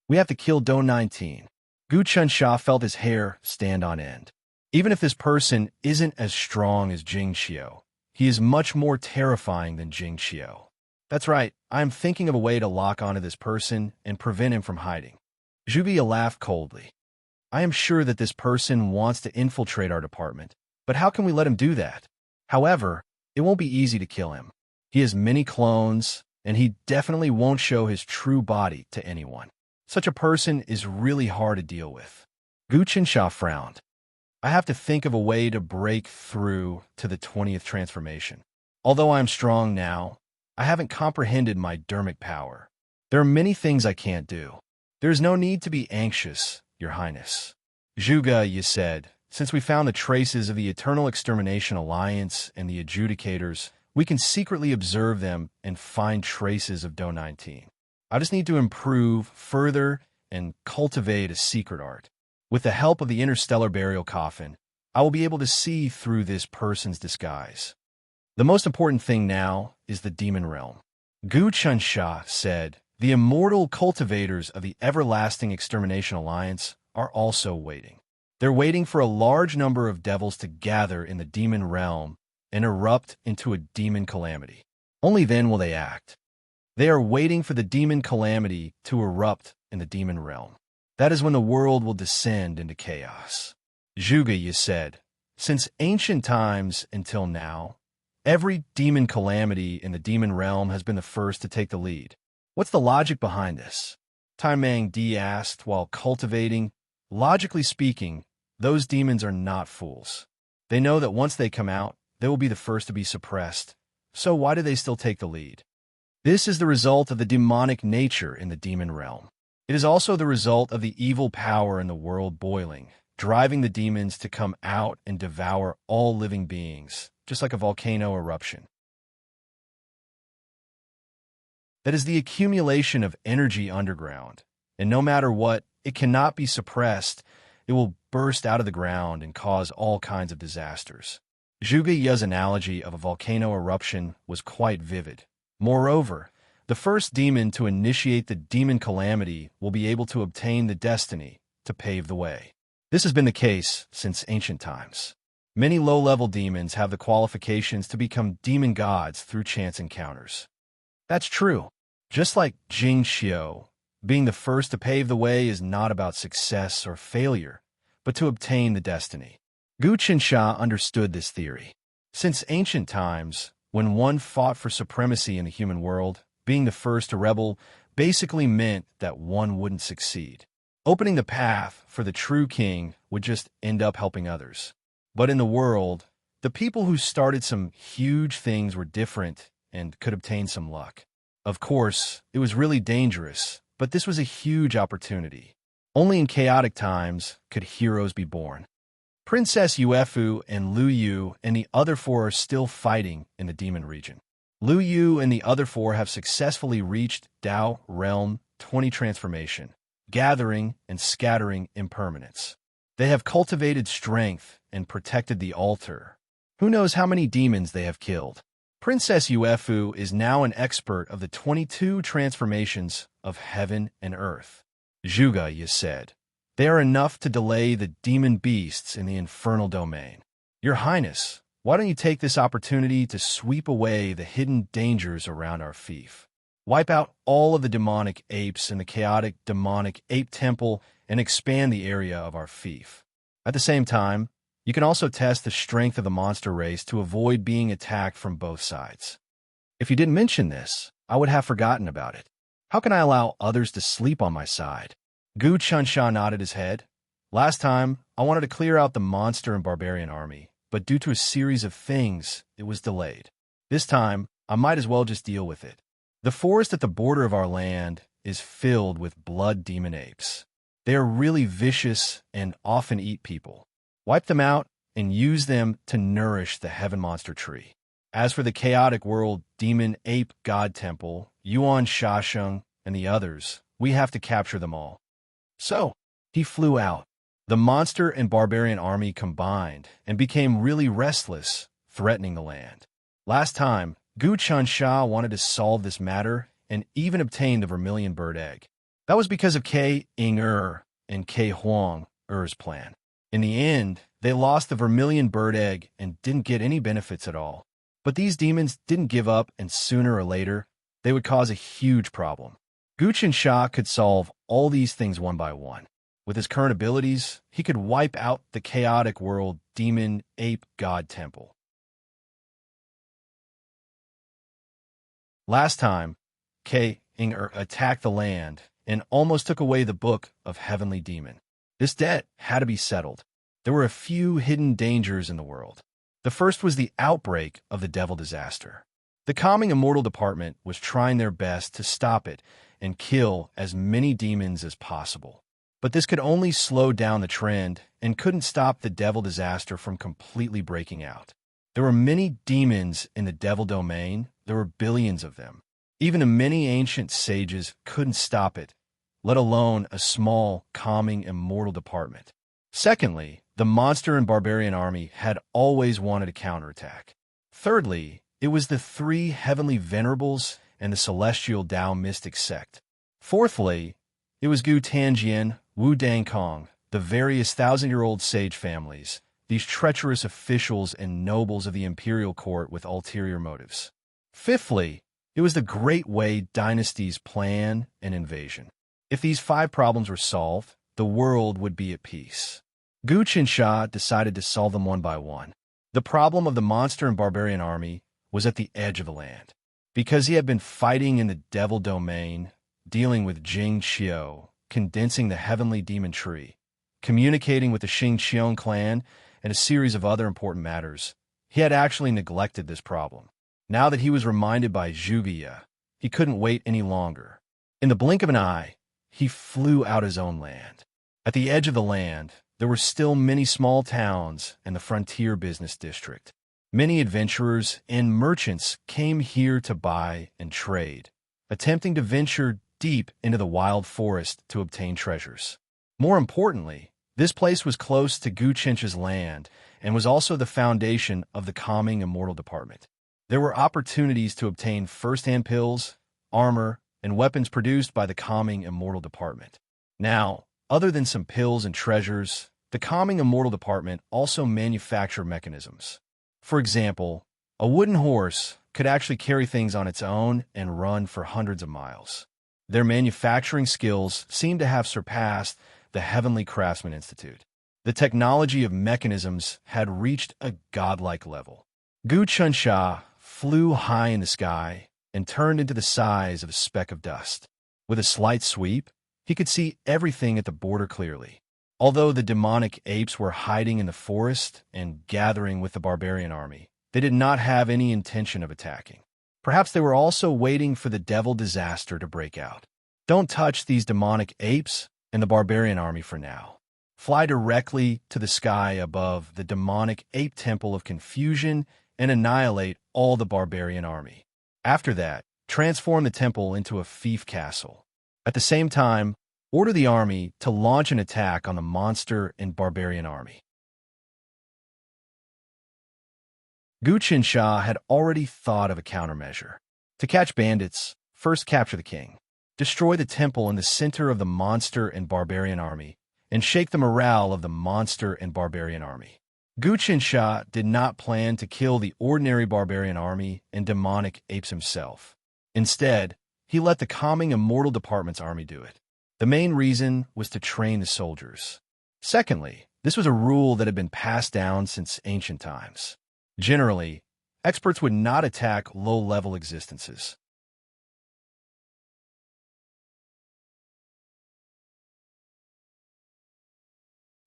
We have to kill Do 19. Gu Chunsha felt his hair stand on end. Even if this person isn't as strong as Jing Xiao, he is much more terrifying than Jing Xiao. That's right, I am thinking of a way to lock onto this person and prevent him from hiding. Zhuge laughed coldly. I am sure that this person wants to infiltrate our department, but how can we let him do that? However, it won't be easy to kill him. He has many clones, and he definitely won't show his true body to anyone. Such a person is really hard to deal with. Gu Qinsha frowned. I have to think of a way to break through to the 20th transformation. Although I am strong now, I haven't comprehended my dermic power. There are many things I can't do. There is no need to be anxious, Your Highness. Zhuge, you said, since we found the traces of the Eternal Extermination Alliance and the Adjudicators, we can secretly observe them and find traces of Do 19. I just need to improve further and cultivate a secret art. With the help of the interstellar burial coffin, I will be able to see through this person's disguise. The most important thing now is the demon realm. Gu Chunsha said, the immortal cultivators of the Everlasting Extermination Alliance are also waiting. They're waiting for a large number of devils to gather in the demon realm and erupt into a demon calamity. Only then will they act. They are waiting for the demon calamity to erupt in the demon realm. That is when the world will descend into chaos. Zhuge, you said, since ancient times until now, every demon calamity in the demon realm has been the first to take the lead. What's the logic behind this? Taimang Di asked while cultivating. Logically speaking, those demons are not fools. They know that once they come out, they will be the first to be suppressed. So why do they still take the lead? This is the result of the demonic nature in the demon realm. It is also the result of the evil power in the world boiling, driving the demons to come out and devour all living beings, just like a volcano eruption. That is the accumulation of energy underground, and no matter what, it cannot be suppressed. It will burst out of the ground and cause all kinds of disasters. Zhuge Ye's analogy of a volcano eruption was quite vivid. Moreover, the first demon to initiate the demon calamity will be able to obtain the destiny to pave the way. This has been the case since ancient times. Many low-level demons have the qualifications to become demon gods through chance encounters. That's true. Just like Jing Xiao, being the first to pave the way is not about success or failure, but to obtain the destiny. Gu Qinsha understood this theory. Since ancient times, when one fought for supremacy in the human world, being the first to rebel basically meant that one wouldn't succeed. Opening the path for the true king would just end up helping others. But in the world, the people who started some huge things were different and could obtain some luck. Of course, it was really dangerous, but this was a huge opportunity. Only in chaotic times could heroes be born. Princess Yuefu and Lu Yu and the other four are still fighting in the demon region. Lu Yu and the other four have successfully reached Dao Realm 20 transformation, gathering and scattering impermanence. They have cultivated strength and protected the altar. Who knows how many demons they have killed? Princess Yuefu is now an expert of the 22 transformations of heaven and earth. Zhuge Ye said, they are enough to delay the demon beasts in the infernal domain. Your Highness, why don't you take this opportunity to sweep away the hidden dangers around our fief? Wipe out all of the demonic apes in the chaotic demonic ape temple and expand the area of our fief. At the same time, you can also test the strength of the monster race to avoid being attacked from both sides. If you didn't mention this, I would have forgotten about it. How can I allow others to sleep on my side? Gu Chunsha nodded his head. Last time, I wanted to clear out the monster and barbarian army, but due to a series of things, it was delayed. This time, I might as well just deal with it. The forest at the border of our land is filled with blood demon apes. They are really vicious and often eat people. Wipe them out and use them to nourish the heaven monster tree. As for the chaotic world demon ape god temple, Yuan Shasheng and the others, We have to capture them all. So, he flew out. The monster and barbarian army combined and became really restless, threatening the land. Last time, Gu Chansha wanted to solve this matter and even obtained the vermilion bird egg. That was because of K. Ing-er and K. Huang-er's plan. In the end, they lost the vermilion bird egg and didn't get any benefits at all. But these demons didn't give up, and sooner or later, they would cause a huge problem. Gu Chansha could solve all these things one by one. With his current abilities, he could wipe out the chaotic world demon ape god temple. Last time, K. Ing-er attacked the land and almost took away the Book of Heavenly Demon. This debt had to be settled. There were a few hidden dangers in the world. The first was the outbreak of the devil disaster. The Calming Immortal Department was trying their best to stop it and kill as many demons as possible. But this could only slow down the trend and couldn't stop the devil disaster from completely breaking out. There were many demons in the devil domain. There were billions of them. Even the many ancient sages couldn't stop it, let alone a small, calming, immortal department. Secondly, the monster and barbarian army had always wanted a counterattack. Thirdly, it was the three heavenly venerables and the celestial Tao mystic sect. Fourthly, it was Gu Tanjian, Wu Dangkong, the various thousand-year-old sage families, these treacherous officials and nobles of the imperial court with ulterior motives. Fifthly, it was the Great Wei dynasty's plan and invasion. If these 5 problems were solved, the world would be at peace. Gu Chansha decided to solve them one by one. The problem of the monster and barbarian army was at the edge of the land. Because he had been fighting in the devil domain, dealing with Jing Qiu, condensing the heavenly demon tree, communicating with the Xing Qiong clan, and a series of other important matters, he had actually neglected this problem. Now that he was reminded by Zhuge, he couldn't wait any longer. In the blink of an eye, he flew out his own land. At the edge of the land, there were still many small towns and the frontier business district. Many adventurers and merchants came here to buy and trade, attempting to venture deep into the wild forest to obtain treasures. More importantly, this place was close to Gu Chencha's land and was also the foundation of the Calming Immortal Department. There were opportunities to obtain first-hand pills, armor, and weapons produced by the Calming Immortal Department. Now, other than some pills and treasures, the Calming Immortal Department also manufactured mechanisms. For example, a wooden horse could actually carry things on its own and run for hundreds of miles. Their manufacturing skills seemed to have surpassed the Heavenly Craftsman Institute. The technology of mechanisms had reached a godlike level. Gu Chansha flew high in the sky and turned into the size of a speck of dust. With a slight sweep, he could see everything at the border clearly. Although the demonic apes were hiding in the forest and gathering with the barbarian army, they did not have any intention of attacking. Perhaps they were also waiting for the devil disaster to break out. Don't touch these demonic apes and the barbarian army for now. Fly directly to the sky above the demonic ape temple of confusion and annihilate all the barbarian army. After that, transform the temple into a fief castle. At the same time, order the army to launch an attack on the monster and barbarian army. Gu Chansha had already thought of a countermeasure. To catch bandits, first capture the king, destroy the temple in the center of the monster and barbarian army, and shake the morale of the monster and barbarian army. Gu Chansha did not plan to kill the ordinary barbarian army and demonic apes himself. Instead, he let the Calming Immortal Department's army do it. The main reason was to train the soldiers. Secondly, this was a rule that had been passed down since ancient times. Generally, experts would not attack low-level existences.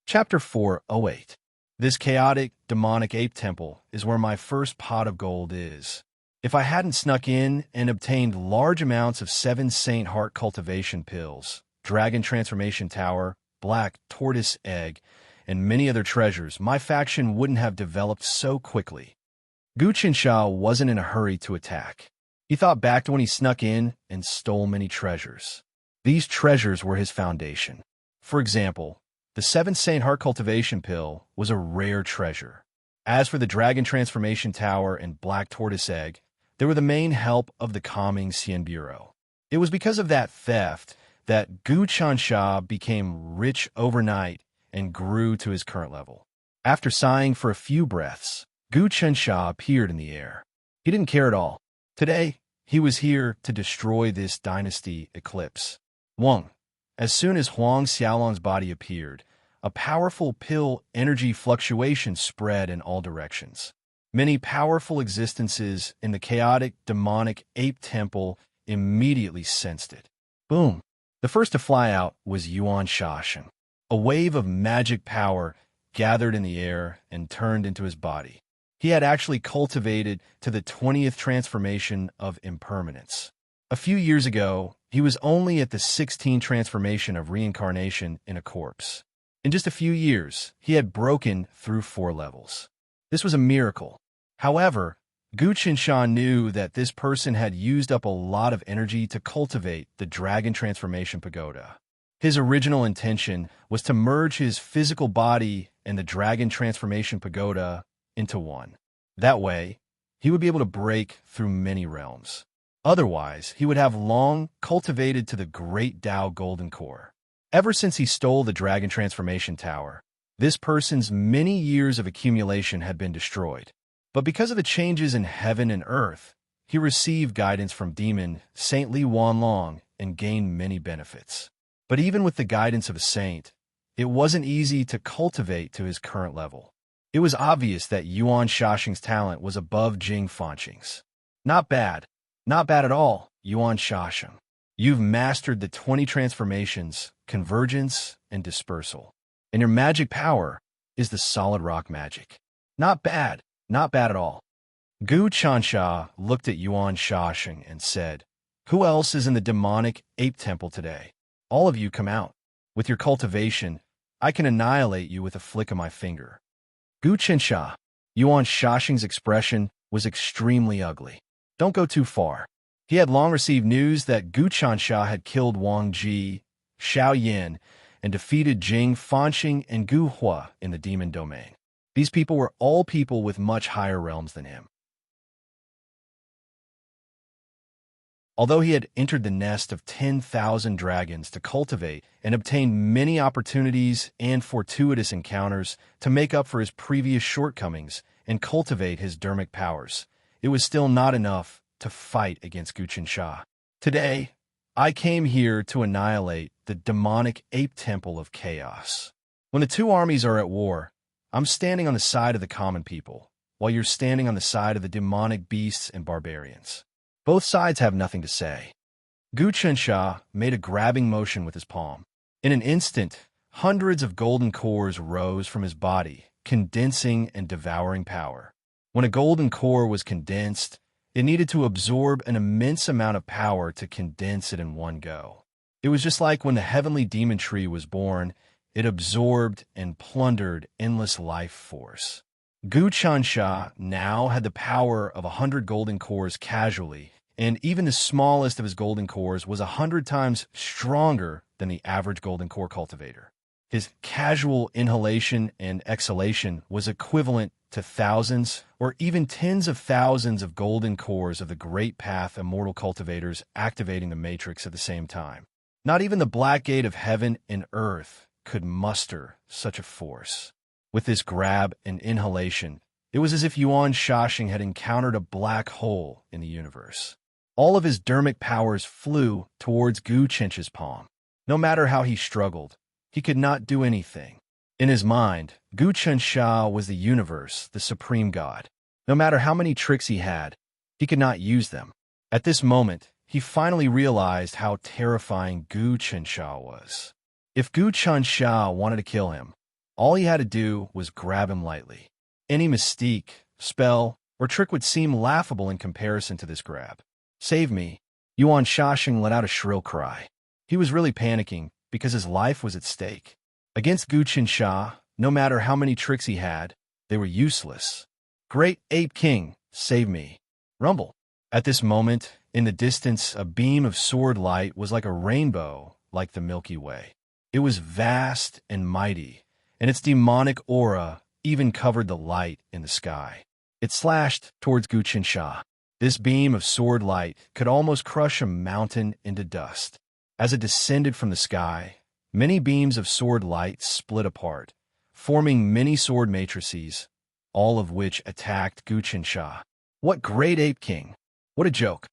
Chapter 408. This chaotic, demonic ape temple is where my first pot of gold is. If I hadn't snuck in and obtained large amounts of 7 Saint Heart cultivation pills, Dragon Transformation Tower, Black Tortoise Egg, and many other treasures, my faction wouldn't have developed so quickly. Gu Chansha wasn't in a hurry to attack. He thought back to when he snuck in and stole many treasures. These treasures were his foundation. For example, the 7 Saint Heart Cultivation Pill was a rare treasure. As for the Dragon Transformation Tower and Black Tortoise Egg, they were the main help of the calming Xian Bureau. It was because of that theft that Gu Chansha became rich overnight and grew to his current level. After sighing for a few breaths, Gu Chansha appeared in the air. He didn't care at all. Today, he was here to destroy this dynasty eclipse. 1. As soon as Huang Xiaolong's body appeared, a powerful pill energy fluctuation spread in all directions. Many powerful existences in the chaotic, demonic ape temple immediately sensed it. Boom! The first to fly out was Yuan Shasheng. A wave of magic power gathered in the air and turned into his body. He had actually cultivated to the 20th transformation of impermanence. A few years ago, he was only at the 16th transformation of reincarnation in a corpse. In just a few years, he had broken through 4 levels. This was a miracle. However, Gu Qinshan knew that this person had used up a lot of energy to cultivate the Dragon Transformation Pagoda. His original intention was to merge his physical body and the Dragon Transformation Pagoda into one. That way, he would be able to break through many realms. Otherwise, he would have long cultivated to the Great Tao Golden Core. Ever since he stole the Dragon Transformation Tower, this person's many years of accumulation had been destroyed. But because of the changes in heaven and earth, he received guidance from demon Saint Li Wanlong and gained many benefits. But even with the guidance of a saint, it wasn't easy to cultivate to his current level. It was obvious that Yuan Shasheng's talent was above Jing Fanqing's. Not bad. Not bad at all, Yuan Shasheng. You've mastered the 20 transformations, convergence, and dispersal. And your magic power is the solid rock magic. Not bad. Not bad at all. Gu Chansha looked at Yuan Shasheng and said, "Who else is in the demonic ape temple today? All of you come out. With your cultivation, I can annihilate you with a flick of my finger." Gu Chansha, Yuan Shasheng's expression was extremely ugly. Don't go too far. He had long received news that Gu Chansha had killed Wang Ji, Xiao Yin, and defeated Jing Fanqing and Gu Hua in the demon domain. These people were all people with much higher realms than him. Although he had entered the nest of 10,000 dragons to cultivate and obtain many opportunities and fortuitous encounters to make up for his previous shortcomings and cultivate his dermic powers, it was still not enough to fight against Gu Qinsha. Today, I came here to annihilate the demonic ape temple of chaos. When the two armies are at war, I'm standing on the side of the common people, while you're standing on the side of the demonic beasts and barbarians. Both sides have nothing to say. Gu Qinsha made a grabbing motion with his palm. In an instant, hundreds of golden cores rose from his body, condensing and devouring power. When a golden core was condensed, it needed to absorb an immense amount of power to condense it in one go. It was just like when the heavenly demon tree was born, it absorbed and plundered endless life force. Gu Chansha now had the power of 100 golden cores casually, and even the smallest of his golden cores was 100 times stronger than the average golden core cultivator. His casual inhalation and exhalation was equivalent to thousands or even tens of thousands of golden cores of the Great Path immortal cultivators activating the matrix at the same time. Not even the black gate of heaven and earth could muster such a force. With this grab and inhalation, it was as if Yuan Shasheng had encountered a black hole in the universe. All of his dermic powers flew towards Gu Qinsha's palm. No matter how he struggled, he could not do anything. In his mind, Gu Qinsha was the universe, the supreme god. No matter how many tricks he had, he could not use them. At this moment, he finally realized how terrifying Gu Qinsha was. If Gu Qinsha wanted to kill him, all he had to do was grab him lightly. Any mystique, spell, or trick would seem laughable in comparison to this grab. "Save me!" Yuan Shasheng let out a shrill cry. He was really panicking because his life was at stake. Against Gu Qinsha, no matter how many tricks he had, they were useless. "Great Ape King, save me!" Rumble. At this moment, in the distance, a beam of sword light was like a rainbow, like the Milky Way. It was vast and mighty, and its demonic aura even covered the light in the sky. It slashed towards Guqinsha. This beam of sword light could almost crush a mountain into dust. As it descended from the sky, many beams of sword light split apart, forming many sword matrices, all of which attacked Guqinsha. What great ape king! What a joke!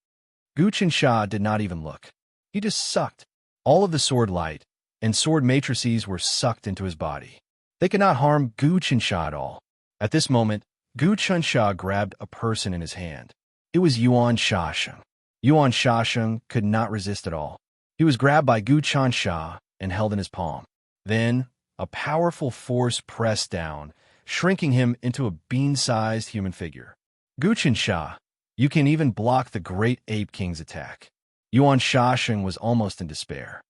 Guqinsha did not even look. He just sucked. All of the sword light and sword matrices were sucked into his body. They could not harm Guqinsha at all. At this moment, Guqinsha grabbed a person in his hand. It was Yuan Shasheng. Yuan Shasheng could not resist at all. He was grabbed by Guqinsha and held in his palm. Then, a powerful force pressed down, shrinking him into a bean-sized human figure. Guqinsha, you can even block the great ape king's attack. Yuan Shasheng was almost in despair.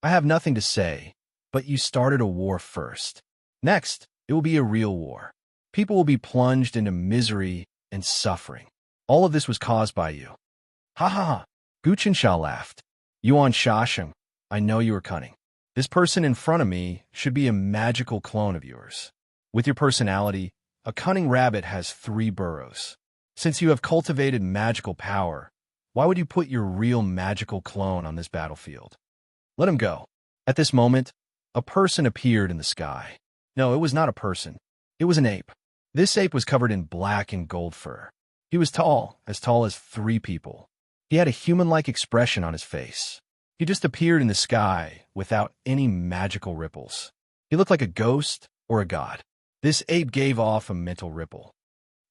I have nothing to say, but you started a war first. Next, it will be a real war. People will be plunged into misery and suffering. All of this was caused by you. Ha ha ha. Guqinsha laughed. Yuan Shasheng, I know you are cunning. This person in front of me should be a magical clone of yours. With your personality, a cunning rabbit has 3 burrows. Since you have cultivated magical power, why would you put your real magical clone on this battlefield? Let him go. At this moment, a person appeared in the sky. No, it was not a person. It was an ape. This ape was covered in black and gold fur. He was tall as 3 people. He had a human-like expression on his face. He just appeared in the sky without any magical ripples. He looked like a ghost or a god. This ape gave off a mental ripple.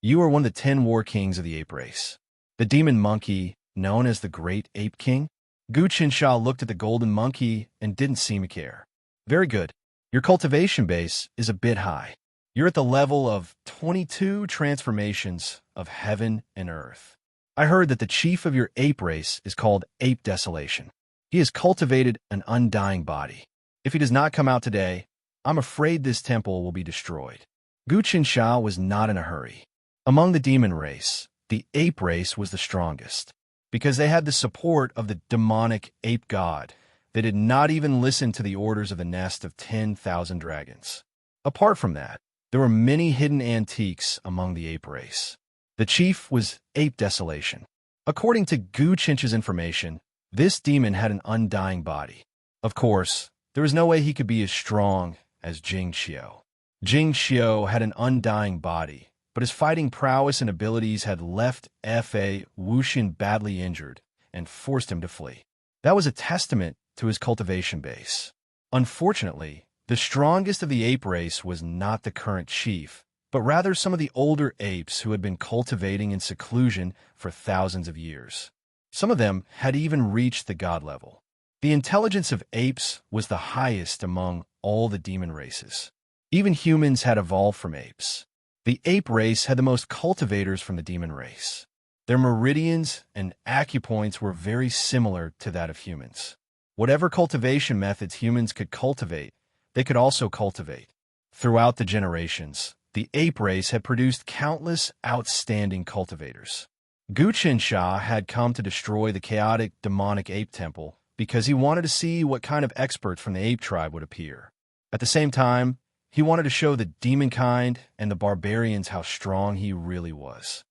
You are one of the 10 war kings of the ape race. The demon monkey, known as the Great Ape King. Guqinsha looked at the golden monkey and didn't seem to care. Very good. Your cultivation base is a bit high. You're at the level of 22 transformations of heaven and earth. I heard that the chief of your ape race is called Ape Desolation. He has cultivated an undying body. If he does not come out today, I'm afraid this temple will be destroyed. Guqinsha was not in a hurry. Among the demon race, the ape race was the strongest. Because they had the support of the demonic ape god, they did not even listen to the orders of the nest of 10,000 dragons. Apart from that, there were many hidden antiques among the ape race. The chief was Ape Desolation. According to Guqinsha's information, this demon had an undying body. Of course, there was no way he could be as strong as Jing Xiao. Jing Xiao had an undying body, but his fighting prowess and abilities had left Fa Wuxian badly injured and forced him to flee. That was a testament to his cultivation base. Unfortunately, the strongest of the ape race was not the current chief, but rather some of the older apes who had been cultivating in seclusion for thousands of years. Some of them had even reached the god level. The intelligence of apes was the highest among all the demon races. Even humans had evolved from apes. The ape race had the most cultivators from the demon race. Their meridians and acupoints were very similar to that of humans. Whatever cultivation methods humans could cultivate, they could also cultivate. Throughout the generations, the ape race had produced countless outstanding cultivators. Guqinsha had come to destroy the chaotic demonic ape temple because he wanted to see what kind of expert from the ape tribe would appear. At the same time, he wanted to show the demonkind and the barbarians how strong he really was.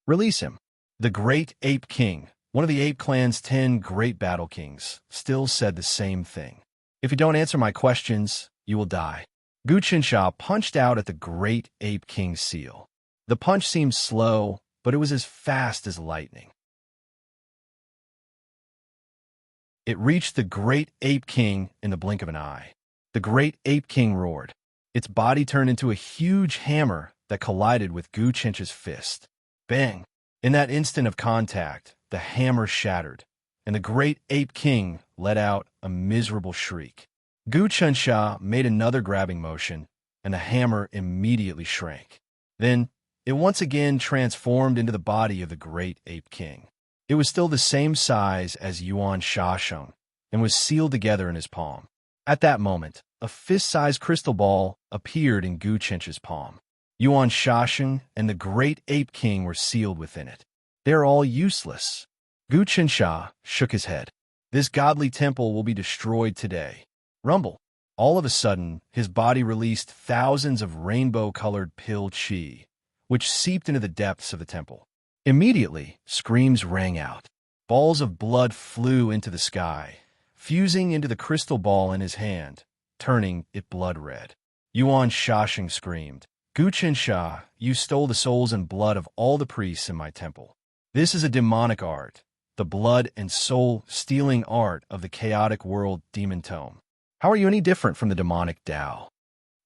Release him. The Great Ape King, one of the ape clan's 10 great battle kings, still said the same thing. If you don't answer my questions, you will die. Guqinsha punched out at the Great Ape King's seal. The punch seemed slow, but it was as fast as lightning. It reached the Great Ape King in the blink of an eye. The Great Ape King roared. Its body turned into a huge hammer that collided with Guqinsha's fist. Bang! In that instant of contact, the hammer shattered, and the Great Ape King let out a miserable shriek. Guqinsha made another grabbing motion, and the hammer immediately shrank. Then, it once again transformed into the body of the Great Ape King. It was still the same size as Yuan Shasheng, and was sealed together in his palm. At that moment, a fist-sized crystal ball appeared in Guqinsha's palm. Yuan Shasheng and the great ape king were sealed within it. They are all useless. Gu Qinsha shook his head. This godly temple will be destroyed today. Rumble. All of a sudden, his body released thousands of rainbow-colored pill chi, which seeped into the depths of the temple. Immediately, screams rang out. Balls of blood flew into the sky, fusing into the crystal ball in his hand, turning it blood red. Yuan Shasheng screamed, Gu Qinsha, you stole the souls and blood of all the priests in my temple. This is a demonic art, the blood and soul-stealing art of the chaotic world demon tome. How are you any different from the demonic Tao?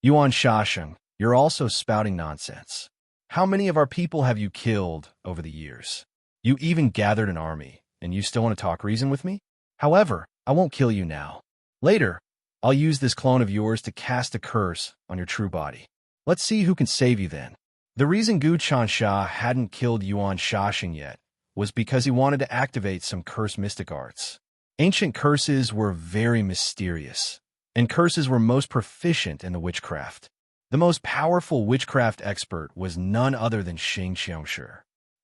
Yuan Shasheng, you're also spouting nonsense. How many of our people have you killed over the years? You even gathered an army, and you still want to talk reason with me? However, I won't kill you now. Later, I'll use this clone of yours to cast a curse on your true body. Let's see who can save you then. The reason Gu Qinsha hadn't killed Yuan Shasheng yet was because he wanted to activate some cursed mystic arts. Ancient curses were very mysterious, and curses were most proficient in the witchcraft. The most powerful witchcraft expert was none other than Xing Qiongshi.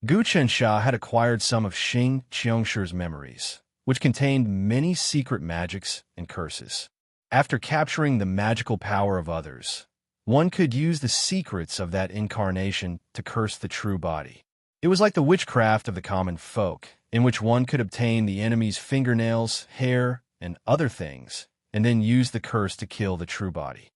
Gu Qinsha had acquired some of Xing Qiongshi's memories, which contained many secret magics and curses. After capturing the magical power of others, one could use the secrets of that incarnation to curse the true body. It was like the witchcraft of the common folk, in which one could obtain the enemy's fingernails, hair, and other things, and then use the curse to kill the true body.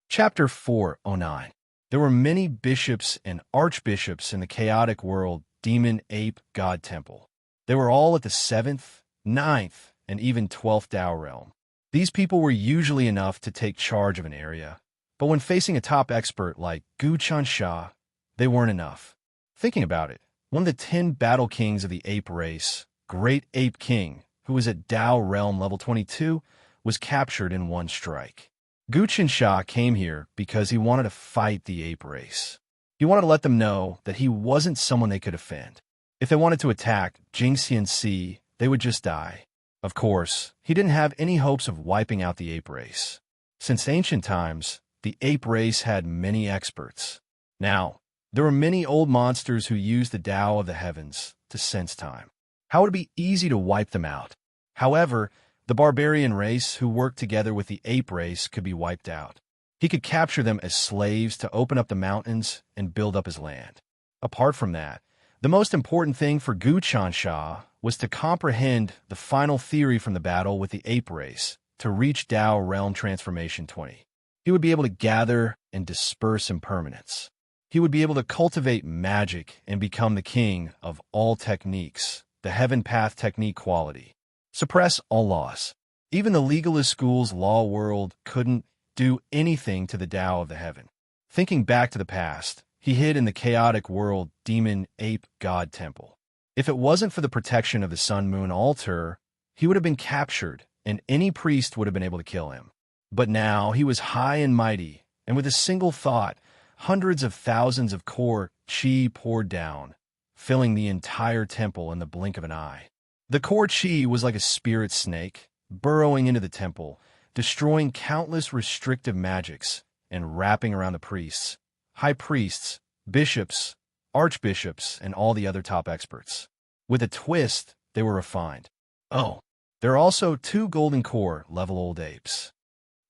Chapter 409. There were many bishops and archbishops in the chaotic world demon ape god temple. They were all at the 7th, 9th, and even 12th Tao realm. These people were usually enough to take charge of an area, but when facing a top expert like Gu Qinsha, they weren't enough. Thinking about it, one of the 10 battle kings of the ape race, Great Ape King, who was at Tao realm level 22, was captured in one strike. Gu Qinsha came here because he wanted to fight the ape race. He wanted to let them know that he wasn't someone they could offend. If they wanted to attack Jingxian Si, they would just die. Of course, he didn't have any hopes of wiping out the ape race. Since ancient times, the ape race had many experts. Now, there were many old monsters who used the Tao of the heavens to sense time. How would it be easy to wipe them out? However, the barbarian race who worked together with the ape race could be wiped out. He could capture them as slaves to open up the mountains and build up his land. Apart from that, the most important thing for Gu Qinsha was to comprehend the final theory from the battle with the ape race to reach Tao Realm Transformation 20. He would be able to gather and disperse impermanence. He would be able to cultivate magic and become the king of all techniques, the Heaven Path technique quality. Suppress all laws. Even the legalist school's law world couldn't do anything to the Tao of the heaven. Thinking back to the past, he hid in the chaotic world demon ape god temple. If it wasn't for the protection of the sun-moon altar, he would have been captured, and any priest would have been able to kill him. But now he was high and mighty, and with a single thought, hundreds of thousands of core chi poured down, filling the entire temple in the blink of an eye. The core chi was like a spirit snake, burrowing into the temple, destroying countless restrictive magics and wrapping around the priests, high priests, bishops, archbishops, and all the other top experts. With a twist, they were refined. Oh, there are also 2 golden core level old apes.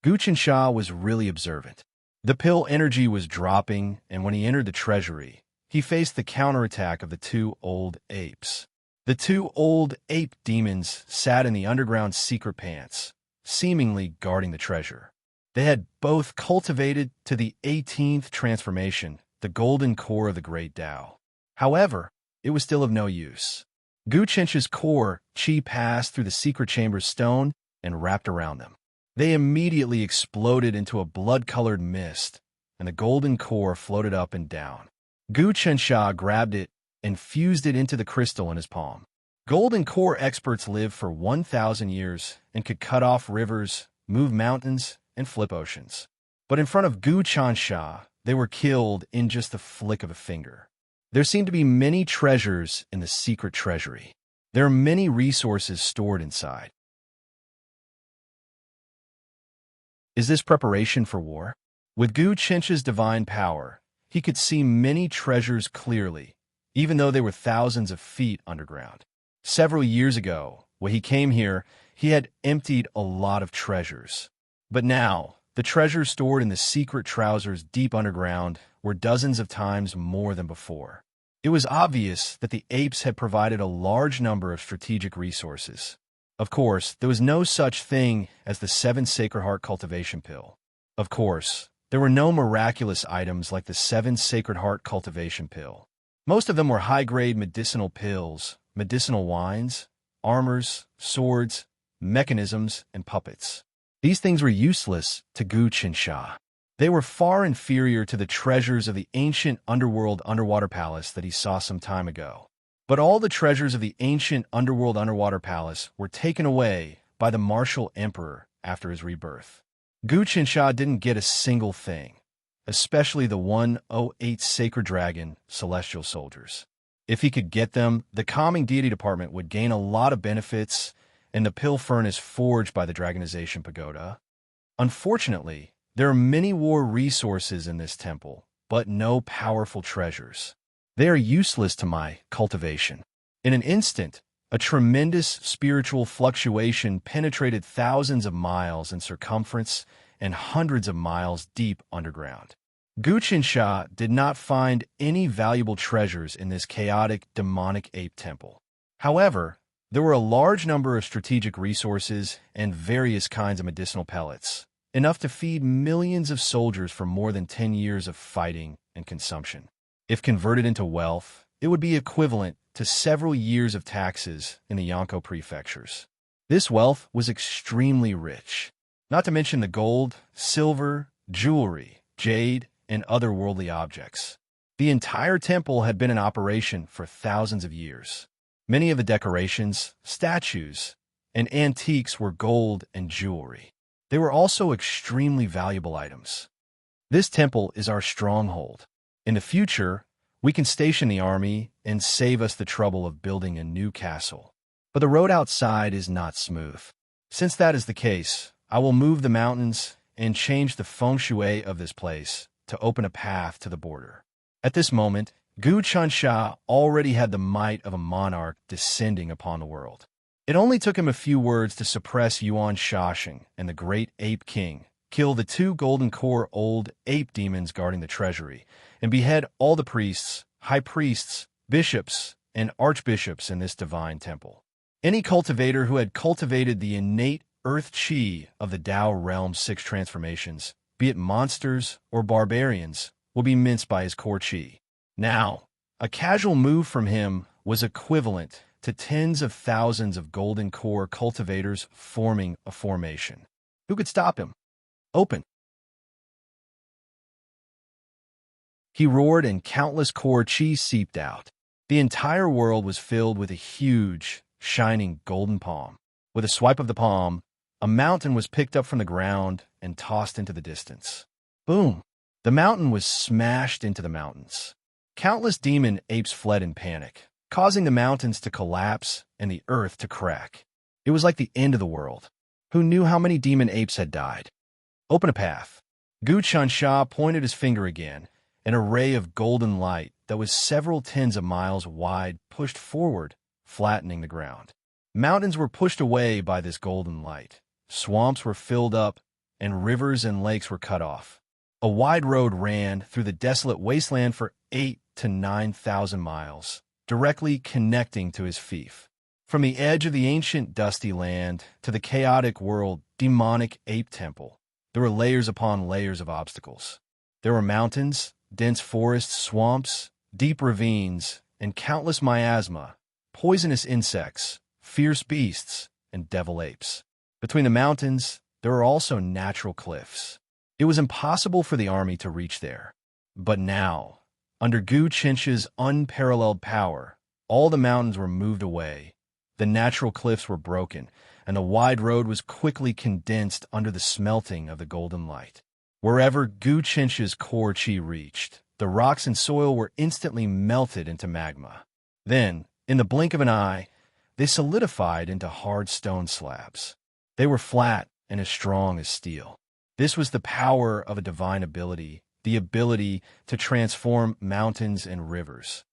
Gu Qinsha was really observant. The pill energy was dropping, and when he entered the treasury, he faced the counterattack of the 2 old apes. The 2 old ape demons sat in the underground secret pants, seemingly guarding the treasure. They had both cultivated to the 18th transformation, the golden core of the great Tao. However, it was still of no use. Gu Qinsha's core chi passed through the secret chamber's stone and wrapped around them. They immediately exploded into a blood-colored mist, and the golden core floated up and down. Gu Qinsha grabbed it and fused it into the crystal in his palm. Golden core experts lived for 1,000 years and could cut off rivers, move mountains, and flip oceans. But in front of Gu Qinsha, they were killed in just the flick of a finger. There seemed to be many treasures in the secret treasury. There are many resources stored inside. Is this preparation for war? With Gu Chencha's divine power, he could see many treasures clearly, even though they were thousands of feet underground. Several years ago, when he came here, he had emptied a lot of treasures. But now, the treasures stored in the secret trousers deep underground were dozens of times more than before. It was obvious that the apes had provided a large number of strategic resources. Of course, there was no such thing as the 7 Sacred Heart cultivation pill. Of course, there were no miraculous items like the 7 Sacred Heart cultivation pill. Most of them were high-grade medicinal pills, medicinal wines, armors, swords, mechanisms, and puppets. These things were useless to Gu Chencha. They were far inferior to the treasures of the ancient underworld underwater palace that he saw some time ago. But all the treasures of the ancient underworld underwater palace were taken away by the martial emperor after his rebirth. Gu Chencha didn't get a single thing, especially the 108 Sacred Dragon Celestial Soldiers. If he could get them, the Calming Deity Department would gain a lot of benefits and the pill furnace forged by the Dragonization Pagoda. Unfortunately, there are many war resources in this temple, but no powerful treasures. They are useless to my cultivation. In an instant, a tremendous spiritual fluctuation penetrated thousands of miles in circumference and hundreds of miles deep underground. Gu Chencha did not find any valuable treasures in this chaotic, demonic ape temple. However, there were a large number of strategic resources and various kinds of medicinal pellets, enough to feed millions of soldiers for more than 10 years of fighting and consumption. If converted into wealth, it would be equivalent to several years of taxes in the Yonko prefectures. This wealth was extremely rich, not to mention the gold, silver, jewelry, jade, and other worldly objects. The entire temple had been in operation for thousands of years. Many of the decorations, statues, and antiques were gold and jewelry. They were also extremely valuable items. This temple is our stronghold. In the future, we can station the army and save us the trouble of building a new castle. But the road outside is not smooth. Since that is the case, I will move the mountains and change the feng shui of this place to open a path to the border. At this moment, Gu Chencha already had the might of a monarch descending upon the world. It only took him a few words to suppress Yuan Shashing and the great ape king, kill the 2 golden core old ape demons guarding the treasury, and behead all the priests, high priests, bishops, and archbishops in this divine temple. Any cultivator who had cultivated the innate earth chi of the Tao realm's 6 transformations, be it monsters or barbarians, will be minced by his core chi. Now, a casual move from him was equivalent to tens of thousands of golden core cultivators forming a formation. Who could stop him? Open! He roared and countless core chi seeped out. The entire world was filled with a huge, shining golden palm. With a swipe of the palm, a mountain was picked up from the ground and tossed into the distance. Boom! The mountain was smashed into the mountains. Countless demon apes fled in panic, causing the mountains to collapse and the earth to crack. It was like the end of the world. Who knew how many demon apes had died? Open a path. Gu Chencha pointed his finger again. An array of golden light that was several tens of miles wide pushed forward, flattening the ground. Mountains were pushed away by this golden light. Swamps were filled up, and rivers and lakes were cut off. A wide road ran through the desolate wasteland for 8,000 to 9,000 miles, directly connecting to his fief. From the edge of the ancient dusty land to the chaotic world demonic ape temple, there were layers upon layers of obstacles. There were mountains, dense forests, swamps, deep ravines, and countless miasma, poisonous insects, fierce beasts, and devil apes. Between the mountains, there were also natural cliffs. It was impossible for the army to reach there. But now, under Gu Chencha's unparalleled power, all the mountains were moved away, the natural cliffs were broken, and the wide road was quickly condensed under the smelting of the golden light. Wherever Gu Chencha's core chi reached, the rocks and soil were instantly melted into magma. Then, in the blink of an eye, they solidified into hard stone slabs. They were flat and as strong as steel. This was the power of a divine ability, the ability to transform mountains and rivers.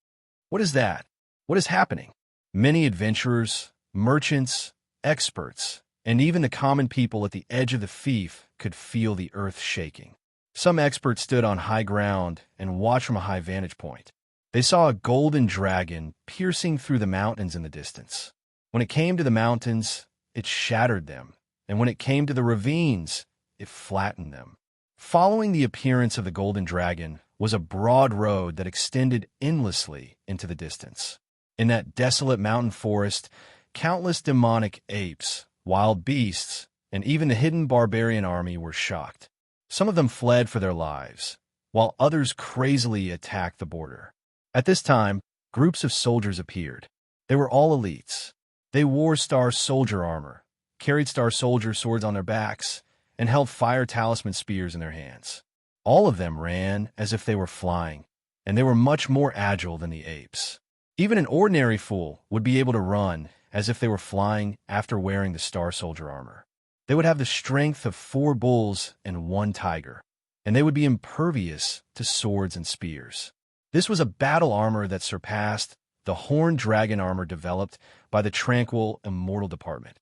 What is that? What is happening? Many adventurers, merchants, experts, and even the common people at the edge of the fief could feel the earth shaking. Some experts stood on high ground and watched from a high vantage point. They saw a golden dragon piercing through the mountains in the distance. When it came to the mountains, it shattered them, and when it came to the ravines, it flattened them. Following the appearance of the golden dragon was a broad road that extended endlessly into the distance. In that desolate mountain forest, countless demonic apes, wild beasts, and even the hidden barbarian army were shocked. Some of them fled for their lives, while others crazily attacked the border. At this time, groups of soldiers appeared. They were all elites. They wore Star Soldier armor, carried Star Soldier swords on their backs, and held fire talisman spears in their hands. All of them ran as if they were flying, and they were much more agile than the apes. Even an ordinary fool would be able to run as if they were flying after wearing the Star Soldier armor. They would have the strength of 4 bulls and 1 tiger, and they would be impervious to swords and spears. This was a battle armor that surpassed the horned dragon armor developed by the Tranquil Immortal Department.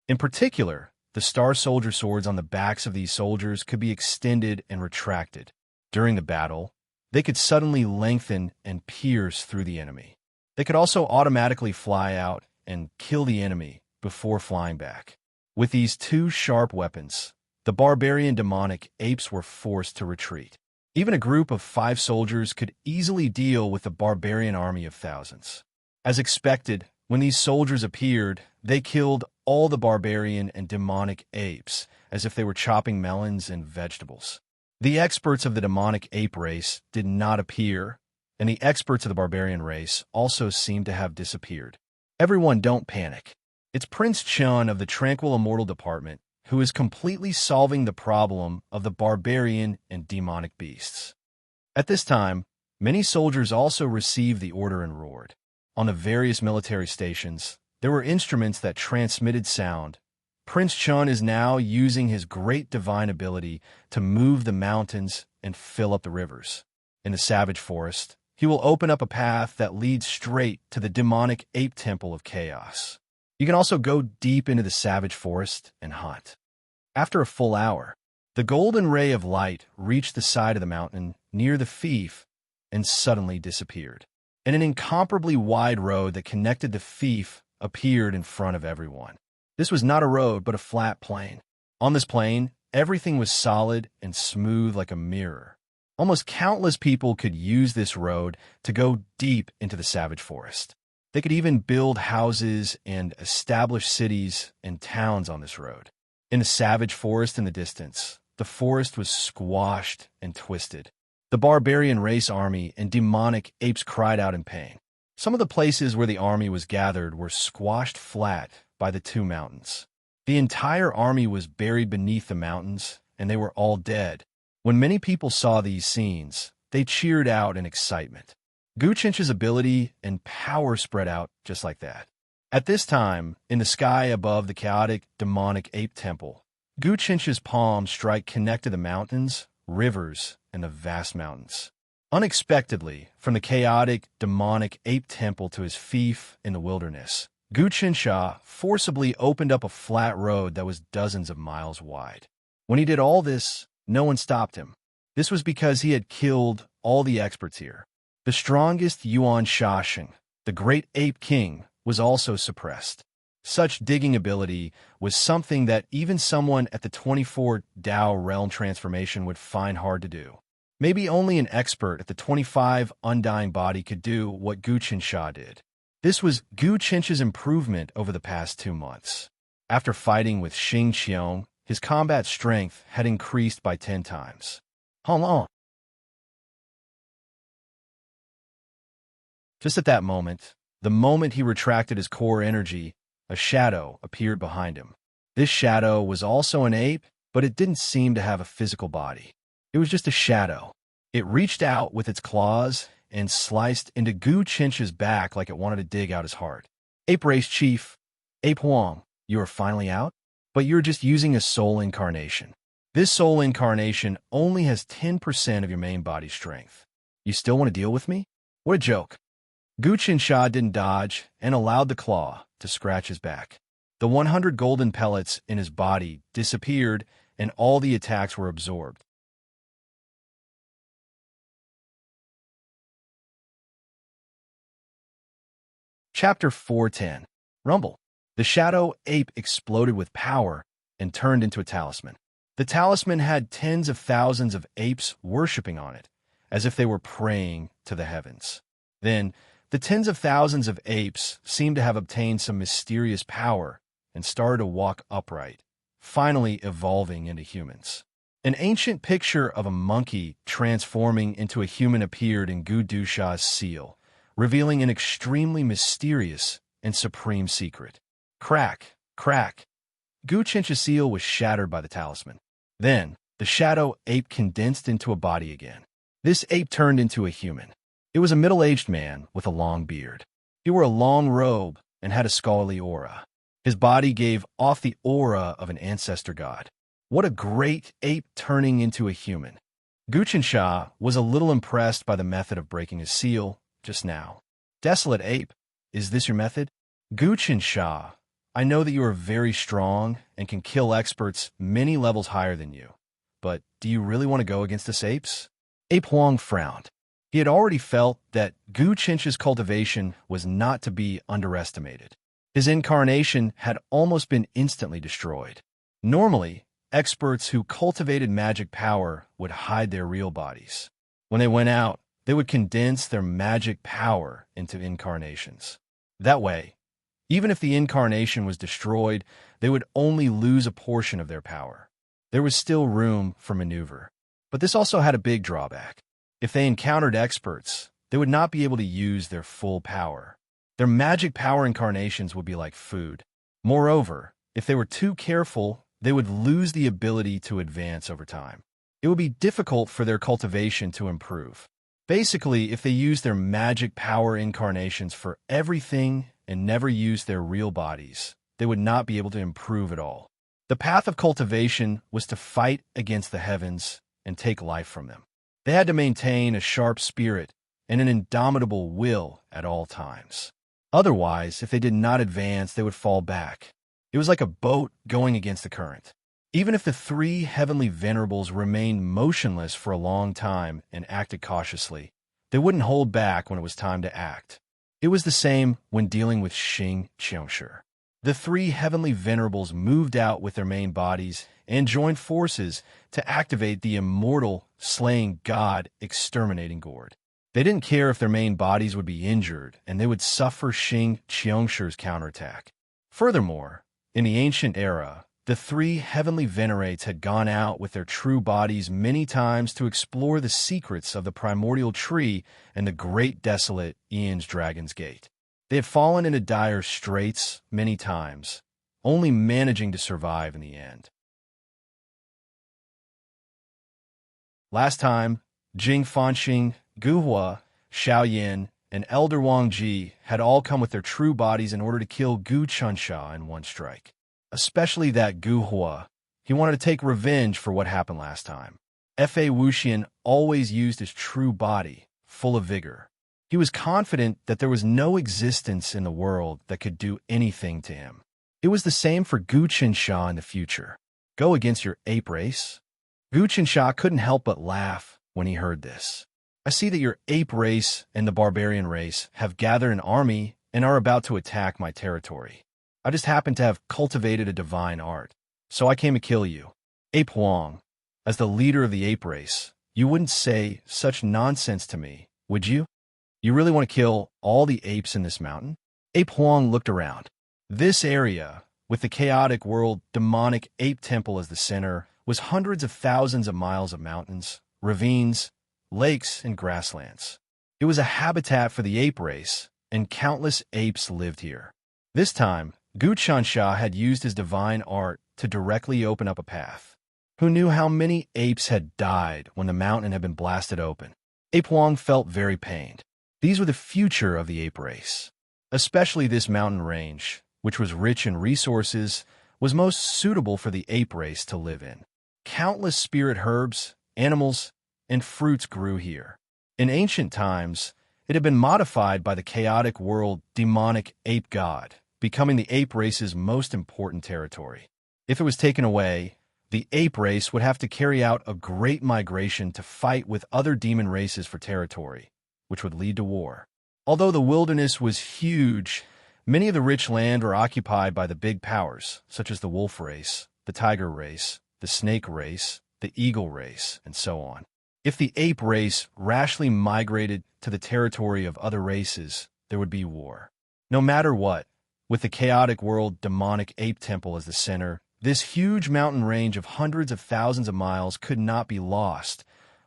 In particular, the Star Soldier swords on the backs of these soldiers could be extended and retracted. During the battle, they could suddenly lengthen and pierce through the enemy. They could also automatically fly out and kill the enemy before flying back. With these 2 sharp weapons, the barbarian demonic apes were forced to retreat. Even a group of 5 soldiers could easily deal with the barbarian army of thousands. As expected, when these soldiers appeared, they killed all the barbarian and demonic apes as if they were chopping melons and vegetables. The experts of the demonic ape race did not appear, and the experts of the barbarian race also seemed to have disappeared. Everyone, don't panic. It's Prince Chun of the Tranquil Immortal Department who is completely solving the problem of the barbarian and demonic beasts. At this time, many soldiers also received the order and roared. On the various military stations, there were instruments that transmitted sound. Prince Chun is now using his great divine ability to move the mountains and fill up the rivers. In the savage forest, he will open up a path that leads straight to the demonic ape temple of chaos. You can also go deep into the savage forest and hunt. After a full hour, the golden ray of light reached the side of the mountain near the fief and suddenly disappeared. And an incomparably wide road that connected the fief appeared in front of everyone. This was not a road, but a flat plain. On this plain, everything was solid and smooth like a mirror. Almost countless people could use this road to go deep into the savage forest. They could even build houses and establish cities and towns on this road. In the savage forest in the distance, the forest was squashed and twisted. The barbarian race army and demonic apes cried out in pain. Some of the places where the army was gathered were squashed flat by the 2 mountains. The entire army was buried beneath the mountains, and they were all dead. When many people saw these scenes, they cheered out in excitement. Guchench's ability and power spread out just like that. At this time, in the sky above the chaotic demonic ape temple, Guchench's palm strike connected the mountains, rivers, and the vast mountains. Unexpectedly, from the chaotic demonic ape temple to his fief in the wilderness, Guchencha forcibly opened up a flat road that was dozens of miles wide. When he did all this, no one stopped him. This was because he had killed all the experts here. The strongest Yuan Shasheng, the great ape king, was also suppressed. Such digging ability was something that even someone at the 24 Tao realm transformation would find hard to do. Maybe only an expert at the 25 undying body could do what Gu Qinsha did. This was Gu Qinsha's improvement over the past 2 months. After fighting with Xing Qiong, his combat strength had increased by 10 times. Hold on. Just at that moment, the moment he retracted his core energy, a shadow appeared behind him. This shadow was also an ape, but it didn't seem to have a physical body. It was just a shadow. It reached out with its claws and sliced into Gu Qinsha's back like it wanted to dig out his heart. Ape Race Chief, Ape Huang, you are finally out? but you're just using a soul incarnation. This soul incarnation only has 10% of your main body strength. You still want to deal with me? What a joke. Gu Qinsha didn't dodge and allowed the claw to scratch his back. The 100 golden pellets in his body disappeared and all the attacks were absorbed. Chapter 410. Rumble. The shadow ape exploded with power and turned into a talisman. The talisman had tens of thousands of apes worshipping on it, as if they were praying to the heavens. Then, the tens of thousands of apes seemed to have obtained some mysterious power and started to walk upright, finally evolving into humans. An ancient picture of a monkey transforming into a human appeared in Gu Dusha's seal, revealing an extremely mysterious and supreme secret. Crack, crack. Gu Qinsha's seal was shattered by the talisman. Then, the shadow ape condensed into a body again. This ape turned into a human. It was a middle-aged man with a long beard. He wore a long robe and had a scholarly aura. His body gave off the aura of an ancestor god. What a great ape turning into a human. Gu Qinsha was a little impressed by the method of breaking his seal just now. Desolate ape, is this your method? Gu Qinsha, I know that you are very strong and can kill experts many levels higher than you, but do you really want to go against us apes? Ape Huang frowned. He had already felt that Gu Qinsha's cultivation was not to be underestimated. His incarnation had almost been instantly destroyed. Normally, experts who cultivated magic power would hide their real bodies. When they went out, they would condense their magic power into incarnations. That way, even if the incarnation was destroyed, they would only lose a portion of their power. There was still room for maneuver. But this also had a big drawback. If they encountered experts, they would not be able to use their full power. Their magic power incarnations would be like food. Moreover, if they were too careful, they would lose the ability to advance over time. It would be difficult for their cultivation to improve. Basically, if they used their magic power incarnations for everything and never used their real bodies, they would not be able to improve at all. The path of cultivation was to fight against the heavens and take life from them. They had to maintain a sharp spirit and an indomitable will at all times. Otherwise, if they did not advance, they would fall back. It was like a boat going against the current. Even if the three heavenly venerables remained motionless for a long time and acted cautiously, they wouldn't hold back when it was time to act. It was the same when dealing with Xing Qiongshi. The three heavenly venerables moved out with their main bodies and joined forces to activate the immortal, slaying god exterminating gourd. They didn't care if their main bodies would be injured, and they would suffer Xing Qiongshi's counterattack. Furthermore, in the ancient era, the three heavenly venerates had gone out with their true bodies many times to explore the secrets of the primordial tree and the great desolate Ian's Dragon's Gate. They had fallen into dire straits many times, only managing to survive in the end. Last time, Jing Fanxing, Gu Hua, Xiao Yin, and Elder Wang Ji had all come with their true bodies in order to kill Gu Qinsha in one strike. Especially that Gu Hua. He wanted to take revenge for what happened last time. F.A. Wuxian always used his true body, full of vigor. He was confident that there was no existence in the world that could do anything to him. It was the same for Gu Qinsha in the future. Go against your ape race? Gu Qinsha couldn't help but laugh when he heard this. I see that your ape race and the barbarian race have gathered an army and are about to attack my territory. I just happen to have cultivated a divine art, so I came to kill you. Ape Huang, as the leader of the ape race, you wouldn't say such nonsense to me, would you? You really want to kill all the apes in this mountain? Ape Huang looked around. This area, with the chaotic world demonic ape temple as the center, was hundreds of thousands of miles of mountains, ravines, lakes, and grasslands. It was a habitat for the ape race, and countless apes lived here. This time, Gu Qinsha had used his divine art to directly open up a path. Who knew how many apes had died when the mountain had been blasted open? Ape Huang felt very pained. These were the future of the ape race, especially this mountain range, which was rich in resources, was most suitable for the ape race to live in. Countless spirit herbs, animals, and fruits grew here. In ancient times, it had been modified by the chaotic world demonic ape god, becoming the ape race's most important territory. If it was taken away, the ape race would have to carry out a great migration to fight with other demon races for territory, which would lead to war. Although the wilderness was huge, many of the rich land were occupied by the big powers, such as the wolf race, the tiger race, the snake race, the eagle race, and so on. If the ape race rashly migrated to the territory of other races, there would be war. No matter what, with the chaotic world demonic ape temple as the center, this huge mountain range of hundreds of thousands of miles could not be lost,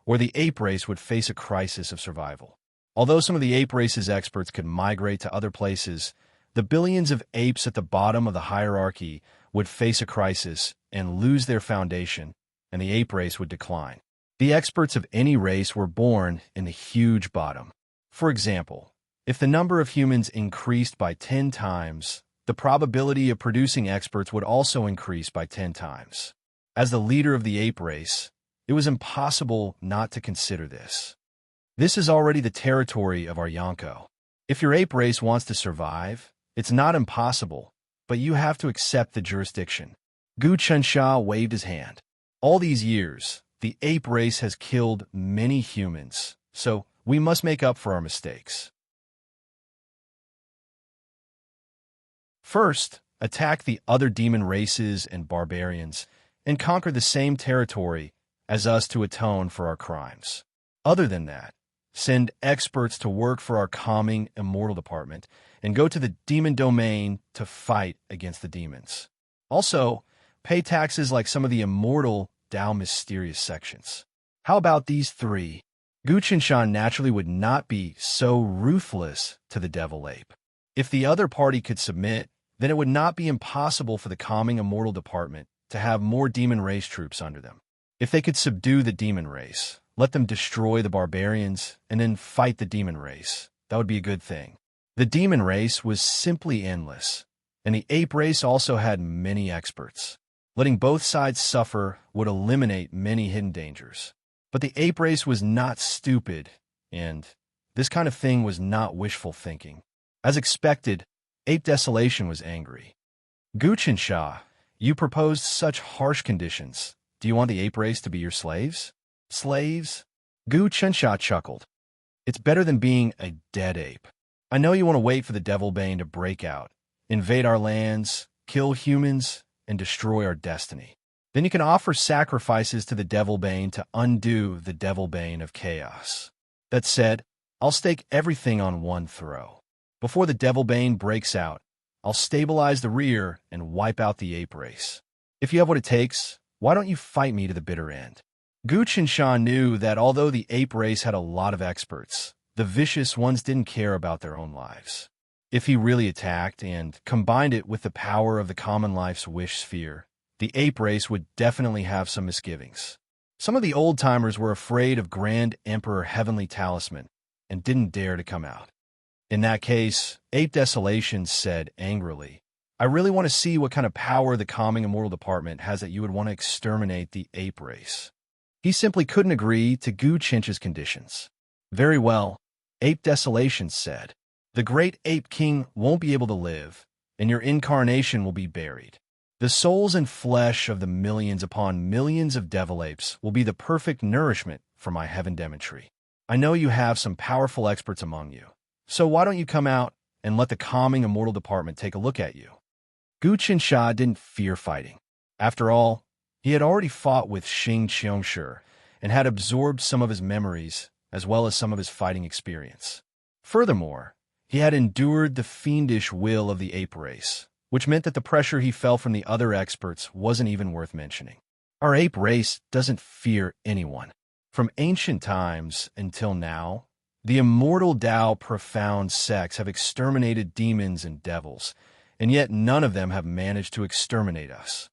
or the ape race would face a crisis of survival. Although some of the ape race's experts could migrate to other places, the billions of apes at the bottom of the hierarchy would face a crisis and lose their foundation, and the ape race would decline. The experts of any race were born in the huge bottom. For example, if the number of humans increased by 10 times, the probability of producing experts would also increase by 10 times. As the leader of the ape race, it was impossible not to consider this. This is already the territory of our Yonko. If your ape race wants to survive, it's not impossible, but you have to accept the jurisdiction. Gu Chensha waved his hand. All these years, the ape race has killed many humans, so we must make up for our mistakes. First, attack the other demon races and barbarians, and conquer the same territory as us to atone for our crimes. Other than that, send experts to work for our calming immortal department, and go to the demon domain to fight against the demons. Also, pay taxes like some of the immortal Dao mysterious sections. How about these three? Gu Qinshan naturally would not be so ruthless to the devil ape. If the other party could submit, then it would not be impossible for the calming immortal department to have more demon race troops under them. If they could subdue the demon race, let them destroy the barbarians, and then fight the demon race, that would be a good thing. The demon race was simply endless, and the ape race also had many experts. Letting both sides suffer would eliminate many hidden dangers. But the ape race was not stupid, and this kind of thing was not wishful thinking. As expected, Ape Desolation was angry. Gu Qinsha, you proposed such harsh conditions. Do you want the ape race to be your slaves? Slaves? Gu Qinsha chuckled. It's better than being a dead ape. I know you want to wait for the Devil Bane to break out, invade our lands, kill humans, and destroy our destiny. Then you can offer sacrifices to the Devil Bane to undo the Devil Bane of chaos. That said, I'll stake everything on one throw. Before the Devil Bane breaks out, I'll stabilize the rear and wipe out the ape race. If you have what it takes, why don't you fight me to the bitter end? Gu Qinshan knew that although the ape race had a lot of experts, the vicious ones didn't care about their own lives. If he really attacked and combined it with the power of the common life's wish sphere, the ape race would definitely have some misgivings. Some of the old-timers were afraid of Grand Emperor Heavenly Talisman and didn't dare to come out. In that case, Ape Desolation said angrily, I really want to see what kind of power the Calming Immortal Department has that you would want to exterminate the ape race. He simply couldn't agree to Gu Chinch's conditions. Very well, Ape Desolation said. The great ape king won't be able to live, and your incarnation will be buried. The souls and flesh of the millions upon millions of devil apes will be the perfect nourishment for my heaven demonry. I know you have some powerful experts among you, so why don't you come out and let the Calming Immortal Department take a look at you? Gu Qinsha didn't fear fighting. After all, he had already fought with Xing Qiongshi and had absorbed some of his memories as well as some of his fighting experience. Furthermore, he had endured the fiendish will of the ape race, which meant that the pressure he felt from the other experts wasn't even worth mentioning. Our ape race doesn't fear anyone. From ancient times until now, the immortal Tao profound sects have exterminated demons and devils, and yet none of them have managed to exterminate us.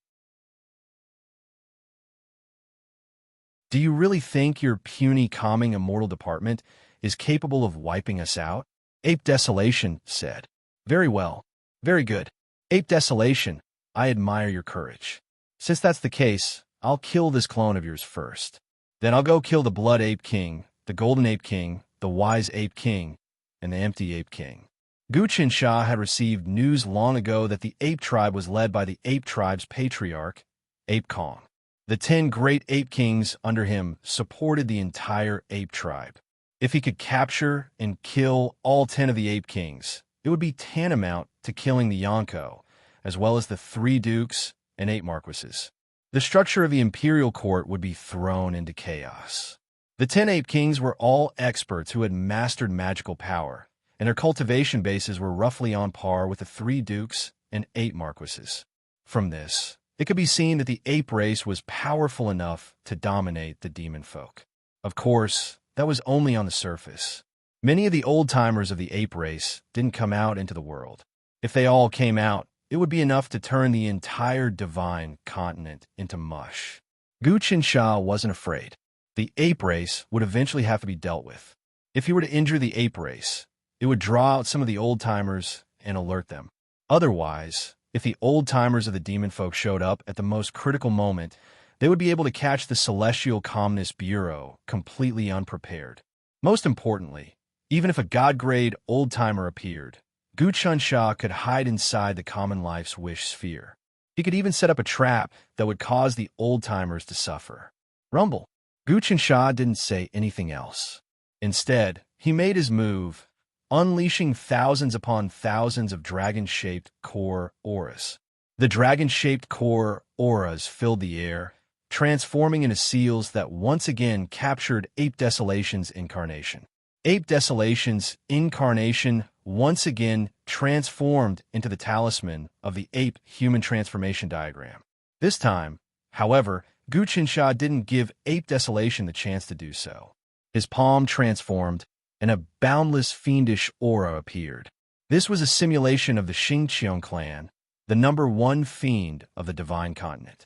Do you really think your puny Calming Immortal Department is capable of wiping us out? Ape Desolation said. Very well. Very good. Ape Desolation, I admire your courage. Since that's the case, I'll kill this clone of yours first. Then I'll go kill the Blood Ape King, the Golden Ape King, the Wise Ape King, and the Empty Ape King. Guqin Shah had received news long ago that the ape tribe was led by the ape tribe's patriarch, Ape Kong. The 10 great ape kings under him supported the entire ape tribe. If he could capture and kill all 10 of the ape kings, it would be tantamount to killing the Yonko, as well as the 3 dukes and 8 marquises. The structure of the imperial court would be thrown into chaos. The 10 ape kings were all experts who had mastered magical power, and their cultivation bases were roughly on par with the 3 dukes and 8 marquises. From this, it could be seen that the ape race was powerful enough to dominate the demon folk. Of course, that was only on the surface. Many of the old-timers of the ape race didn't come out into the world. If they all came out, it would be enough to turn the entire divine continent into mush. Guqin Shah wasn't afraid. The ape race would eventually have to be dealt with. If he were to injure the ape race, it would draw out some of the old-timers and alert them. Otherwise, if the old-timers of the demon folk showed up at the most critical moment, they would be able to catch the Celestial Calmness Bureau completely unprepared. Most importantly, even if a god-grade old-timer appeared, Guqin Shah could hide inside the common life's wish sphere. He could even set up a trap that would cause the old-timers to suffer. Rumble. Guqin Shah didn't say anything else. Instead, he made his move, unleashing thousands upon thousands of dragon-shaped core auras. The dragon-shaped core auras filled the air, transforming into seals that once again captured Ape Desolation's incarnation. Ape Desolation's incarnation once again transformed into the talisman of the ape human transformation diagram. This time, however, Guqin Shah didn't give Ape Desolation the chance to do so. His palm transformed, and a boundless fiendish aura appeared. This was a simulation of the Xingqiang clan, the #1 fiend of the divine continent.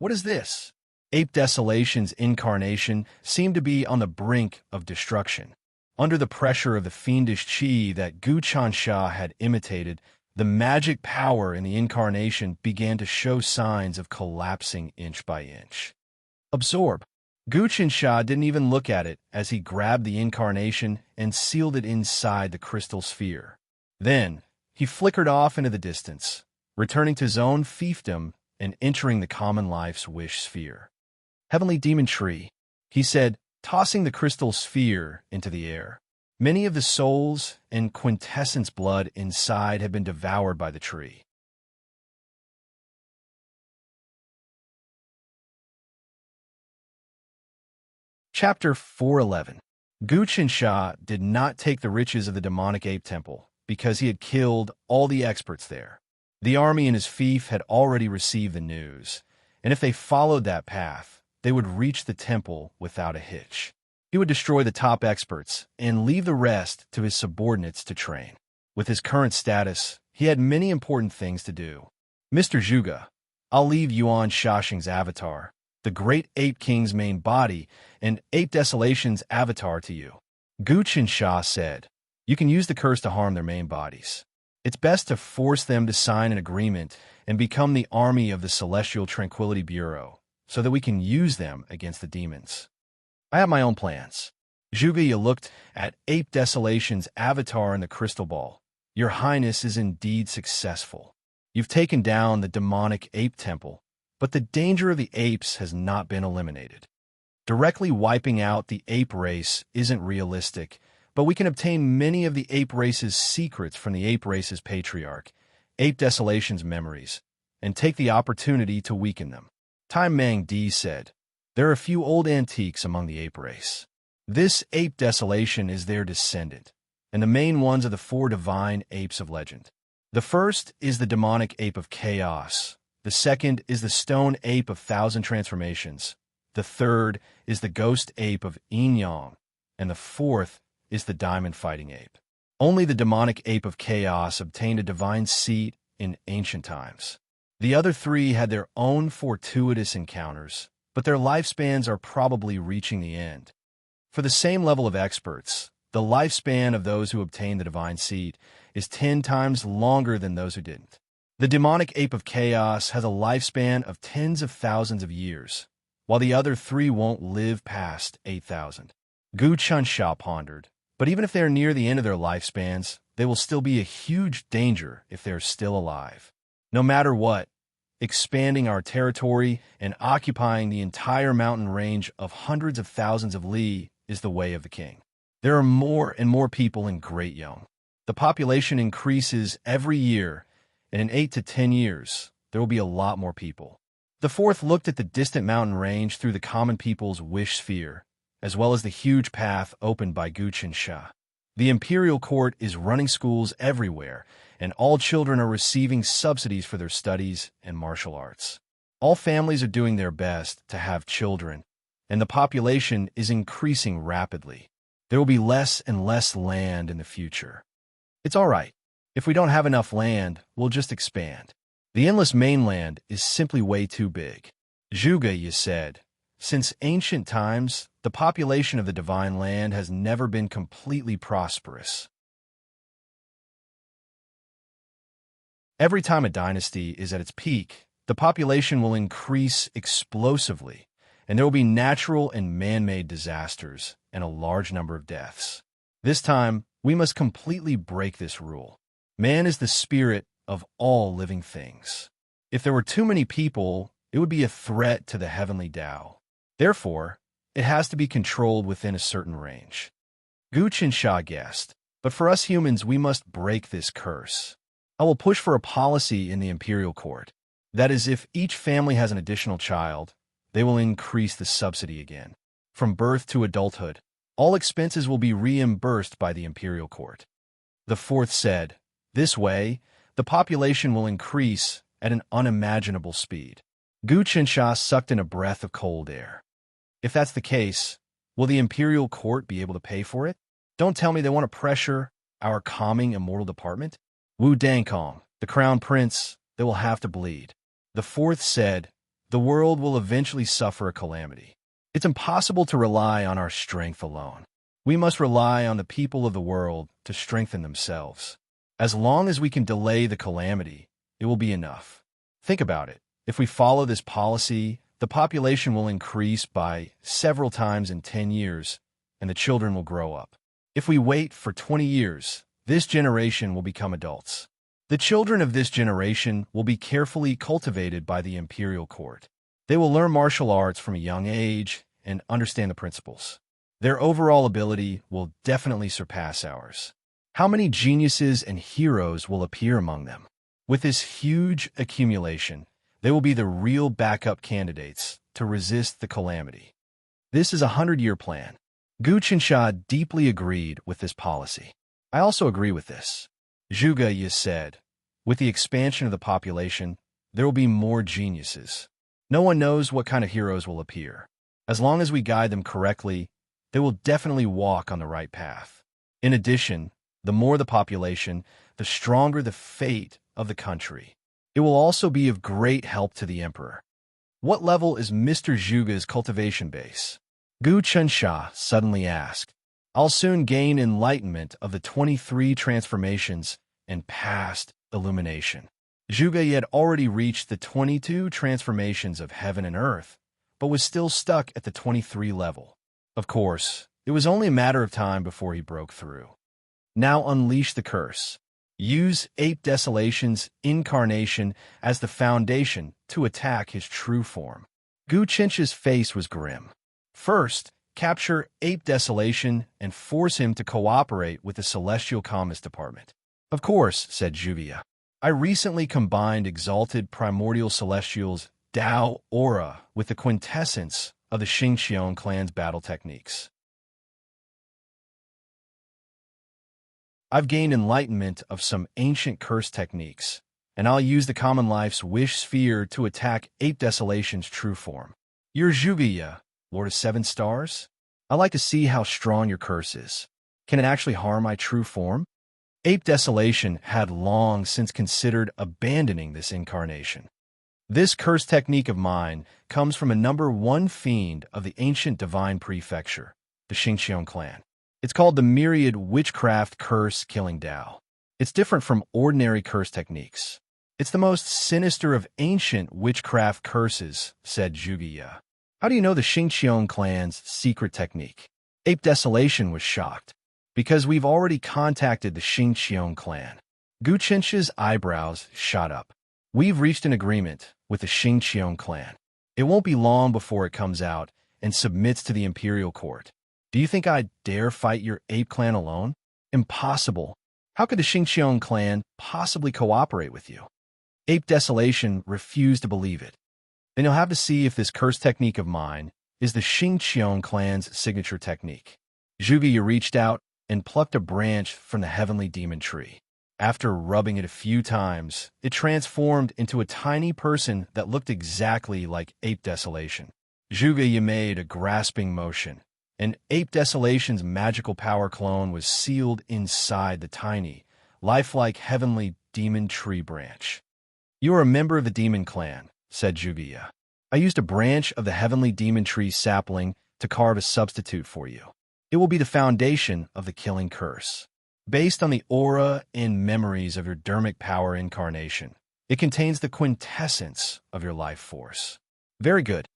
What is this? Ape Desolation's incarnation seemed to be on the brink of destruction. Under the pressure of the fiendish chi that Guqin Shah had imitated, the magic power in the incarnation began to show signs of collapsing inch by inch. Absorb. Guqin Shah didn't even look at it as he grabbed the incarnation and sealed it inside the crystal sphere. Then, he flickered off into the distance, returning to his own fiefdom and entering the common life's wish sphere. Heavenly Demon Tree, he said, tossing the crystal sphere into the air. Many of the souls and quintessence blood inside had been devoured by the tree. Chapter 411. Guqin Shah did not take the riches of the demonic ape temple because he had killed all the experts there. The army in his fief had already received the news, and if they followed that path, they would reach the temple without a hitch. He would destroy the top experts and leave the rest to his subordinates to train. With his current status, he had many important things to do. Mr. Zhuge, I'll leave Yuan Shashing's avatar, the Great Ape King's main body, and Ape Desolation's avatar to you. Guqin Shah said, you can use the curse to harm their main bodies. It's best to force them to sign an agreement and become the army of the Celestial Tranquility Bureau, so that we can use them against the demons. I have my own plans. Zhuge looked at Ape Desolation's avatar in the crystal ball. Your Highness is indeed successful. You've taken down the demonic ape temple, but the danger of the apes has not been eliminated. Directly wiping out the ape race isn't realistic, but we can obtain many of the ape race's secrets from the ape race's patriarch, Ape Desolation's memories, and take the opportunity to weaken them. Tai Mang Di said, there are a few old antiques among the ape race. This Ape Desolation is their descendant, and the main ones are the 4 divine apes of legend. The first is the demonic ape of chaos. The second is the stone ape of 1,000 transformations. The third is the ghost ape of Yin Yang, and the fourth is the diamond fighting ape. Only the demonic ape of chaos obtained a divine seat in ancient times. The other 3 had their own fortuitous encounters, but their lifespans are probably reaching the end. For the same level of experts, the lifespan of those who obtained the divine seat is 10 times longer than those who didn't. The demonic ape of chaos has a lifespan of tens of thousands of years, while the other three won't live past 8,000. Gu Chunsha pondered, but even if they are near the end of their lifespans, they will still be a huge danger if they are still alive. No matter what, expanding our territory and occupying the entire mountain range of hundreds of thousands of li is the way of the king. There are more and more people in Great Yong. The population increases every year, and in 8 to 10 years, there will be a lot more people. The fourth looked at the distant mountain range through the common people's wish sphere, as well as the huge path opened by Guchen Sha. The imperial court is running schools everywhere, and all children are receiving subsidies for their studies and martial arts. All families are doing their best to have children, and the population is increasing rapidly. There will be less and less land in the future. It's all right. If we don't have enough land, we'll just expand. The endless mainland is simply way too big. Zhuge Ye said, since ancient times, the population of the divine land has never been completely prosperous. Every time a dynasty is at its peak, the population will increase explosively, and there will be natural and man-made disasters and a large number of deaths. This time, we must completely break this rule. Man is the spirit of all living things. If there were too many people, it would be a threat to the heavenly Tao. Therefore, it has to be controlled within a certain range. Gu Qinsha guessed, but for us humans, we must break this curse. I will push for a policy in the imperial court. That is, if each family has an additional child, they will increase the subsidy again. From birth to adulthood, all expenses will be reimbursed by the imperial court. The fourth said, this way, the population will increase at an unimaginable speed. Gu Qinsha sucked in a breath of cold air. If that's the case, will the imperial court be able to pay for it? Don't tell me they want to pressure our calming immortal department? Wu Dangkong, the crown prince, they will have to bleed. The fourth said, the world will eventually suffer a calamity. It's impossible to rely on our strength alone. We must rely on the people of the world to strengthen themselves. As long as we can delay the calamity, it will be enough. Think about it. If we follow this policy, the population will increase by several times in 10 years, and the children will grow up. If we wait for 20 years, this generation will become adults. The children of this generation will be carefully cultivated by the imperial court. They will learn martial arts from a young age and understand the principles. Their overall ability will definitely surpass ours. How many geniuses and heroes will appear among them? With this huge accumulation, they will be the real backup candidates to resist the calamity. This is a 100-year plan. Gu Qinsha deeply agreed with this policy. I also agree with this. Zhuge Ye said, with the expansion of the population, there will be more geniuses. No one knows what kind of heroes will appear. As long as we guide them correctly, they will definitely walk on the right path. In addition, the more the population, the stronger the fate of the country. It will also be of great help to the emperor. What level is Mr. Zhuge's cultivation base? Gu Qinsha suddenly asked. I'll soon gain enlightenment of the 23 transformations and past illumination. Zhuge had already reached the 22 transformations of heaven and earth, but was still stuck at the 23 level. Of course, it was only a matter of time before he broke through. Now unleash the curse. Use Ape Desolation's incarnation as the foundation to attack his true form. Gu Qinsha's face was grim. First, capture Ape Desolation and force him to cooperate with the Celestial Commerce Department. Of course, said Zhuge. I recently combined Exalted Primordial Celestial's Tao aura with the quintessence of the Xingqiang clan's battle techniques. I've gained enlightenment of some ancient curse techniques, and I'll use the Common Life's Wish Sphere to attack Ape Desolation's true form. You're Zhuge, Lord of 7 Stars? I'd like to see how strong your curse is. Can it actually harm my true form? Ape Desolation had long since considered abandoning this incarnation. This curse technique of mine comes from a number 1 fiend of the ancient divine prefecture, the Xingqiang clan. It's called the Myriad Witchcraft Curse Killing Tao. It's different from ordinary curse techniques. It's the most sinister of ancient witchcraft curses, said Zhuge. How do you know the Xingqiang clan's secret technique? Ape Desolation was shocked. Because we've already contacted the Xingqiang clan. Gu Chen's eyebrows shot up. We've reached an agreement with the Xingqiang clan. It won't be long before it comes out and submits to the imperial court. Do you think I'd dare fight your ape clan alone? Impossible. How could the Xingqiang clan possibly cooperate with you? Ape Desolation refused to believe it. Then you'll have to see if this curse technique of mine is the Xingqiang clan's signature technique. Zhuge reached out and plucked a branch from the heavenly demon tree. After rubbing it a few times, it transformed into a tiny person that looked exactly like Ape Desolation. Zhuge made a grasping motion, and Ape Desolation's magical power clone was sealed inside the tiny, lifelike heavenly demon tree branch. You are a member of the demon clan, said Zhuge. I used a branch of the heavenly demon tree sapling to carve a substitute for you. It will be the foundation of the killing curse. Based on the aura and memories of your dermic power incarnation, it contains the quintessence of your life force. Very good.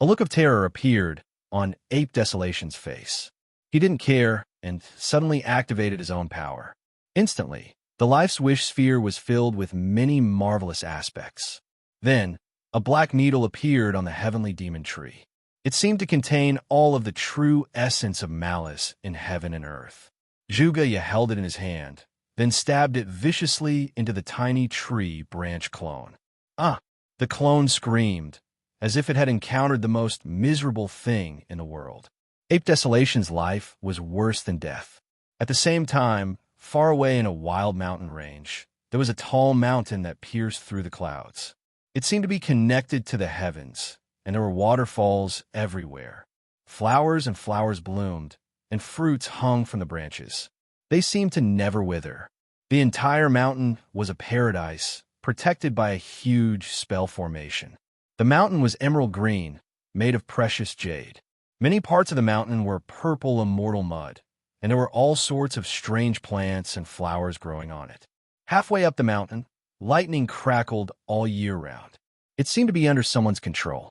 A look of terror appeared on Ape Desolation's face. He didn't care and suddenly activated his own power. Instantly, the life's wish sphere was filled with many marvelous aspects. Then, a black needle appeared on the heavenly demon tree. It seemed to contain all of the true essence of malice in heaven and earth. Zhuge held it in his hand, then stabbed it viciously into the tiny tree branch clone. Ah! The clone screamed, as if it had encountered the most miserable thing in the world. Ape Desolation's life was worse than death. At the same time, far away in a wild mountain range, there was a tall mountain that pierced through the clouds. It seemed to be connected to the heavens, and there were waterfalls everywhere. Flowers and flowers bloomed, and fruits hung from the branches. They seemed to never wither. The entire mountain was a paradise, protected by a huge spell formation. The mountain was emerald green, made of precious jade. Many parts of the mountain were purple immortal mud, and there were all sorts of strange plants and flowers growing on it. Halfway up the mountain, lightning crackled all year round. It seemed to be under someone's control.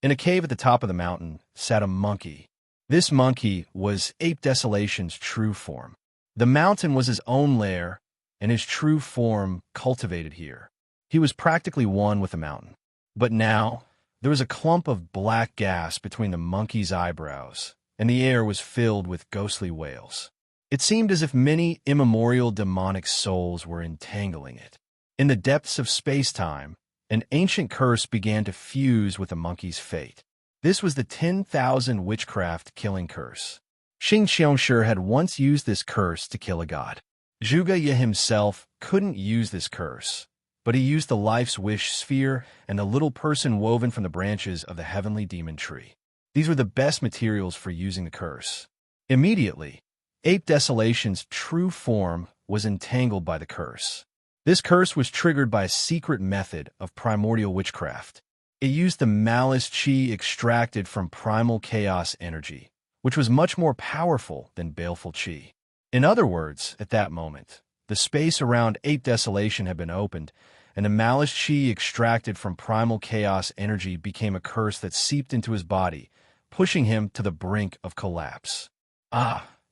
In a cave at the top of the mountain sat a monkey. This monkey was Ape Desolation's true form. The mountain was his own lair, and his true form cultivated here. He was practically one with the mountain. But now, there was a clump of black gas between the monkey's eyebrows, and the air was filled with ghostly wails. It seemed as if many immemorial demonic souls were entangling it. In the depths of space-time, an ancient curse began to fuse with the monkey's fate. This was the 10,000 witchcraft killing curse. Xingqiang had once used this curse to kill a god. Zhuge himself couldn't use this curse, but he used the life's wish sphere and the little person woven from the branches of the heavenly demon tree. These were the best materials for using the curse. Immediately, Ape Desolation's true form was entangled by the curse. This curse was triggered by a secret method of primordial witchcraft. It used the malice chi extracted from primal chaos energy, which was much more powerful than baleful chi. In other words, at that moment, the space around Ape Desolation had been opened, and the malice chi extracted from primal chaos energy became a curse that seeped into his body, pushing him to the brink of collapse.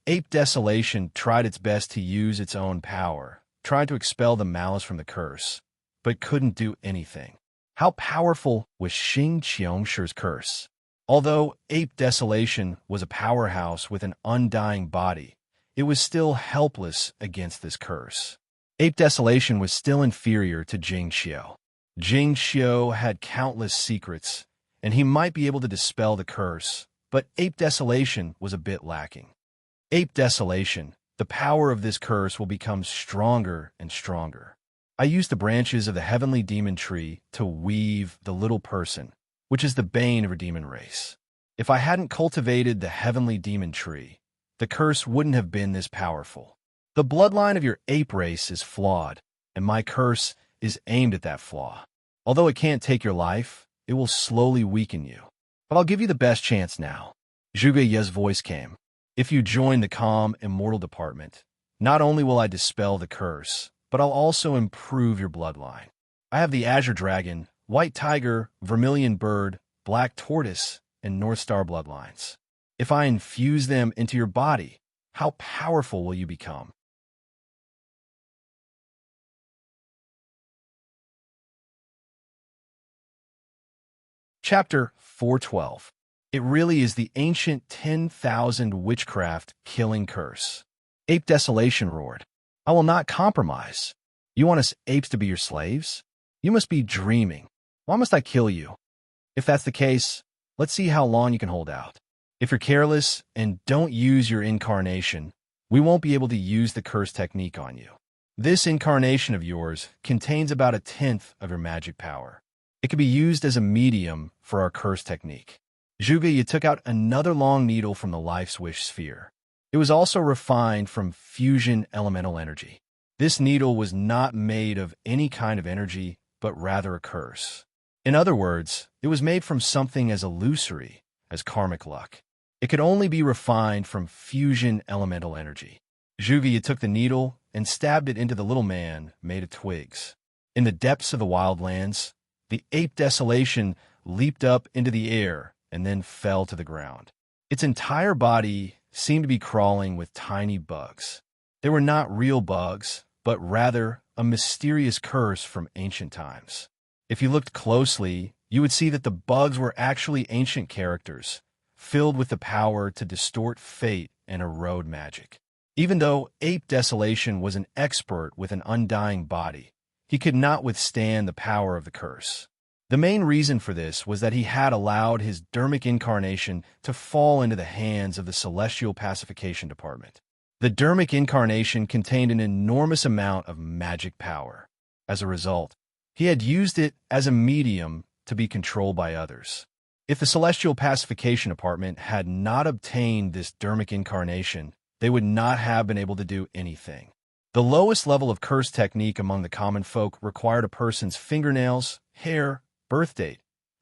Ape Desolation tried its best to use its own power, tried to expel the malice from the curse, but couldn't do anything. How powerful was Xingqiang's curse? Although Ape Desolation was a powerhouse with an undying body, it was still helpless against this curse. Ape Desolation was still inferior to Jingxiu. Jingxiu had countless secrets, and he might be able to dispel the curse, but Ape Desolation was a bit lacking. Ape Desolation, the power of this curse will become stronger and stronger. I used the branches of the heavenly demon tree to weave the little person, which is the bane of our demon race. If I hadn't cultivated the heavenly demon tree, the curse wouldn't have been this powerful. The bloodline of your ape race is flawed, and my curse is aimed at that flaw. Although it can't take your life, it will slowly weaken you. But I'll give you the best chance now. Zhuge Ye's voice came. If you join the calm, immortal department, Not only will I dispel the curse, but I'll also improve your bloodline. I have the Azure Dragon, White Tiger, Vermilion Bird, Black Tortoise, and North Star bloodlines. If I infuse them into your body, how powerful will you become? Chapter 412. It really is the ancient 10,000 witchcraft killing curse. Ape Desolation roared, I will not compromise. You want us apes to be your slaves? You must be dreaming. Why must I kill you? If that's the case, let's see how long you can hold out. If you're careless and don't use your incarnation, we won't be able to use the curse technique on you. This incarnation of yours contains about 1/10 of your magic power. It can be used as a medium for our curse technique. Zhuge took out another long needle from the Life's Wish sphere. It was also refined from fusion elemental energy. This needle was not made of any kind of energy, but rather a curse. In other words, it was made from something as illusory as karmic luck. It could only be refined from fusion elemental energy. Zhuge took the needle and stabbed it into the little man made of twigs. In the depths of the wildlands, the ape Desolation leaped up into the air and then fell to the ground. Its entire body seemed to be crawling with tiny bugs. They were not real bugs, but rather a mysterious curse from ancient times. If you looked closely, you would see that the bugs were actually ancient characters, filled with the power to distort fate and erode magic. Even though Ape Desolation was an expert with an undying body, he could not withstand the power of the curse. The main reason for this was that he had allowed his dermic incarnation to fall into the hands of the Celestial Pacification Department. The dermic incarnation contained an enormous amount of magic power. As a result, he had used it as a medium to be controlled by others. If the Celestial Pacification Department had not obtained this dermic incarnation, they would not have been able to do anything. The lowest level of curse technique among the common folk required a person's fingernails, hair, birth date,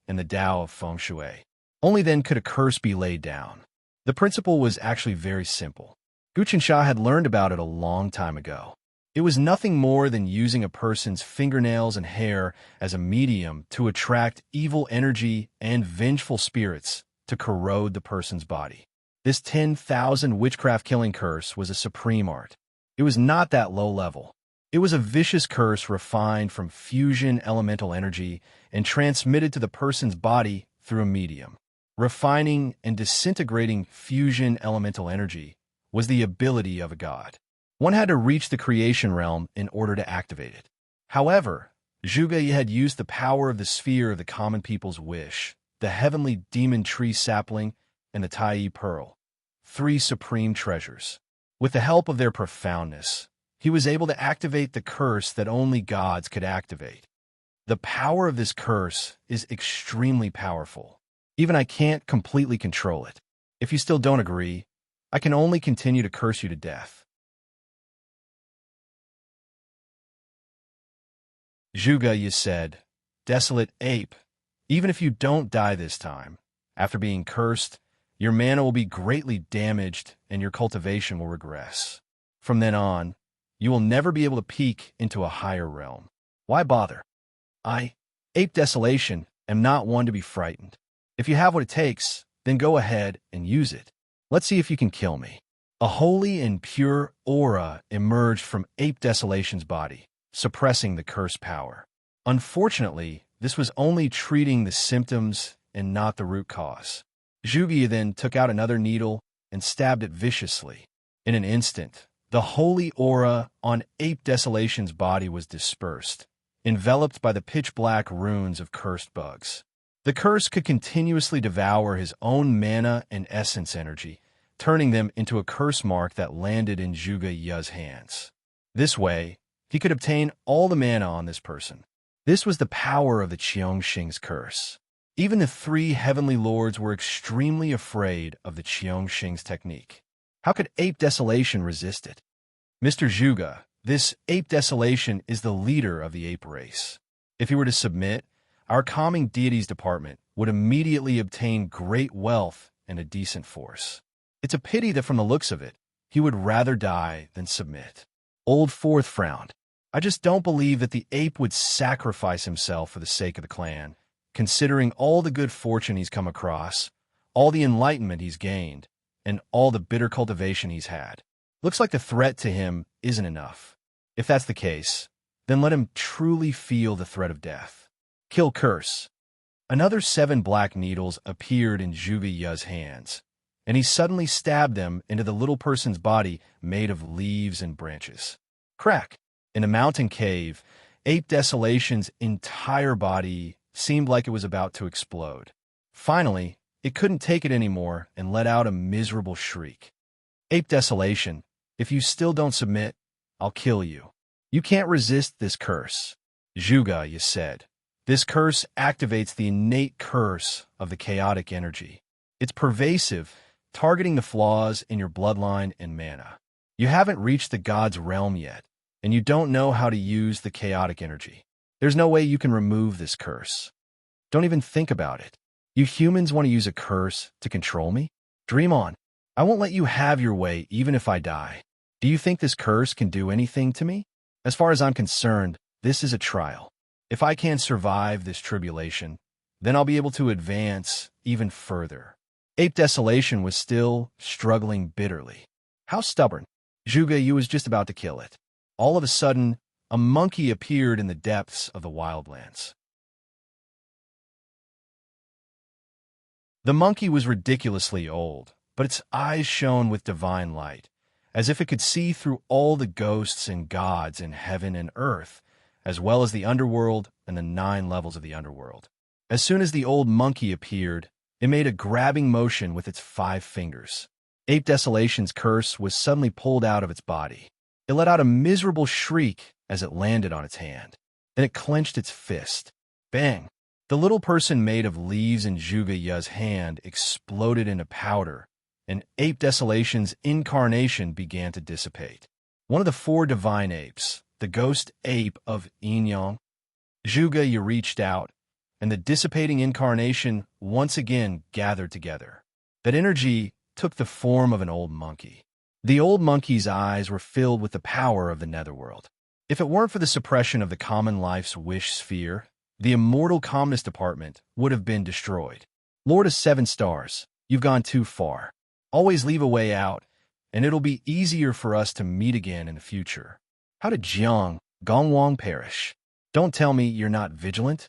and the Tao of Feng Shui. Only then could a curse be laid down. The principle was actually very simple. Guchen Sha had learned about it a long time ago. It was nothing more than using a person's fingernails and hair as a medium to attract evil energy and vengeful spirits to corrode the person's body. This 10,000 witchcraft killing curse was a supreme art. It was not that low level. It was a vicious curse refined from fusion elemental energy and transmitted to the person's body through a medium. Refining and disintegrating fusion elemental energy was the ability of a god. One had to reach the creation realm in order to activate it. However, Zhuge had used the power of the sphere of the common people's wish, the heavenly demon tree sapling, and the Tai pearl, 3 supreme treasures. With the help of their profoundness, he was able to activate the curse that only gods could activate. The power of this curse is extremely powerful. Even I can't completely control it. If you still don't agree, I can only continue to curse you to death. Zhuge said, Desolate ape, even if you don't die this time, after being cursed, your mana will be greatly damaged and your cultivation will regress. From then on, you will never be able to peek into a higher realm. Why bother? I, Ape Desolation, am not one to be frightened. If you have what it takes, then go ahead and use it. Let's see if you can kill me. A holy and pure aura emerged from Ape Desolation's body, suppressing the curse power. Unfortunately, this was only treating the symptoms and not the root cause. Zhuge then took out another needle and stabbed it viciously. In an instant, the holy aura on Ape Desolation's body was dispersed, enveloped by the pitch-black runes of cursed bugs. The curse could continuously devour his own mana and essence energy, turning them into a curse mark that landed in Zhuge Ye's hands. This way, he could obtain all the mana on this person. This was the power of the Qiongxing's curse. Even the 3 heavenly lords were extremely afraid of the Qiongxing's technique. How could Ape Desolation resist it? Mr. Zhuge, this Ape Desolation is the leader of the ape race. If he were to submit, our calming deities department would immediately obtain great wealth and a decent force. It's a pity that from the looks of it, He would rather die than submit. Old Fourth frowned. I just don't believe that the ape would sacrifice himself for the sake of the clan, considering all the good fortune he's come across, all the enlightenment he's gained, and all the bitter cultivation he's had. Looks like the threat to him isn't enough. If that's the case, then let him truly feel the threat of death. Kill curse. Another 7 black needles appeared in Juvia's hands, and he suddenly stabbed them into the little person's body made of leaves and branches. Crack! In a mountain cave, Ape Desolation's entire body seemed like it was about to explode. Finally, it couldn't take it anymore and let out a miserable shriek. Ape Desolation, if you still don't submit, I'll kill you. You can't resist this curse. Juga, you said. This curse activates the innate curse of the chaotic energy. It's pervasive, targeting the flaws in your bloodline and mana. You haven't reached the god's realm yet, and you don't know how to use the chaotic energy. There's no way you can remove this curse. Don't even think about it. You humans want to use a curse to control me? Dream on. I won't let you have your way even if I die. Do you think this curse can do anything to me? As far as I'm concerned, this is a trial. If I can survive this tribulation, then I'll be able to advance even further. Ape Desolation was still struggling bitterly. How stubborn. Juga, you was just about to kill it. All of a sudden, a monkey appeared in the depths of the wildlands. The monkey was ridiculously old, but its eyes shone with divine light, as if it could see through all the ghosts and gods in heaven and earth, as well as the underworld and the 9 levels of the underworld. As soon as the old monkey appeared, it made a grabbing motion with its 5 fingers. Ape Desolation's curse was suddenly pulled out of its body. It let out a miserable shriek as it landed on its hand. Then it clenched its fist. Bang! The little person made of leaves in Jugaya's hand exploded into powder, and Ape Desolation's incarnation began to dissipate. One of the 4 divine apes, the ghost ape of Inyang, Juga reached out, and the dissipating incarnation once again gathered together. That energy took the form of an old monkey. The old monkey's eyes were filled with the power of the netherworld. If it weren't for the suppression of the common life's wish sphere, the immortal calmness department would have been destroyed. Lord of 7 stars, you've gone too far. Always leave a way out, and it'll be easier for us to meet again in the future. How did Jiang Gongwang perish? Don't tell me you're not vigilant.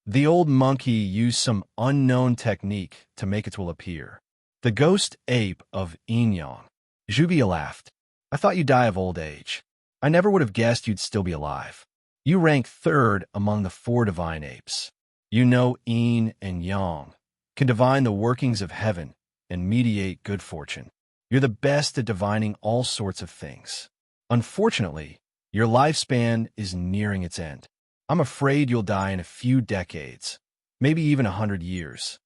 The old monkey used some unknown technique to make its will appear. The ghost ape of Inyang. Zhuge laughed. I thought you'd die of old age. I never would have guessed you'd still be alive. You rank 3rd among the 4 divine apes. You know Yin and Yang, can divine the workings of heaven and mediate good fortune. You're the best at divining all sorts of things. Unfortunately, your lifespan is nearing its end. I'm afraid you'll die in a few decades, maybe even 100 years.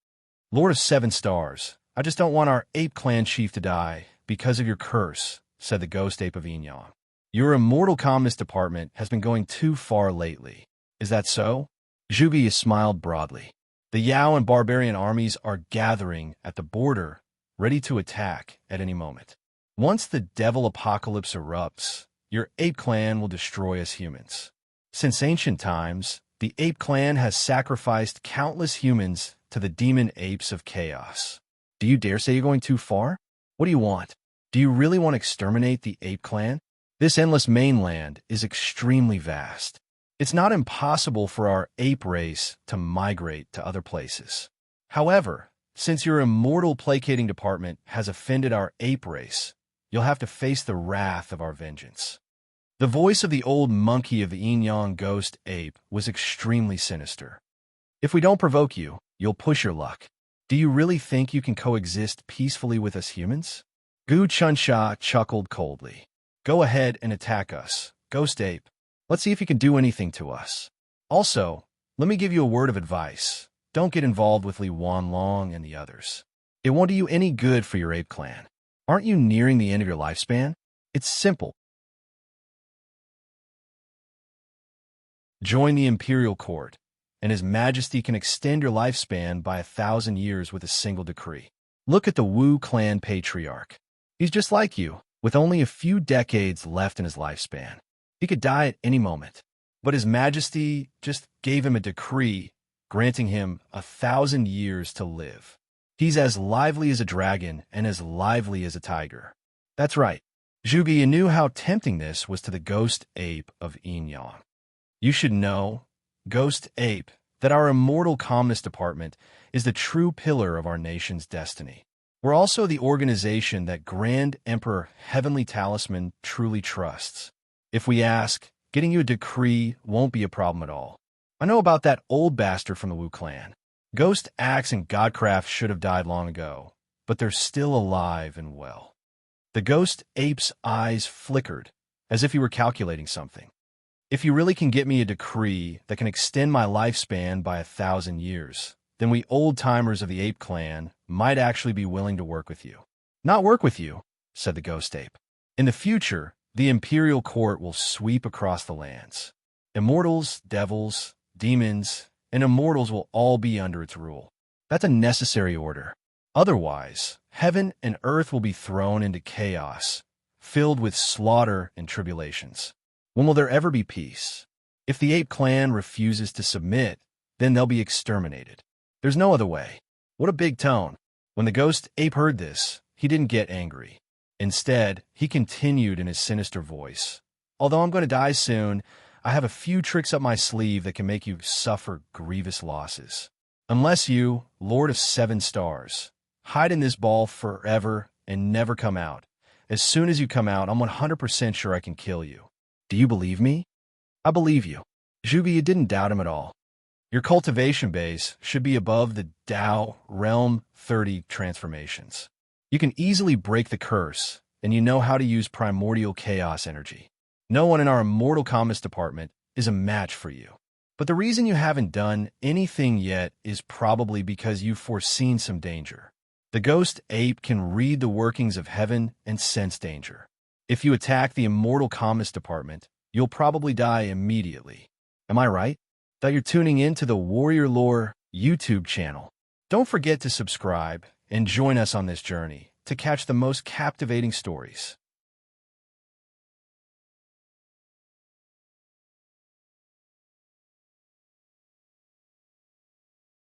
Lord of 7 stars, I just don't want our ape clan chief to die because of your curse, said the ghost ape of Inyang. Your immortal calmness department has been going too far lately. Is that so? Zhuge smiled broadly. The Yao and barbarian armies are gathering at the border, ready to attack at any moment. Once the devil apocalypse erupts, your ape clan will destroy us humans. Since ancient times, the ape clan has sacrificed countless humans to the demon apes of chaos. Do you dare say you're going too far? What do you want? Do you really want to exterminate the ape clan? This endless mainland is extremely vast. It's not impossible for our ape race to migrate to other places. However, since your immortal placating department has offended our ape race, you'll have to face the wrath of our vengeance. The voice of the old monkey of the Inyang ghost ape was extremely sinister. If we don't provoke you, you'll push your luck. Do you really think you can coexist peacefully with us humans? Gu Chunsha chuckled coldly. Go ahead and attack us, ghost ape. Let's see if you can do anything to us. Also, let me give you a word of advice. Don't get involved with Li Wanlong and the others. It won't do you any good for your ape clan. Aren't you nearing the end of your lifespan? It's simple. Join the imperial court, and His Majesty can extend your lifespan by 1,000 years with a single decree. Look at the Wu clan patriarch. He's just like you, with only a few decades left in his lifespan. He could die at any moment, but His Majesty just gave him a decree granting him 1,000 years to live. He's as lively as a dragon and as lively as a tiger. That's right. Zhuge knew how tempting this was to the ghost ape of Yin-Yang. You should know, Ghost Ape, that our immortal calmness department is the true pillar of our nation's destiny. We're also the organization that Grand Emperor Heavenly Talisman truly trusts. If we ask, getting you a decree won't be a problem at all. I know about that old bastard from the Wu clan. Ghost Axe and Godcraft should have died long ago, but they're still alive and well. The ghost ape's eyes flickered, as if he were calculating something. If you really can get me a decree that can extend my lifespan by 1,000 years, then we old-timers of the ape clan might actually be willing to work with you. Not work with you, said the ghost ape. In the future, the imperial court will sweep across the lands. Immortals, devils, demons, and immortals will all be under its rule. That's a necessary order. Otherwise, heaven and earth will be thrown into chaos, filled with slaughter and tribulations. When will there ever be peace? If the ape clan refuses to submit, then they'll be exterminated. There's no other way. What a big tone. When the ghost ape heard this, he didn't get angry. Instead, he continued in his sinister voice. Although I'm going to die soon, I have a few tricks up my sleeve that can make you suffer grievous losses. Unless you, Lord of 7 Stars, hide in this ball forever and never come out. As soon as you come out, I'm 100% sure I can kill you. Do you believe me? I believe you. Zhuge didn't doubt him at all. Your cultivation base should be above the Tao Realm 30 transformations. You can easily break the curse, and you know how to use primordial chaos energy. No one in our immortal calmness department is a match for you. But the reason you haven't done anything yet is probably because you've foreseen some danger. The ghost ape can read the workings of heaven and sense danger. If you attack the immortal calmness department, you'll probably die immediately. Am I right? That you're tuning in to the Warrior Lore YouTube channel. Don't forget to subscribe and join us on this journey to catch the most captivating stories.